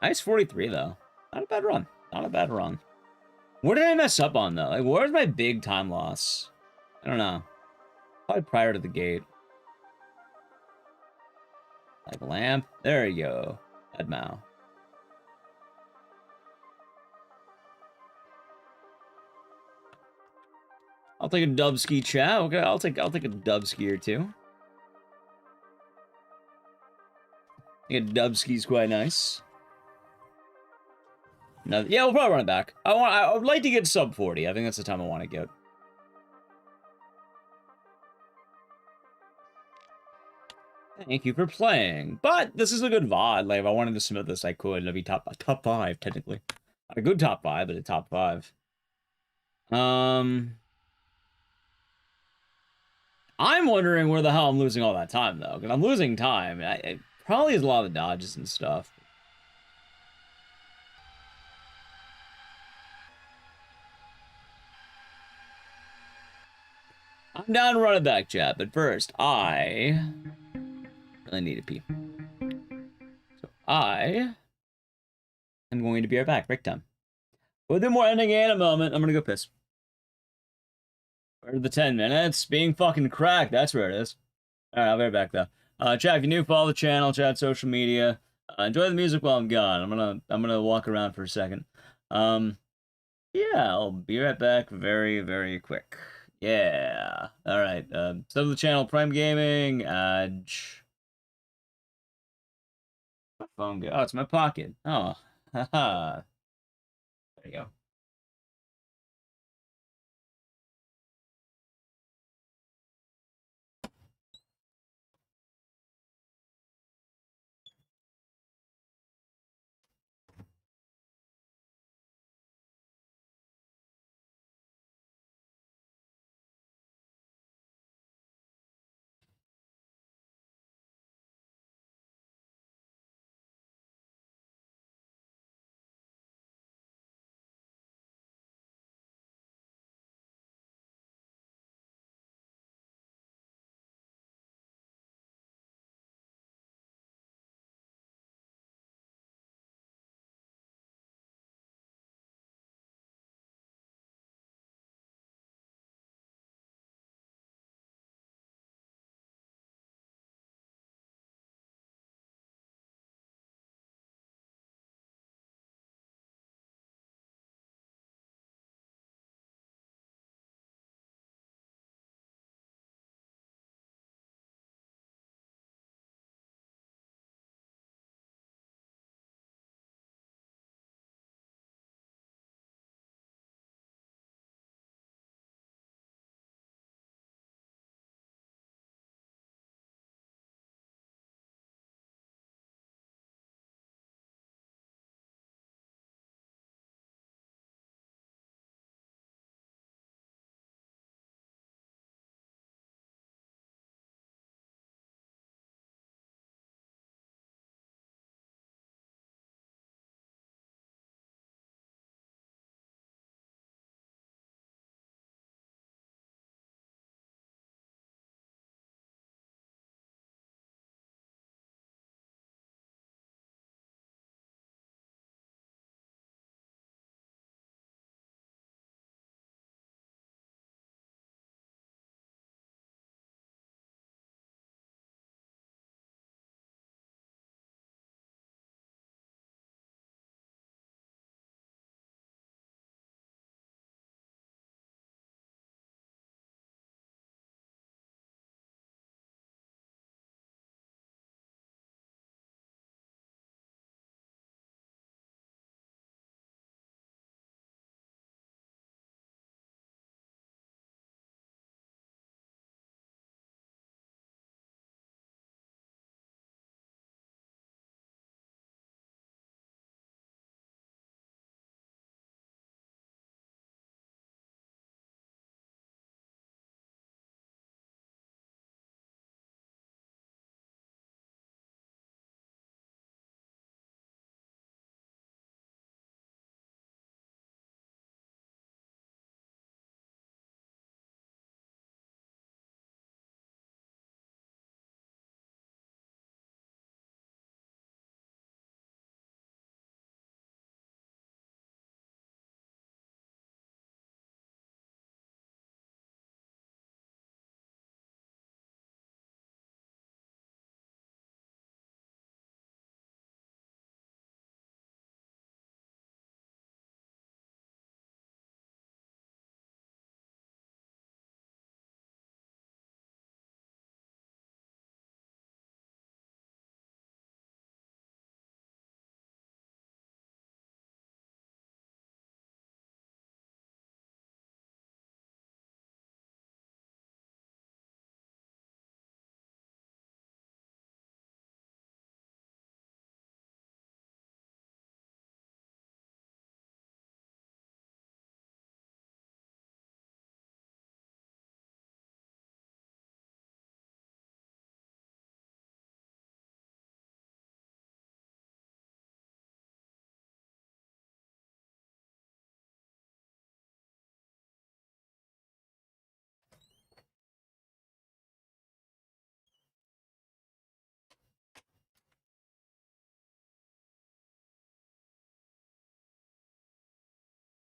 Nice 43, though. Not a bad run. Not a bad run. What did I mess up on, though? Like, where's my big time loss? I don't know. Probably prior to the gate. Like lamp. There you go. Edmow. I'll take a dub ski, chat. Okay, I'll take a dub ski or two. I think a dub ski's quite nice. No, yeah, we'll probably run it back. I would like to get sub 40. I think that's the time I want to get. Thank you for playing. But this is a good VOD. Like, if I wanted to submit this, I could. It'd be top 5, technically. Not a good top 5, but a top 5. I'm wondering where the hell I'm losing all that time, though. Because I'm losing time. It probably is a lot of dodges and stuff. I'm down to run it back, chat. But first, I really need to pee. So I am going to be right back. Break time. We'll do more ending in a moment. I'm going to go piss. Where are the 10 minutes? Being fucking cracked. That's where it is. Alright, I'll be right back, though. Chat, if you're new, follow the channel. Chat, social media. Enjoy the music while I'm gone. I'm gonna walk around for a second. Yeah, I'll be right back very, very quick. Yeah. Alright, sub to the channel, Prime Gaming, my phone go. Oh, it's my pocket. Oh, haha. There you go.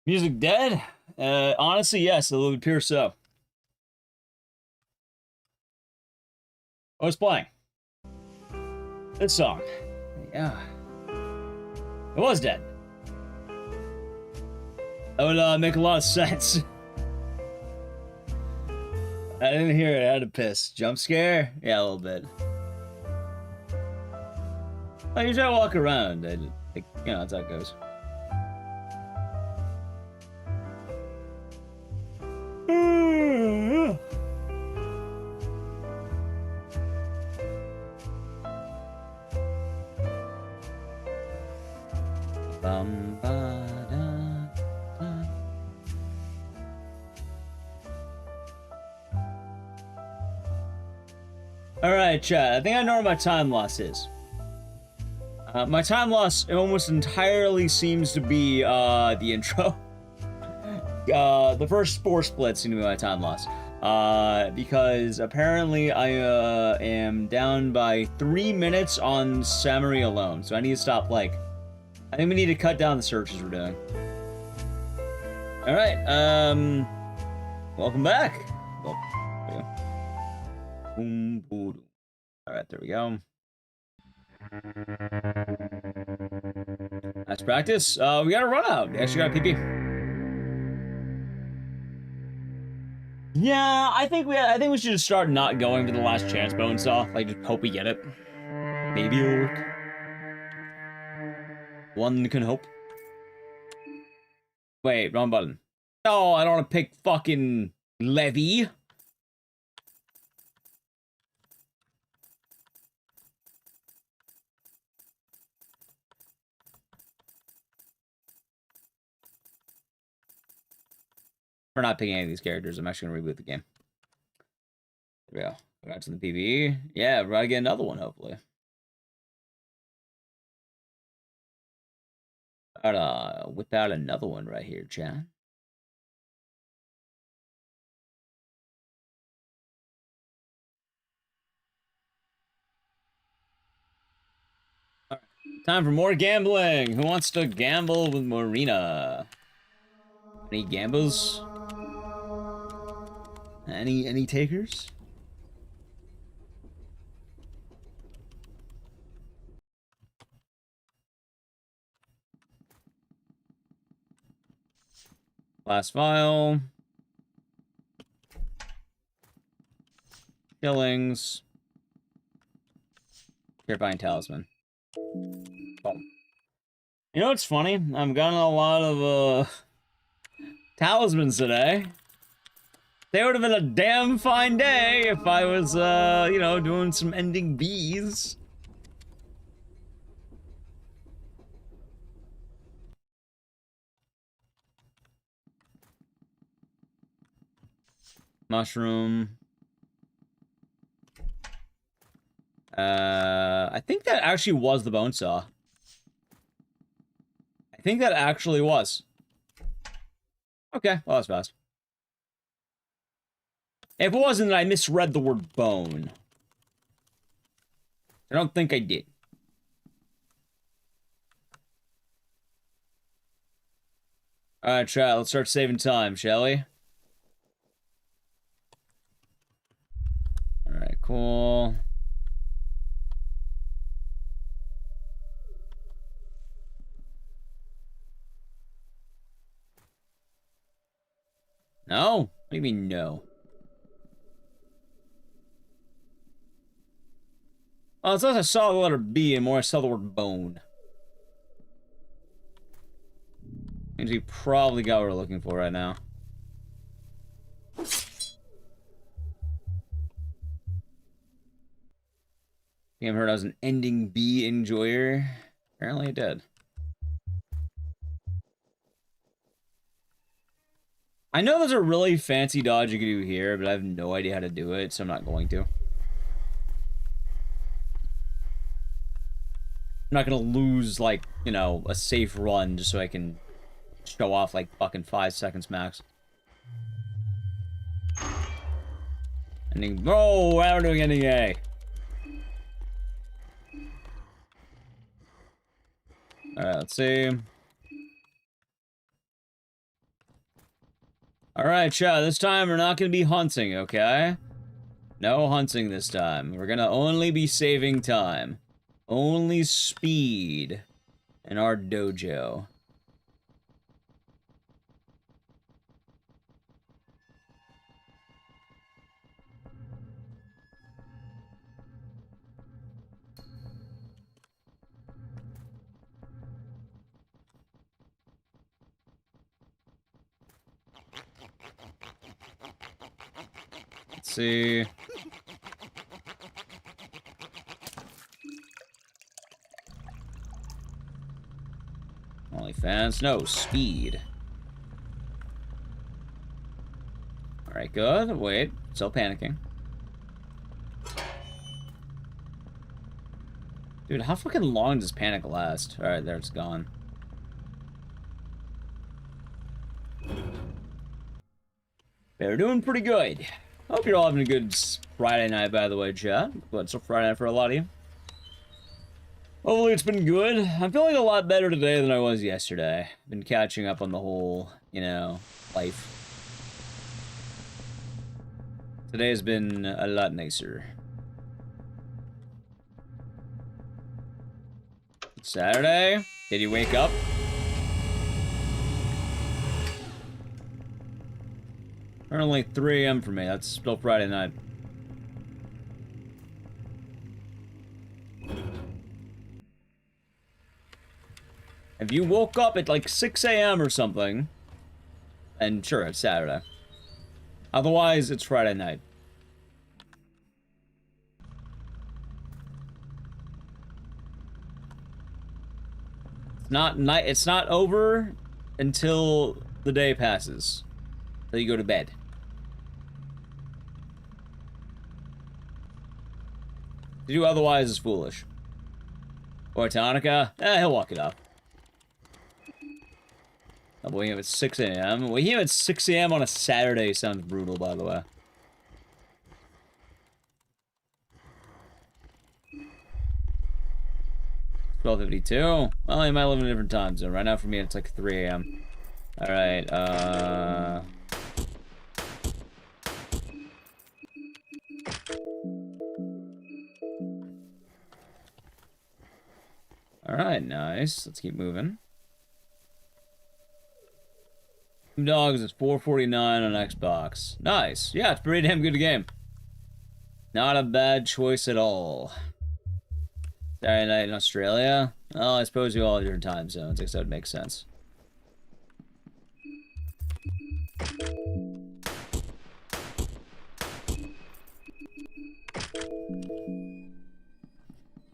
Music dead? Honestly, yes, a little bit pure so. I was playing this song. Yeah. It was dead. That would make a lot of sense. I didn't hear it. I had to piss. Jump scare? Yeah, a little bit. I usually walk around. I, you know, that's how it goes. Alright, chat. I think I know where my time loss is. My time loss almost entirely seems to be the intro. The first 4 splits seem to be my time loss. Because apparently I am down by 3 minutes on Samurai alone. So I need to stop, like... I think we need to cut down the searches we're doing. Alright, welcome back. Well, there we go. Boom, boom. Alright, there we go. Nice practice. We got a run out. We actually got a PP. Yeah, I think we should just start not going to the last chance bone saw. Like, just hope we get it. Maybe it'll work. One can hope. Wait, wrong button. Oh, I don't want to pick fucking Levy. We're not picking any of these characters. I'm actually going to reboot the game. There we go. Go back to the PvE. Yeah, we're going to get another one, hopefully. Whip out another one right here, chat. All right. Time for more gambling. Who wants to gamble with Marina? Any gambles? Any takers? Last file. Killings. Purifying talisman. Boom. You know what's funny? I've gotten a lot of talismans today. They would have been a damn fine day if I was you know, doing some ending Bs. Mushroom. I think that actually was the bone saw. I think that actually was. Okay, well, that's fast. If it wasn't, I misread the word bone. I don't think I did. Alright, chat, let's start saving time, shall we? Alright, cool. No? What do you mean, no? Oh, it's less I saw the letter B and more I saw the word bone. Means we probably got what we're looking for right now. You haven't heard I was an ending B enjoyer? Apparently I did. I know there's a really fancy dodge you can do here, but I have no idea how to do it, so I'm not going to. I'm not gonna lose, like, you know, a safe run just so I can show off, like, fucking 5 seconds max. Ending. Oh, we're doing ending A. Alright, let's see. Alright, chat, this time we're not gonna be hunting, okay? No hunting this time. We're gonna only be saving time. Only speed in our dojo. Let's see. OnlyFans? No, speed. Alright, good. Wait, still panicking. Dude, how fucking long does panic last? Alright, there it's gone. They're doing pretty good. Hope you're all having a good Friday night, by the way, chat. But it's a Friday night for a lot of you. Hopefully it's been good. I'm feeling a lot better today than I was yesterday. Been catching up on the whole, you know, life. Today has been a lot nicer. It's Saturday. Did you wake up? Currently 3 AM for me. That's still Friday night. If you woke up at like 6 AM or something, and sure, it's Saturday. Otherwise, it's Friday night. It's not over until the day passes. Until you go to bed. To do otherwise is foolish. Or Tonica? He'll walk it up. Oh, waking up at 6 AM. Waking up at 6 AM on a Saturday sounds brutal, by the way. $12:52. Well, you might live in a different time zone. Right now, for me, it's like 3 AM. Alright, Alright, nice. Let's keep moving. Dogs is $4.49 on Xbox. Nice. Yeah, it's a pretty damn good game. Not a bad choice at all. Saturday night in Australia? Well, I suppose you all have different time zones. I guess that would make sense.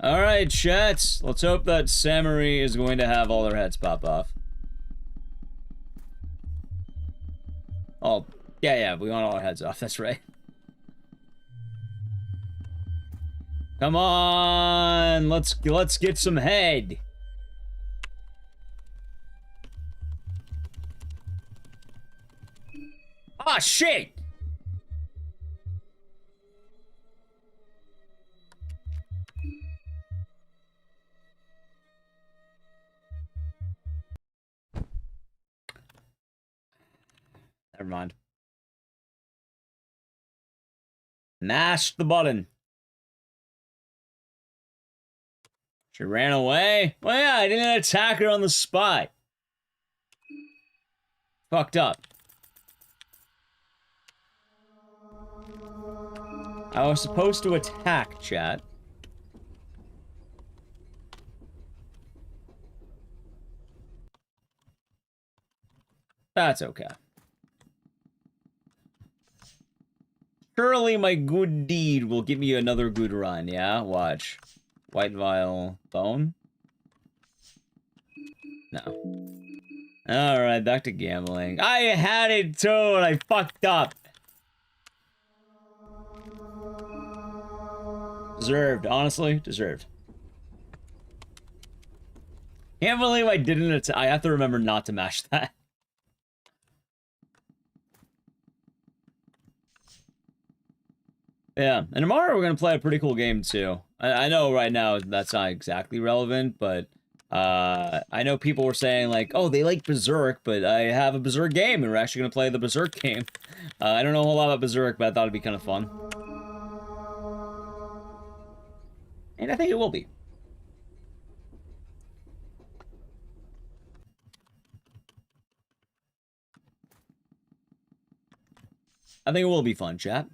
Alright, chat. Let's hope that Samurai is going to have all their heads pop off. Oh, yeah, we want all our heads off. That's right. Come on, let's get some head. Ah, shit! Never mind. Mashed the button. She ran away? Well, yeah, I didn't attack her on the spot. Fucked up. I was supposed to attack, chat. That's okay. Surely my good deed will give me another good run, yeah? Watch. White vial bone? No. Alright, back to gambling. I had it too, and I fucked up. Deserved, honestly, deserved. Can't believe I didn't I have to remember not to mash that. Yeah, and tomorrow we're gonna play a pretty cool game too. I know right now that's not exactly relevant, but I know people were saying, like, oh, they like Berserk, but I have a Berserk game, and we're actually going to play the Berserk game. I don't know a whole lot about Berserk, but I thought it'd be kind of fun. And I think it will be. I think it will be fun, chat.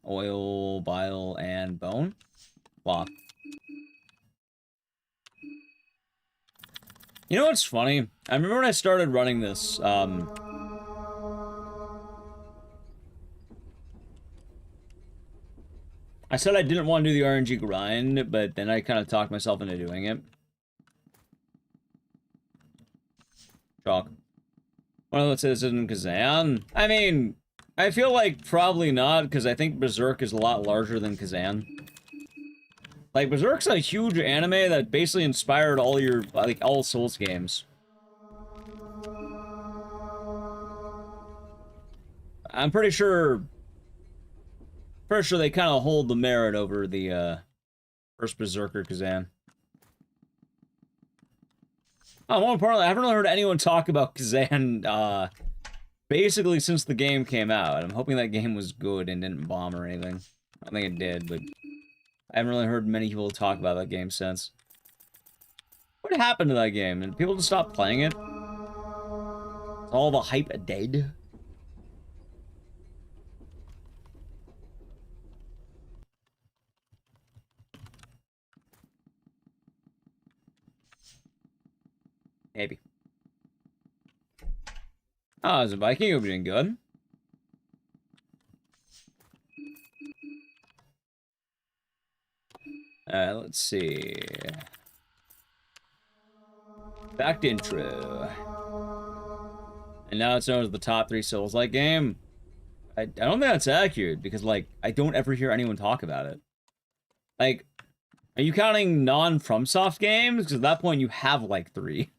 Oil, bile, and bone. Wow. You know what's funny? I remember when I started running this, I said I didn't want to do the RNG grind, but then I kind of talked myself into doing it. Chalk. Well, let's say this isn't Kazan. I mean, I feel like probably not, because I think Berserk is a lot larger than Kazan. Like, Berserk's a huge anime that basically inspired all your, like, all Souls games. I'm pretty sure they kind of hold the merit over the, first Berserker Kazan. Oh, more importantly, I haven't really heard anyone talk about Kazan, basically since the game came out. I'm hoping that game was good and didn't bomb or anything. I don't think it did, but I haven't really heard many people talk about that game since. What happened to that game? Did people just stop playing it? Is all the hype dead? Maybe. Oh, as a Viking, you're doing good. Let's see. Back to intro. And now it's known as the top 3 Souls-like game. I don't think that's accurate, because, like, I don't ever hear anyone talk about it. Like, are you counting non-FromSoft games? Because at that point, you have, like, 3.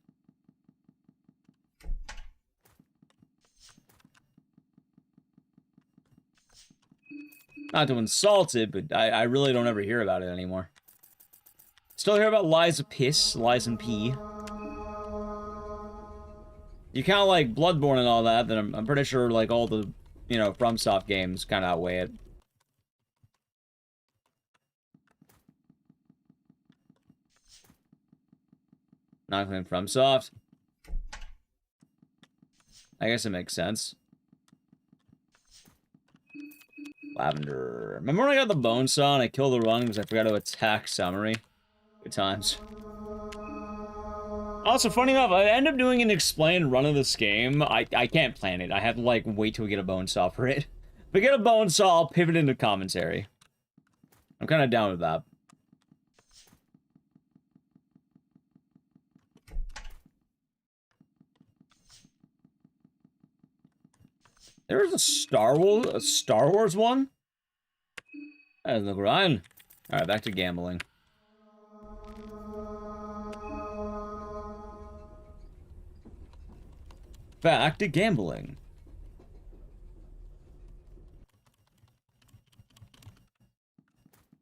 Not to insult it, but I really don't ever hear about it anymore. Still hear about Lies of Piss, Lies and Pee. You count, like, Bloodborne and all that, then I'm pretty sure, like, all the, you know, FromSoft games kind of outweigh it. Not including FromSoft. I guess it makes sense. Lavender. Remember when I got the bone saw and I killed the run because I forgot to attack Summary? Good times. Also, funny enough, I end up doing an explained run of this game. I can't plan it. I have to, like, wait till we get a bone saw for it. If we get a bone saw, I'll pivot into commentary. I'm kind of down with that. There was a Star Wars one? That's the grind. Alright, back to gambling. Back to gambling.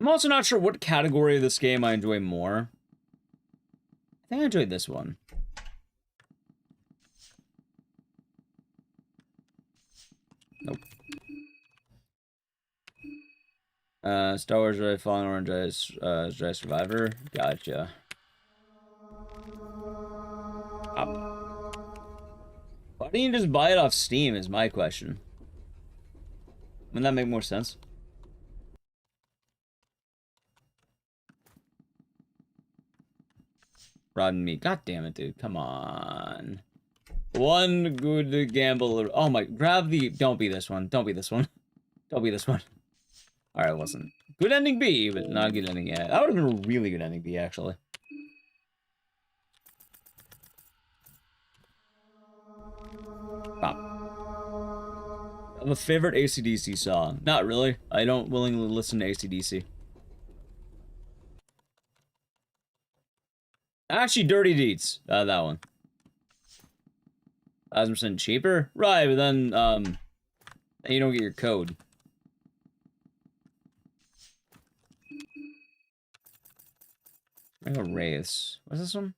I'm also not sure what category of this game I enjoy more. I think I enjoyed this one. Nope. Star Wars Jedi Fallen Order, Jedi Survivor. Gotcha. Why don't you just buy it off Steam is my question. Wouldn't that make more sense? Rod and me. God damn it, dude. Come on. One good gamble. Oh my. Grab the. Don't be this one. Don't be this one. Don't be this one. Alright, it wasn't. Good ending B, but not good ending A. That would have been a really good ending B, actually. Pop. I have a favorite AC/DC song. Not really. I don't willingly listen to AC/DC. Actually, Dirty Deeds. That one. 1,000% cheaper? Right, but then, you don't get your code. I go Wraiths. What's this one?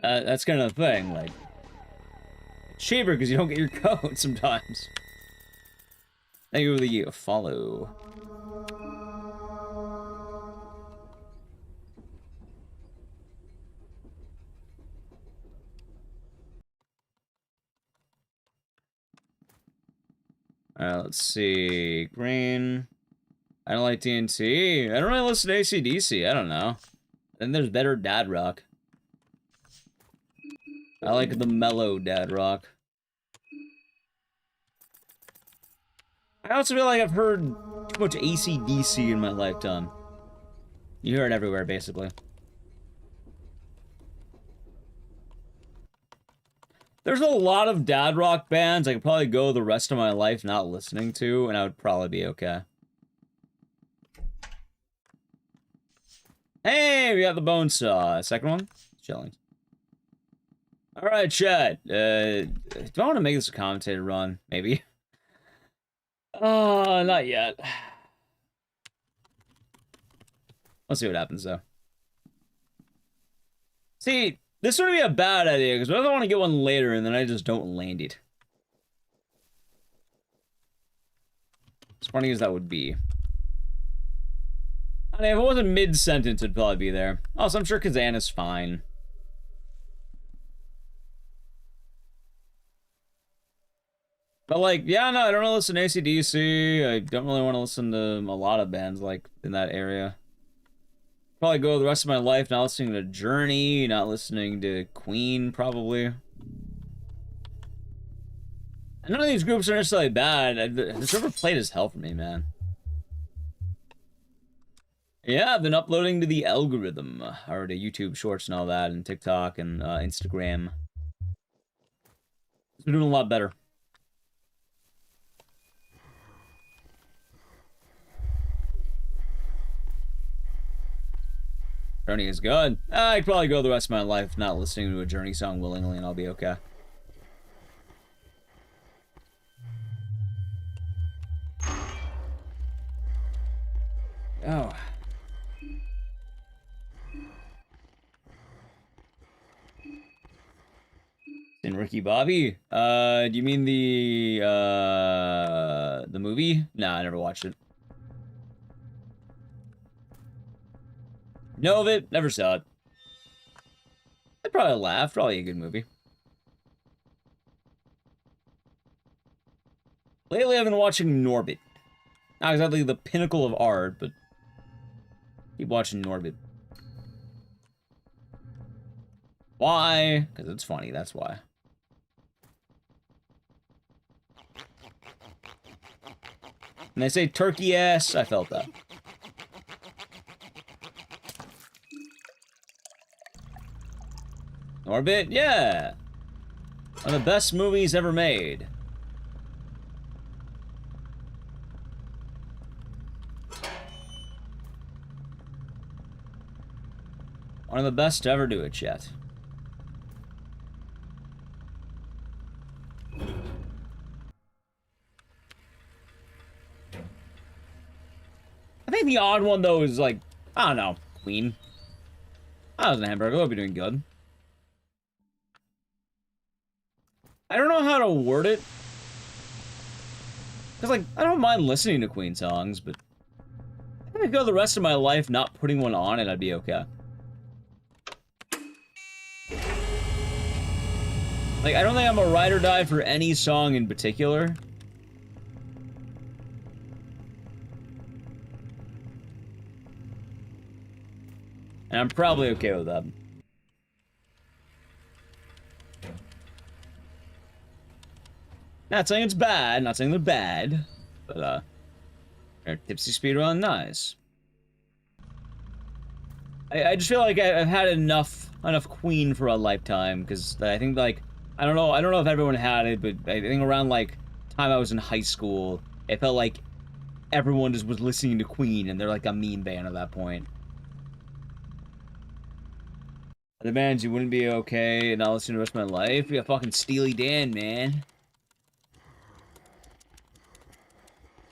That's kind of the thing, like, it's cheaper because you don't get your code sometimes. Thank you for the follow. Alright, let's see. Green. I don't like TNT. I don't really listen to AC/DC. I don't know. I think there's better dad rock. I like the mellow dad rock. I also feel like I've heard too much AC/DC in my lifetime. You hear it everywhere, basically. There's a lot of dad rock bands I could probably go the rest of my life not listening to, and I would probably be okay. Hey, we got the bone saw. Second one? Chilling. Alright, chat. Do I want to make this a commentator run? Maybe. Not yet. Let's see what happens, though. See, this would be a bad idea, because what if I want to get one later, and then I just don't land it? As funny as that would be. I mean, if it wasn't mid-sentence, it'd probably be there. Also, I'm sure Kazana's fine. But, like, yeah, no, I don't really listen to AC/DC. I don't really want to listen to a lot of bands, like, in that area. Probably go the rest of my life not listening to Journey, not listening to Queen, probably. And none of these groups are necessarily bad. This overplayed as hell for me, man. Yeah, I've been uploading to the algorithm, or to YouTube Shorts and all that, and TikTok and Instagram. It's been doing a lot better. Journey is good. I could probably go the rest of my life not listening to a Journey song willingly, and I'll be okay. Oh. In Ricky Bobby? Do you mean the movie? Nah, I never watched it. Know of it, never saw it. I'd probably laugh, probably a good movie. Lately I've been watching Norbit. Not exactly the pinnacle of art, but keep watching Norbit. Why? Because it's funny, that's why. And they say turkey ass, I felt that. Norbit, yeah. One of the best movies ever made. One of the best to ever do it, chat. I think the odd one, though, is like, I don't know, Queen. I was a hamburger, I'll be doing good. I don't know how to word it. Because, like, I don't mind listening to Queen songs, but I think I'd go the rest of my life not putting one on and I'd be okay. Like, I don't think I'm a ride or die for any song in particular. And I'm probably okay with that. Not saying it's bad, not saying they're bad, but, tipsy speedrun, nice. I just feel like I've had enough Queen for a lifetime, because I think, like, I don't know if everyone had it, but I think around, like, time I was in high school, it felt like everyone just was listening to Queen, and they're, like, a meme band at that point. The bands you wouldn't be okay and not listening to the rest of my life? We got fucking Steely Dan, man.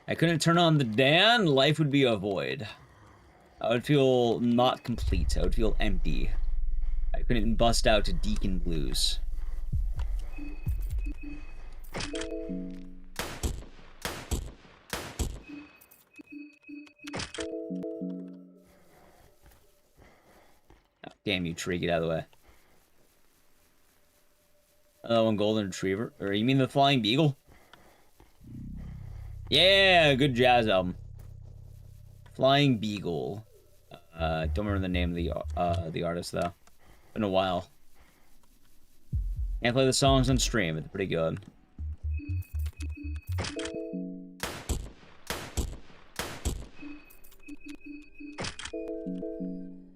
I couldn't turn on the Dan, life would be a void. I would feel not complete. I would feel empty. I couldn't bust out to Deacon Blues. Oh, damn you, tree, get out of the way. Another one golden retriever. Or you mean the Flying Beagle? Yeah, good jazz album. Flying Beagle. Don't remember the name of the artist though. Been a while. Can't play the songs on stream. It's pretty good.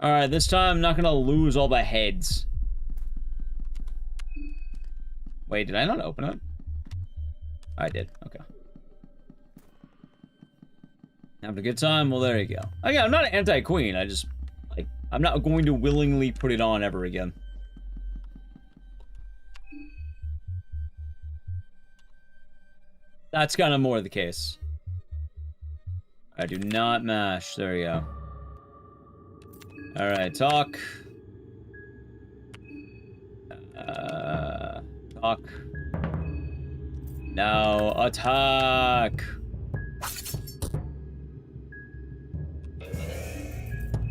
All right, this time I'm not gonna lose all the heads. Wait, did I not open it? I did. Okay. Having a good time? Well, there you go. Again, I'm not an anti-queen. I just, like, I'm not going to willingly put it on ever again. That's kind of more the case. I do not mash. There we go. Alright, talk. Talk. Now, attack!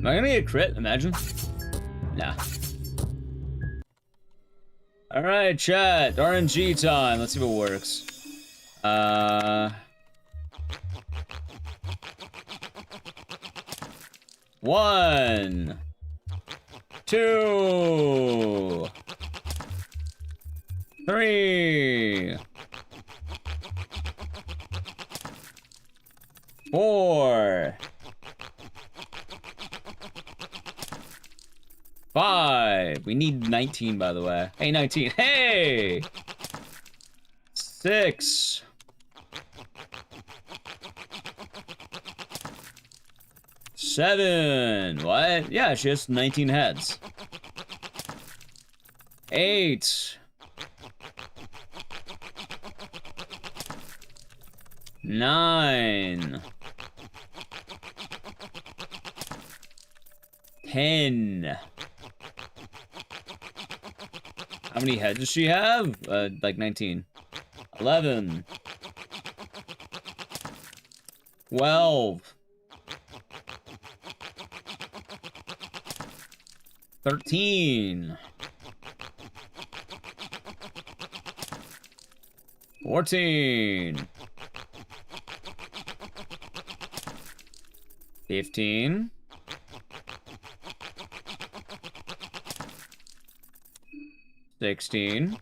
Am I gonna get a crit? Imagine. Nah. Alright, chat. RNG time. Let's see what works. One. Two. Three. Four. 5. We need 19, by the way. Hey, 19. Hey! 6. 7. What? Yeah, she has 19 heads. 8. 9. 10. How many heads does she have? Like 19. 11. 12. 13. 14. 15. 16.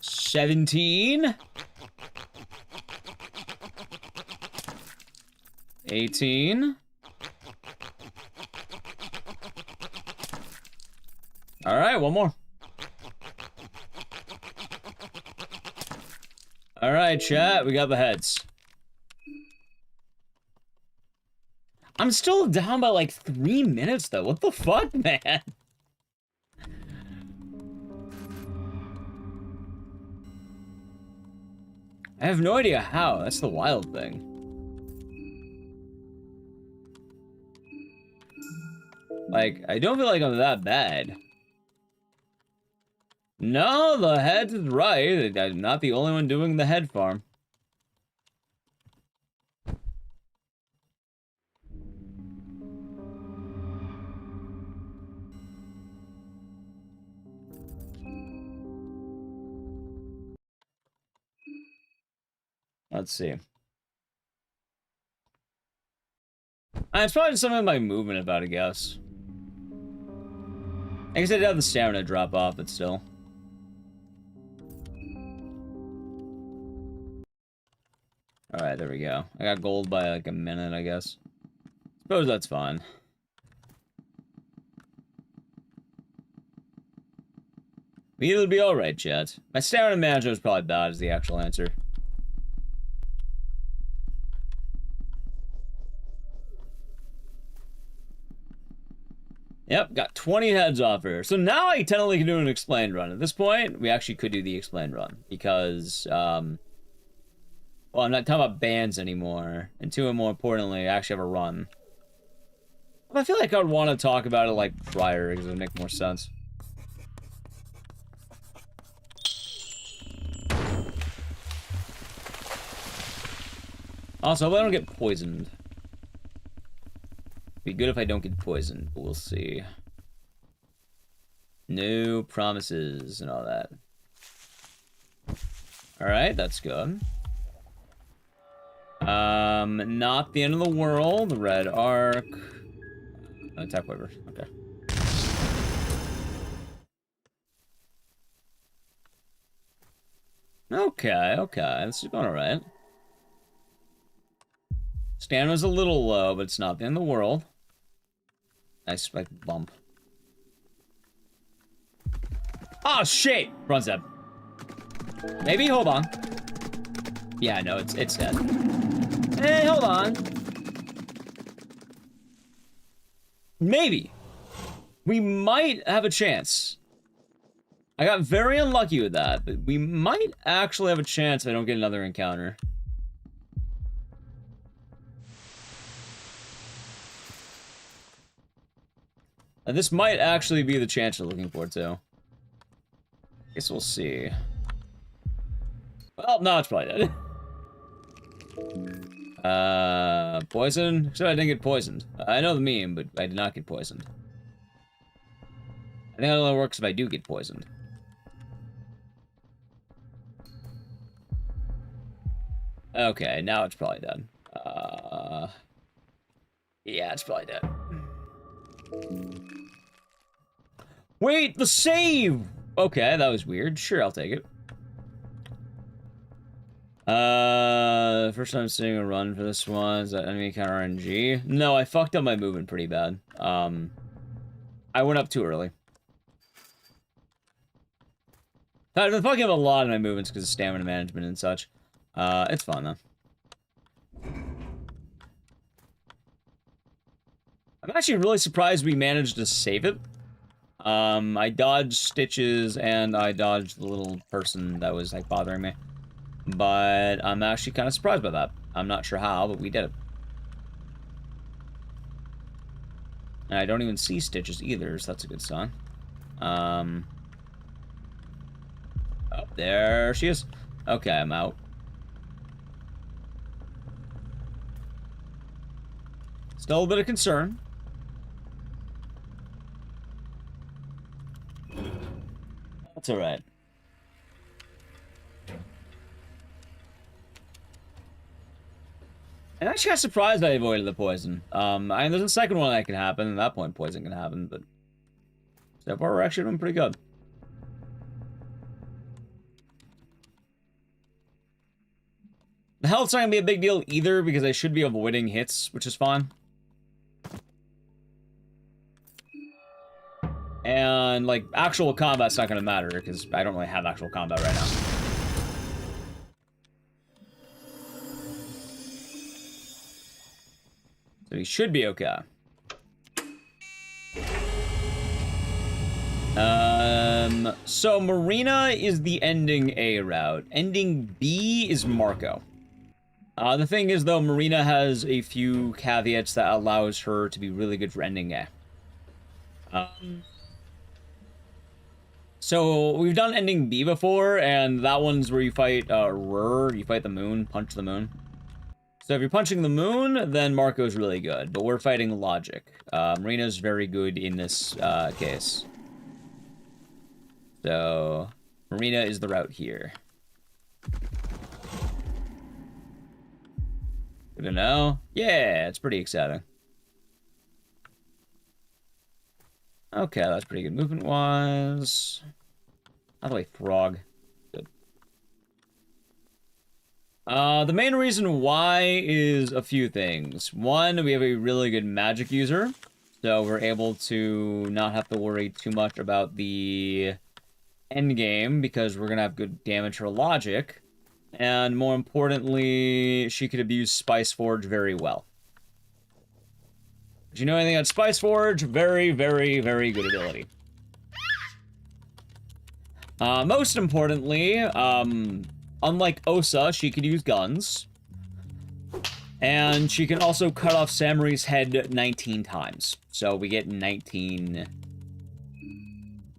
17. 18. All right, one more. All right, chat, we got the heads. I'm still down by like 3 minutes though. What the fuck, man? I have no idea how. That's the wild thing. Like, I don't feel like I'm that bad. No, the head is right. I'm not the only one doing the head farm. Let's see. It's probably just something with my movement about, I guess. I guess I did have the stamina drop off, but still. Alright, there we go. I got gold by like a minute, I guess. Suppose that's fine. It'll be alright, chat. My stamina management is probably bad is the actual answer. Yep, got 20 heads off her. So now I technically can do an explained run. At this point, we actually could do the explained run. Because, Well, I'm not talking about bands anymore. And two, and more importantly, I actually have a run. I feel like I would want to talk about it like prior, because it would make more sense. Also, I hope I don't get poisoned. Be good if I don't get poisoned, but we'll see. No promises and all that. Alright, that's good. Not the end of the world. Red arc. Attack waiver. Okay. Okay. This is going alright. Stamina's a little low, but it's not the end of the world. Nice, like, bump. Oh, shit! Run's dead. Maybe, hold on. Yeah, no, it's dead. Hey, hold on. Maybe. We might have a chance. I got very unlucky with that, but we might actually have a chance if I don't get another encounter. And this might actually be the chance you're looking for, too. Guess we'll see. Well, no, it's probably dead. Poison? Except I didn't get poisoned. I know the meme, but I did not get poisoned. I think it only works if I do get poisoned. Okay, now it's probably dead. Yeah, it's probably dead. Wait, the save! Okay, that was weird. Sure, I'll take it. First time seeing a run for this one. Is that enemy counter RNG? No, I fucked up my movement pretty bad. I went up too early. I've been fucking up a lot of my movements because of stamina management and such. It's fun, though. I'm actually really surprised we managed to save it. I dodged Stitches, and I dodged the little person that was, like, bothering me. But I'm actually kind of surprised by that. I'm not sure how, but we did it. And I don't even see Stitches either, so that's a good sign. Oh, there she is. Okay, I'm out. Still a bit of concern. That's alright. I'm actually got surprised I avoided the poison. There's a second one that can happen. At that point, poison can happen, but so far we're actually doing pretty good. The health's not gonna be a big deal either because I should be avoiding hits, which is fine. And, like, actual combat's not gonna matter because I don't really have actual combat right now. So he should be okay. So Marina is the ending A route. Ending B is Marco. The thing is, though, Marina has a few caveats that allows her to be really good for ending A. So we've done ending B before, and that one's where you fight you fight the moon, punch the moon. So if you're punching the moon, then Marco's really good, but we're fighting logic. Marina's very good in this case. So Marina is the route here. Good to know. Yeah, it's pretty exciting. Okay, that's pretty good movement-wise. How do I frog? Good. The main reason why is a few things. One, we have a really good magic user, so we're able to not have to worry too much about the end game because we're gonna have good damage for logic, and more importantly, she could abuse Spice Forge very well. Do you know anything about Spice Forge? Very, very, very good ability. Most importantly, unlike Osa, she could use guns. And she can also cut off Samuri's head 19 times. So we get 19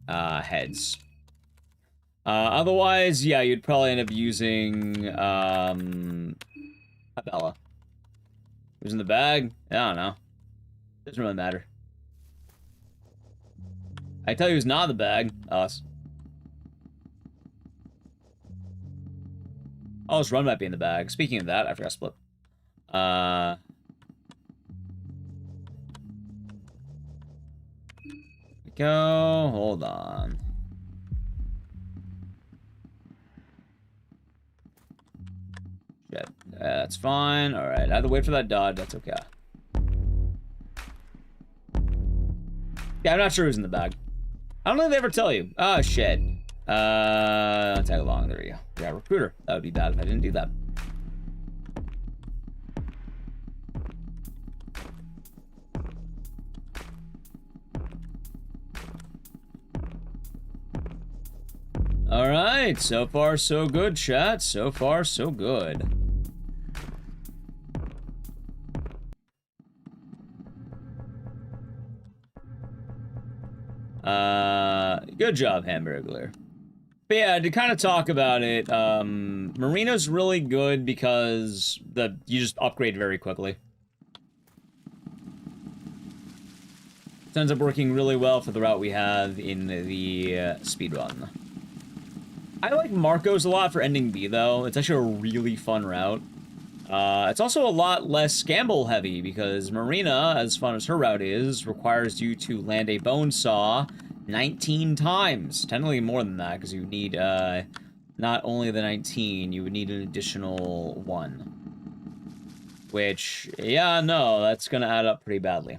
heads. Otherwise, yeah, you'd probably end up using Bella. Who's in the bag? I don't know. Doesn't really matter. I tell you who's not in the bag. Us. Oh, this run might be in the bag. Speaking of that, I forgot to split. Go. Hold on. Shit. That's fine. Alright. I have to wait for that dodge. That's okay. Yeah, I'm not sure who's in the bag. I don't think they ever tell you. Oh, shit. Tag along. There we go. Yeah, recruiter. That would be bad if I didn't do that. Alright, so far so good, chat. So far so good. Good job, Hamburglar. But yeah, to kind of talk about it, Marina's really good because you just upgrade very quickly. It ends up working really well for the route we have in the speedrun. I like Marco's a lot for ending B, though. It's actually a really fun route. It's also a lot less gamble heavy, because Marina, as fun as her route is, requires you to land a bone saw 19 times. Technically more than that, because you need, not only the 19, you would need an additional 1. Which, yeah, no, that's gonna add up pretty badly.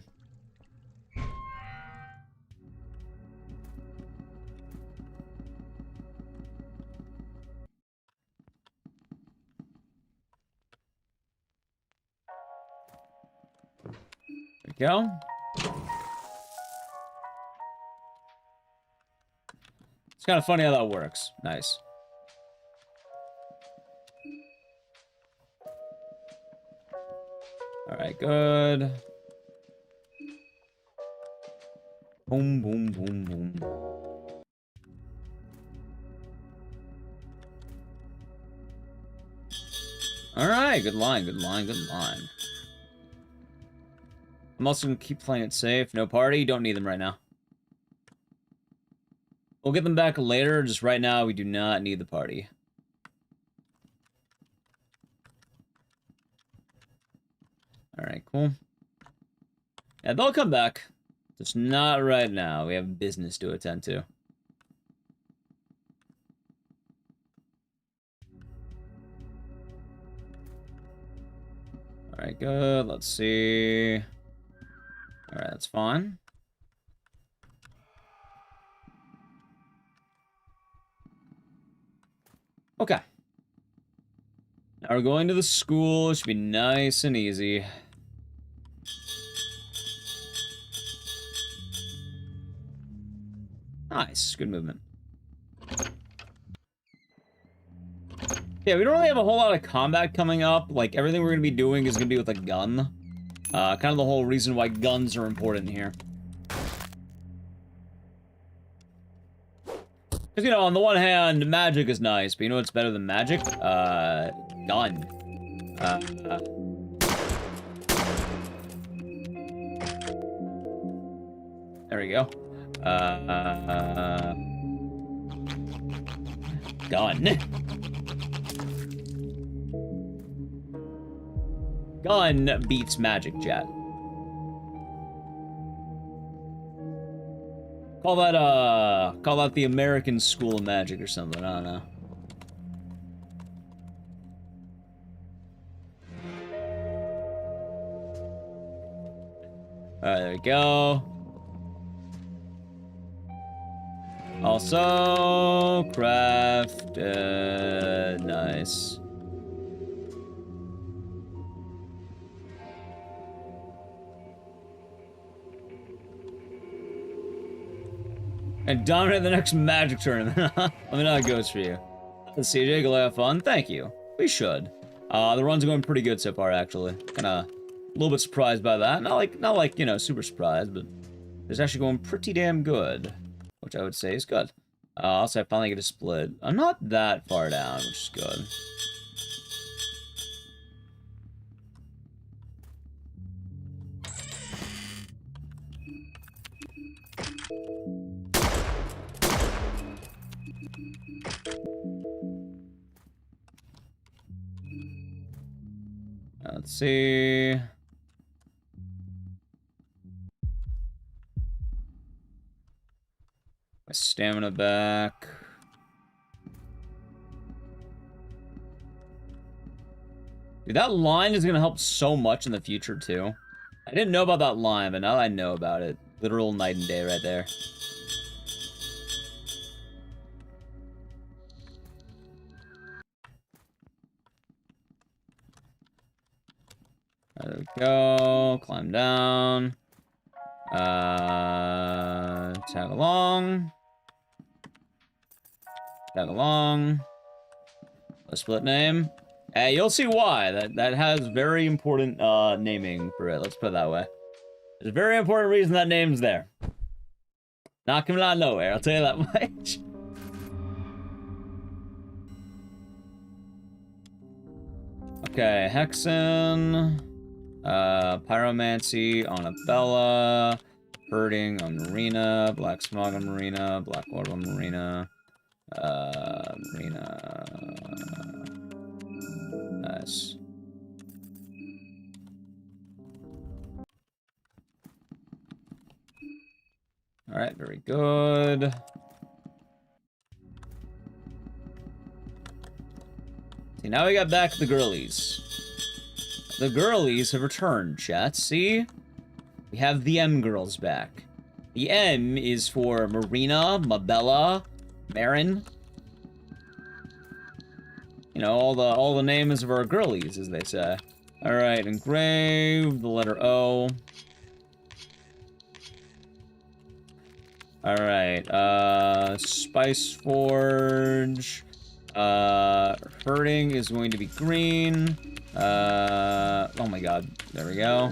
There we go. It's kind of funny how that works. Nice. Alright, good. Boom, boom, boom, boom. Alright, good line, good line, good line. I'm also gonna keep playing it safe. No party, don't need them right now. We'll get them back later, just right now we do not need the party. Alright, cool. Yeah, they'll come back. Just not right now. We have business to attend to. Alright, good. Let's see. Alright, that's fine. Okay. Now we're going to the school. It should be nice and easy. Nice. Good movement. Yeah, we don't really have a whole lot of combat coming up. Like, everything we're going to be doing is going to be with a gun. Kind of the whole reason why guns are important here. Because, you know, on the one hand, magic is nice, but you know what's better than magic? Gun. There we go. Gun. Gun beats magic, chat. Call that the American School of Magic or something, I don't know. Alright, there we go. Also, craft, nice. And dominate the next magic tournament. Let me know how it goes for you. CJ, go have fun. Thank you. We should. The run's going pretty good so far, actually. Kinda a little bit surprised by that. Not like, you know, super surprised, but it's actually going pretty damn good, which I would say is good. Also, I finally get a split. I'm not that far down, which is good. Let's see. My stamina back. Dude, that line is gonna help so much in the future, too. I didn't know about that line, but now I know about it. Literal night and day right there. There we go. Climb down. Tag along. Tag along. A split name. Hey, you'll see why. That has very important naming for it. Let's put it that way. There's a very important reason that name's there. Not coming out of nowhere, I'll tell you that much. Okay, Hexen. Pyromancy on Abella. Herding on Marina. Black Smog on Marina. Blackwater on Marina. Marina. Nice. Alright, very good. See, now we got back the girlies. The girlies have returned, chat. See? We have the M girls back. The M is for Marina, Mabella, Marin. You know, all the names of our girlies, as they say. Alright, engrave, the letter O. Alright, Spice Forge. Herding is going to be green. Oh my god, there we go.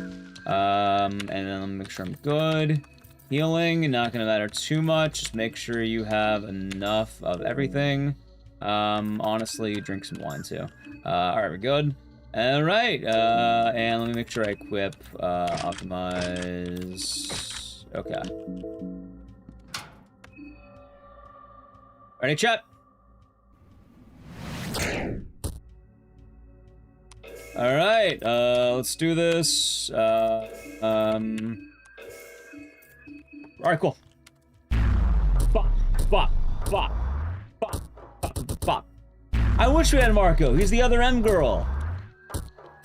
And then let me make sure I'm good. Healing, not gonna matter too much. Just make sure you have enough of everything. Honestly, drink some wine too. Alright, we're good. Alright, and let me make sure I equip, optimize. Okay. Ready, chat? Alright, let's do this. Alright, cool. Bop, bop, bop, bop, bop, bop. I wish we had Marco. He's the other M girl.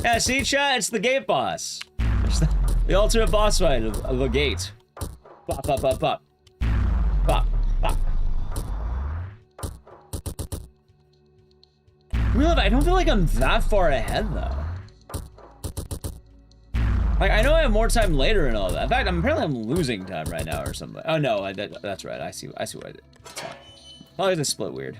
Yeah, see, chat? It's the gate boss. It's the ultimate boss fight of a gate. Bop, bop, bop, bop. Bop, bop. Really, I don't feel like I'm that far ahead, though. Like, I know I have more time later and all that. In fact, apparently I'm losing time right now or something. Oh, no, that's right. I see what I did. It's fine. Probably the split weird.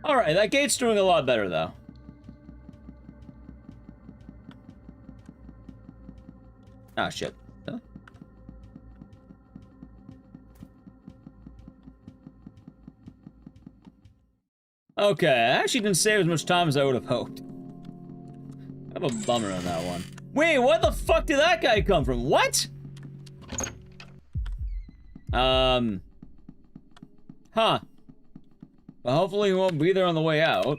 Alright, that gate's doing a lot better, though. Ah, shit. Huh? Okay, I actually didn't save as much time as I would have hoped. I have a bummer on that one. Wait, where the fuck did that guy come from? What? Huh. Well, hopefully he won't be there on the way out.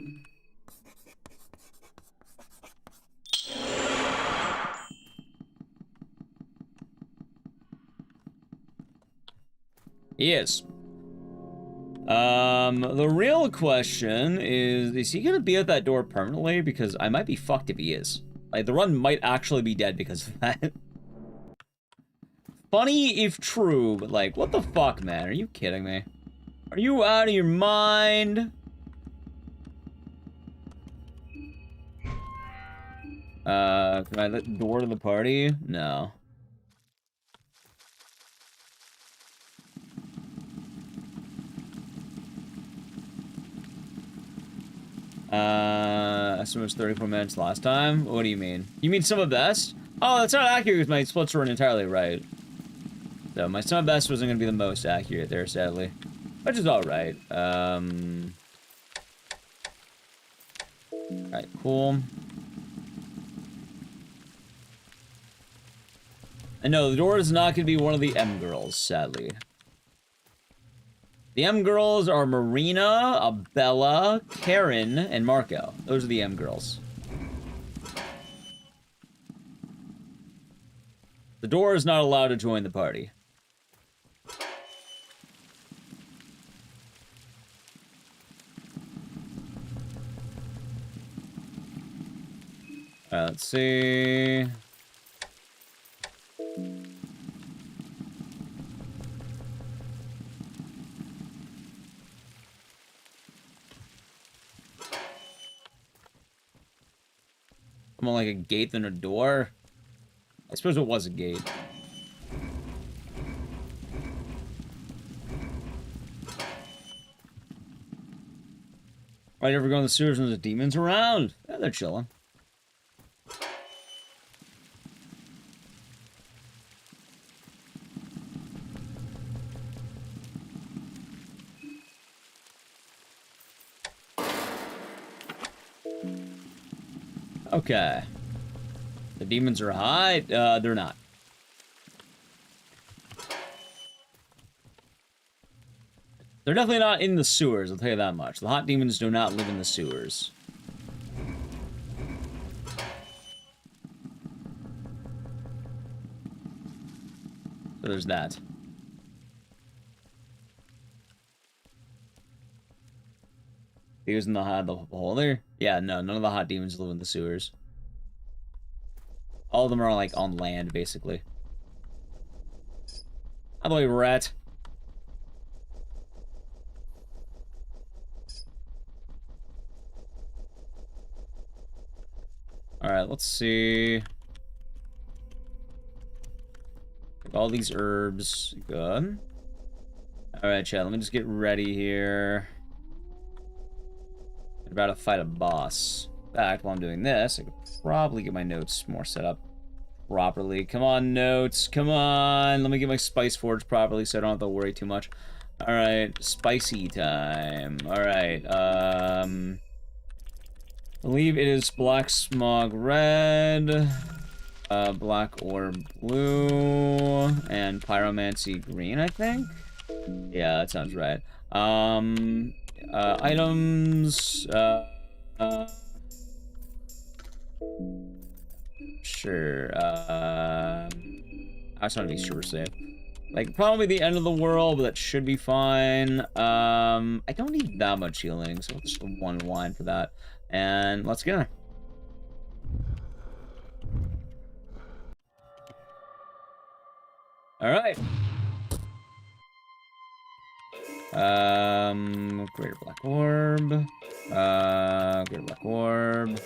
He is. The real question is he gonna be at that door permanently? Because I might be fucked if he is. Like, the run might actually be dead because of that. Funny if true, but like, what the fuck, man? Are you kidding me? Are you out of your mind? Can I let door to the party? No. Estimate was 34 minutes last time. What do you mean? You mean some of best? Oh, that's not accurate because my splits weren't entirely right. So my some of best wasn't going to be the most accurate there, sadly. Which is alright. Alright, cool. And no, the door is not going to be one of the M girls, sadly. The M girls are Marina, Abella, Karen, and Marco. Those are the M girls. The door is not allowed to join the party. Let's see. More like a gate than a door. I suppose it was a gate. Right, ever go in the sewers when there's demons around? Yeah, they're chilling. Okay. The demons are high? They're not. They're definitely not in the sewers, I'll tell you that much. The hot demons do not live in the sewers. So there's that. He was in the hole there? Yeah, no, none of the hot demons live in the sewers. All of them are, like, on land, basically. By the way, rat. Alright, let's see. All these herbs. Good. Alright, chat, let me just get ready here. I'm about to fight a boss. In fact, while I'm doing this, I could probably get my notes more set up properly. Come on, notes. Come on. Let me get my spice forge properly so I don't have to worry too much. Alright, spicy time. Alright, I believe it is black smog red, black orb blue, and pyromancy green, I think? Yeah, that sounds right. Items, sure, I just want to be super safe. Like, probably the end of the world, but that should be fine. I don't need that much healing, so just one wine for that. And let's go. Alright. Greater black orb. Greater black orb.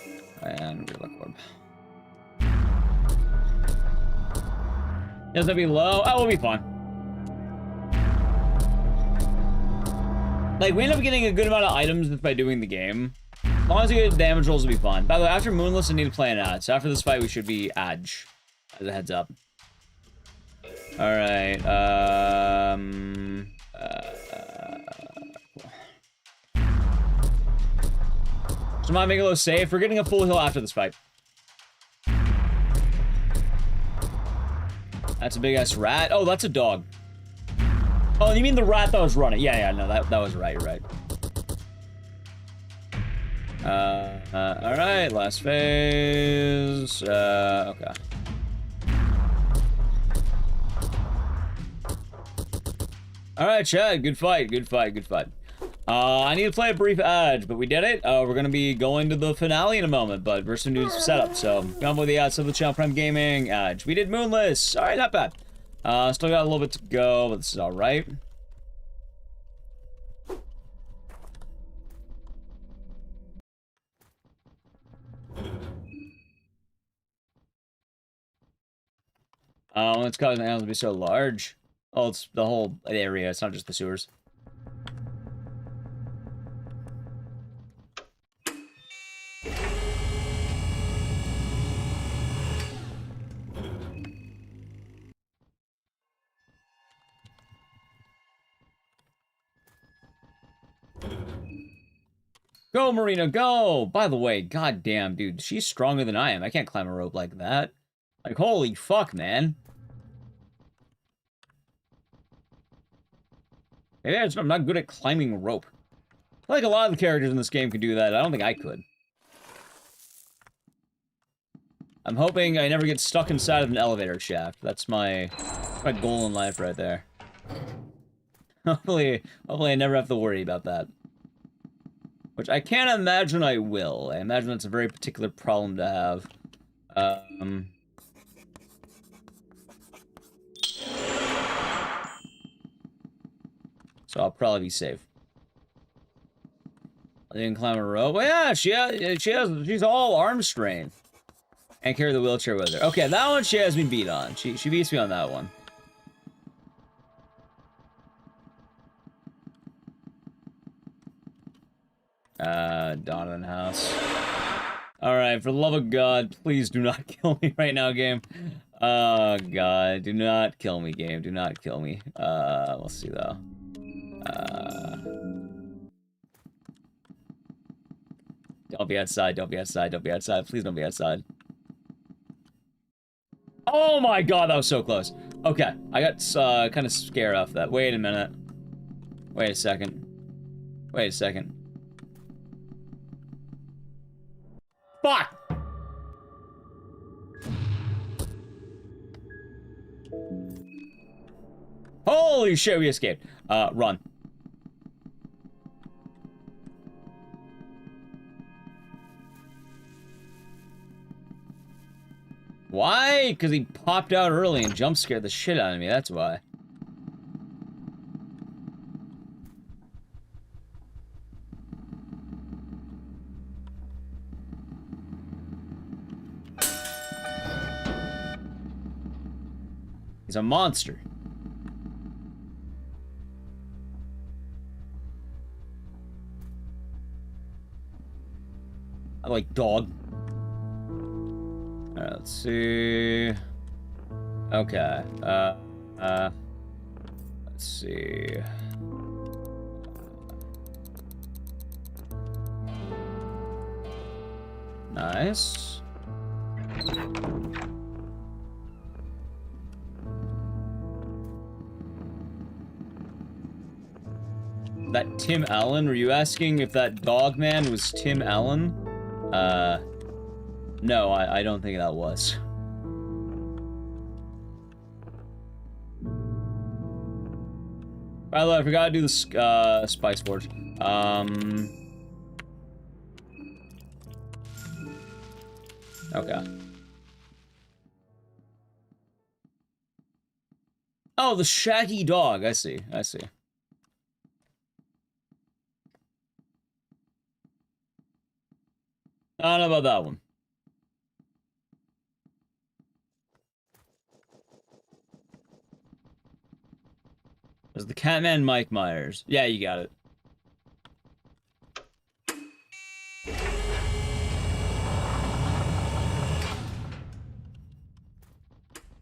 And greater black orb. Does that be low? Oh, we'll be fine. Like, we end up getting a good amount of items just by doing the game. As long as we get damage rolls, will be fine. By the way, after Moonless, I need to play an ad. So after this fight, we should be Edge. As a heads up. Alright, so am I making a little safe? We're getting a full heal after this fight. That's a big-ass rat. Oh, that's a dog. Oh, you mean the rat that was running? Yeah, no, that was right, you're right. Alright, last phase. Okay. Alright, Chad, good fight, good fight, good fight. I need to play a brief Edge, but we did it. We're gonna be going to the finale in a moment, but we're some new setup, so come with the ads of the channel Prime Gaming Edge. We did Moonless. Alright, not bad. Still got a little bit to go, but this is alright. It's causing the animals to be so large. Oh, it's the whole area, it's not just the sewers. Go, Marina, go! By the way, goddamn, dude, she's stronger than I am. I can't climb a rope like that. Like, holy fuck, man. Maybe I'm not good at climbing a rope. I feel like a lot of the characters in this game can do that. I don't think I could. I'm hoping I never get stuck inside of an elevator shaft. That's my goal in life right there. Hopefully I never have to worry about that. Which I can't imagine I will. I imagine that's a very particular problem to have. So I'll probably be safe. I didn't climb a rope. Well, yeah, she's all arm strength. And carry the wheelchair with her. Okay, that one she has me beat on. She beats me on that one. Donovan House. Alright, for the love of God, please do not kill me right now, game. Oh, God, do not kill me, game. Do not kill me. We'll see, though. Don't be outside, don't be outside, don't be outside. Please don't be outside. Oh my God, that was so close. Okay, I got kind of scared off that. Wait a minute. Wait a second. Wait a second. Fuck! Holy shit, we escaped. Run. Why? Because he popped out early and jump scared the shit out of me, that's why. He's a monster. I like dog. Alright, let's see. Okay. Let's see. Nice. That Tim Allen? Were you asking if that dog man was Tim Allen? No, I don't think that was. By the way, I forgot to do the Spice Forge. Okay. Oh, the shaggy dog. I see. I see. I don't know about that one. There's the Catman Mike Myers. Yeah, you got it.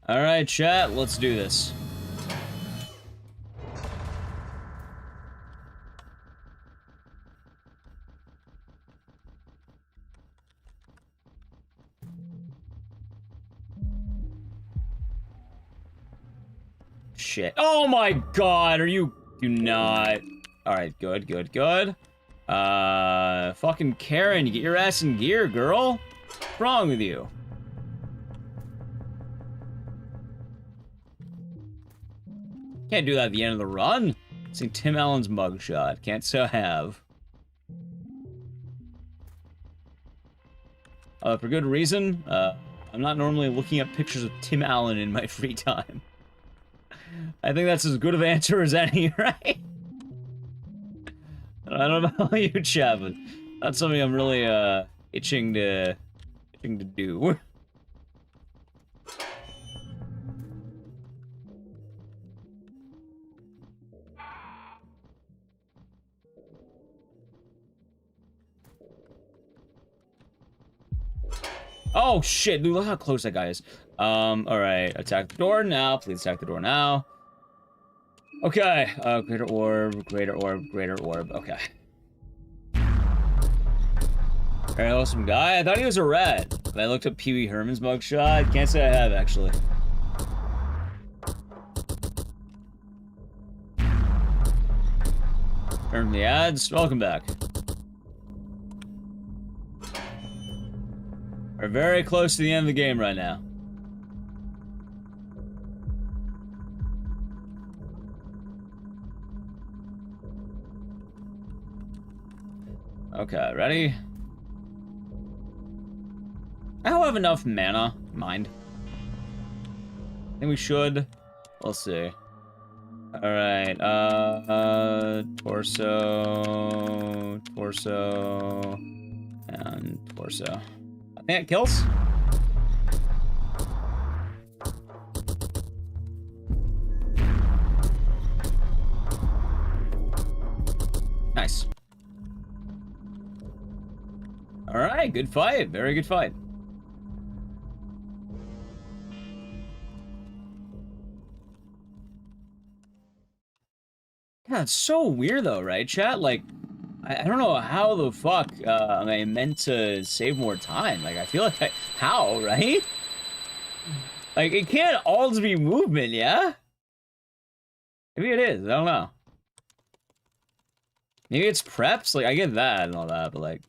Alright, chat, let's do this. Shit. Oh my God, are you... Do not... Alright, good, good, good. Fucking Karen, you get your ass in gear, girl. What's wrong with you? Can't do that at the end of the run. See Tim Allen's mugshot. Can't so have. For good reason. I'm not normally looking at pictures of Tim Allen in my free time. I think that's as good of an answer as any, right? I don't know about you, chat, but that's something I'm really, itching to do. Oh shit, dude, look how close that guy is. Alright, attack the door now. Please attack the door now. Okay, greater orb, greater orb, greater orb. Okay. Very awesome guy. I thought he was a rat. But I looked up Pee Wee Herman's mugshot. Can't say I have, actually. Turn from the ads. Welcome back. We're very close to the end of the game right now. Okay, ready? I don't have enough mana. Mind. I think we should. We'll see. Alright, torso, and torso. I think it kills. Nice. Alright, good fight. Very good fight. Yeah, it's so weird though, right, chat? Like, I don't know how the fuck am I meant to save more time. Like, I feel like how, right? Like, it can't all just be movement, yeah? Maybe it is, I don't know. Maybe it's preps? Like, I get that and all that, but like...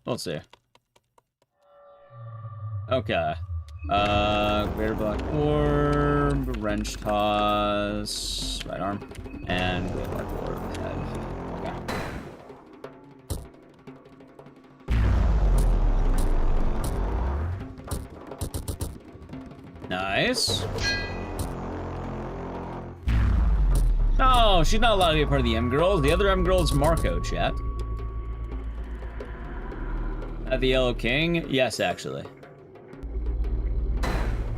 Let's see. Okay. Greater Black Orb, Wrench Toss, right arm, and Greater Black Orb head. Okay. Nice. No, she's not allowed to be a part of the M-Girls. The other M-Girl is Marco, chat. The Yellow King? Yes, actually.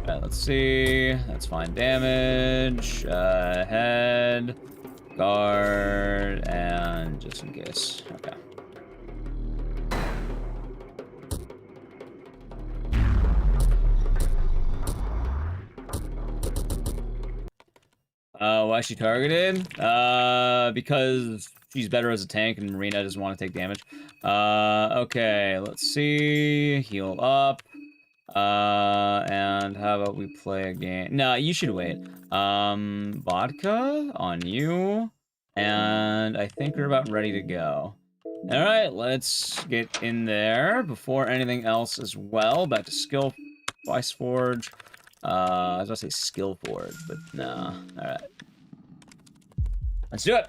Alright, let's see. That's fine damage. Head, guard, and just in case. Okay. Why is she targeted? Because she's better as a tank and Marina doesn't want to take damage. Okay, let's see. Heal up. And how about we play a game? No, you should wait. Vodka on you. And I think we're about ready to go. Alright, let's get in there before anything else as well. Back to skill Vice Forge. I was about to say skill forge, but no. Alright. Let's do it.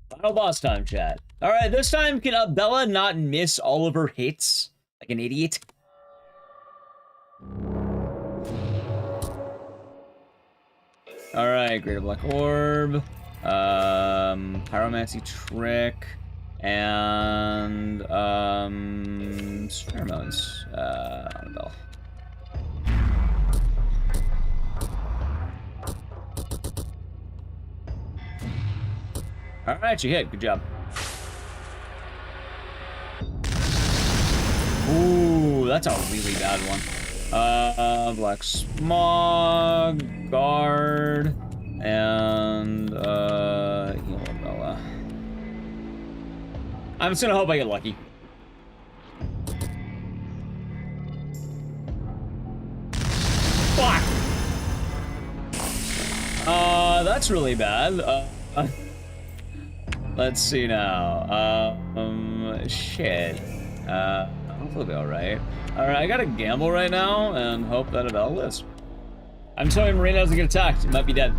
Final boss time, chat. Alright, this time can Bella not miss all of her hits? Like an idiot? Alright, Greater Black Orb. Pyromancy Trick. And, Pheromones. On Bella. Alright, you hit. Good job. Ooh, that's a really bad one. Black Smog, Guard, and, heal Bella. I'm just gonna hope I get lucky. Fuck! That's really bad. Let's see now. Shit. Hopefully it'll be alright. Alright, I gotta gamble right now and hope that Abel lives. I'm sorry, Marina doesn't get attacked. It might be dead.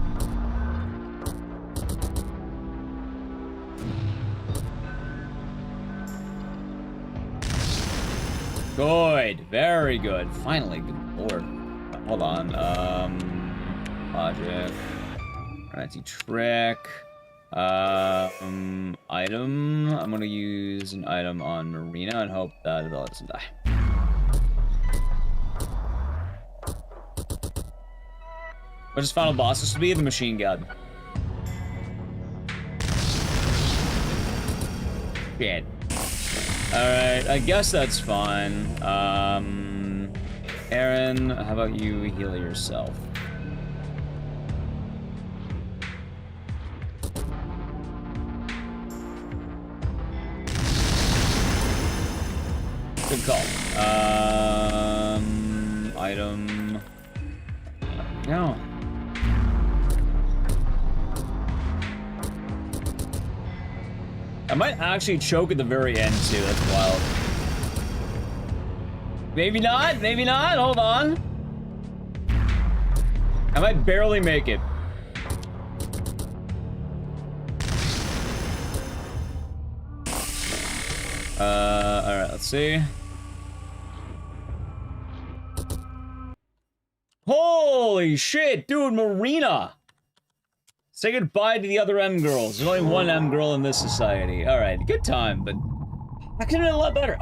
Good. Very good. Finally, good lord. Hold on. Logic. Anti-trick. Item. I'm gonna use an item on Marina and hope that Abella doesn't die. What is final bosses to be? The machine gun. Shit. Alright, I guess that's fine. Aaron, how about you heal yourself? Good call. Item. No. I might actually choke at the very end too. That's wild. Maybe not. Maybe not. Hold on. I might barely make it. Alright, let's see. Holy shit, dude, Marina! Say goodbye to the other M girls. There's only one M girl in this society. Alright, good time, but I could have done a lot better.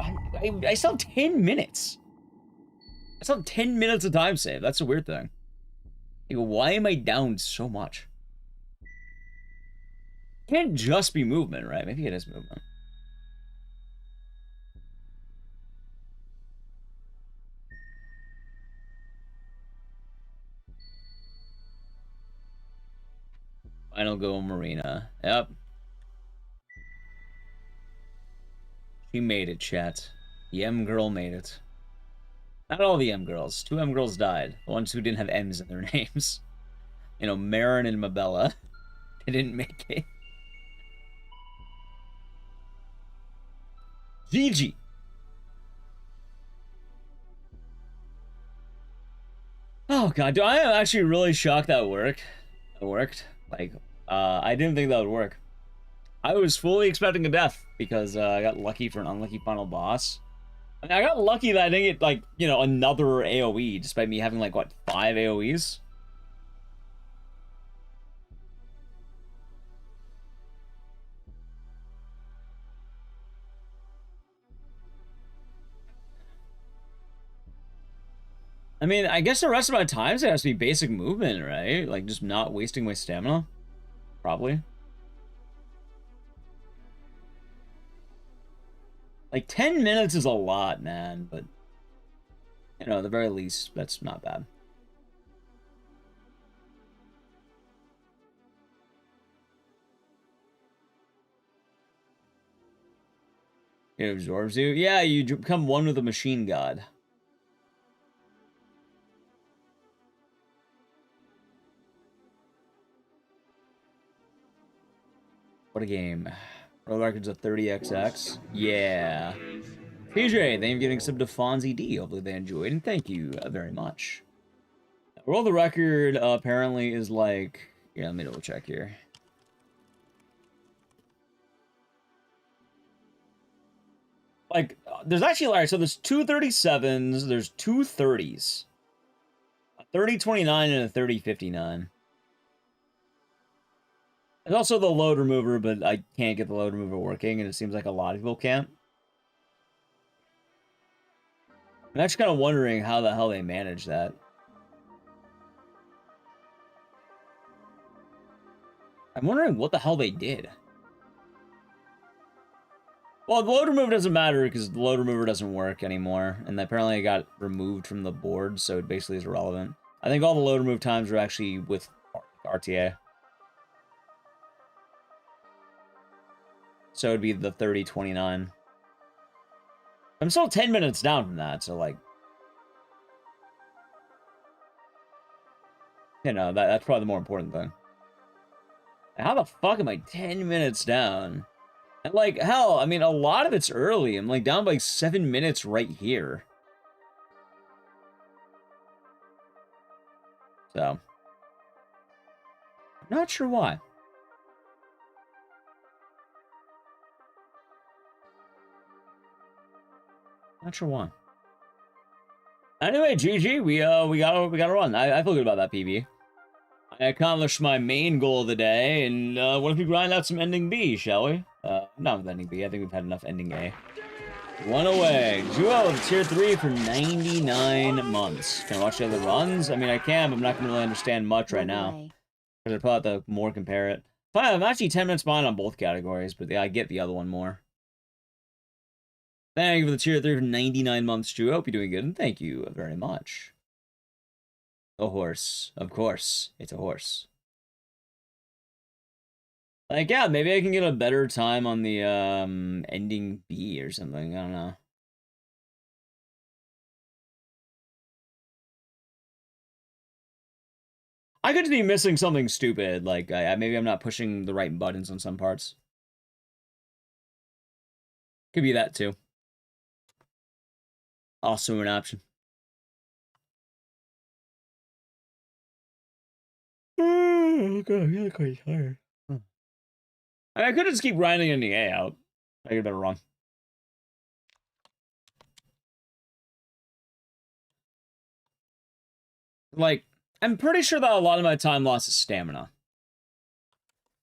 I still have 10 minutes. I still have 10 minutes of time save. That's a weird thing. Like, why am I down so much? It can't just be movement, right? Maybe it is movement. Final go Marina. Yep. She made it, chat. The M girl made it. Not all the M girls. 2 M girls died. The ones who didn't have M's in their names. You know, Marin and Mabella. They didn't make it. GG. Oh god, dude, I am actually really shocked that worked. It worked. Like, I didn't think that would work. I was fully expecting a death because I got lucky for an unlucky final boss. I mean, I got lucky that I didn't get, like, you know, another AoE, despite me having, like, what, 5 AoEs? I mean, I guess the rest of my times it has to be basic movement, right? Like, just not wasting my stamina. Probably. Like, 10 minutes is a lot, man, but... You know, at the very least, that's not bad. It absorbs you? Yeah, you become one with the machine god. What a game. World record's a 30XX. Yeah. PJ, thank you for getting sub to Fonzie D. Hopefully they enjoyed, and thank you very much. World record apparently is like... Yeah, let me double check here. Like, there's actually, alright, so there's 2 37s, there's 2 30s. A 3029 and a 3059. There's also the load remover, but I can't get the load remover working, and it seems like a lot of people can't. I'm actually kind of wondering how the hell they manage that. I'm wondering what the hell they did. Well, the load remover doesn't matter because the load remover doesn't work anymore, and apparently it got removed from the board, so it basically is irrelevant. I think all the load remove times are actually with RTA. So it'd be the 3029. I'm still 10 minutes down from that, so like... You know, that's probably the more important thing. How the fuck am I 10 minutes down? And like, hell, I mean, a lot of it's early. I'm like down by 7 minutes right here. So. I'm not sure why. Not sure why. Anyway, GG, we gotta run. I feel good about that PB. I accomplished my main goal of the day, and what if we grind out some ending B, shall we? Not with ending B, I think we've had enough ending A. One away. Duo with tier 3 for 99 months. Can I watch the other runs? I mean, I can, but I'm not gonna really understand much right now. Because I probably have to more compare it. Fine, I'm actually 10 minutes behind on both categories, but yeah, I get the other one more. Thank you for the tier 3 for 99 months, Drew. I hope you're doing good, and thank you very much. A horse. Of course. It's a horse. Like, yeah, maybe I can get a better time on the, ending B or something. I don't know. I could be missing something stupid, like maybe I'm not pushing the right buttons on some parts. Could be that too. Also an option. Oh god, I'm really quite tired. I could just keep grinding an EA out. I get a better run. Like, I'm pretty sure that a lot of my time loss is stamina.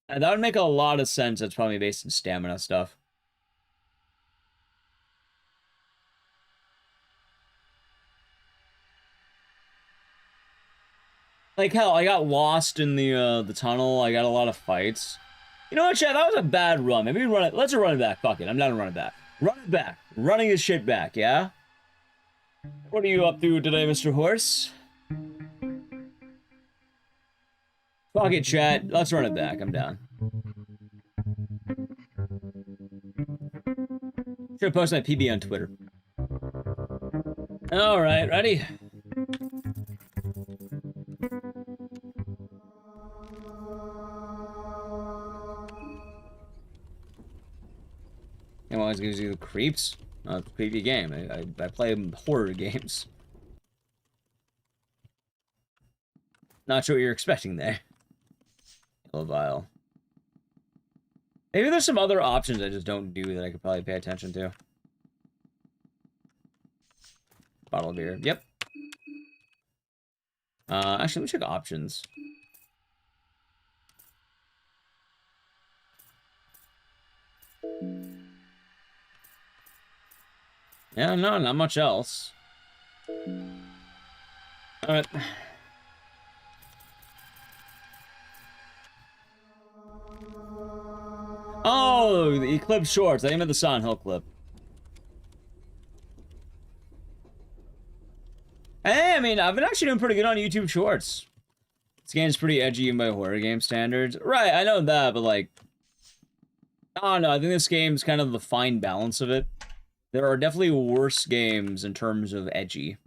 And that would make a lot of sense. It's probably based in stamina stuff. Like, hell, I got lost in the tunnel. I got a lot of fights. You know what, Chad? That was a bad run. Maybe run it. Let's run it back. Fuck it. I'm down to run it back. Run it back. Running this shit back, yeah? What are you up to today, Mr. Horse? Fuck it, chat. Let's run it back. I'm down. Should post my PB on Twitter. Alright, ready? It always gives you the creeps. It's a creepy game. I play horror games. Not sure what you're expecting there. Yellow vial. Maybe there's some other options I just don't do that I could probably pay attention to. Bottle of beer. Yep. Actually, let me check options. Yeah, no, not much else. Alright. Oh, the Eclipse Shorts. I aimed at the Silent Hill clip. Hey, I mean, I've been actually doing pretty good on YouTube Shorts. This game's pretty edgy by horror game standards. Right, I know that, but like... I don't know, I think this game's kind of the fine balance of it. There are definitely worse games in terms of edgy.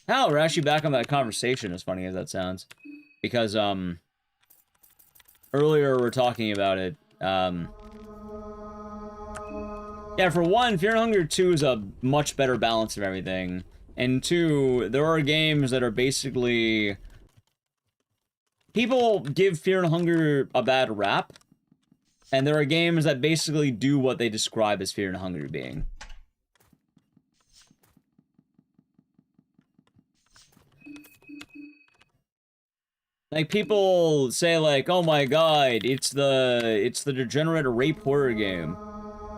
Hell, we're actually back on that conversation, as funny as that sounds. Because, earlier we were talking about it. Yeah, for one, Fear and Hunger 2 is a much better balance of everything. And two, there are games that are basically... People give Fear and Hunger a bad rap. And there are games that basically do what they describe as Fear and Hunger being. Like, people say, like, oh my god, it's the degenerate rape horror game.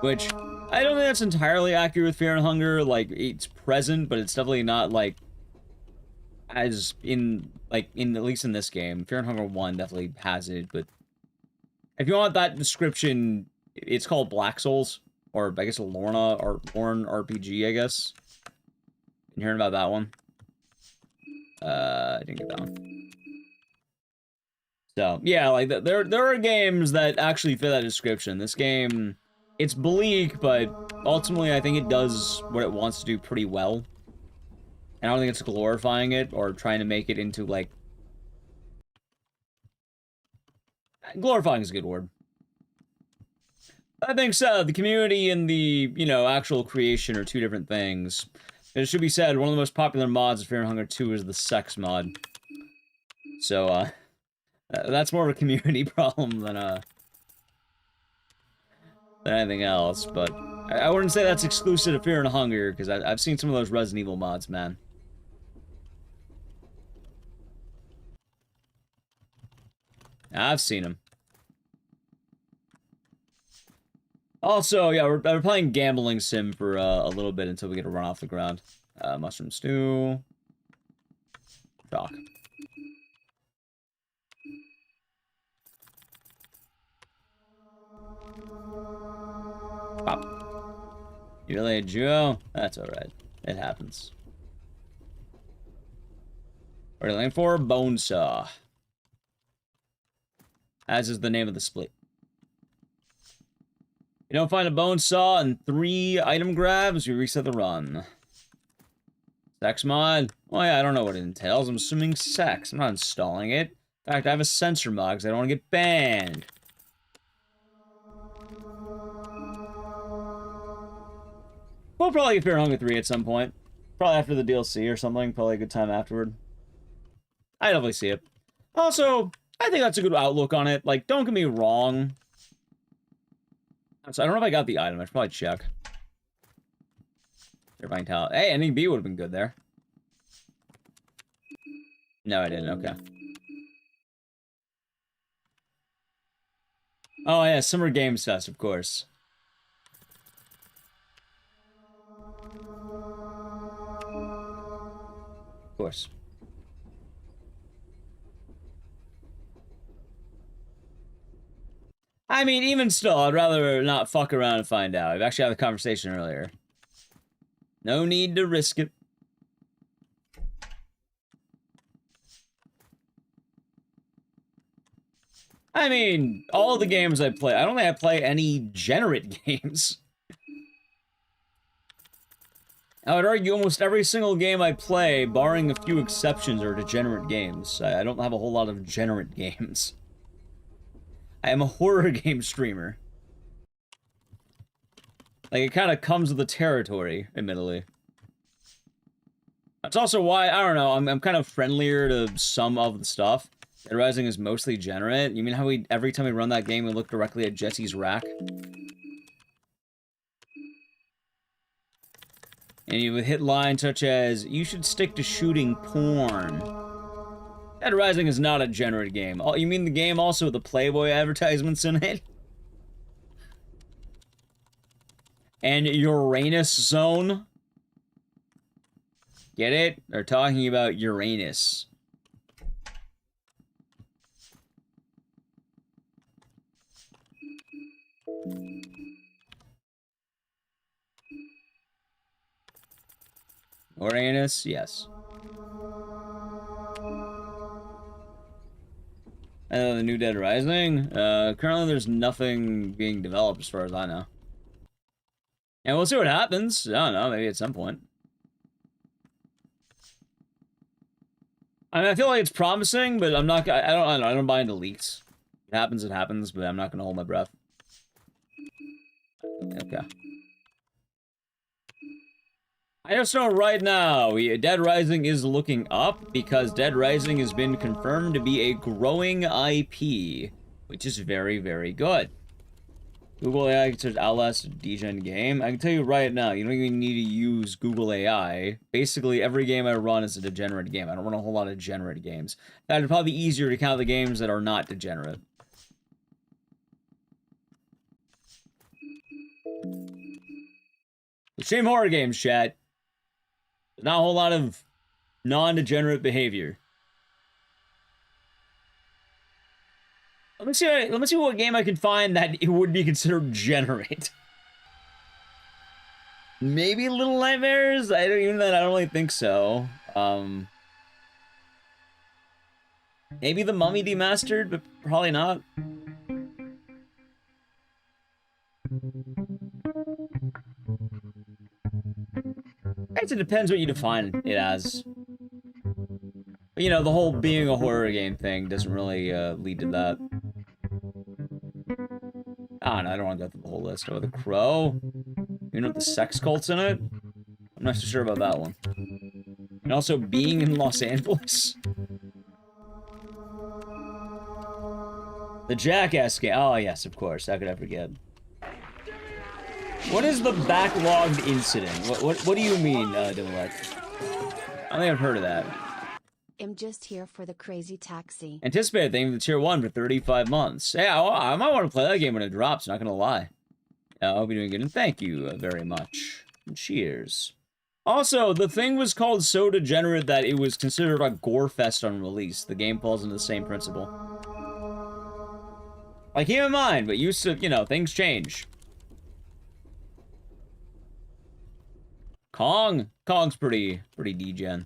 Which, I don't think that's entirely accurate with Fear and Hunger. Like, it's present, but it's definitely not, like, as in, like, at least in this game. Fear and Hunger 1 definitely has it, but... If you want that description, it's called Black Souls. Or, I guess, Lorna, or Lorne RPG, I guess. You hearing about that one? I didn't get that one. So, yeah, like, there are games that actually fit that description. This game, it's bleak, but ultimately I think it does what it wants to do pretty well. And I don't think it's glorifying it, or trying to make it into, like... Glorifying is a good word. That being said, the community and the, you know, actual creation are two different things. It should be said, one of the most popular mods of Fear and Hunger 2 is the sex mod. So, that's more of a community problem than anything else, but I wouldn't say that's exclusive to Fear and Hunger, because I've seen some of those Resident Evil mods, man. I've seen them. Also, yeah, we're playing Gambling Sim for a little bit until we get a run off the ground. Mushroom stew. Chalk. Pop. You really a Joe? That's alright. It happens. What are you looking for? Bone saw. As is the name of the split. You don't find a bone saw and 3 item grabs, you reset the run. Sex mod? Well, yeah, I don't know what it entails. I'm assuming sex. I'm not installing it. In fact, I have a censor mod because I don't want to get banned. We'll probably get Fear and Hunger 3 at some point. Probably after the DLC or something. Probably a good time afterward. I definitely see it. Also, I think that's a good outlook on it. Like, don't get me wrong. So I don't know if I got the item. I should probably check. Terrifying talent. Hey, ending B would have been good there. No, I didn't. Okay. Oh, yeah. Summer Games Fest, of course. Of course. I mean, even still, I'd rather not fuck around and find out. I've actually had a conversation earlier. No need to risk it. I mean, all the games I play, I don't think I play any degenerate games. I would argue almost every single game I play, barring a few exceptions, are degenerate games. I don't have a whole lot of degenerate games. I am a horror game streamer. Like, it kind of comes with the territory, admittedly. That's also why, I don't know, I'm kind of friendlier to some of the stuff. Dead Rising is mostly degenerate. You mean how every time we run that game, we look directly at Jesse's rack? And you would hit lines such as, you should stick to shooting porn. Dead Rising is not a degenerate game. Oh, you mean the game also with the Playboy advertisements in it? And Uranus Zone? Get it? They're talking about Uranus. Uranus, yes. The new Dead Rising? Currently there's nothing being developed as far as I know. And we'll see what happens. I don't know, maybe at some point. I mean, I feel like it's promising, but I'm not. I don't buy into leaks. If it happens, but I'm not gonna hold my breath. Okay. I just know right now, Dead Rising is looking up because Dead Rising has been confirmed to be a growing IP, which is very, very good. Google AI considers Outlast a degen game. I can tell you right now, you don't even need to use Google AI. Basically, every game I run is a degenerate game. I don't run a whole lot of degenerate games. That'd probably be easier to count the games that are not degenerate. Extreme horror games, chat. There's not a whole lot of non-degenerate behavior. Let me see what game I can find that it would be considered degenerate. Maybe Little Nightmares? I don't really think so. Maybe The Mummy Demastered, but probably not. I guess it depends what you define it as. But, you know, the whole being a horror game thing doesn't really lead to that. I don't know, I don't want to go through the whole list. Oh, The Crow? You know, the sex cult's in it? I'm not so sure about that one. And also being in Los Angeles? The Jackass game. Oh, yes, of course. How could I forget? What is the backlogged incident? What do you mean, Dimulek? I think I've heard of that. I'm just here for the crazy taxi. Anticipate thing the tier 1 for 35 months. Yeah, I might want to play that game when it drops, not gonna lie. I hope you're doing good, and thank you very much. And cheers. Also, the thing was called so degenerate that it was considered a gore fest on release. The game falls into the same principle. Like, keep in mind, but used to, you know, things change. Kong's pretty degen.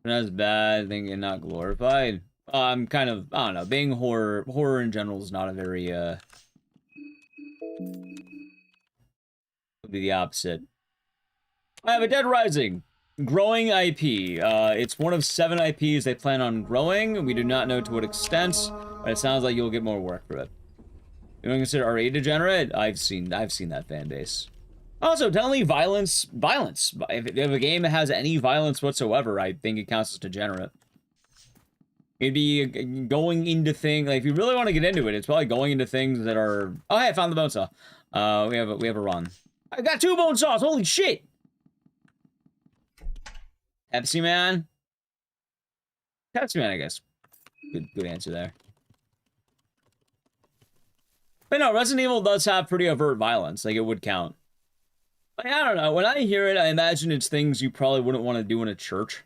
That's bad, thinking not glorified. I'm kind of, I don't know, being horror in general is not a very, would be the opposite. I have a Dead Rising. Growing IP. It's one of 7 IPs they plan on growing. We do not know to what extent, but it sounds like you'll get more work for it. You don't consider RA degenerate? I've seen that fan base. Also, definitely violence. If a game has any violence whatsoever, I think it counts as degenerate. It'd be going into things, like, if you really want to get into it, it's probably going into things that are... Oh, hey, I found the bone saw. We have a run. I got 2 bone saws, holy shit! Pepsi Man? Pepsi Man, I guess. Good answer there. But no, Resident Evil does have pretty overt violence. Like, it would count. Like, I don't know. When I hear it, I imagine it's things you probably wouldn't want to do in a church.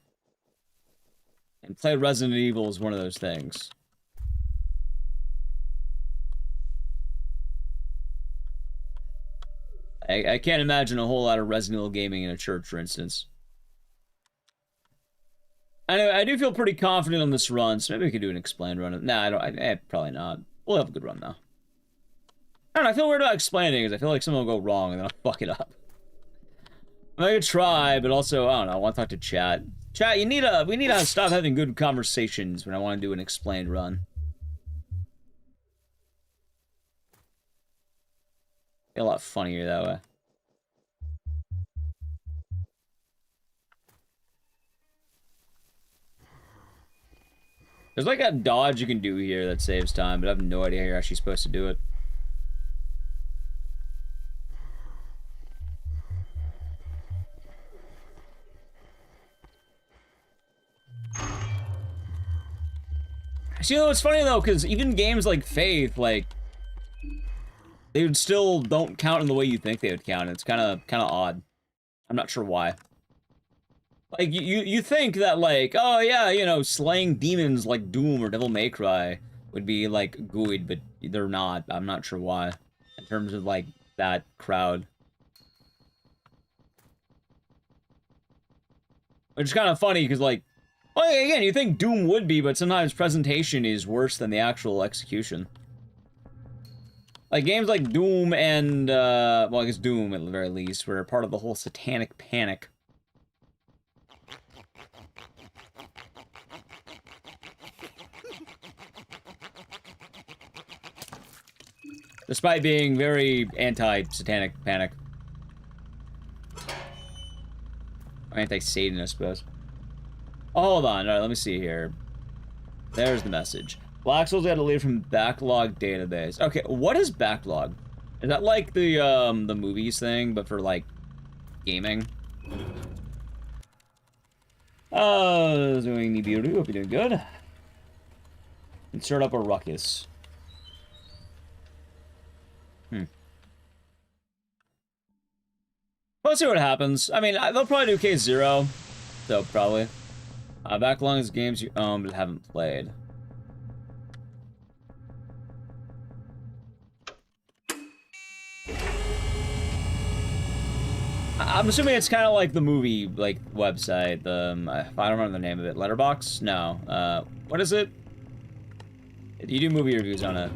And play Resident Evil is one of those things. I can't imagine a whole lot of Resident Evil gaming in a church, for instance. Anyway, I do feel pretty confident on this run, so maybe we could do an explained run. Nah, probably not. We'll have a good run, though. I don't know, I feel weird about explaining, because I feel like something will go wrong, and then I'll fuck it up. I could try, but also, I don't know, I want to talk to chat. Chat, we need to stop having good conversations when I want to do an explained run. Be a lot funnier that way. There's like a dodge you can do here that saves time, but I have no idea how you're actually supposed to do it. See, it's funny though, because even games like Faith, like, they would still don't count in the way you think they would count. It's kind of odd. I'm not sure why. Like, you think that, like, oh yeah, you know, slaying demons like Doom or Devil May Cry would be, like, good, but they're not. I'm not sure why. In terms of, like, that crowd. Which is kind of funny, because, like, well, again, you think Doom would be, but sometimes presentation is worse than the actual execution. Like, games like Doom and, well, I guess Doom, at the very least, were part of the whole satanic panic. Despite being very anti-satanic panic. Or anti-Satan, I suppose. Oh, hold on. Alright, let me see here. There's the message. Black Souls got deleted from backlog database. Okay, what is backlog? Is that like the movies thing, but for, like, gaming? Doing the beauty. Hope you're doing good. Insert up a ruckus. Let's see what happens. I mean, they'll probably do case 0. So, probably. Backlog is games you own but haven't played. I'm assuming it's kind of like the movie, like, website. I don't remember the name of it. Letterbox? No. What is it? You do movie reviews on it.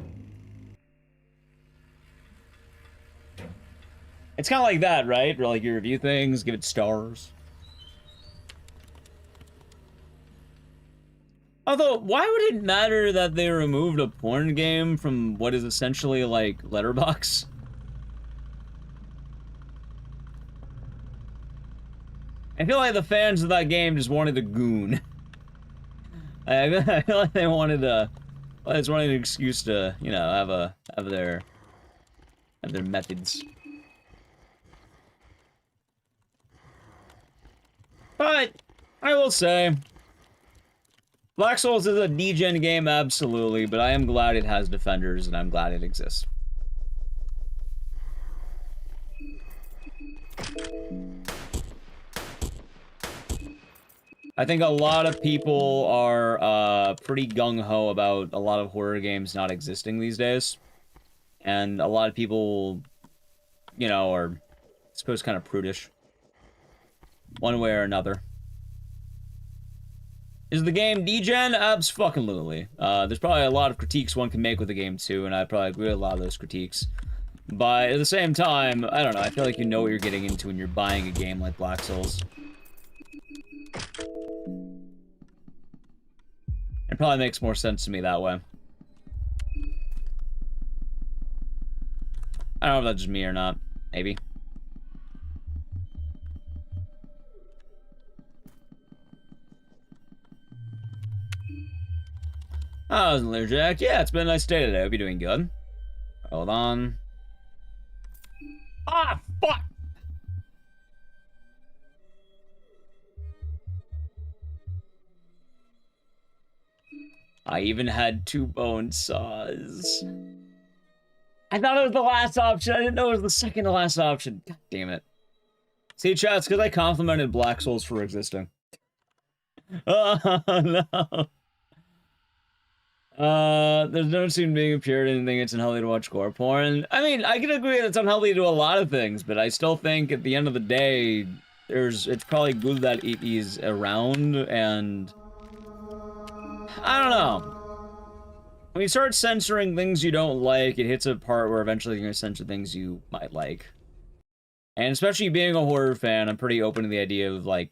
It's kind of like that, right? Where, like, you review things, give it stars. Although, why would it matter that they removed a porn game from what is essentially, like, Letterbox? I feel like the fans of that game just wanted a goon. I feel like they wanted a... Well, just wanted an excuse to, you know, have their methods. But, I will say, Black Souls is a degen game, absolutely, but I am glad it has defenders, and I'm glad it exists. I think a lot of people are pretty gung-ho about a lot of horror games not existing these days. And a lot of people, you know, are, I suppose, kind of prudish. One way or another. Is the game degen? Abs-fucking-lutely. There's probably a lot of critiques one can make with the game, too, and I probably agree with a lot of those critiques. But at the same time, I don't know, I feel like you know what you're getting into when you're buying a game like Black Souls. It probably makes more sense to me that way. I don't know if that's just me or not. Maybe. Oh, Lear Jack. Yeah, it's been a nice day today. Hope you're doing good. Hold on. Ah, fuck! I even had 2 bone saws. I thought it was the last option. I didn't know it was the second to last option. God damn it. See, chat, it's because I complimented Black Souls for existing. Oh, no. There's no seem being appeared anything it's unhealthy to watch gore porn. I mean, I can agree that it's unhealthy to a lot of things, but I still think at the end of the day, it's probably good that it is around, and I don't know. When you start censoring things you don't like, it hits a part where eventually you're gonna censor things you might like. And especially being a horror fan, I'm pretty open to the idea of, like,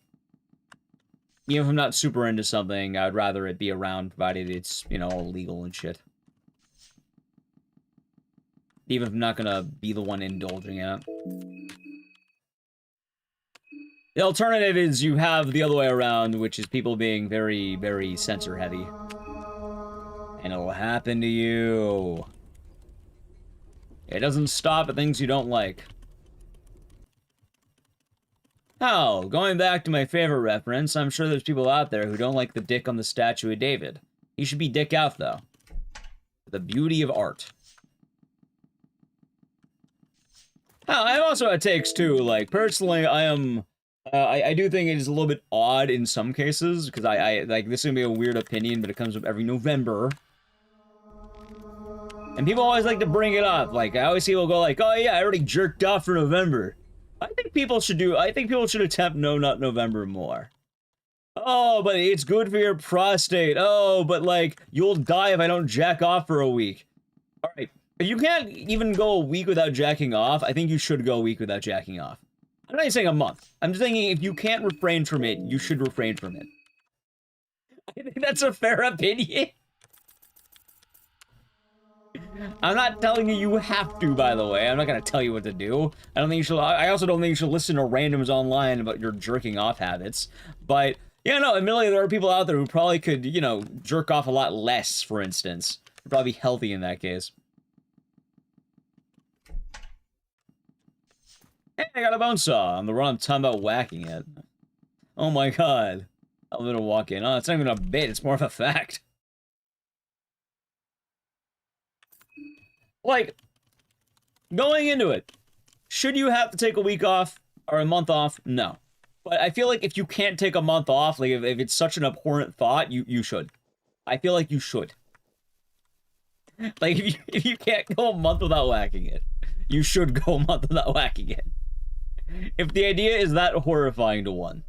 even if I'm not super into something, I'd rather it be around, provided it's, you know, legal and shit. Even if I'm not gonna be the one indulging in it. The alternative is you have the other way around, which is people being very, very censor-heavy. And it'll happen to you. It doesn't stop at things you don't like. Oh, going back to my favorite reference, I'm sure there's people out there who don't like the dick on the statue of David. He should be dick out, though. The beauty of art. Oh, I also had takes, too. Like, personally, I am... I do think it is a little bit odd in some cases, because like, this is gonna be a weird opinion, but it comes up every November. And people always like to bring it up. Like, I always see people go like, oh yeah, I already jerked off for November. I think people should attempt No Nut November more. Oh, but it's good for your prostate. Oh, but like, you'll die if I don't jack off for a week. Alright, if you can't even go a week without jacking off, I think you should go a week without jacking off. I'm not even saying a month. I'm just thinking if you can't refrain from it, you should refrain from it. I think that's a fair opinion. I'm not telling you you have to, by the way. I'm not gonna tell you what to do. I also don't think you should listen to randoms online about your jerking off habits. But, yeah, no, admittedly, there are people out there who probably could, you know, jerk off a lot less, for instance. They're probably healthy in that case. Hey, I got a bone saw. On the run, I'm talking about whacking it. Oh my god. I'm gonna walk in. Oh, it's not even a bit, it's more of a fact. Like, going into it, should you have to take a week off or a month off? No. But I feel like if you can't take a month off, like if it's such an abhorrent thought, you should. I feel like you should. Like, if you can't go a month without whacking it, you should go a month without whacking it. If the idea is that horrifying to one.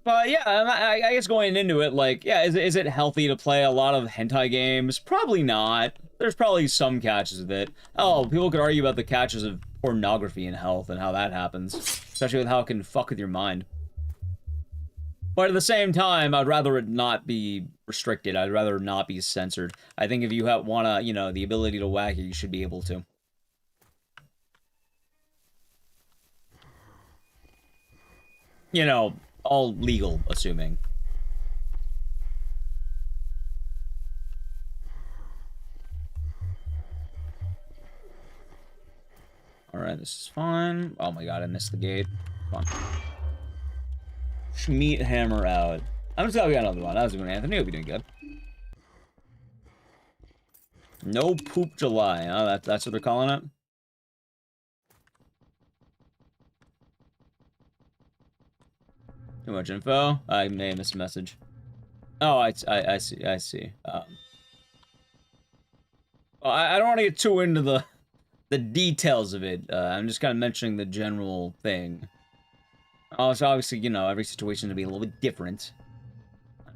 But yeah, I guess going into it, like, yeah, is it healthy to play a lot of hentai games? Probably not. There's probably some catches with it. Oh, people could argue about the catches of pornography in health and how that happens. Especially with how it can fuck with your mind. But at the same time, I'd rather it not be restricted. I'd rather it not be censored. I think if you wanna, you know, the ability to whack it, you should be able to. You know, all legal, assuming. Alright, this is fine. Oh my god, I missed the gate. Come on. Schmeat hammer out. I'm just glad we got another one. That was a good Anthony. Hope you're doing good. No poop July. Oh, that's what they're calling it? Too much info? I may have missed a message. Oh, I see. Well, I don't want to get too into the details of it. I'm just kind of mentioning the general thing. Oh, so obviously, you know, every situation to be a little bit different.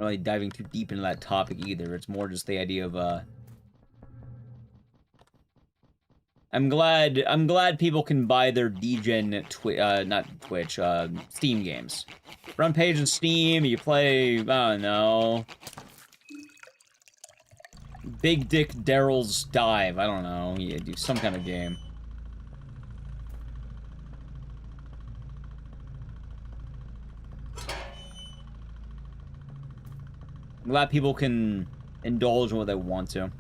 really diving too deep into that topic either. It's more just the idea of, I'm glad people can buy their degen not Twitch, Steam games. Front page of Steam, you play, I don't know, Big Dick Daryl's Dive, I don't know, yeah, do some kind of game. I'm glad people can indulge in what they want to.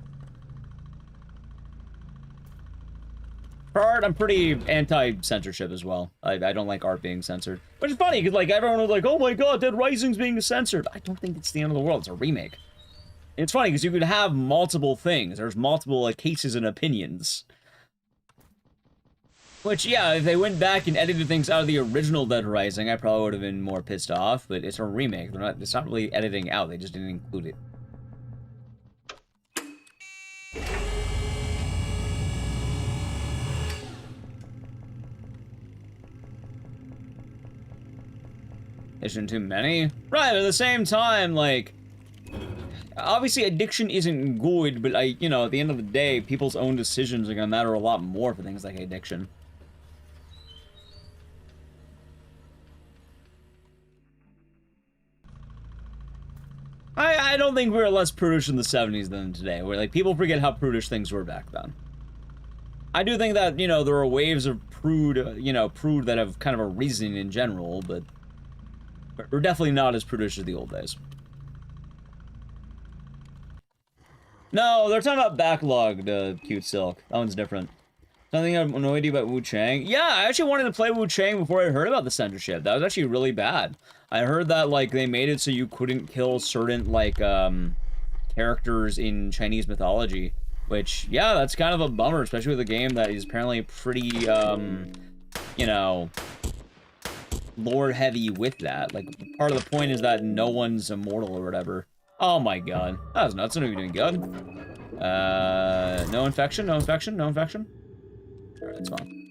For art, I'm pretty anti-censorship as well. I don't like art being censored. Which is funny, because, like, everyone was like, oh my god, Dead Rising's being censored. I don't think it's the end of the world. It's a remake. And it's funny, because you could have multiple things. There's multiple, like, cases and opinions. Which, yeah, if they went back and edited things out of the original Dead Rising, I probably would have been more pissed off, but it's a remake. It's not really editing out. They just didn't include it. Isn't too many? Right, but at the same time, like, obviously addiction isn't good, but you know, at the end of the day, people's own decisions are gonna matter a lot more for things like addiction. I don't think we were less prudish in the 70s than today, where, like, people forget how prudish things were back then. I do think that, you know, there are waves of prude that have kind of a reason in general, but we're definitely not as prudish as the old days. No, they're talking about backlogged Cute Silk. That one's different. Something I'm annoyed about Wu Chang. Yeah, I actually wanted to play Wu Chang before I heard about the censorship. That was actually really bad. I heard that, like, they made it so you couldn't kill certain, like, characters in Chinese mythology. Which, yeah, that's kind of a bummer, especially with a game that is apparently pretty, you know, lore-heavy with that. Like, part of the point is that no one's immortal or whatever. Oh my god. That was nuts. I know you're doing good. No infection, no infection, no infection. Alright, that's fine.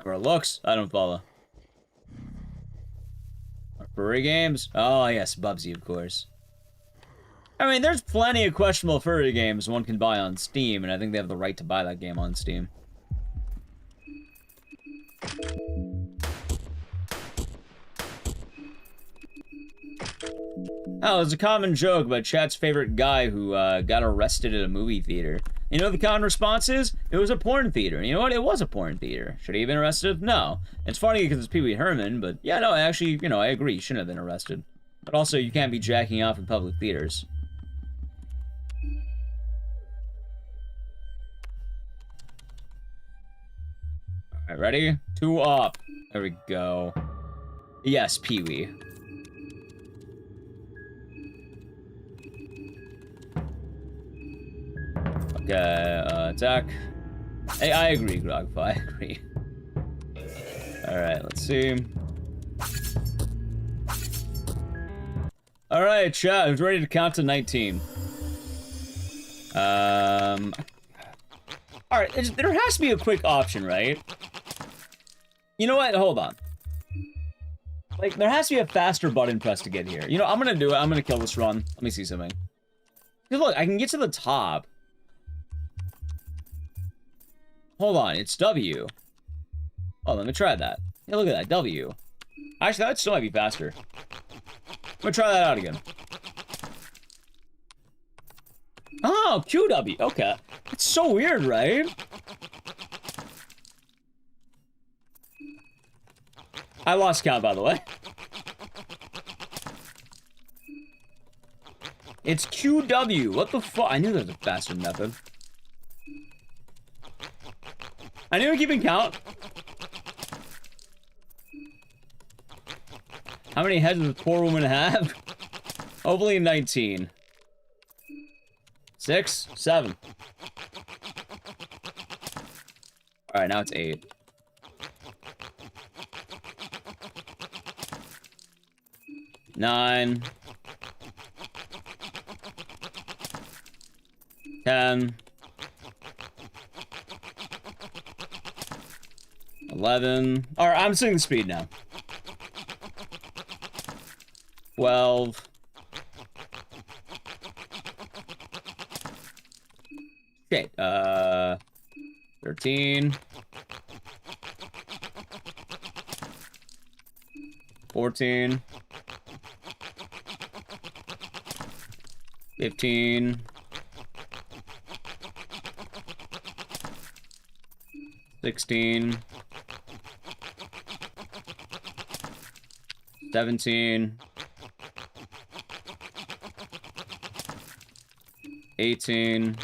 Or it looks, I don't follow. Furry games? Oh, yes, Bubsy, of course. I mean, there's plenty of questionable furry games one can buy on Steam, and I think they have the right to buy that game on Steam. Oh, there's a common joke about chat's favorite guy who got arrested at a movie theater. You know what the common response is? It was a porn theater. You know what? It was a porn theater. Should he have been arrested? No. It's funny because it's Pee Wee Herman, but yeah, no, actually, you know, I agree. He shouldn't have been arrested. But also, you can't be jacking off in public theaters. Alright, ready? 2 up. There we go. Yes, Pee Wee. Okay, attack. Hey, I agree, Grogfa, I agree. Alright, let's see. Alright, chat, who's ready to count to 19? Alright, there has to be a quick option, right? You know what? Hold on. Like, there has to be a faster button press to get here. You know, I'm gonna do it. I'm gonna kill this run. Let me see something. Because look, I can get to the top. Hold on, it's W. Oh, let me try that. Hey, look at that, W. Actually, that still might be faster. I'm gonna try that out again. Oh, QW, okay. It's so weird, right? I lost count, by the way. It's QW, what the fuck? I knew there was a faster method. I knew I'm keeping count. How many heads does this poor woman have? Hopefully 19. 6, 7. Alright, now it's 8. Nine. 10. 11. Alright, I'm seeing the speed now. 12. Okay, 13. 14. 15. 16. 17. 18.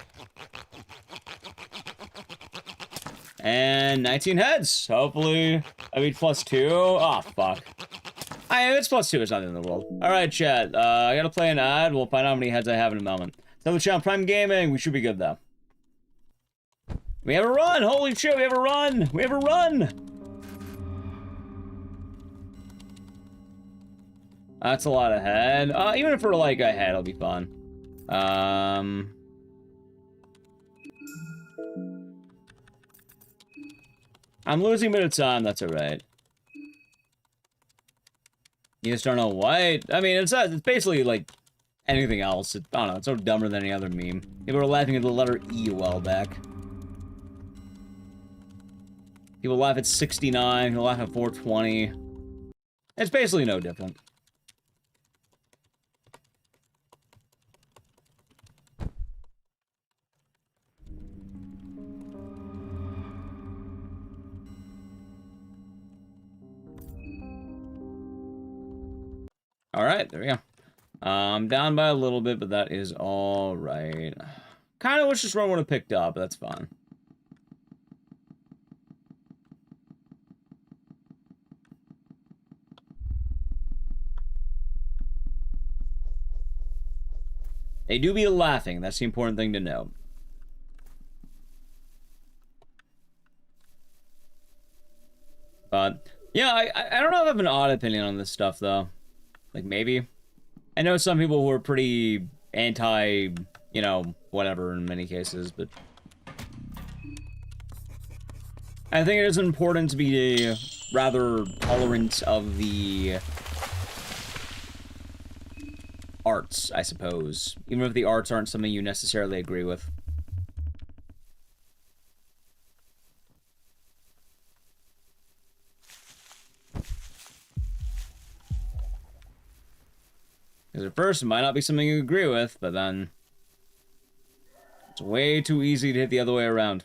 And 19 heads. Hopefully, I mean +2. Oh, fuck. It's +2. It's not the end of the world. Alright, chat. I gotta play an ad. We'll find out how many heads I have in a moment. Tell the channel Prime Gaming. We should be good, though. We have a run! Holy shit, we have a run! We have a run! That's a lot of head. Even if we're like ahead, it'll be fun. I'm losing a bit of time, that's alright. You just don't know what? I mean, it's basically like anything else. I don't know, it's so dumber than any other meme. People were laughing at the letter E a while back. People laugh at 69, people laugh at 420. It's basically no different. Alright, there we go. I'm down by a little bit, but that is alright. Kind of wish this run would have picked up, but that's fine. They do be laughing, that's the important thing to know. But, yeah, I don't know if I have an odd opinion on this stuff, though. Like, maybe. I know some people who are pretty anti, you know, whatever in many cases, but... I think it is important to be rather tolerant of the arts, I suppose. Even if the arts aren't something you necessarily agree with. Because at first, it might not be something you agree with, but then... it's way too easy to hit the other way around.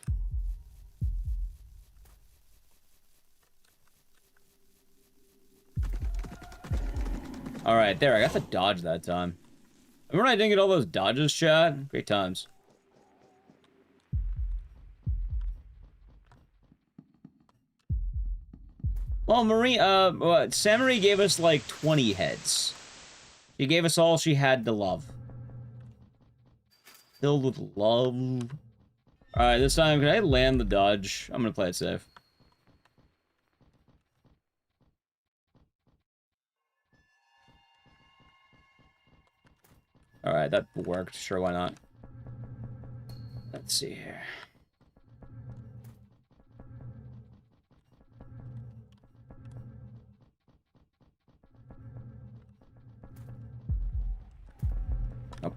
Alright, there, I got the dodge that time. Remember when I didn't get all those dodges, chat? Great times. Well, Samurai gave us like 20 heads. She gave us all she had to love. Filled with love. Alright, this time, can I land the dodge? I'm gonna play it safe. Alright, that worked. Sure, why not? Let's see here. Oh.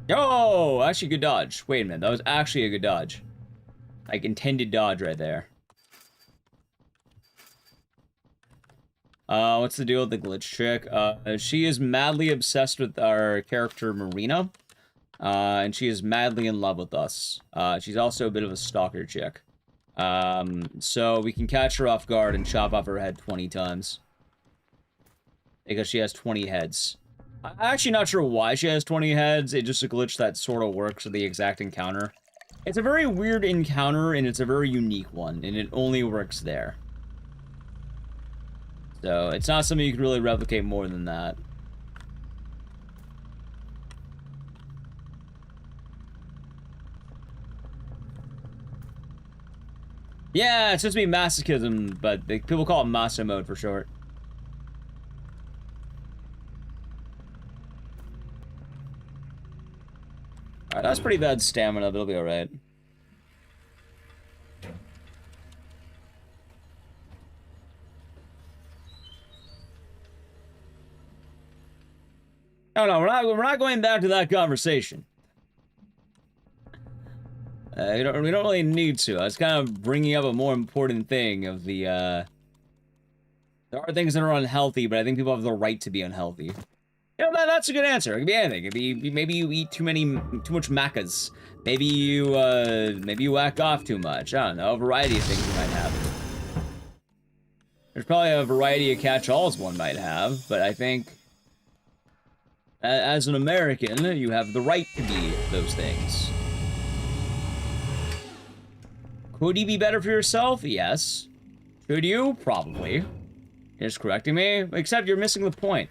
Yo! Actually, good dodge. Wait a minute, that was actually a good dodge. Like, intended dodge right there. What's the deal with the glitch chick? She is madly obsessed with our character Marina. And she is madly in love with us. She's also a bit of a stalker chick. So we can catch her off guard and chop off her head 20 times. Because she has 20 heads. I'm actually not sure why she has 20 heads. It's just a glitch that sort of works with the exact encounter. It's a very weird encounter, and it's a very unique one, and it only works there. So, it's not something you can really replicate more than that. Yeah, it's supposed to be masochism, but people call it Maso mode for short. Alright, that's pretty bad stamina, but it'll be alright. No, we're not going back to that conversation. We don't really need to. I was kind of bringing up a more important thing of the, there are things that are unhealthy, but I think people have the right to be unhealthy. You know, that's a good answer. It could be anything. It could be, maybe you eat too much macas. Maybe you whack off too much. I don't know, a variety of things you might have. There's probably a variety of catch-alls one might have, but I think, as an American, you have the right to be those things. Could you be better for yourself? Yes. Should you? Probably. You're just correcting me, except you're missing the point.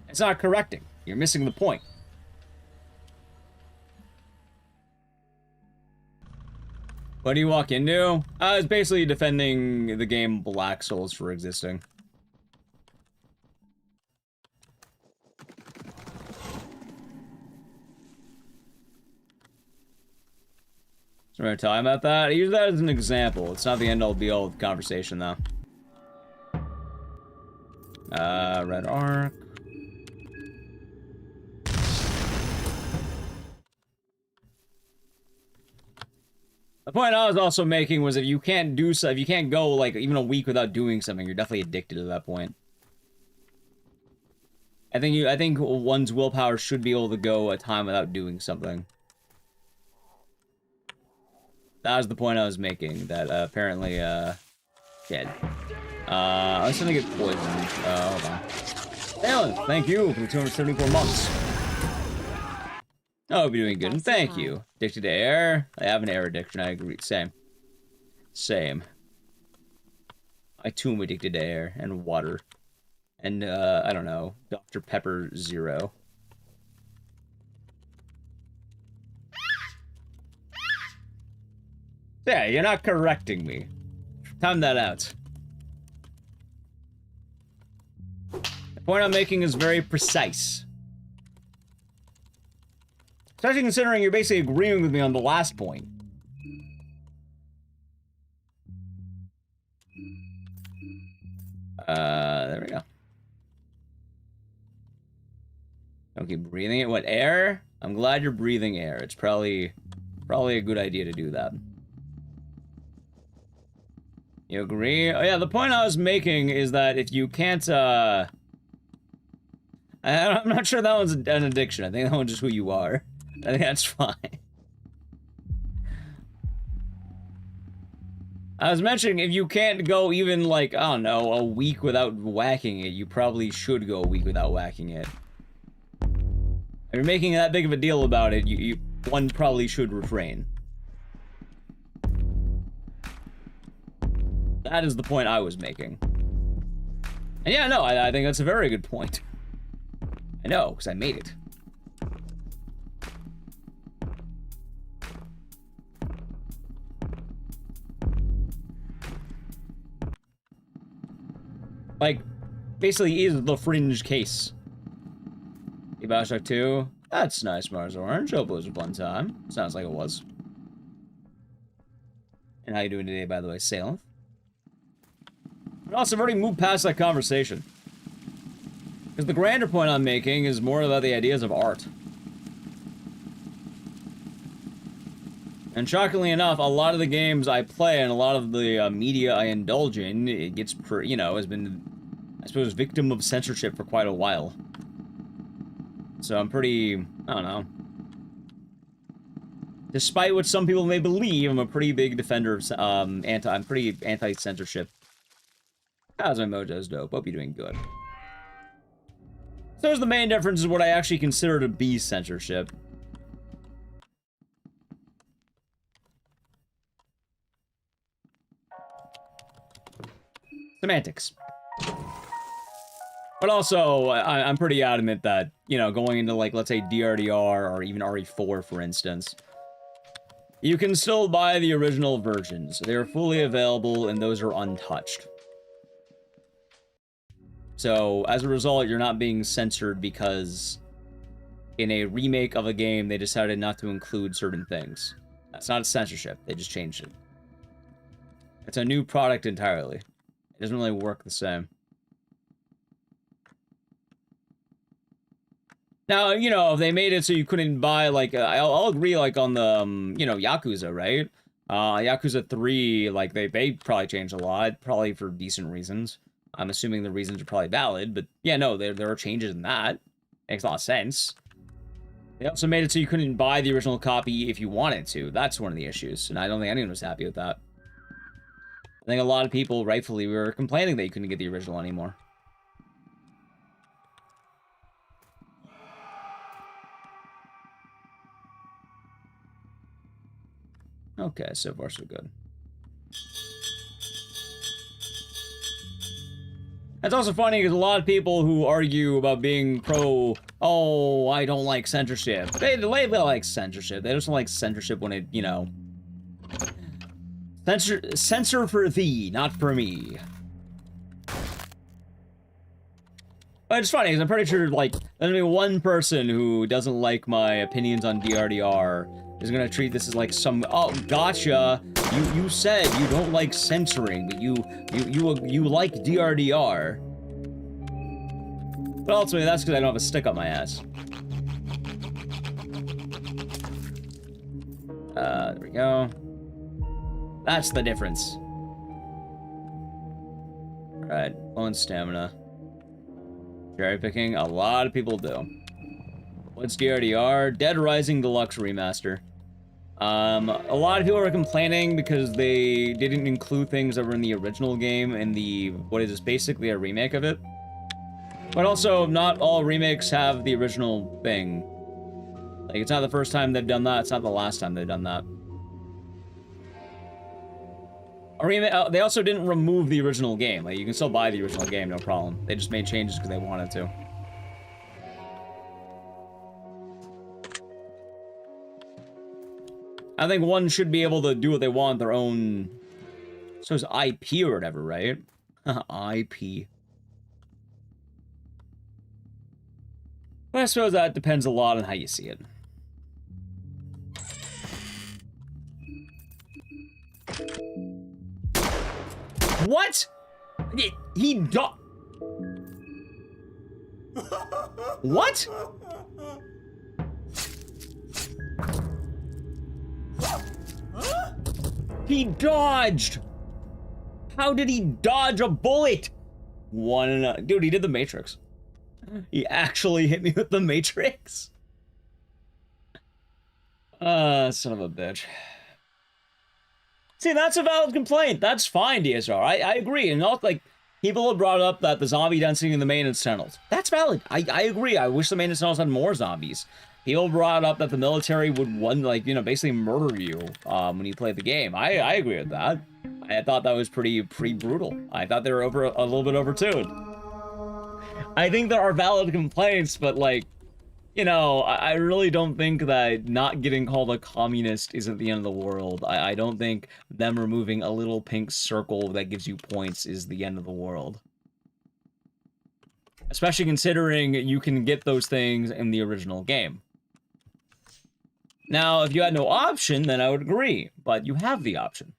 It's not correcting. You're missing the point. What do you walk into? It's basically defending the game Black Souls for existing. So we're talking about that. I use that as an example. It's not the end-all be-all of the conversation, though. Red arc. The point I was also making was if you can't do so, if you can't go like even a week without doing something, you're definitely addicted at that point. I think one's willpower should be able to go a time without doing something. That was the point I was making. That apparently, yeah. I was gonna get poisoned. Hold on. Alan, thank you for the 274 months. Oh, I'll be doing good, and thank you. Addicted to air? I have an air addiction, I agree. Same. I too am addicted to air and water. And, I don't know, Dr. Pepper Zero. Yeah, you're not correcting me. Time that out. The point I'm making is very precise. Especially considering you're basically agreeing with me on the last point. There we go. Don't keep breathing it. What, air? I'm glad you're breathing air. It's probably a good idea to do that. You agree? Oh yeah, the point I was making is that if you can't, I'm not sure that one's an addiction. I think that one's just who you are. I think that's fine. I was mentioning if you can't go even, like, I don't know, a week without whacking it, you probably should go a week without whacking it. If you're making that big of a deal about it, one probably should refrain. That is the point I was making. And yeah, no, I think that's a very good point. I know, because I made it. Like, basically is the fringe case. Bioshock 2? That's nice, Mars Orange. Hope it was a fun time. Sounds like it was. And how you doing today, by the way, Salem? But also, I've already moved past that conversation. Because the grander point I'm making is more about the ideas of art. And shockingly enough, a lot of the games I play and a lot of the media I indulge in, it gets, has been, I suppose, victim of censorship for quite a while. So I'm pretty, I don't know. Despite what some people may believe, I'm a pretty big defender of, I'm pretty anti-censorship. How's my mojo's dope? Hope you're doing good. So the main difference is what I actually consider to be censorship. Semantics. But also, I'm pretty adamant that, you know, going into, like, let's say DRDR or even RE4, for instance, you can still buy the original versions. They're fully available, and those are untouched. So, as a result, you're not being censored because in a remake of a game, they decided not to include certain things. That's not censorship. They just changed it. It's a new product entirely. It doesn't really work the same. Now, you know, if they made it so you couldn't buy, like, I'll agree, like, on the, you know, Yakuza, right? Yakuza 3, like, they probably changed a lot, probably for decent reasons. I'm assuming the reasons are probably valid, but yeah, no, there are changes in that. Makes a lot of sense. They also made it so you couldn't buy the original copy if you wanted to. That's one of the issues, and I don't think anyone was happy with that. I think a lot of people, rightfully, were complaining that you couldn't get the original anymore. Okay, so far so good. It's also funny because a lot of people who argue about being pro, oh, I don't like censorship. They like censorship. They just don't like censorship when it, you know, censor for thee, not for me. But it's funny because I'm pretty sure, like, there's gonna be one person who doesn't like my opinions on DRDR is gonna treat this as like some, oh, gotcha. You said you don't like censoring, but you like DRDR. But ultimately, that's because I don't have a stick up my ass. There we go. That's the difference. Alright, low on stamina. Cherry picking, a lot of people do. What's DRDR? Dead Rising Deluxe Remaster. A lot of people are complaining because they didn't include things that were in the original game in the, what is this, basically a remake of it. But also, not all remakes have the original thing. Like, it's not the first time they've done that, it's not the last time they've done that. They also didn't remove the original game. Like, you can still buy the original game, no problem. They just made changes because they wanted to. I think one should be able to do what they want, their own... So it's IP or whatever, right? IP. But I suppose that depends a lot on how you see it. What? He died. What? He dodged. How did he dodge a bullet? Dude, he did the Matrix. He actually hit me with the Matrix. Son of a bitch. See, that's a valid complaint. That's fine, DSR. I agree. And also, like, people have brought up that the zombie density in the maintenance tunnels. That's valid. I agree. I wish the maintenance tunnels had more zombies. People brought up that the military would, basically murder you when you play the game. I agree with that. I thought that was pretty brutal. I thought they were a little bit overtuned. I think there are valid complaints, but, like, I really don't think that not getting called a communist isn't the end of the world. I don't think them removing a little pink circle that gives you points is the end of the world. Especially considering you can get those things in the original game. Now, if you had no option, then I would agree, but you have the option.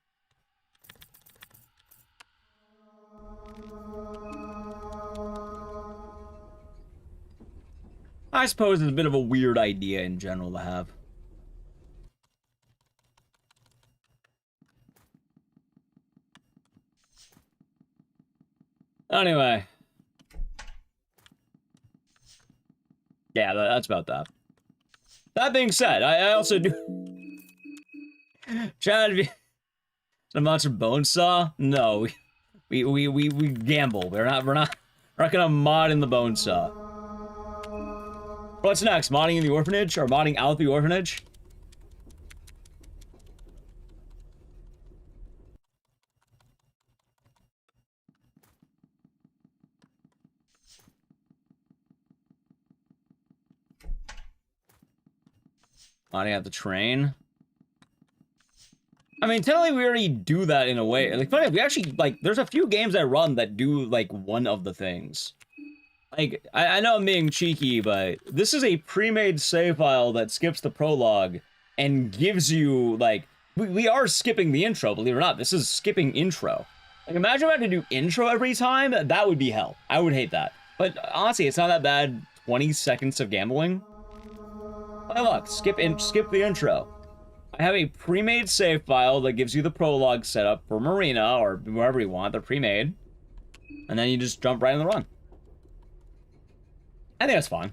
I suppose it's a bit of a weird idea in general to have. Anyway. Yeah, that's about that. That being said, I also do... Chad, a monster bone saw? No, we gamble. We're not gonna mod in the bone saw. What's next? Modding in the orphanage or modding out the orphanage? Modding out the train. I mean, technically we already do that in a way. Like, funny, we actually, like, there's a few games I run that do, like, one of the things. Like, I know I'm being cheeky, but this is a pre-made save file that skips the prologue and gives you, like, we are skipping the intro, believe it or not. This is skipping intro. Like, imagine having to do intro every time. That would be hell. I would hate that. But honestly, it's not that bad 20 seconds of gambling. Oh, look, skip the intro. I have a pre-made save file that gives you the prologue setup for Marina, or wherever you want. They're pre-made. And then you just jump right in the run. I think that's fine.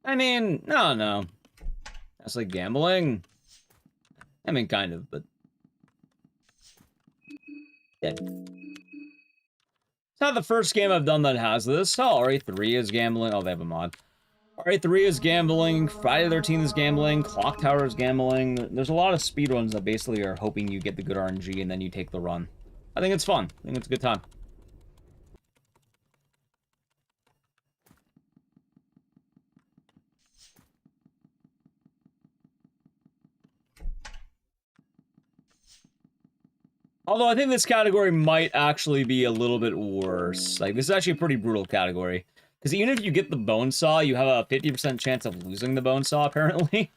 I mean, no. That's like gambling. I mean, kind of, but... yeah. It's not the first game I've done that has this. Oh, RA3 is gambling. Oh, they have a mod. RA3 is gambling. Friday the 13th is gambling. Clock Tower is gambling. There's a lot of speedruns that basically are hoping you get the good RNG and then you take the run. I think it's fun. I think it's a good time. Although I think this category might actually be a little bit worse. Like, this is actually a pretty brutal category. Because even if you get the bone saw, you have a 50% chance of losing the bone saw, apparently.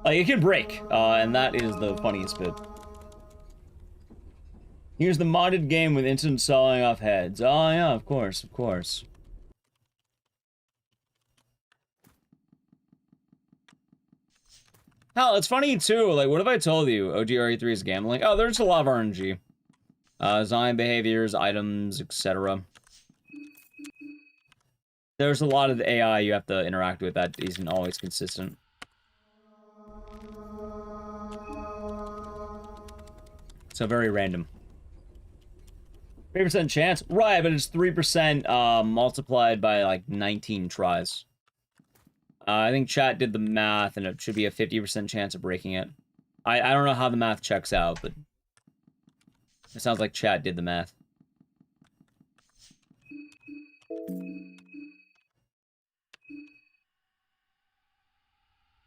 Like, it can break, and that is the funniest bit. Here's the modded game with instant sawing off heads. Oh, yeah, of course, of course. Hell, it's funny, too. Like, what if I told you OGRE3 is gambling? Oh, there's a lot of RNG. Design behaviors, items, etc. There's a lot of the AI you have to interact with that isn't always consistent. So very random. 3% chance? Right, but it's 3% multiplied by like 19 tries. I think chat did the math, and it should be a 50% chance of breaking it. I don't know how the math checks out, but it sounds like chat did the math.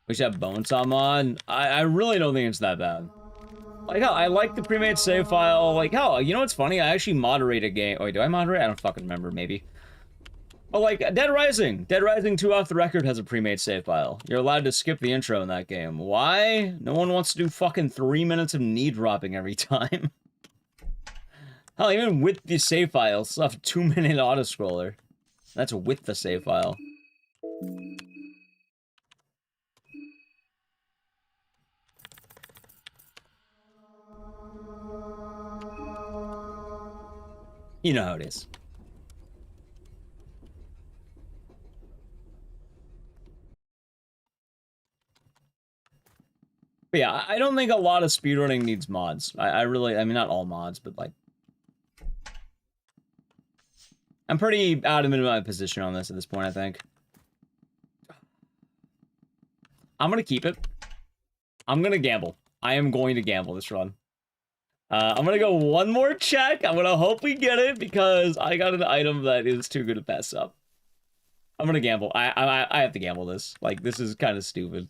We should have Bonesaw mod. I really don't think it's that bad. Like, hell, I like the pre-made save file. Like, hell, you know what's funny? I actually moderate a game. Oh, wait, do I moderate? I don't fucking remember, maybe. But, like, Dead Rising. Dead Rising 2 Off the Record has a pre-made save file. You're allowed to skip the intro in that game. Why? No one wants to do fucking 3 minutes of knee dropping every time. Hell, even with the save file, still have a 2-minute auto-scroller. That's with the save file. You know how it is. But yeah, I don't think a lot of speedrunning needs mods. I mean, not all mods, but like... I'm pretty adamant in my position on this at this point, I think. I'm gonna keep it. I'm gonna gamble. I am going to gamble this run. I'm gonna go one more check. I'm gonna hope we get it, because I got an item that is too good to pass up. I'm gonna gamble. I have to gamble this. Like, this is kind of stupid.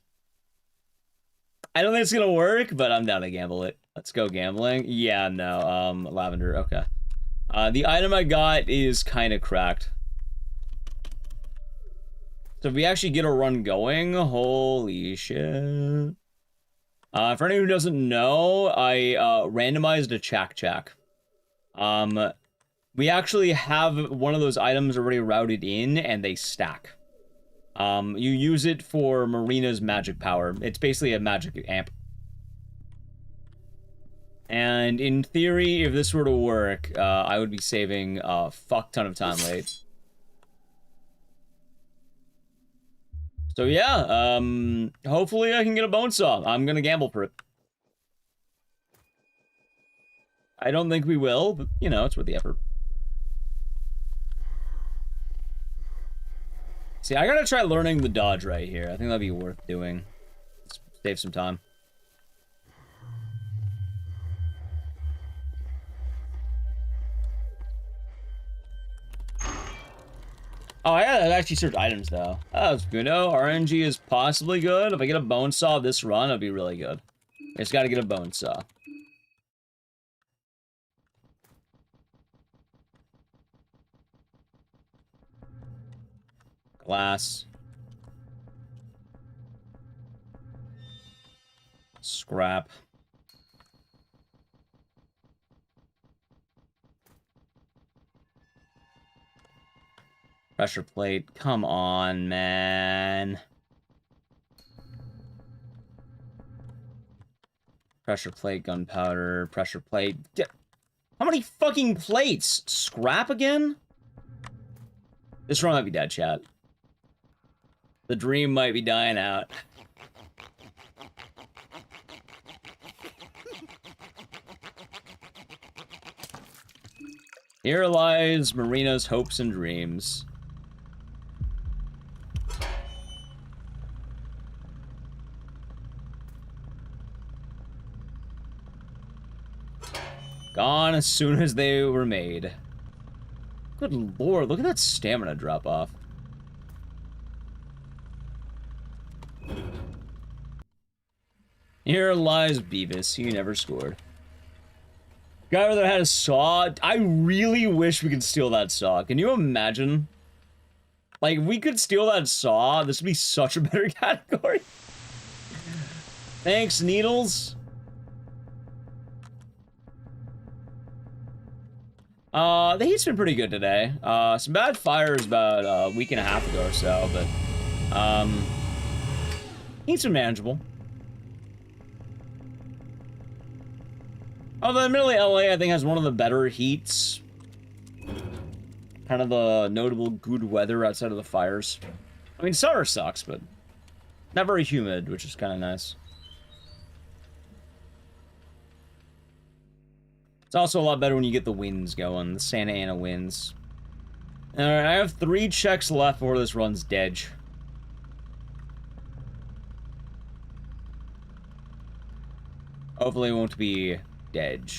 I don't think it's gonna work, but I'm down to gamble it. Let's go gambling. Yeah, no, lavender, okay. The item I got is kind of cracked. So if we actually get a run going, holy shit. For anyone who doesn't know, I randomized a Chak. We actually have one of those items already routed in, and they stack. You use it for Marina's magic power. It's basically a magic amp. And in theory, if this were to work, I would be saving a fuck ton of time late. So yeah, hopefully I can get a bone saw. I'm gonna gamble for it. I don't think we will, but, you know, it's worth the effort. See, I gotta try learning the dodge right here. I think that'd be worth doing. Let's save some time. Oh, I gotta actually search items, though. Oh, that's good. Oh, RNG is possibly good. If I get a bone saw this run, it'll be really good. I just gotta get a bone saw. Glass. Scrap. Pressure plate. Come on, man. Pressure plate, gunpowder, pressure plate. How many fucking plates? Scrap again? This run might be dead, chat. The dream might be dying out. Here lies Marina's hopes and dreams. Gone as soon as they were made. Good lord, look at that stamina drop off. Here lies Beavis, he never scored. Guy over there had a saw. I really wish we could steal that saw. Can you imagine? Like, if we could steal that saw, this would be such a better category. Thanks, Needles. The heat's been pretty good today. Some bad fires about a week and a half ago or so, but, heat's been manageable. Although, admittedly, LA, I think, has one of the better heats. Kind of the notable good weather outside of the fires. I mean, summer sucks, but not very humid, which is kind of nice. It's also a lot better when you get the winds going, the Santa Ana winds. Alright, I have 3 checks left before this run's dead. Hopefully it won't be dead.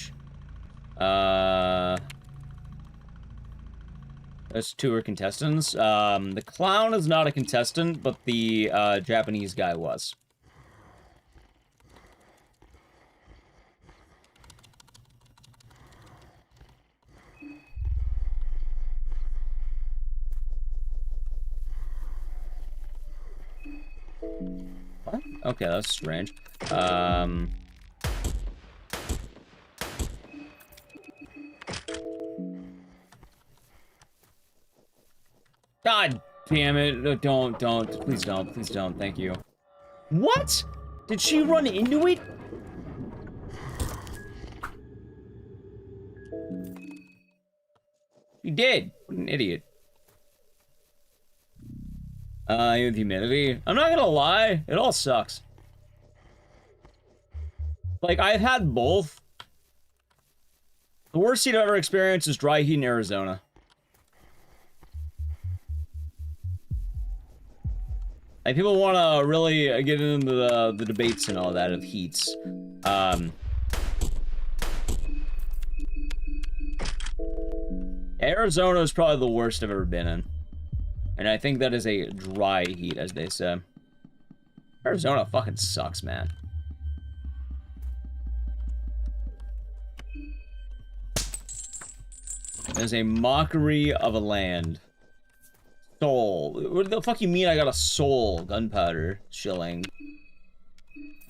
Those 2 are contestants. The clown is not a contestant, but the Japanese guy was. What? Okay, that's strange. God damn it. No, don't. Please don't. Thank you. What? Did she run into it? She did. What an idiot. With humidity. I'm not gonna lie, it all sucks. Like, I've had both. The worst heat I've ever experienced is dry heat in Arizona. Like, people want to really get into the debates and all that of heats. Arizona is probably the worst I've ever been in. And I think that is a dry heat, as they say. Arizona fucking sucks, man. It is a mockery of a land. Soul. What the fuck you mean I got a soul? Gunpowder. Shilling.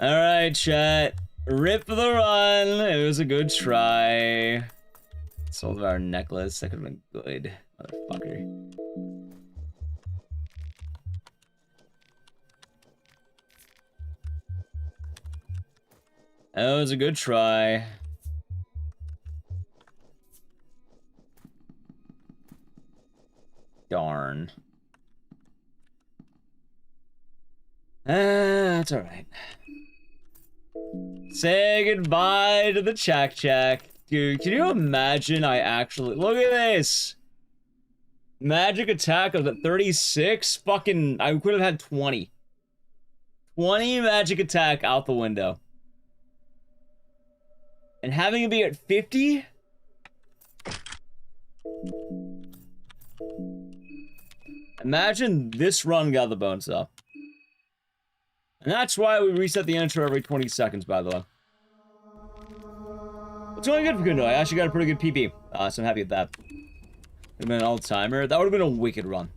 Alright, chat. Rip the run. It was a good try. Sold our necklace. That could have been good. Motherfucker. That was a good try. Darn. That's alright. Say goodbye to the Chak. Dude, can you imagine I actually... Look at this! Magic attack of the 36? Fucking... I could have had 20. 20 magic attack out the window. And having it be at 50? Imagine this run got the bonus up. And that's why we reset the intro every 20 seconds, by the way. It's going good for Kundo. I actually got a pretty good PB. So I'm happy with that. Would have been an all-timer. That would have been a wicked run.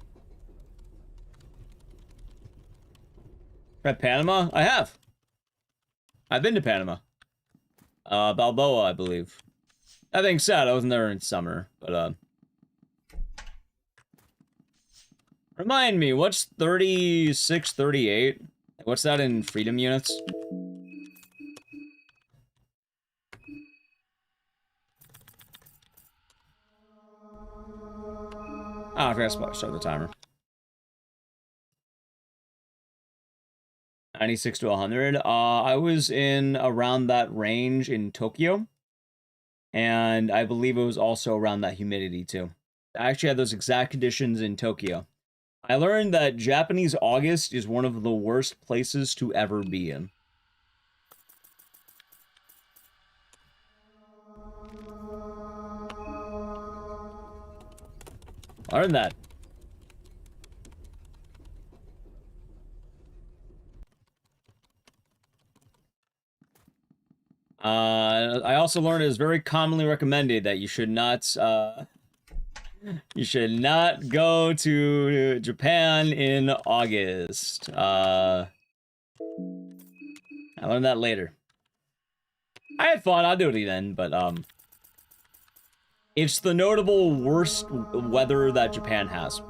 At Panama? I have. I've been to Panama. Balboa, I believe. That being said, I wasn't there in summer, but, remind me, what's 36, 38? What's that in freedom units? Ah, I forgot to start the timer. 96 to 100. I was in around that range in Tokyo. And I believe it was also around that humidity, too. I actually had those exact conditions in Tokyo. I learned that Japanese August is one of the worst places to ever be in. Learned that. I also learned it is very commonly recommended that you should not go to Japan in August. I learned that later. I had fun, I'll do it again, but it's the notable worst weather that Japan has.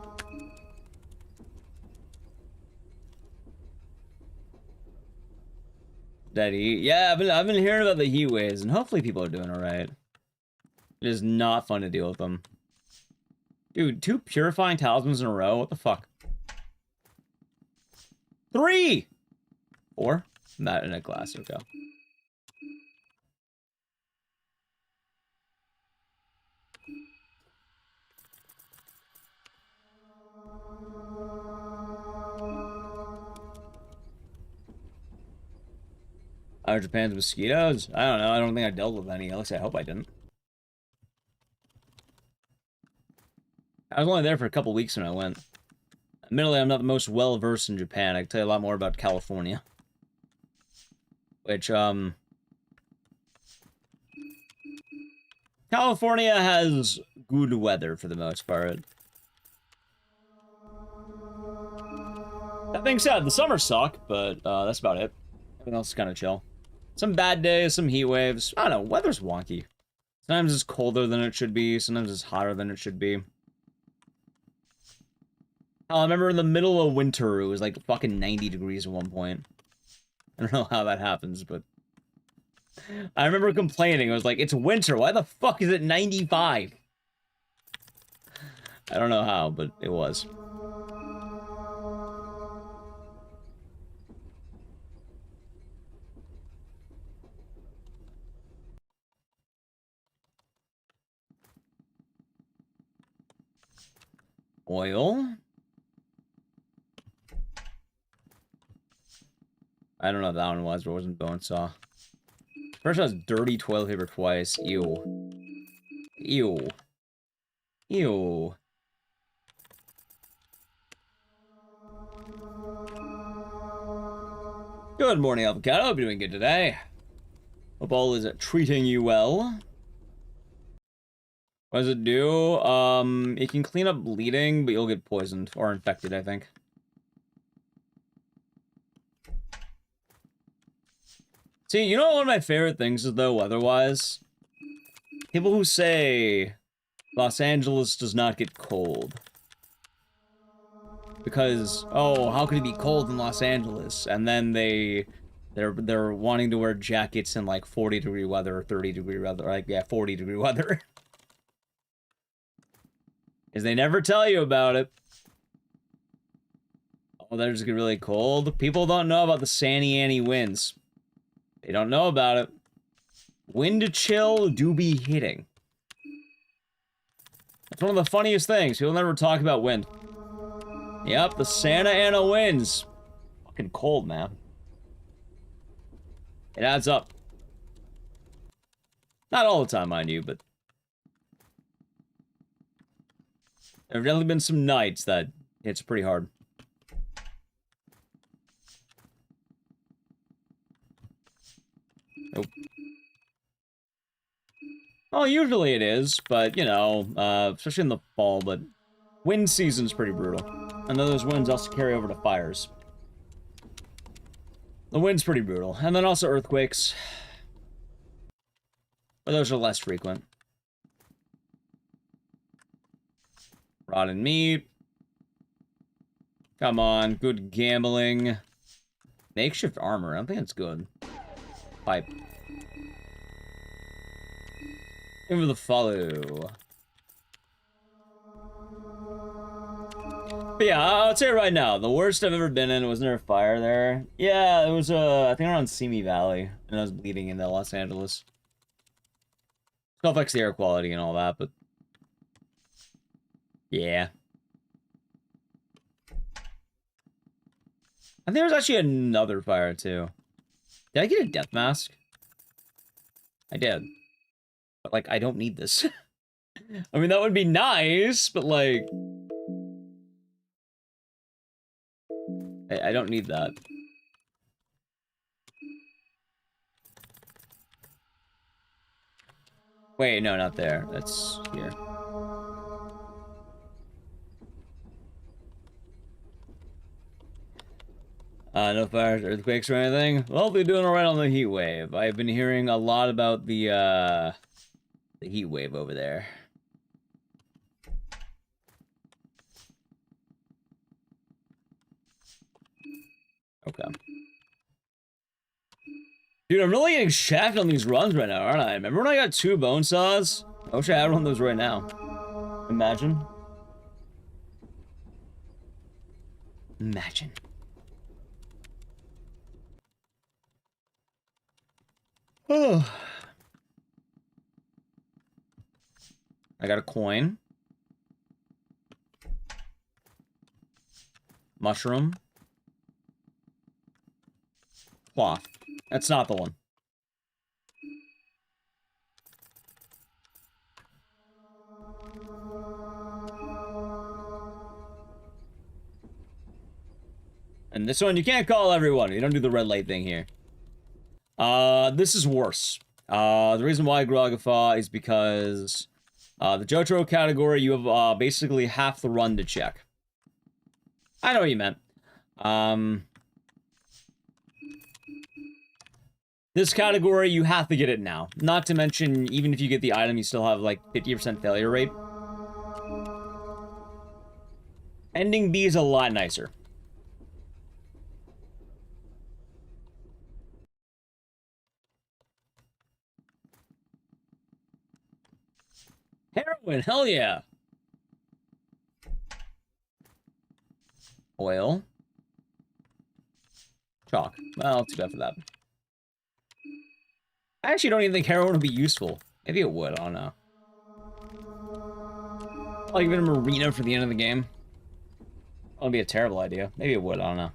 Daddy, yeah, I've been hearing about the heat waves, and hopefully people are doing alright. It is not fun to deal with them. Dude, 2 purifying talismans in a row? What the fuck? 3! 4? That in a glass, okay. Japan's mosquitoes? I don't know. I don't think I dealt with any. At least I hope I didn't. I was only there for a couple weeks when I went. Admittedly, I'm not the most well-versed in Japan. I can tell you a lot more about California. Which, California has good weather for the most part. That being said, the summers suck, but that's about it. Everything else is kind of chill. Some bad days, some heat waves. I don't know, weather's wonky. Sometimes it's colder than it should be, sometimes it's hotter than it should be. I remember in the middle of winter, it was like fucking 90 degrees at one point. I don't know how that happens, but... I remember complaining, I was like, it's winter, why the fuck is it 95? I don't know how, but it was. Oil? I don't know what that one was, but it wasn't bone saw. First I was dirty toilet paper twice. Ew. Ew. Ew. Good morning, Avocado. Hope you're doing good today. Hope all is treating you well. What does it do? It can clean up bleeding, but you'll get poisoned or infected, I think. See, you know what one of my favorite things is, though, weather-wise? People who say Los Angeles does not get cold. Because, oh, how could it be cold in Los Angeles? And then they're wanting to wear jackets in, like, 40-degree weather or 30-degree weather. Like, yeah, 40-degree weather. Because they never tell you about it. Oh, they're just get really cold. People don't know about the Santa Ana winds. They don't know about it. Wind chill do be hitting. That's one of the funniest things. People never talk about wind. Yep, the Santa Ana winds. Fucking cold, man. It adds up. Not all the time, mind you, but... there have definitely been some nights that hits pretty hard. Nope. Well, usually it is, but, you know, especially in the fall, but wind season's pretty brutal. And then those winds also carry over to fires. The wind's pretty brutal. And then also earthquakes. But those are less frequent. Rotten meat. Come on, good gambling. Makeshift armor, I don't think it's good. Pipe. Give the follow. But yeah, I'll tell you right now, the worst I've ever been in, wasn't there a fire there? Yeah, it was, I think around Simi Valley, and I was bleeding into Los Angeles. Still affects the air quality and all that, but... yeah. I think there was actually another fire, too. Did I get a death mask? I did. But, like, I don't need this. I mean, that would be nice, but, like... I don't need that. Wait, no, not there. That's here. No fires, earthquakes, or anything? Well, they're doing alright on the heat wave. I've been hearing a lot about the heat wave over there. Okay. Dude, I'm really getting shafted on these runs right now, aren't I? Remember when I got 2 bone saws? I wish I had one of those right now. Imagine. Imagine. Oh. I got a coin. Mushroom. Cloth. That's not the one. And this one, you can't call everyone. You don't do the red light thing here. This is worse. The reason why Groggafa is because the Jotaro category, you have basically half the run to check. I know what you meant. This category, you have to get it now. Not to mention, even if you get the item, you still have like 50% failure rate. Ending B is a lot nicer. Heroin, hell yeah. Oil. Chalk. Well, too bad for that. I actually don't even think heroin would be useful. Maybe it would, I don't know. Like even a marina for the end of the game. That would be a terrible idea. Maybe it would, I don't know.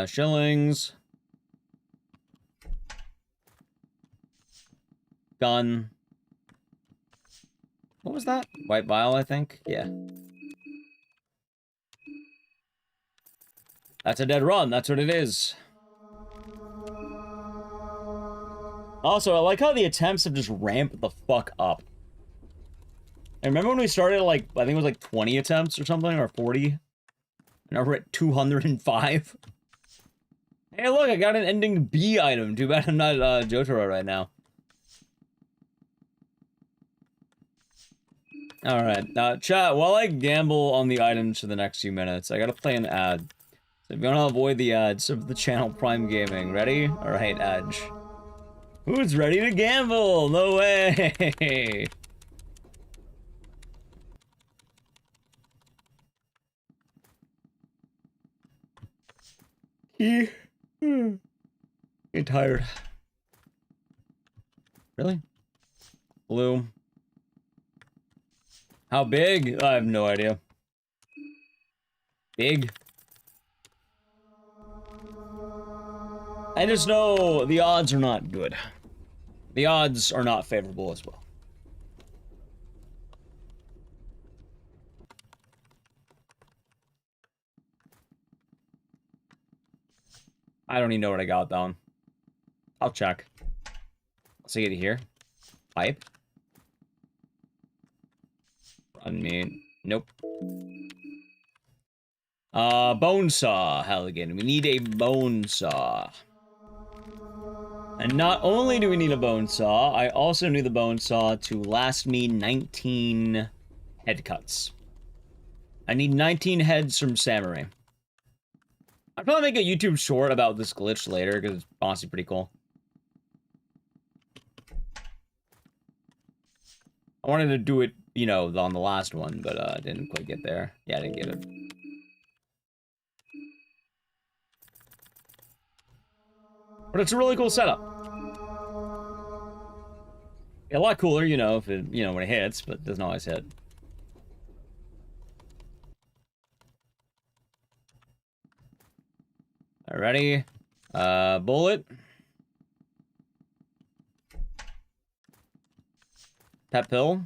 Shillings. Gun. What was that? White vial, I think? Yeah. That's a dead run, that's what it is. Also, I like how the attempts have just ramped the fuck up. I remember when we started, like, I think it was like 20 attempts or something, or 40. And now we're at 205. Hey, look, I got an ending B item. Too bad I'm not Jotaro right now. Alright, chat, while I gamble on the items for the next few minutes, I gotta play an ad. So if you wanna avoid the ads of the channel Prime Gaming, ready? Alright, Edge. Who's ready to gamble? No way! Getting tired. Really? Blue. How big? I have no idea. Big? I just know the odds are not good. The odds are not favorable as well. I don't even know what I got down. I'll check. Let's see it here. Pipe. Unmute. Nope. Bone saw, Halligan. We need a bone saw. And not only do we need a bone saw, I also need the bone saw to last me 19 head cuts. I need 19 heads from Samurai. I'll probably make a YouTube short about this glitch later, because it's honestly pretty cool. I wanted to do it, you know, on the last one, but I didn't quite get there. Yeah, I didn't get it. But it's a really cool setup. Yeah, a lot cooler, you know, if it, you know, when it hits, but it doesn't always hit. Alrighty. Bullet. Pet pill.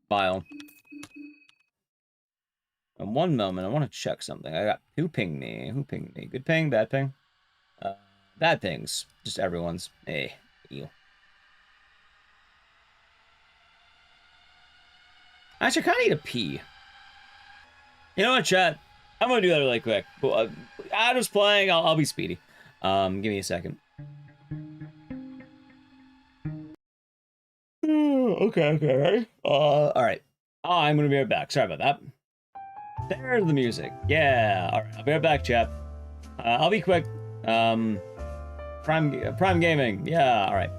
Vial. In one moment, I want to check something. I got who pinged me? Who pinged me? Good ping, bad ping? Bad pings. Just everyone's. Hey, you. Actually, I kind of need a pee. You know what, chat? I'm gonna do that really quick. Adam's playing. I'll be speedy. Give me a second. Okay, ready? All right. I'm gonna be right back. Sorry about that. There's the music. Yeah. All right. I'll be right back, chat. I'll be quick. Prime Gaming. Yeah. All right.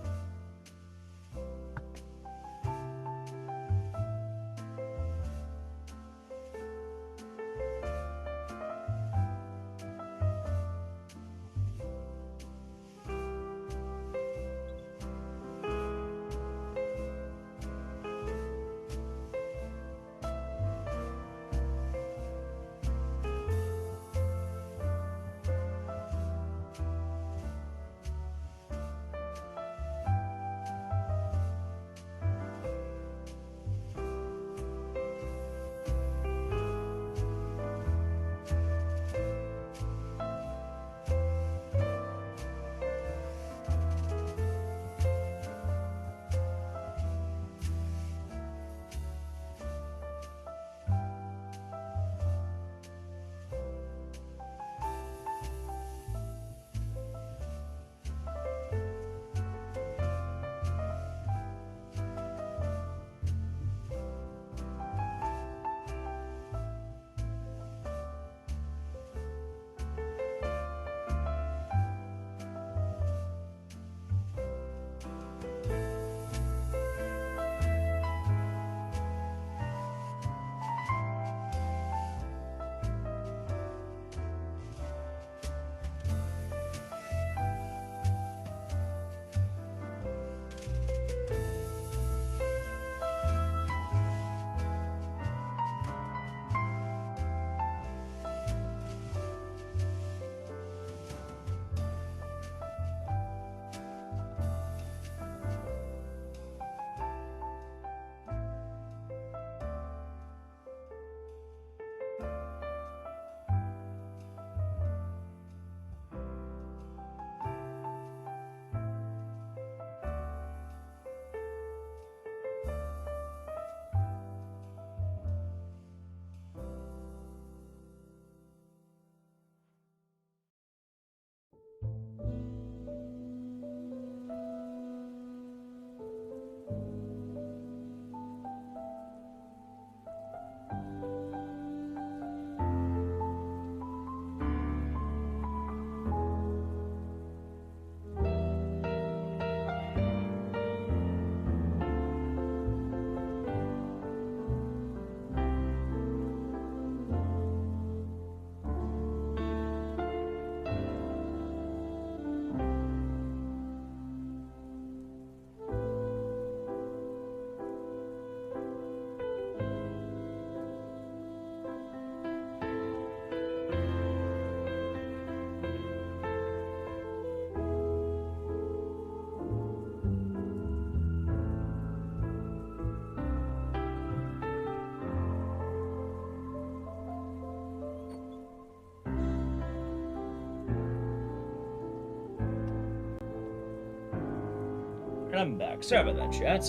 I'm back. Sorry about that, chat.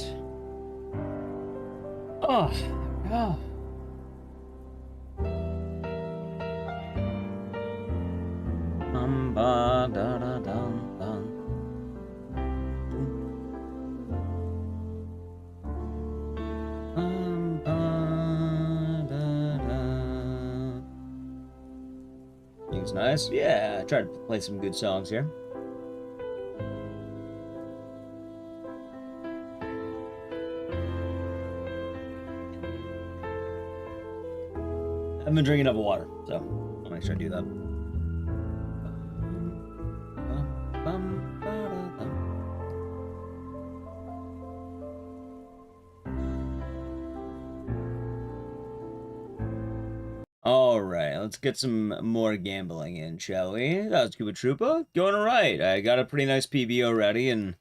Oh, oh. Ba, da, da, dum, dum. Ba, da, da. Things nice. Yeah, I tried to play some good songs here. I've been drinking up water, so I'll make sure I do that. Alright, let's get some more gambling in, shall we? That was Cuba Troopa. Going alright. I got a pretty nice PB already, and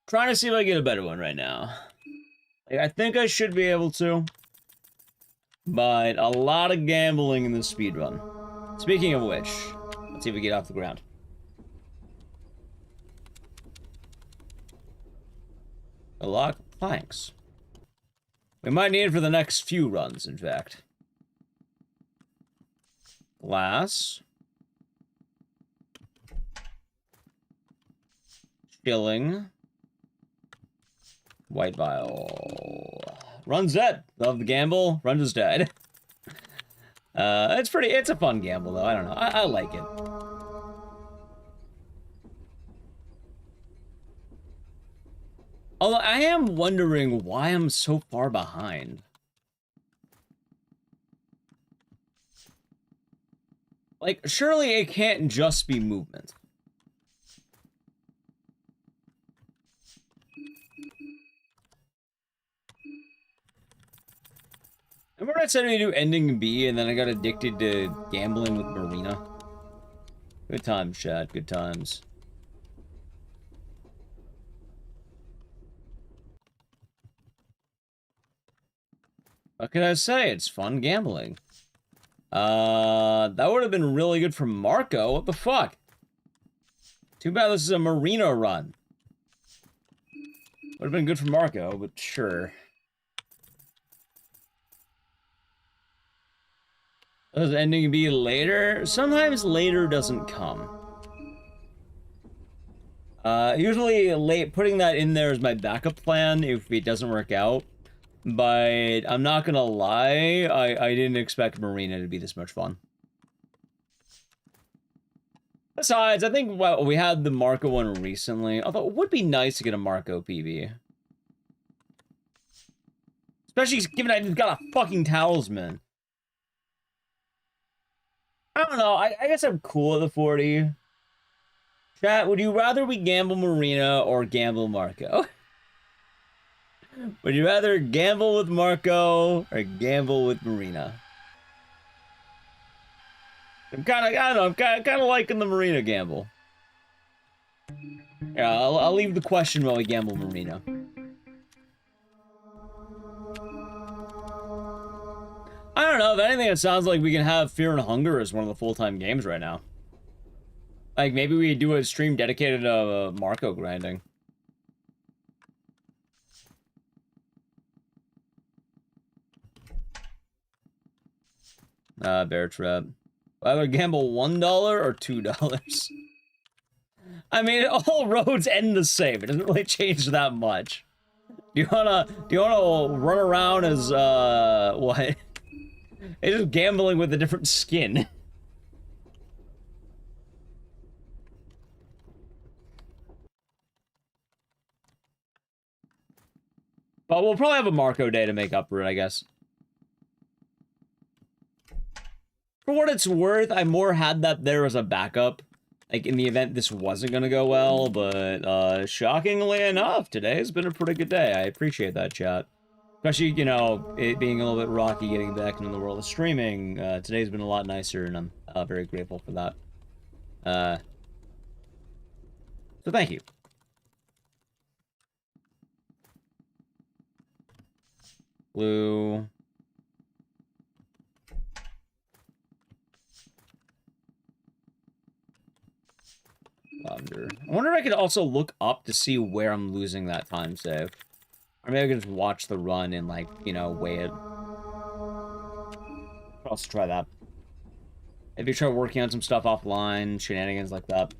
trying to see if I get a better one right now. Like, I think I should be able to, but a lot of gambling in this speedrun. Speaking of which, let's see if we get off the ground. A lot of planks. We might need it for the next few runs, in fact. Glass. Shilling. White vial. Run's dead. Love the gamble. Run is dead. It's a fun gamble, though. I don't know. I like it. Although I am wondering why I'm so far behind. Like, surely it can't just be movement. Remember when I said we do ending B and then I got addicted to gambling with Marina? Good times, chat. Good times. What can I say? It's fun gambling. That would have been really good for Marco. What the fuck? Too bad this is a Marina run. Would have been good for Marco, but sure. Does ending be later? Sometimes later doesn't come. Usually putting that in there is my backup plan if it doesn't work out. But I'm not gonna lie, I didn't expect Marina to be this much fun. Besides, I think we had the Marco one recently. Although it would be nice to get a Marco PB. Especially given I just got a fucking talisman. I don't know, I guess I'm cool at the 40. Chat, would you rather we gamble Marina or gamble Marco? Would you rather gamble with Marco or gamble with Marina? I don't know, I'm kind of liking the Marina gamble. Yeah, I'll leave the question while we gamble Marina. I don't know, if anything, it sounds like we can have Fear and Hunger as one of the full-time games right now. Like, maybe we do a stream dedicated to Marco grinding. Bear Trap. Either gamble $1 or $2. I mean, all roads end the same. It doesn't really change that much. Do you wanna run around as what? It's just gambling with a different skin. But we'll probably have a Marco day to make up for it, I guess. For what it's worth, I more had that there as a backup. Like, in the event this wasn't gonna go well, but, shockingly enough, today's been a pretty good day. I appreciate that, chat. Especially, you know, it being a little bit rocky getting back into the world of streaming. Today's been a lot nicer, and I'm very grateful for that. So thank you. Blue. Lavender. I wonder if I could also look up to see where I'm losing that time save. Or maybe I could just watch the run and, like, you know, weigh it. I'll also try that. Maybe try working on some stuff offline, shenanigans like that.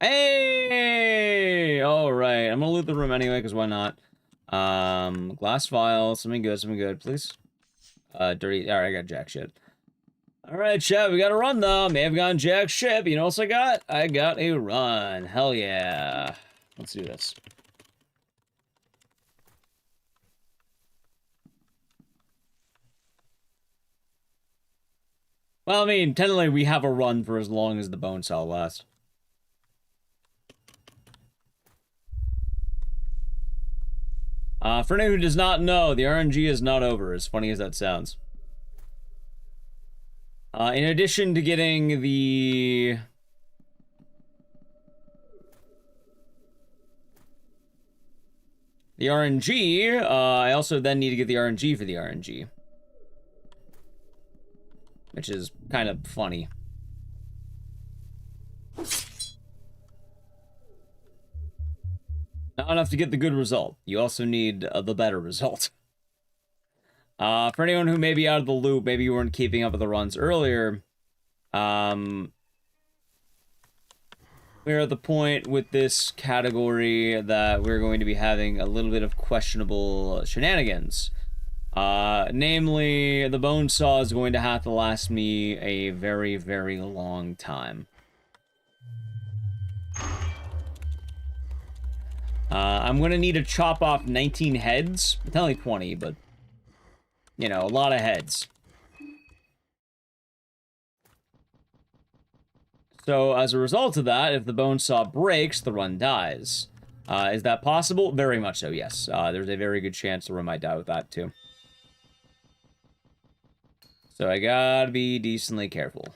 Hey! Alright, I'm gonna loot the room anyway, because why not? Glass vial, something good, please. Dirty, alright, I got jack shit. Alright, chat, we got a run, though. May have gotten jack shit, but you know what else I got? I got a run. Hell yeah. Let's do this. Well, I mean, technically we have a run for as long as the bone cell lasts. For anyone who does not know, the RNG is not over, as funny as that sounds. In addition to getting the... RNG, I also then need to get the RNG for the RNG. Which is kind of funny. Not enough to get the good result. You also need the better result. For anyone who may be out of the loop, maybe you weren't keeping up with the runs earlier, we're at the point with this category that we're going to be having a little bit of questionable shenanigans. Namely, the bone saw is going to have to last me a very, very long time. I'm going to need to chop off 19 heads. It's only 20, but, you know, a lot of heads. So, as a result of that, if the bone saw breaks, the run dies. Is that possible? Very much so, yes. There's a very good chance the run might die with that, too. So I gotta be decently careful.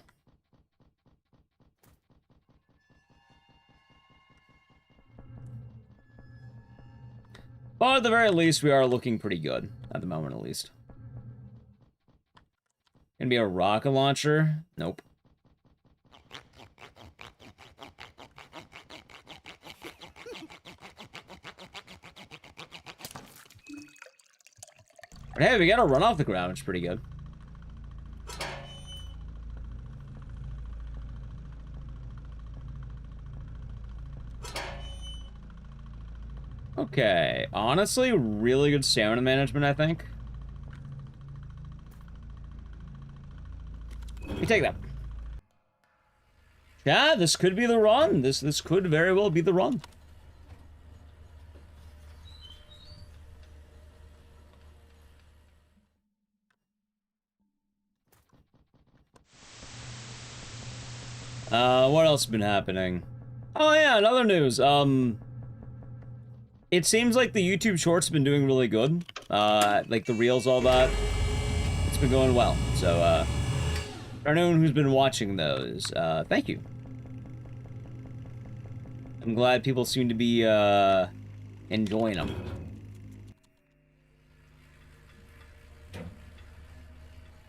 But at the very least, we are looking pretty good. At the moment, at least. Gonna be a rocket launcher? Nope. But hey, we got a run off the ground, which is pretty good. Okay, honestly, really good stamina management, I think. Let me take that. Yeah, this could be the run. This could very well be the run. What else has been happening? Oh yeah, another news. It seems like the YouTube Shorts have been doing really good. Like the Reels, all that. It's been going well. So, for anyone who's been watching those, thank you. I'm glad people seem to be, enjoying them.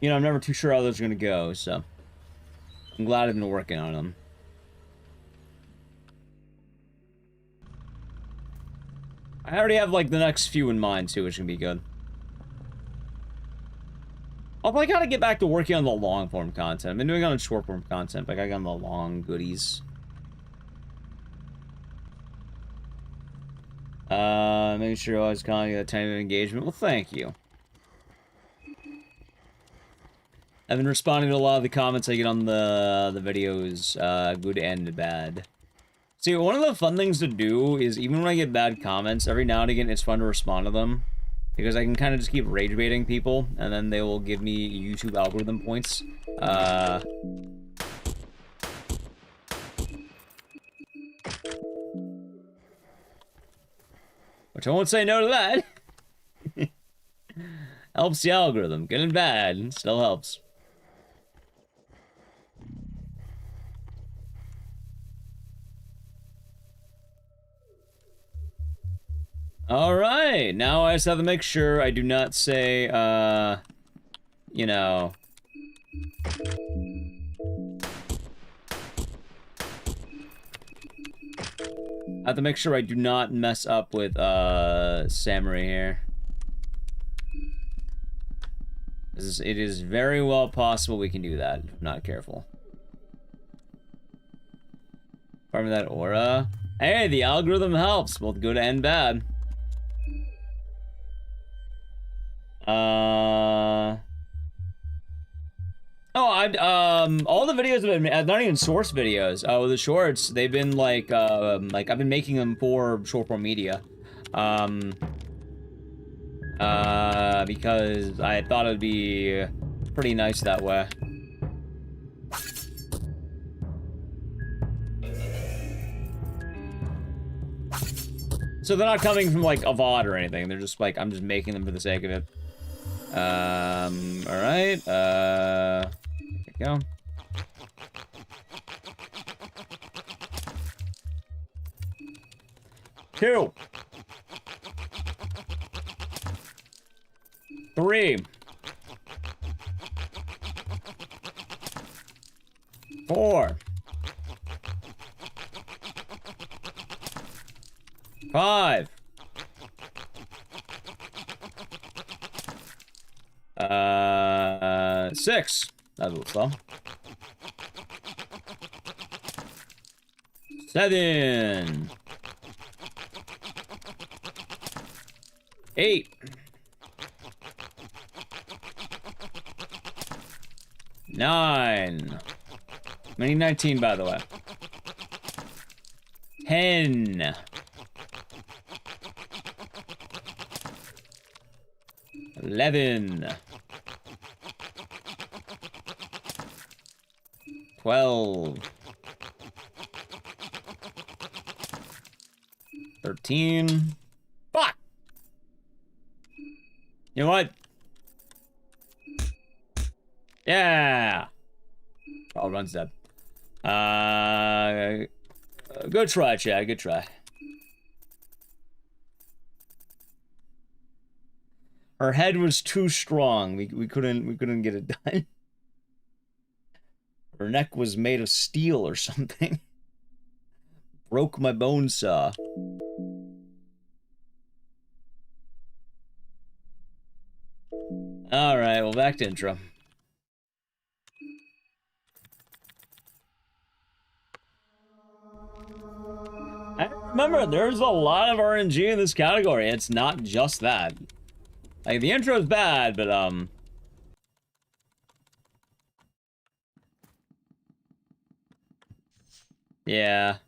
You know, I'm never too sure how those are gonna go, so... I'm glad I've been working on them. I already have, like, the next few in mind, too, which can be good. Although I gotta get back to working on the long-form content. I've been doing on short-form content, but I gotta get on the long goodies. Making sure I was calling it a time of engagement. Well, thank you. I've been responding to a lot of the comments I get on the videos, good and bad. See, one of the fun things to do is, even when I get bad comments, every now and again, it's fun to respond to them. Because I can kind of just keep rage baiting people, and then they will give me YouTube algorithm points. Which I won't say no to that. Helps the algorithm. Good and bad. Still helps. Alright, now I just have to make sure I do not say, you know... I have to make sure I do not mess up with, Samurai here. It is very well possible we can do that, if I'm not careful. Farming that aura. Hey, the algorithm helps, both good and bad. Oh, all the videos have been, not even source videos. Oh, the shorts, they've been like I've been making them for short form media. Because I thought it'd be pretty nice that way. So they're not coming from like a VOD or anything. They're just like, I'm just making them for the sake of it. Alright, there we go. Two. 3. 4. 5. 6. That's a little slow. 7. 8. 9. I need 19, by the way. 10. 11. 12. 13. Fuck! You know what? Yeah! Oh, run's dead. Good try, Chad. Good try. Her head was too strong. We couldn't get it done. Her neck was made of steel or something. Broke my bone saw. Alright, well, back to intro. I remember, there's a lot of RNG in this category. It's not just that. Like, the intro's bad, but, yeah.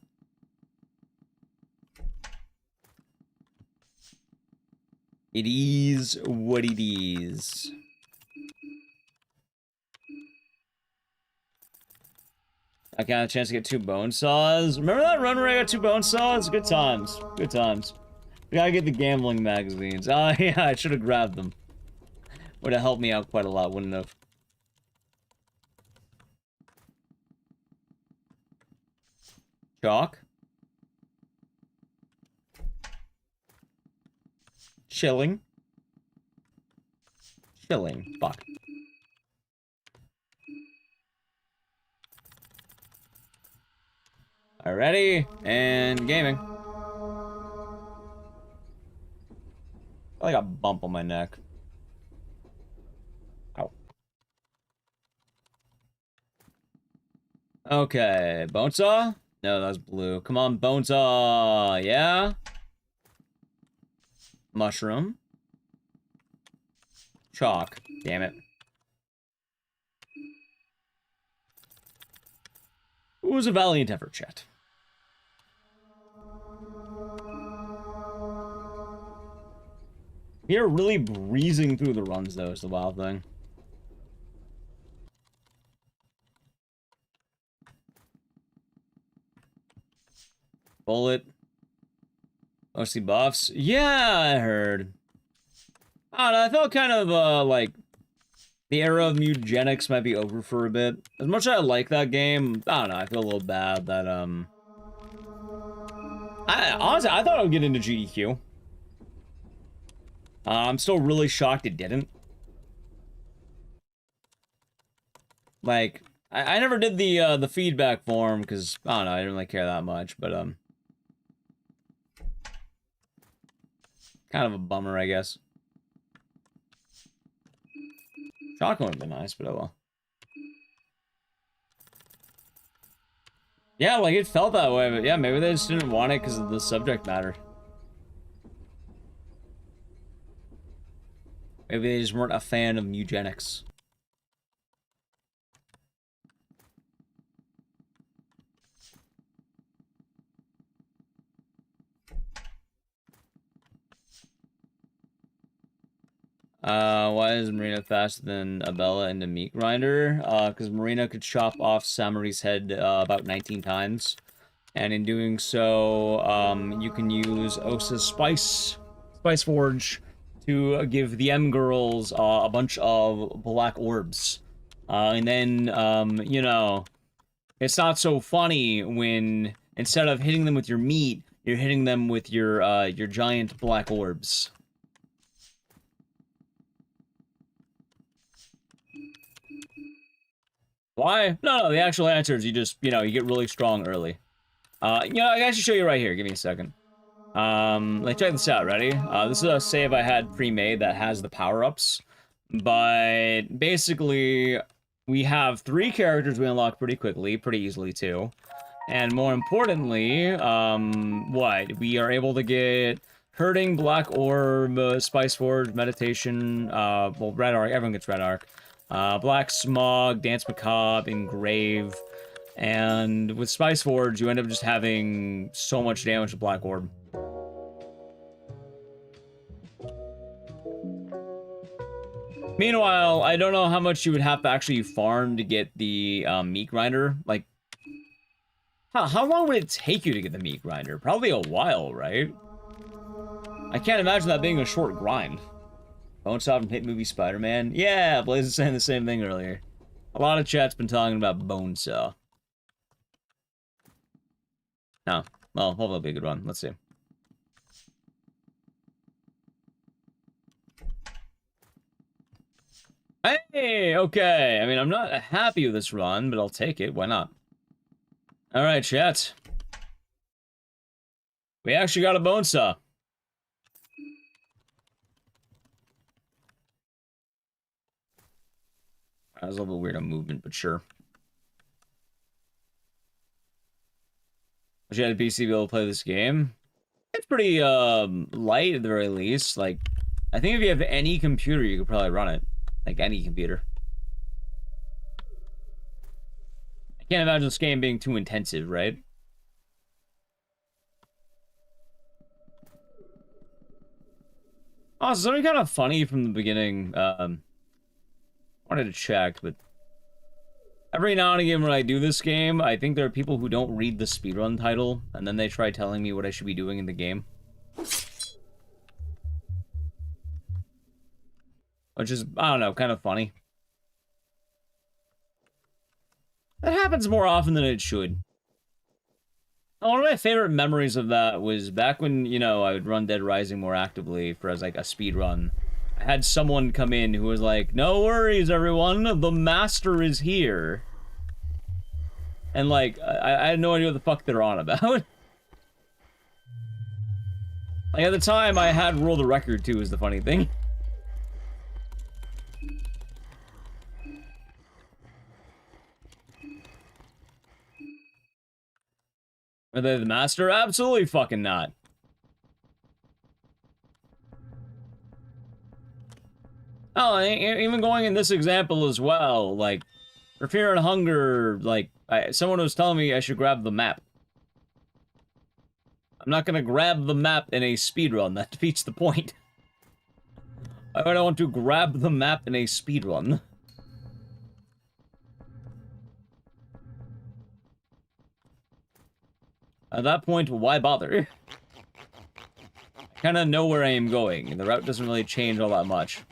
It is what it is. I got a chance to get 2 bone saws. Remember that run where I got 2 bone saws? Good times. Good times. We gotta get the gambling magazines. Oh, yeah, I should have grabbed them. Would have helped me out quite a lot, wouldn't have? Chalk. Chilling. Chilling. Fuck. Alrighty, and gaming. I got a bump on my neck. Ow. Okay, Bonesaw? No, that was blue. Come on, Bonesaw, yeah? Mushroom. Chalk. Damn it. It was a valiant effort, chat. You're really breezing through the runs, though, is the wild thing. Bullet. OC buffs. Yeah, I heard. I don't know, I felt kind of, like, the era of mutagenics might be over for a bit. As much as I like that game, I don't know, I feel a little bad that, honestly, I thought I would get into GDQ. I'm still really shocked it didn't. Like, I never did the feedback form, because, I don't know, I didn't really care that much, but, Kind of a bummer, I guess. Shotgun would be nice, but oh well. Yeah, like, it felt that way, but yeah, maybe they just didn't want it because of the subject matter. Maybe they just weren't a fan of eugenics. Why is Marina faster than Abella in the meat grinder? Because Marina could chop off Samari's head about 19 times. And in doing so, you can use Osa's Spice Forge to give the M-Girls a bunch of black orbs. And then, you know, it's not so funny when, instead of hitting them with your meat, you're hitting them with your giant black orbs. Why? No, the actual answer is you just, you know, you get really strong early. You know, I should show you right here. Give me a second. Like, check this out. Ready? This is a save I had pre-made that has the power-ups. But basically, we have 3 characters we unlock pretty quickly, pretty easily too. And more importantly, what? We are able to get Hurting, Black Orb, Spice Forge, Meditation, well, Red Arc, everyone gets Red Arc. Black Smog, Dance Macabre, Engrave, and with Spice Forge, you end up just having so much damage with Black Orb. Meanwhile, I don't know how much you would have to actually farm to get the meat grinder. Like, how long would it take you to get the meat grinder? Probably a while, right? I can't imagine that being a short grind. Bonesaw from Hit Movie Spider-Man. Yeah, Blaze was saying the same thing earlier. A lot of chat's been talking about Bonesaw. No. Well, hopefully it'll be a good one. Let's see. Hey, okay. I mean, I'm not happy with this run, but I'll take it. Why not? Alright, chat. We actually got a Bonesaw. That was a little weird on movement, but sure. Wish you had a PC to be able to play this game. It's pretty light at the very least. Like, I think if you have any computer, you could probably run it. Like any computer. I can't imagine this game being too intensive, right? Also, something kind of funny from the beginning. Wanted to check, but every now and again when I do this game, I think there are people who don't read the speedrun title, and then they try telling me what I should be doing in the game. Which is, I don't know, kind of funny. That happens more often than it should. One of my favorite memories of that was back when, you know, I would run Dead Rising more actively for as, like, a speedrun. I had someone come in who was like, "No worries, everyone, the master is here." And, like, I had no idea what the fuck they're on about. Like, at the time, I had world record, too, is the funny thing. Are they the master? Absolutely fucking not. Oh, even going in this example as well, like, for Fear and Hunger, like, someone was telling me I should grab the map. I'm not gonna grab the map in a speedrun, that defeats the point. I don't want to grab the map in a speedrun. At that point, why bother? I kinda know where I am going, and the route doesn't really change all that much.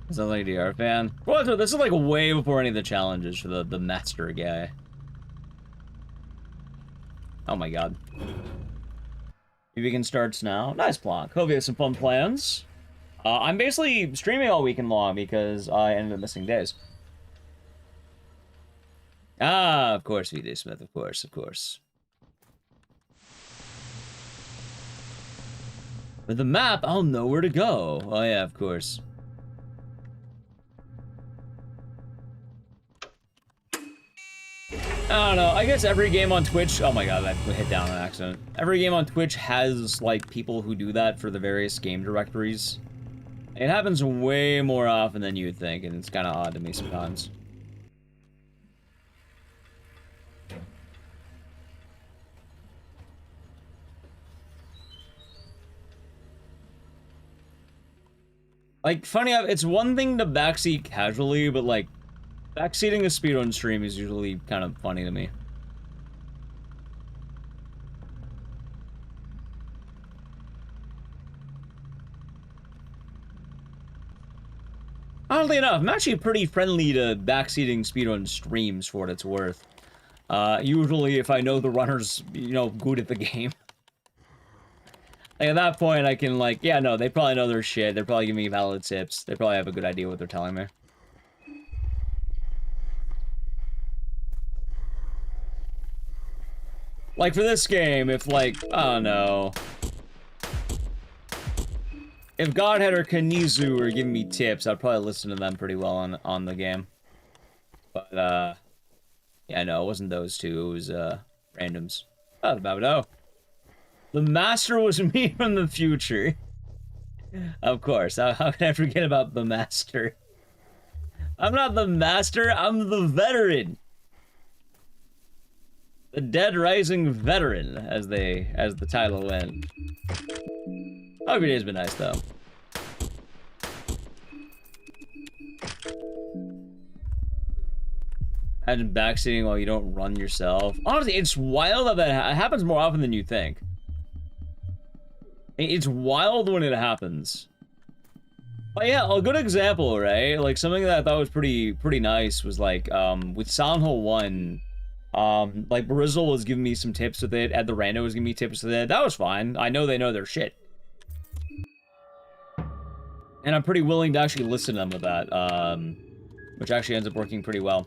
Is that like DR fan? Well, this is like way before any of the challenges for the master guy. Oh my god. Maybe we can start now. Nice block. Hope you have some fun plans. I'm basically streaming all weekend long because I ended up missing days. Ah, of course, VJ Smith, of course, of course. With the map, I'll know where to go. Oh yeah, of course. I don't know, I guess every game on Twitch... Oh my god, I hit down on accident. Every game on Twitch has, like, people who do that for the various game directories. It happens way more often than you'd think, and it's kind of odd to me sometimes. Like, funny, it's one thing to backseat casually, but, like, backseating a speedrun stream is usually kind of funny to me. Oddly enough, I'm actually pretty friendly to backseating speedrun streams for what it's worth. Usually if I know the runner's, you know, good at the game. Like, at that point, I can, like, yeah, no, they probably know their shit. They're probably giving me valid tips. They probably have a good idea what they're telling me. Like, for this game, if, like, I don't know... If Godhead or Kanizu were giving me tips, I'd probably listen to them pretty well on the game. But, yeah, no, it wasn't those two. It was, randoms. Oh, Babado. The Master was me from the future. Of course. How can I forget about the Master? I'm not the Master, I'm the Veteran. The Dead Rising Veteran, as the title went. Hope your day's been nice, though. Imagine backseating while you don't run yourself. Honestly, it's wild that happens more often than you think. It's wild when it happens. But yeah, a good example, right? Like, something that I thought was pretty nice was, like, with Silent Hill 1, like, Barizzle was giving me some tips with it, Ed the Rando was giving me tips with it. That was fine. I know they know their shit. And I'm pretty willing to actually listen to them with that, which actually ends up working pretty well.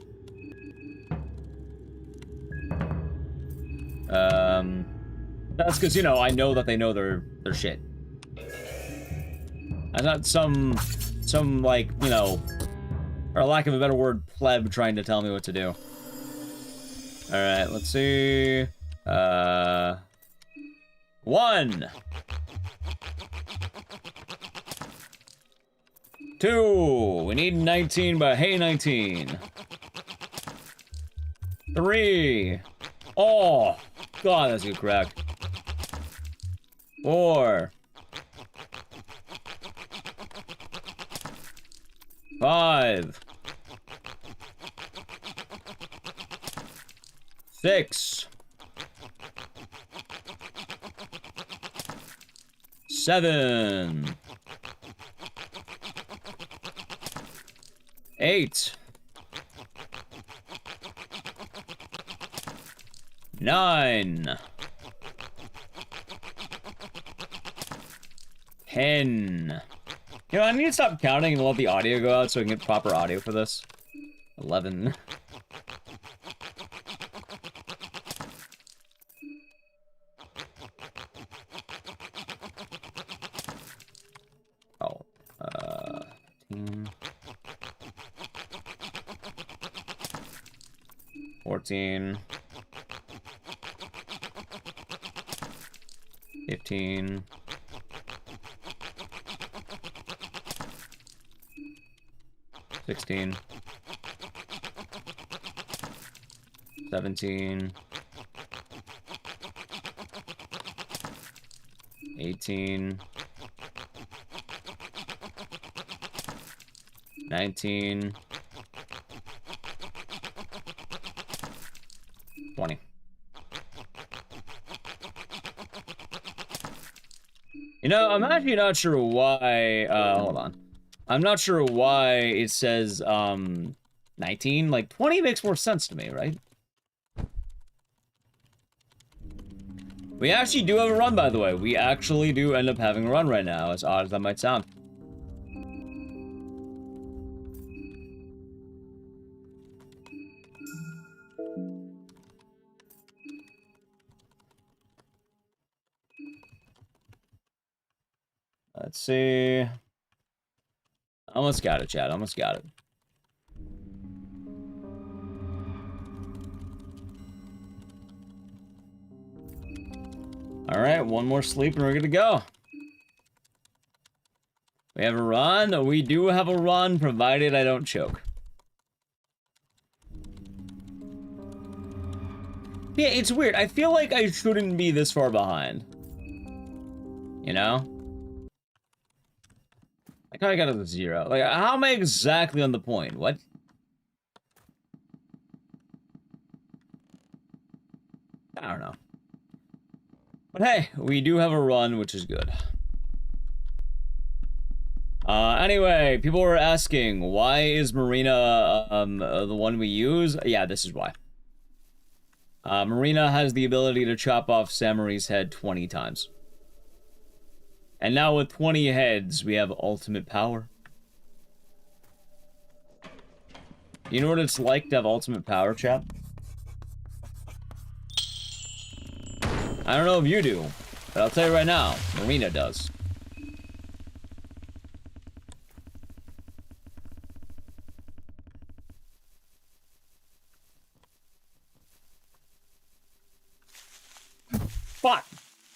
That's because, you know, I know that they know their shit. I'm not some, like, you know, or lack of a better word, pleb trying to tell me what to do. Alright, let's see. 1. 2. We need 19, but hey, 19. 3. Oh, God, that's a good crack. 4. 5. 6. 7. 8. 9. 10. You know, I need to stop counting and let the audio go out so I can get proper audio for this. 11. Oh, 13. 14. 15. 16. 17. 18. 19. 20. You know, I'm actually not sure why, hold on. I'm not sure why it says, 19. Like, 20 makes more sense to me, right? We actually do have a run, by the way. We actually do end up having a run right now, as odd as that might sound. Let's see. Almost got it, Chad. Almost got it. Alright, one more sleep and we're good to go. We have a run. We do have a run, provided I don't choke. Yeah, it's weird. I feel like I shouldn't be this far behind. You know? Like, how I got to the 0? Like, how am I exactly on the point? What? I don't know. But hey, we do have a run, which is good. Anyway, people were asking, why is Marina, the one we use? Yeah, this is why. Marina has the ability to chop off Samari's head 20 times. And now with 20 heads, we have ultimate power. You know what it's like to have ultimate power, chap? I don't know if you do, but I'll tell you right now, Marina does. But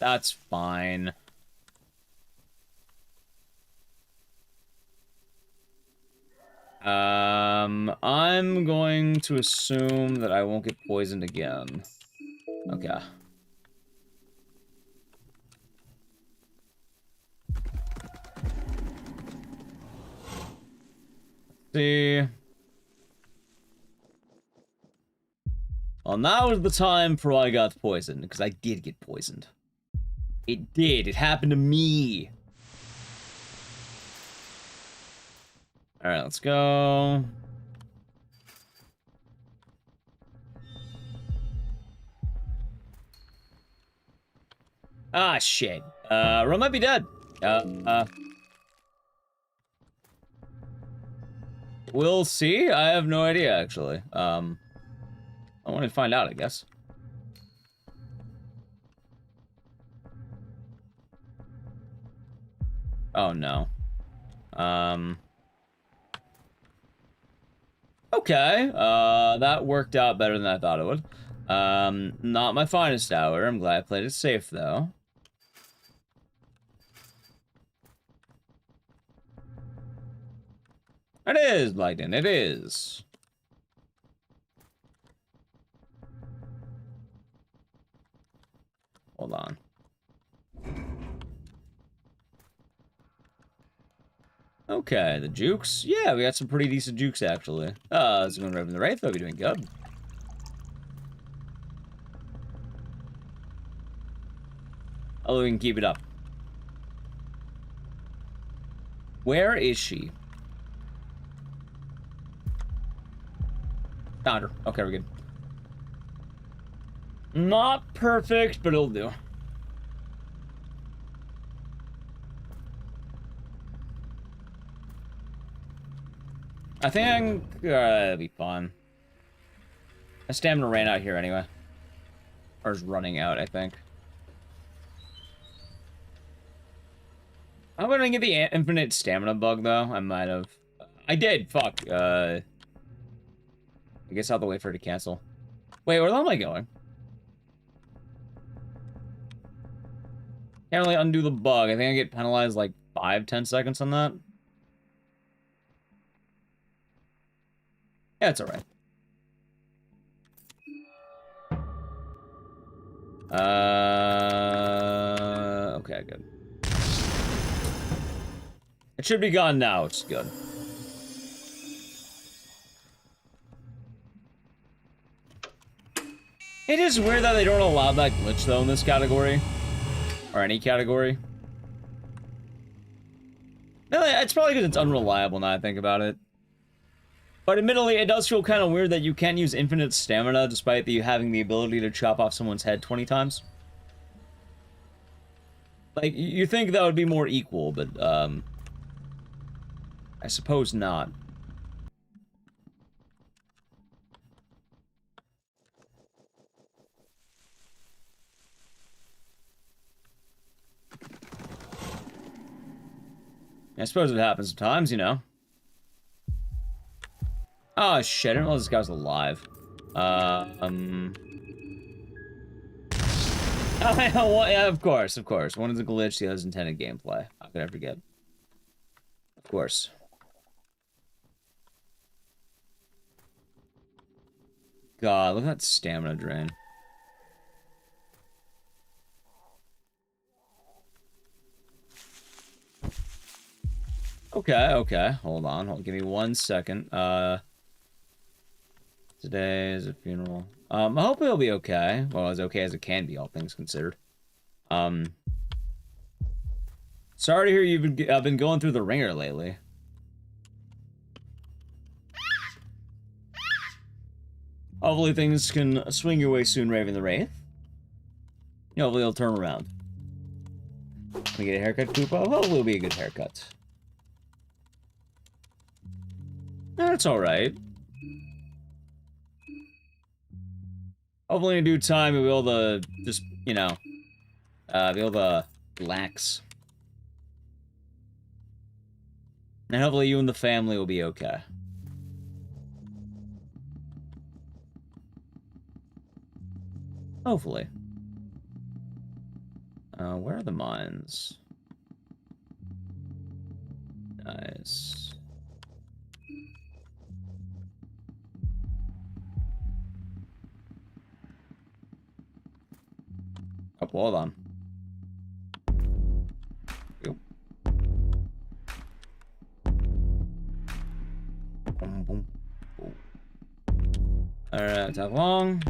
that's fine. I'm going to assume that I won't get poisoned again. Okay. See. Well, now is the time for I got poisoned, because I did get poisoned. It did. It happened to me. Alright, let's go. Ah, shit. Ro might be dead. We'll see. I have no idea, actually. I want to find out, I guess. Oh, no. Okay. That worked out better than I thought it would. Not my finest hour. I'm glad I played it safe, though. It is, Lightning. It is. Hold on. Okay, the jukes. Yeah, we got some pretty decent jukes, actually. It's going right from the Wraith, though. We're doing good. Oh, we can keep it up. Where is she? Found her. Okay, we're good. Not perfect, but it'll do. I think it'll be fun. My stamina ran out here anyway. Or is running out, I think. I'm gonna get the infinite stamina bug, though. I might have. I did, fuck. I guess I'll have to wait for her to cancel. Wait, where am I going? Can't really undo the bug. I think I get penalized like 5-10 seconds on that. Yeah, it's alright. Okay, good. It should be gone now, which is good. It is weird that they don't allow that glitch, though, in this category. Or any category. No, it's probably because it's unreliable now I think about it. But admittedly, it does feel kind of weird that you can't use infinite stamina despite having the ability to chop off someone's head 20 times. Like, you think that would be more equal, but, I suppose not. I suppose it happens sometimes, you know. Oh, shit, I didn't know this guy was alive. Oh, yeah, of course. One is a glitch, the other is intended gameplay. How could I forget? Of course. God, look at that stamina drain. Okay. Hold on. Give me 1 second. Today is a funeral. I hope it'll be okay. Well, as okay as it can be, all things considered. Sorry to hear you've been going through the ringer lately. Hopefully things can swing your way soon, Raven the Wraith. Hopefully it'll turn around. Can we get a haircut, Koopa? Hopefully it'll be a good haircut. That's alright. Hopefully in due time we'll be able to just, you know, be able to relax. And hopefully you and the family will be okay. Hopefully. Where are the mines? Nice. Oh, hold on. Yep. Boom, boom. Alright, tap long.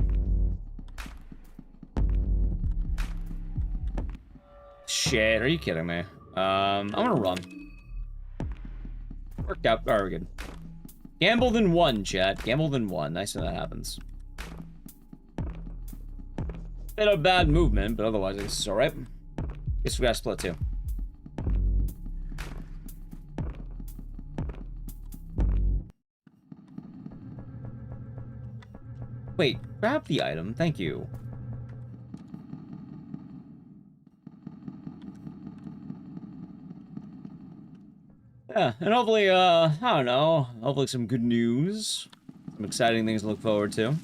Shit, are you kidding me? I'm gonna run. Worked out. Alright, we're good. Gambled in one, chat. Gambled in one. Nice when that happens. Bit of bad movement, but otherwise I guess it's alright. Guess we gotta split too. Wait, grab the item. Thank you. Yeah, and hopefully, I don't know, hopefully some good news. Some exciting things to look forward to.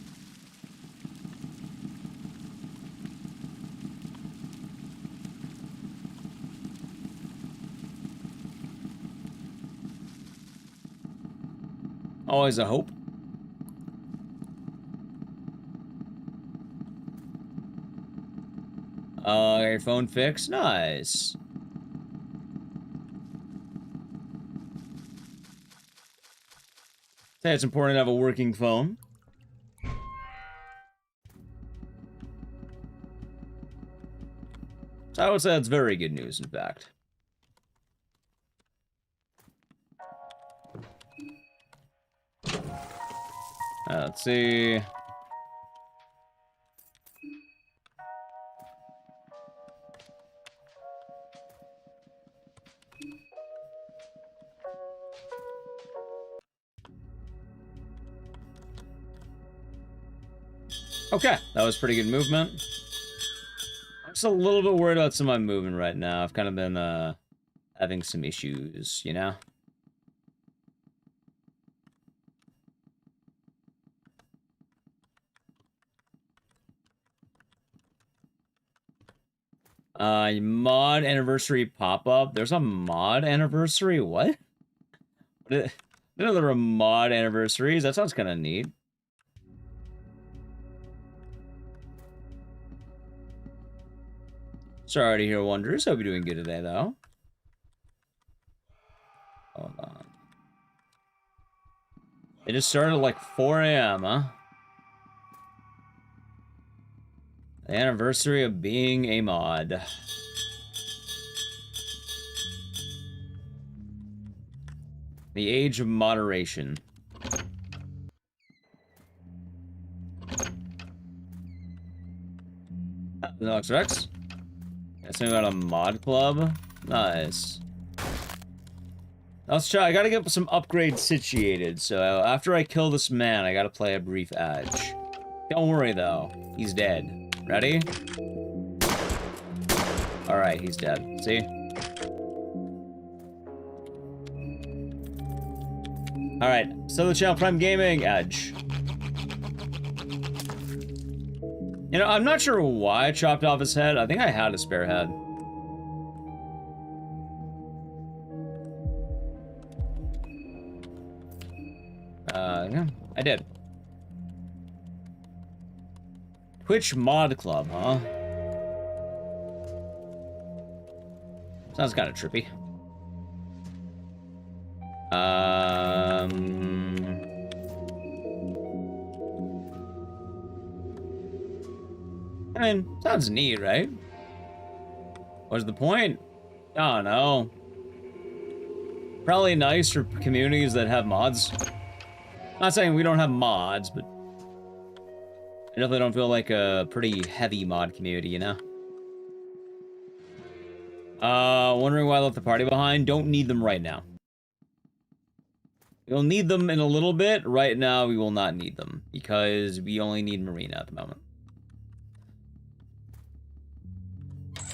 Always a hope. Got your phone fixed? Nice. Say it's important to have a working phone. So I would say that's very good news, in fact. Let's see. Okay, that was pretty good movement. I'm just a little bit worried about some of my movement right now. I've kind of been, having some issues, you know? Mod anniversary pop-up. There's a mod anniversary? What? I didn't know there were mod anniversaries. That sounds kind of neat. Sorry to hear Wonders. Hope you're doing good today, though. Hold on. It just started at like 4 a.m., huh? The anniversary of being a mod. The age of moderation. No X-Rex? Guess we got a mod club? Nice. Let's try. I gotta get some upgrades situated, so after I kill this man, I gotta play a brief edge. Don't worry, though. He's dead. Ready? Alright, he's dead. See? Alright, so the channel Prime Gaming, Edge. You know, I'm not sure why I chopped off his head. I think I had a spare head. Yeah, I did. Twitch Mod Club, huh? Sounds kind of trippy. I mean, sounds neat, right? What's the point? I don't know. Probably nice for communities that have mods. Not saying we don't have mods, but I definitely don't feel like a pretty heavy mod community, you know? Wondering why I left the party behind? Don't need them right now. We'll need them in a little bit. Right now, we will not need them, because we only need Marina at the moment.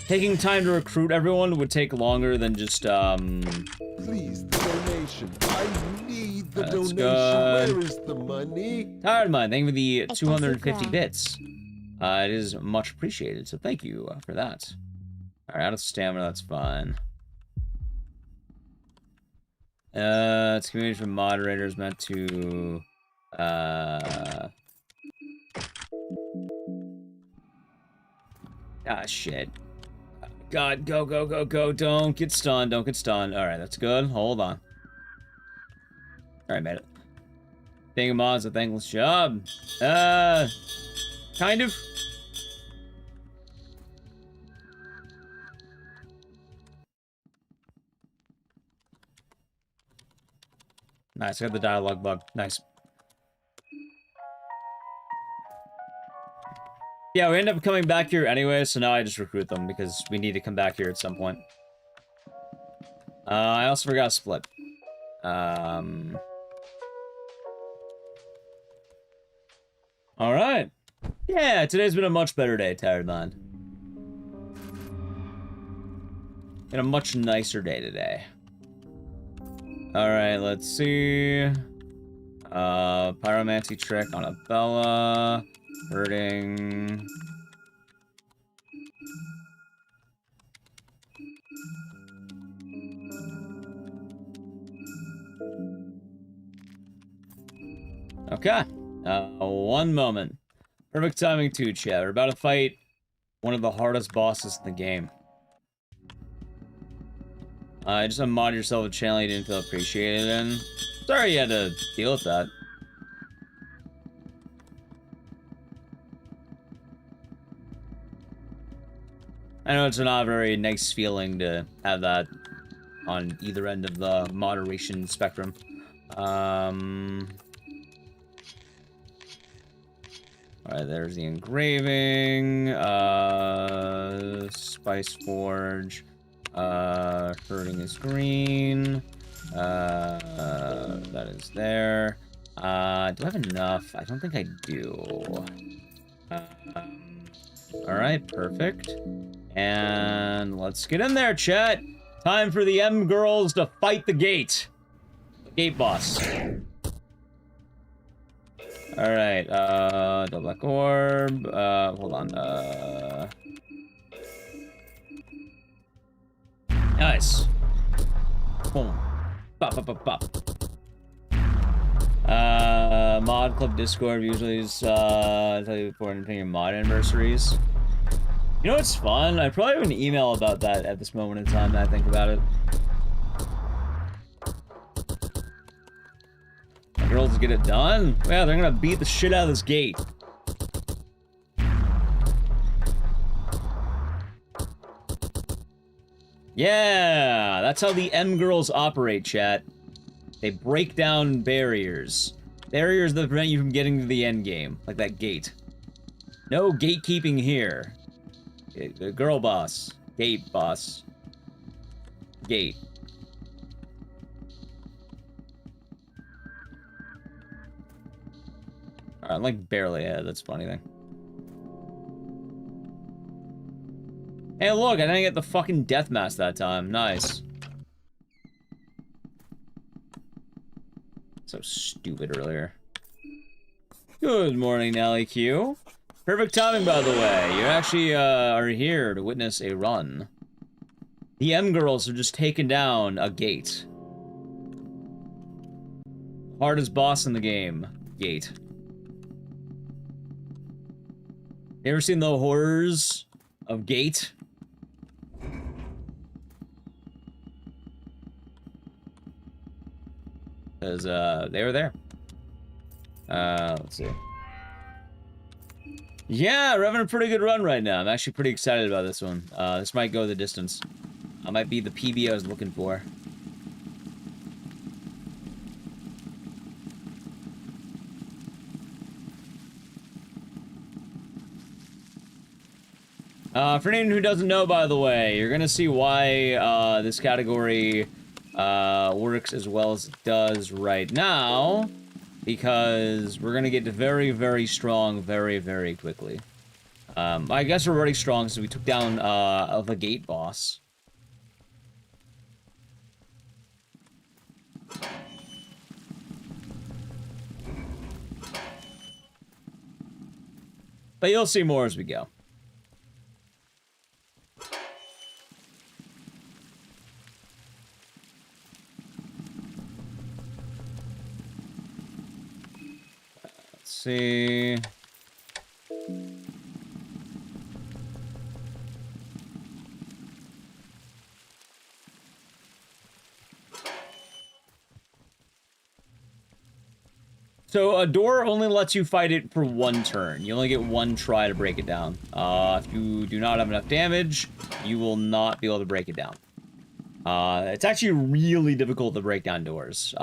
Taking time to recruit everyone would take longer than just, Please, the donation. I need the donation. Good. Where is the money? Tired Mind, thank you for the It's 250 also bits. It is much appreciated, so thank you for that. Alright, out of stamina, that's fine. It's community from moderators meant to, ah, shit. God, go, go, go, go. Don't get stunned. Don't get stunned. Alright, that's good. Hold on. Alright, made it. Being a mod's a thankless job. Kind of. Nice, I got the dialogue bug. Nice. Yeah, we end up coming back here anyway, so now I just recruit them because we need to come back here at some point. I also forgot split. Alright. Yeah, today's been a much better day, Tired Mind. Been a much nicer day today. Alright, let's see. Pyromancy trick on a Bella. Hurting. Okay. One moment. Perfect timing too, chat. We're about to fight one of the hardest bosses in the game. Just unmod yourself a channel you didn't feel appreciated in. Sorry you had to deal with that. I know it's not a very nice feeling to have that on either end of the moderation spectrum. Alright, there's the engraving, Spice Forge, hurting is green, that is there. Do I have enough? I don't think I do. Alright, perfect. And let's get in there, chat. Time for the M girls to fight the gate. The gate boss. Alright, double black orb. Hold on. Nice. Boom. Bop, bop, bop, bop. Mod Club Discord usually is, tell you before anything your mod anniversaries. You know what's fun? I probably have an email about that at this moment in time that I think about it. The girls get it done? Yeah, they're gonna beat the shit out of this gate. Yeah, that's how the M girls operate, chat. They break down barriers. Barriers that prevent you from getting to the end game, like that gate. No gatekeeping here. The girl boss. Gate boss. Gate. Alright, I'm like barely ahead, that's a funny thing. Hey look, I didn't get the fucking death mask that time. Nice. So stupid earlier. Good morning, Nelly Q. Perfect timing, by the way. You actually are here to witness a run. The M girls have just taken down a gate. Hardest boss in the game. Gate. You ever seen the horrors of Gate? Because, they were there. Let's see. Yeah, we're having a pretty good run right now. I'm actually pretty excited about this one. This might go the distance. I might be the PB I was looking for. For anyone who doesn't know, by the way, you're gonna see why this category works as well as it does right now, because we're gonna get very, very strong very, very quickly. I guess we're already strong since we took down the gate boss. But you'll see more as we go. Let's see. So a door only lets you fight it for one turn. You only get one try to break it down. If you do not have enough damage, you will not be able to break it down. It's actually really difficult to break down doors.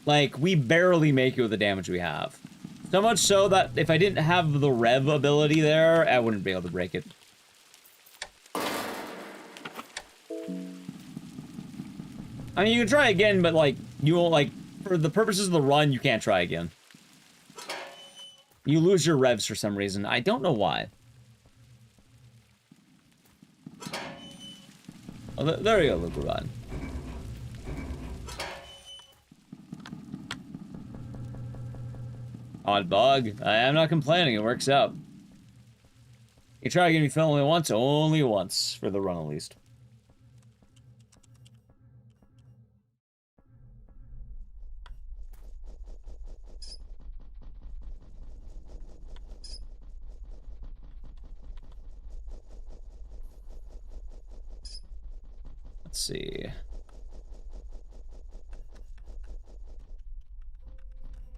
Like, we barely make it with the damage we have. So much so that if I didn't have the Rev ability there, I wouldn't be able to break it. I mean, you can try again, but, like, you won't, like, for the purposes of the run, you can't try again. You lose your revs for some reason. I don't know why. Oh, there you go, Luke Run. Odd bug. I am not complaining, it works out. You try to get me fill only once, for the run at least. Let's see.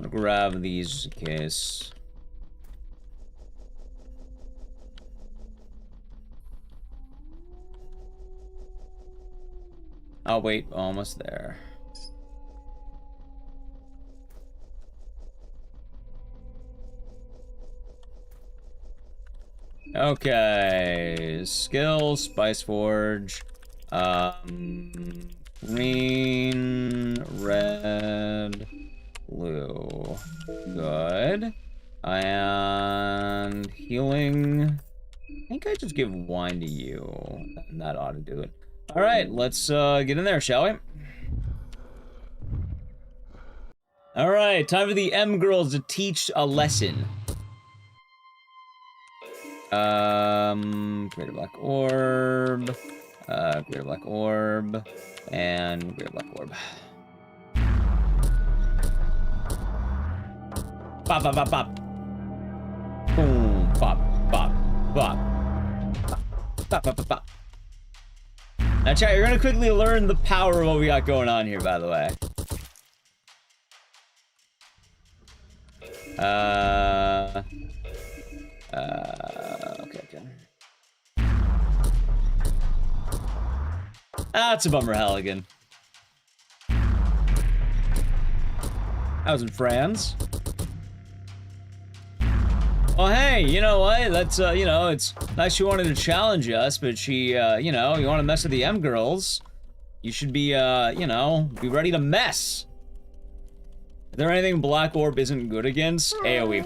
I'll grab these just in case. Oh wait, almost there. Okay, skills, Spice Forge. Green, red, blue. Good. And healing. I think I just give wine to you. And that ought to do it. Alright, let's get in there, shall we? Alright, time for the M girls to teach a lesson. Greater black orb. Greater black orb, and greater black orb. Bop, bop, bop, bop. Boom, bop, bop, bop. Bop, bop, bop, bop. Now, chat, you're gonna quickly learn the power of what we got going on here, by the way. Okay. That's a bummer, Halligan. I was in France. Well, hey, you know what? That's, you know, it's nice she wanted to challenge us, but she, you know, you want to mess with the M girls, you should be, you know, be ready to mess. Is there anything Black Orb isn't good against? AoE.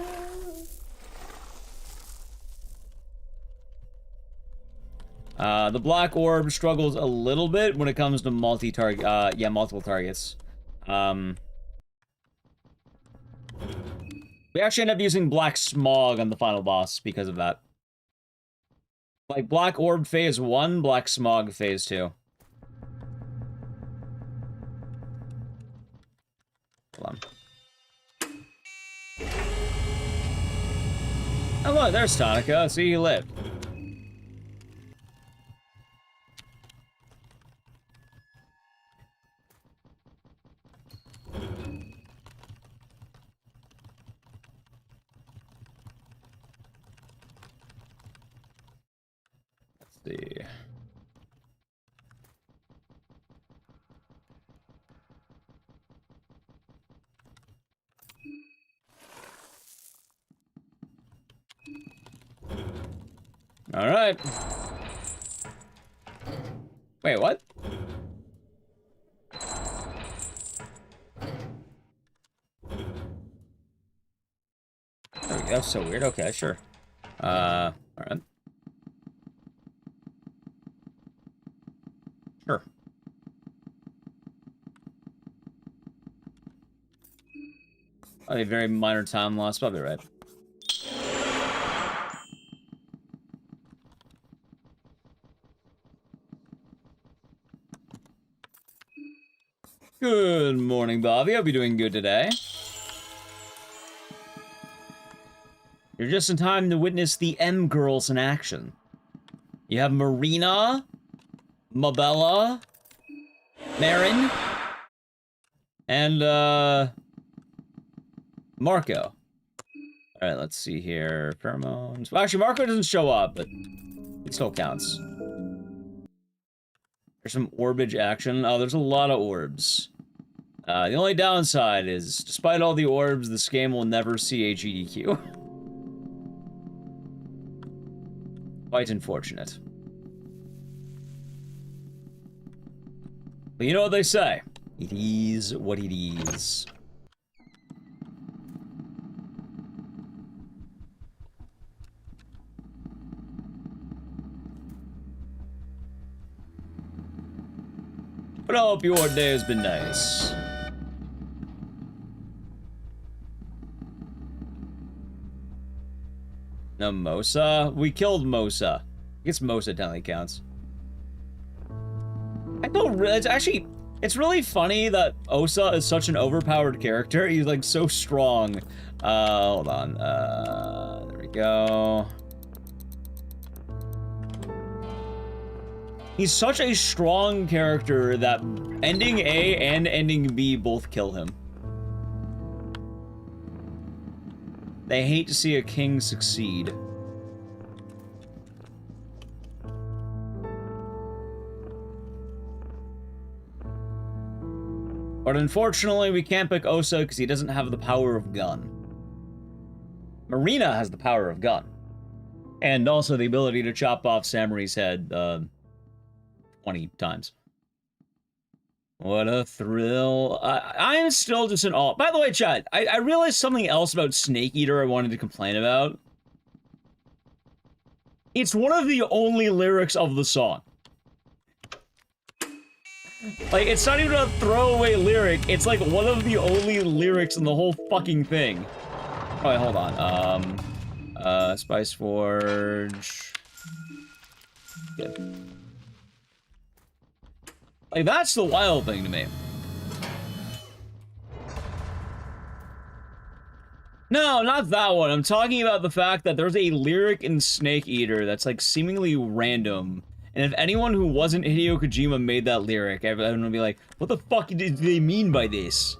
The black orb struggles a little bit when it comes to multiple targets. We actually end up using black smog on the final boss because of that. Like black orb phase 1, black smog phase 2. Hold on. Oh look, there's Tonica. See, you lived. Let's see. All right. Wait, what? That's so weird. Okay, sure. All right. Sure. A very minor time loss, probably right. Good morning, Bobby. Hope you're doing good today. You're just in time to witness the M girls in action. You have Marina, Mabella, Marin, and Marco. Alright, let's see here. Pheromones. Well, actually, Marco doesn't show up, but it still counts. There's some orbage action. Oh, there's a lot of orbs. The only downside is, despite all the orbs, this game will never see a GDQ. Quite unfortunate. But you know what they say. It is what it is. But I hope your day has been nice. No, Mosa? We killed Mosa. I guess Mosa definitely counts. I don't really... It's actually... It's really funny that Osa is such an overpowered character. He's, like, so strong. Hold on. There we go. He's such a strong character that ending A and ending B both kill him. They hate to see a king succeed. But unfortunately, we can't pick Osa because he doesn't have the power of gun. Marina has the power of gun. And also the ability to chop off Samuri's head, 20 times. What a thrill. I am still just in awe. By the way, chat, I realized something else about Snake Eater I wanted to complain about. It's one of the only lyrics of the song. Like, it's not even a throwaway lyric. It's like one of the only lyrics in the whole fucking thing. Oh, wait, hold on. Spice Forge. Good. Like, that's the wild thing to me. No, not that one. I'm talking about the fact that there's a lyric in Snake Eater that's, like, seemingly random. And if anyone who wasn't Hideo Kojima made that lyric, everyone would be like, what the fuck did they mean by this?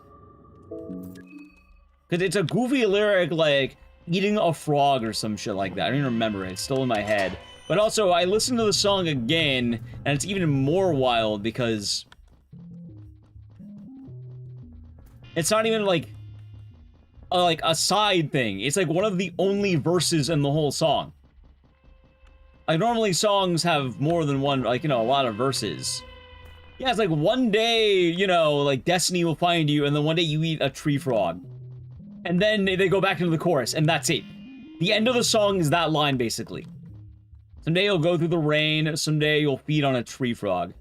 Because it's a goofy lyric, like, eating a frog or some shit like that. I don't even remember it. It's still in my head. But also, I listened to the song again, and it's even more wild because... It's not even, like a side thing. It's, like, one of the only verses in the whole song. Like, normally songs have more than one, like, you know, a lot of verses. Yeah, it's like, one day, you know, like, destiny will find you, and then one day you eat a tree frog. And then they go back into the chorus, and that's it. The end of the song is that line, basically. Someday you'll go through the rain. Someday you'll feed on a tree frog.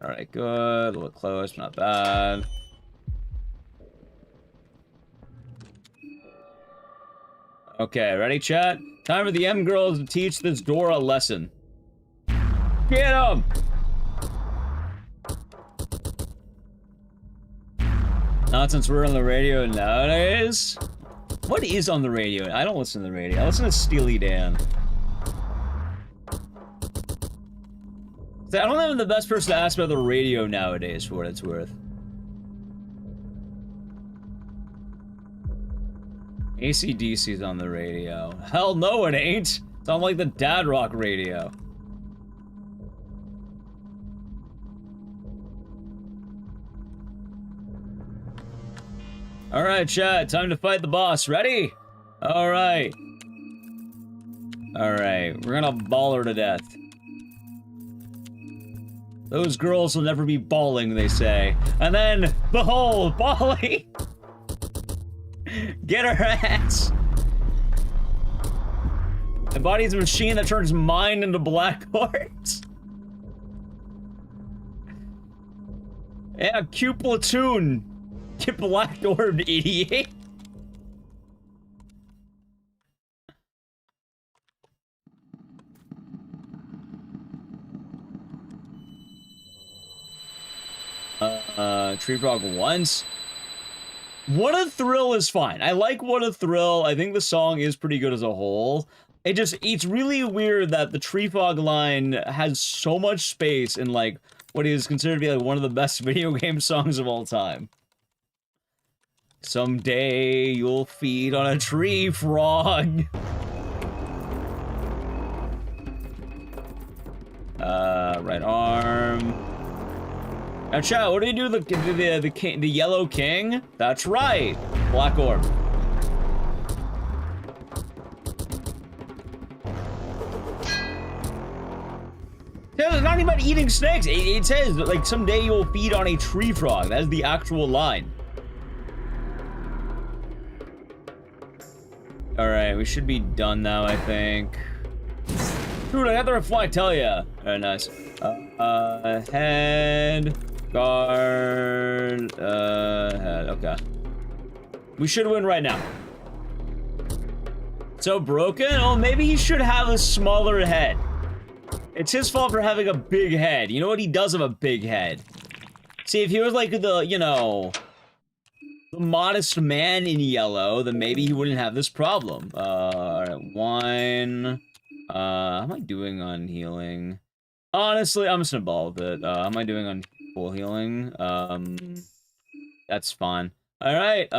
Alright, good. A little close, not bad. Okay, ready, chat? Time for the M girls to teach this door a lesson. Get 'em! Not since we're on the radio nowadays. What is on the radio? I don't listen to the radio. I listen to Steely Dan. I don't think I'm the best person to ask about the radio nowadays, for what it's worth. AC/DC's on the radio. Hell no, it ain't. It's on like the dad rock radio. Alright, chat, time to fight the boss. Ready? Alright. Alright, we're gonna ball her to death. Those girls will never be bawling, they say. And then, behold, Bali! Get her ass! The body's a machine that turns mine into black hearts. Yeah, Q platoon. Get black orbed, idiot. Tree frog once. What a Thrill is fine. I like What a Thrill. I think the song is pretty good as a whole. It's really weird that the Tree Frog line has so much space in, like, what is considered to be, like, one of the best video game songs of all time. Someday you'll feed on a tree frog. Right arm. Now, chat, what do you do the yellow king? That's right, black orb. It's not even about eating snakes. It says, like, someday you'll feed on a tree frog. That is the actual line. Alright, we should be done now, I think. Dude, I got the reflect, hell yeah. Alright, nice. Head, guard, head, okay. We should win right now. So broken? Oh, maybe he should have a smaller head. It's his fault for having a big head. You know what? He does have a big head. See, if he was like the, you know, the modest man in yellow, then maybe he wouldn't have this problem. Alright, wine. How am I doing on healing? Honestly, I'm just gonna ball with it. How am I doing on full healing? That's fine. Alright,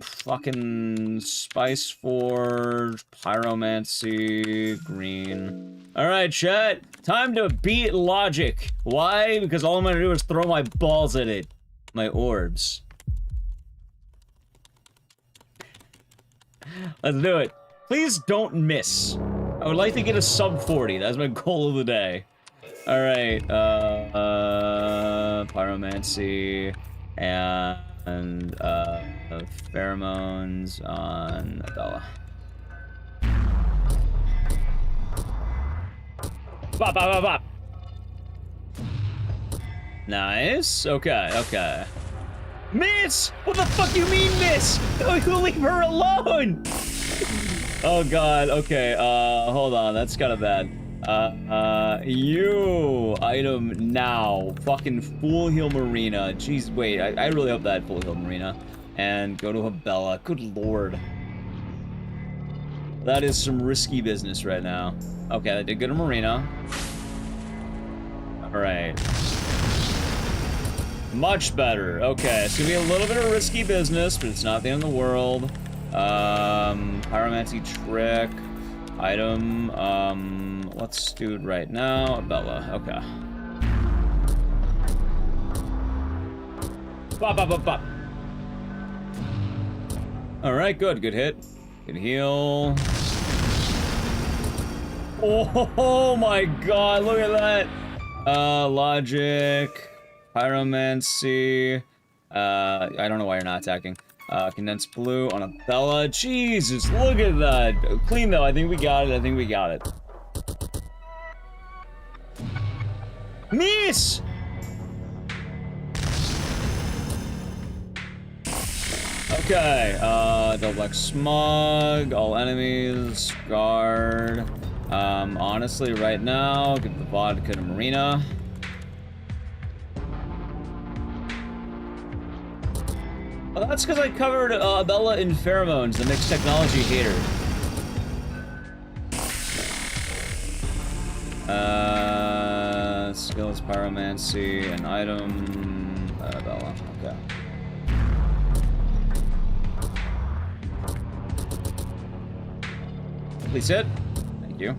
fucking Spice Forge, Pyromancy, green. Alright, chat. Time to beat logic. Why? Because all I'm gonna do is throw my balls at it. My orbs. Let's do it. Please don't miss. I would like to get a sub 40. That's my goal of the day. Alright, Pyromancy and pheromones on Adela. Bop, bop, bop, bop. Nice. Okay, okay. Miss! What the fuck you mean, miss? You leave her alone! Oh god, okay, hold on, that's kinda bad. You item now. Fucking full heal Marina. Jeez, wait, I really hope that full heal Marina. And go to Habella. Good lord. That is some risky business right now. Okay, I did go to Marina. Alright. Much better. Okay, it's gonna be a little bit of risky business, but it's not the end of the world. Pyromancy trick. Item, let's do it right now. Bella, okay. Bop, bop, bop, bop. Alright, good hit. Good heal. Oh my god, look at that. Logic. Pyromancy. I don't know why you're not attacking. Condensed blue on a Bella. Jesus, look at that. Clean though. I think we got it. I think we got it. Miss! Okay, double black smog, all enemies, guard. Honestly, right now, give the vodka to Marina. Well, that's because I covered Bella in pheromones, the mixed technology hater. Skills, pyromancy, an item, Bella, okay. Please hit. Thank you.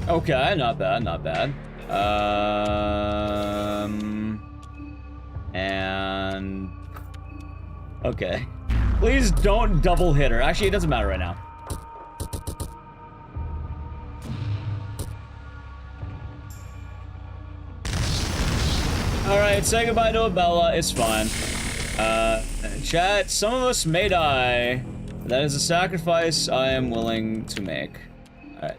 Okay, not bad, not bad. And... okay. Please don't double hit her. Actually, it doesn't matter right now. Alright, say goodbye to Abella. It's fine. Chat, some of us may die. That is a sacrifice I am willing to make. Alright.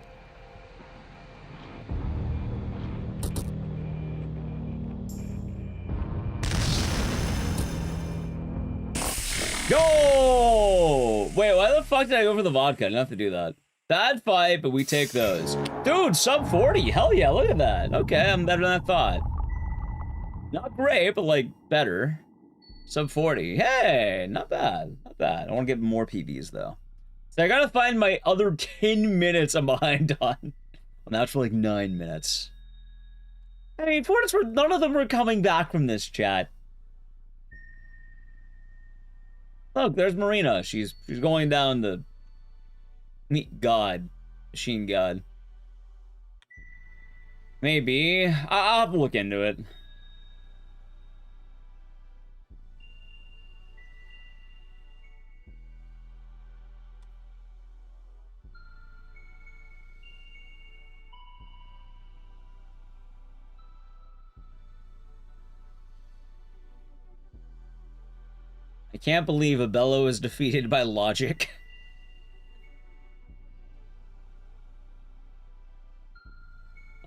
Go! Wait, why the fuck did I go for the vodka? I didn't have to do that. Bad fight, but we take those. Dude, sub 40. Hell yeah, look at that. Okay, I'm better than I thought. Not great, but like better. Sub 40. Hey, not bad. Not bad. I want to get more PBs though. So I gotta find my other 10 minutes I'm behind on. Well, now it's for like 9 minutes. I mean, none of them were coming back from this chat. Look, there's Marina. She's going down the meet God. Machine God. Maybe. I'll have to look into it. I can't believe Abella was defeated by logic.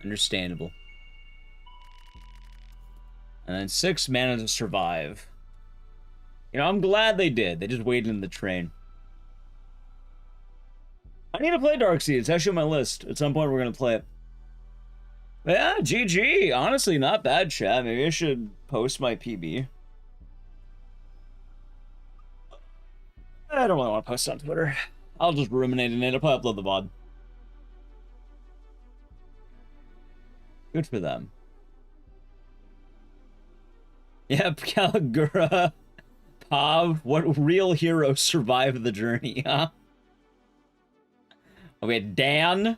Understandable. And then 6 mana to survive. You know, I'm glad they did. They just waited in the train. I need to play Darkseid. It's actually on my list. At some point, we're going to play it. But yeah, GG. Honestly, not bad, chat. Maybe I should post my PB. I don't really want to post it on Twitter. I'll just ruminate in it. I'll probably upload the VOD. Good for them. Yep, Caligura. Pav, what real hero survived the journey, huh? Okay, Dan.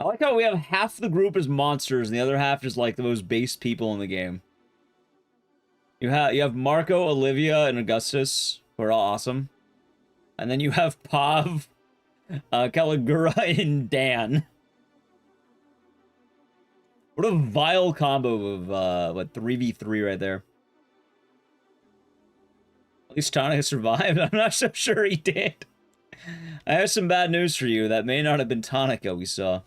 I like how we have half the group as monsters and the other half is like the most base people in the game. You have Marco, Olivia, and Ecdycis, who are all awesome. And then you have Pav, Caligura, and Dan. What a vile combo of, what, 3v3 right there. At least Tonica survived. I'm not so sure he did. I have some bad news for you. That may not have been Tonica we saw.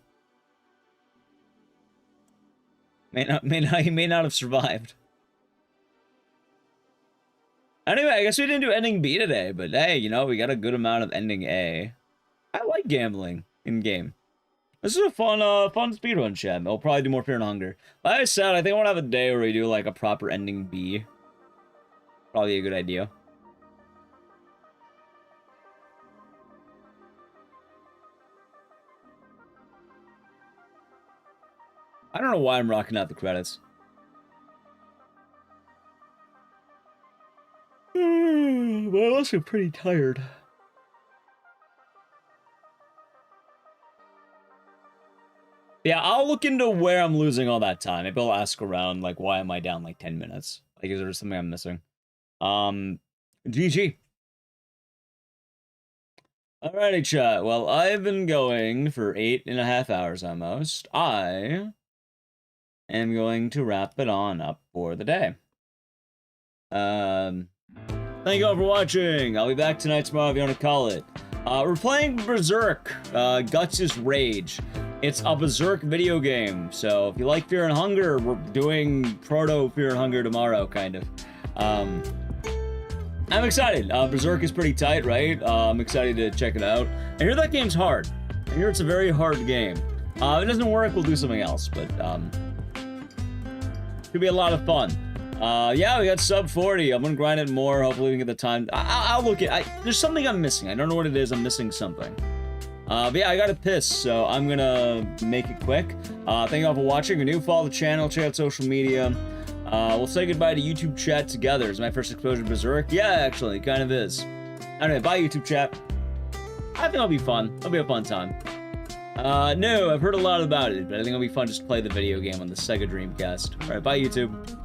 He may not have survived. Anyway, I guess we didn't do ending B today, but hey, you know, we got a good amount of ending A. I like gambling in game. This is a fun speedrun chat. I'll probably do more Fear and Hunger. Like I said, I think I want to have a day where we do like a proper ending B. Probably a good idea. I don't know why I'm rocking out the credits. But I'm also pretty tired. Yeah, I'll look into where I'm losing all that time. Maybe I'll ask around, like, why am I down, like, 10 minutes? Like, is there something I'm missing? GG. Alrighty, chat. Well, I've been going for 8.5 hours almost. I am going to wrap it on up for the day. Thank you all for watching. I'll be back tonight, tomorrow, if you want to call it. We're playing Berserk, Ecdycis Rage. It's a Berserk video game, so if you like Fear and Hunger, we're doing proto Fear and Hunger tomorrow, kind of. I'm excited. Berserk is pretty tight, right? I'm excited to check it out. I hear that game's hard. I hear it's a very hard game. If it doesn't work, we'll do something else, but could be a lot of fun. Yeah, we got sub 40. I'm gonna grind it more. Hopefully we can get the time. I'll look at. There's something I'm missing. I don't know what it is. I'm missing something. But yeah, I gotta piss, so I'm gonna make it quick. Thank you all for watching. If you're new, follow the channel, check out social media. We'll say goodbye to YouTube chat together. Is my first exposure to Berserk? Yeah, actually, it kind of is. Anyway, bye YouTube chat. I think it'll be fun. It'll be a fun time. No, I've heard a lot about it, but I think it'll be fun just to play the video game on the Sega Dreamcast. Alright, bye YouTube.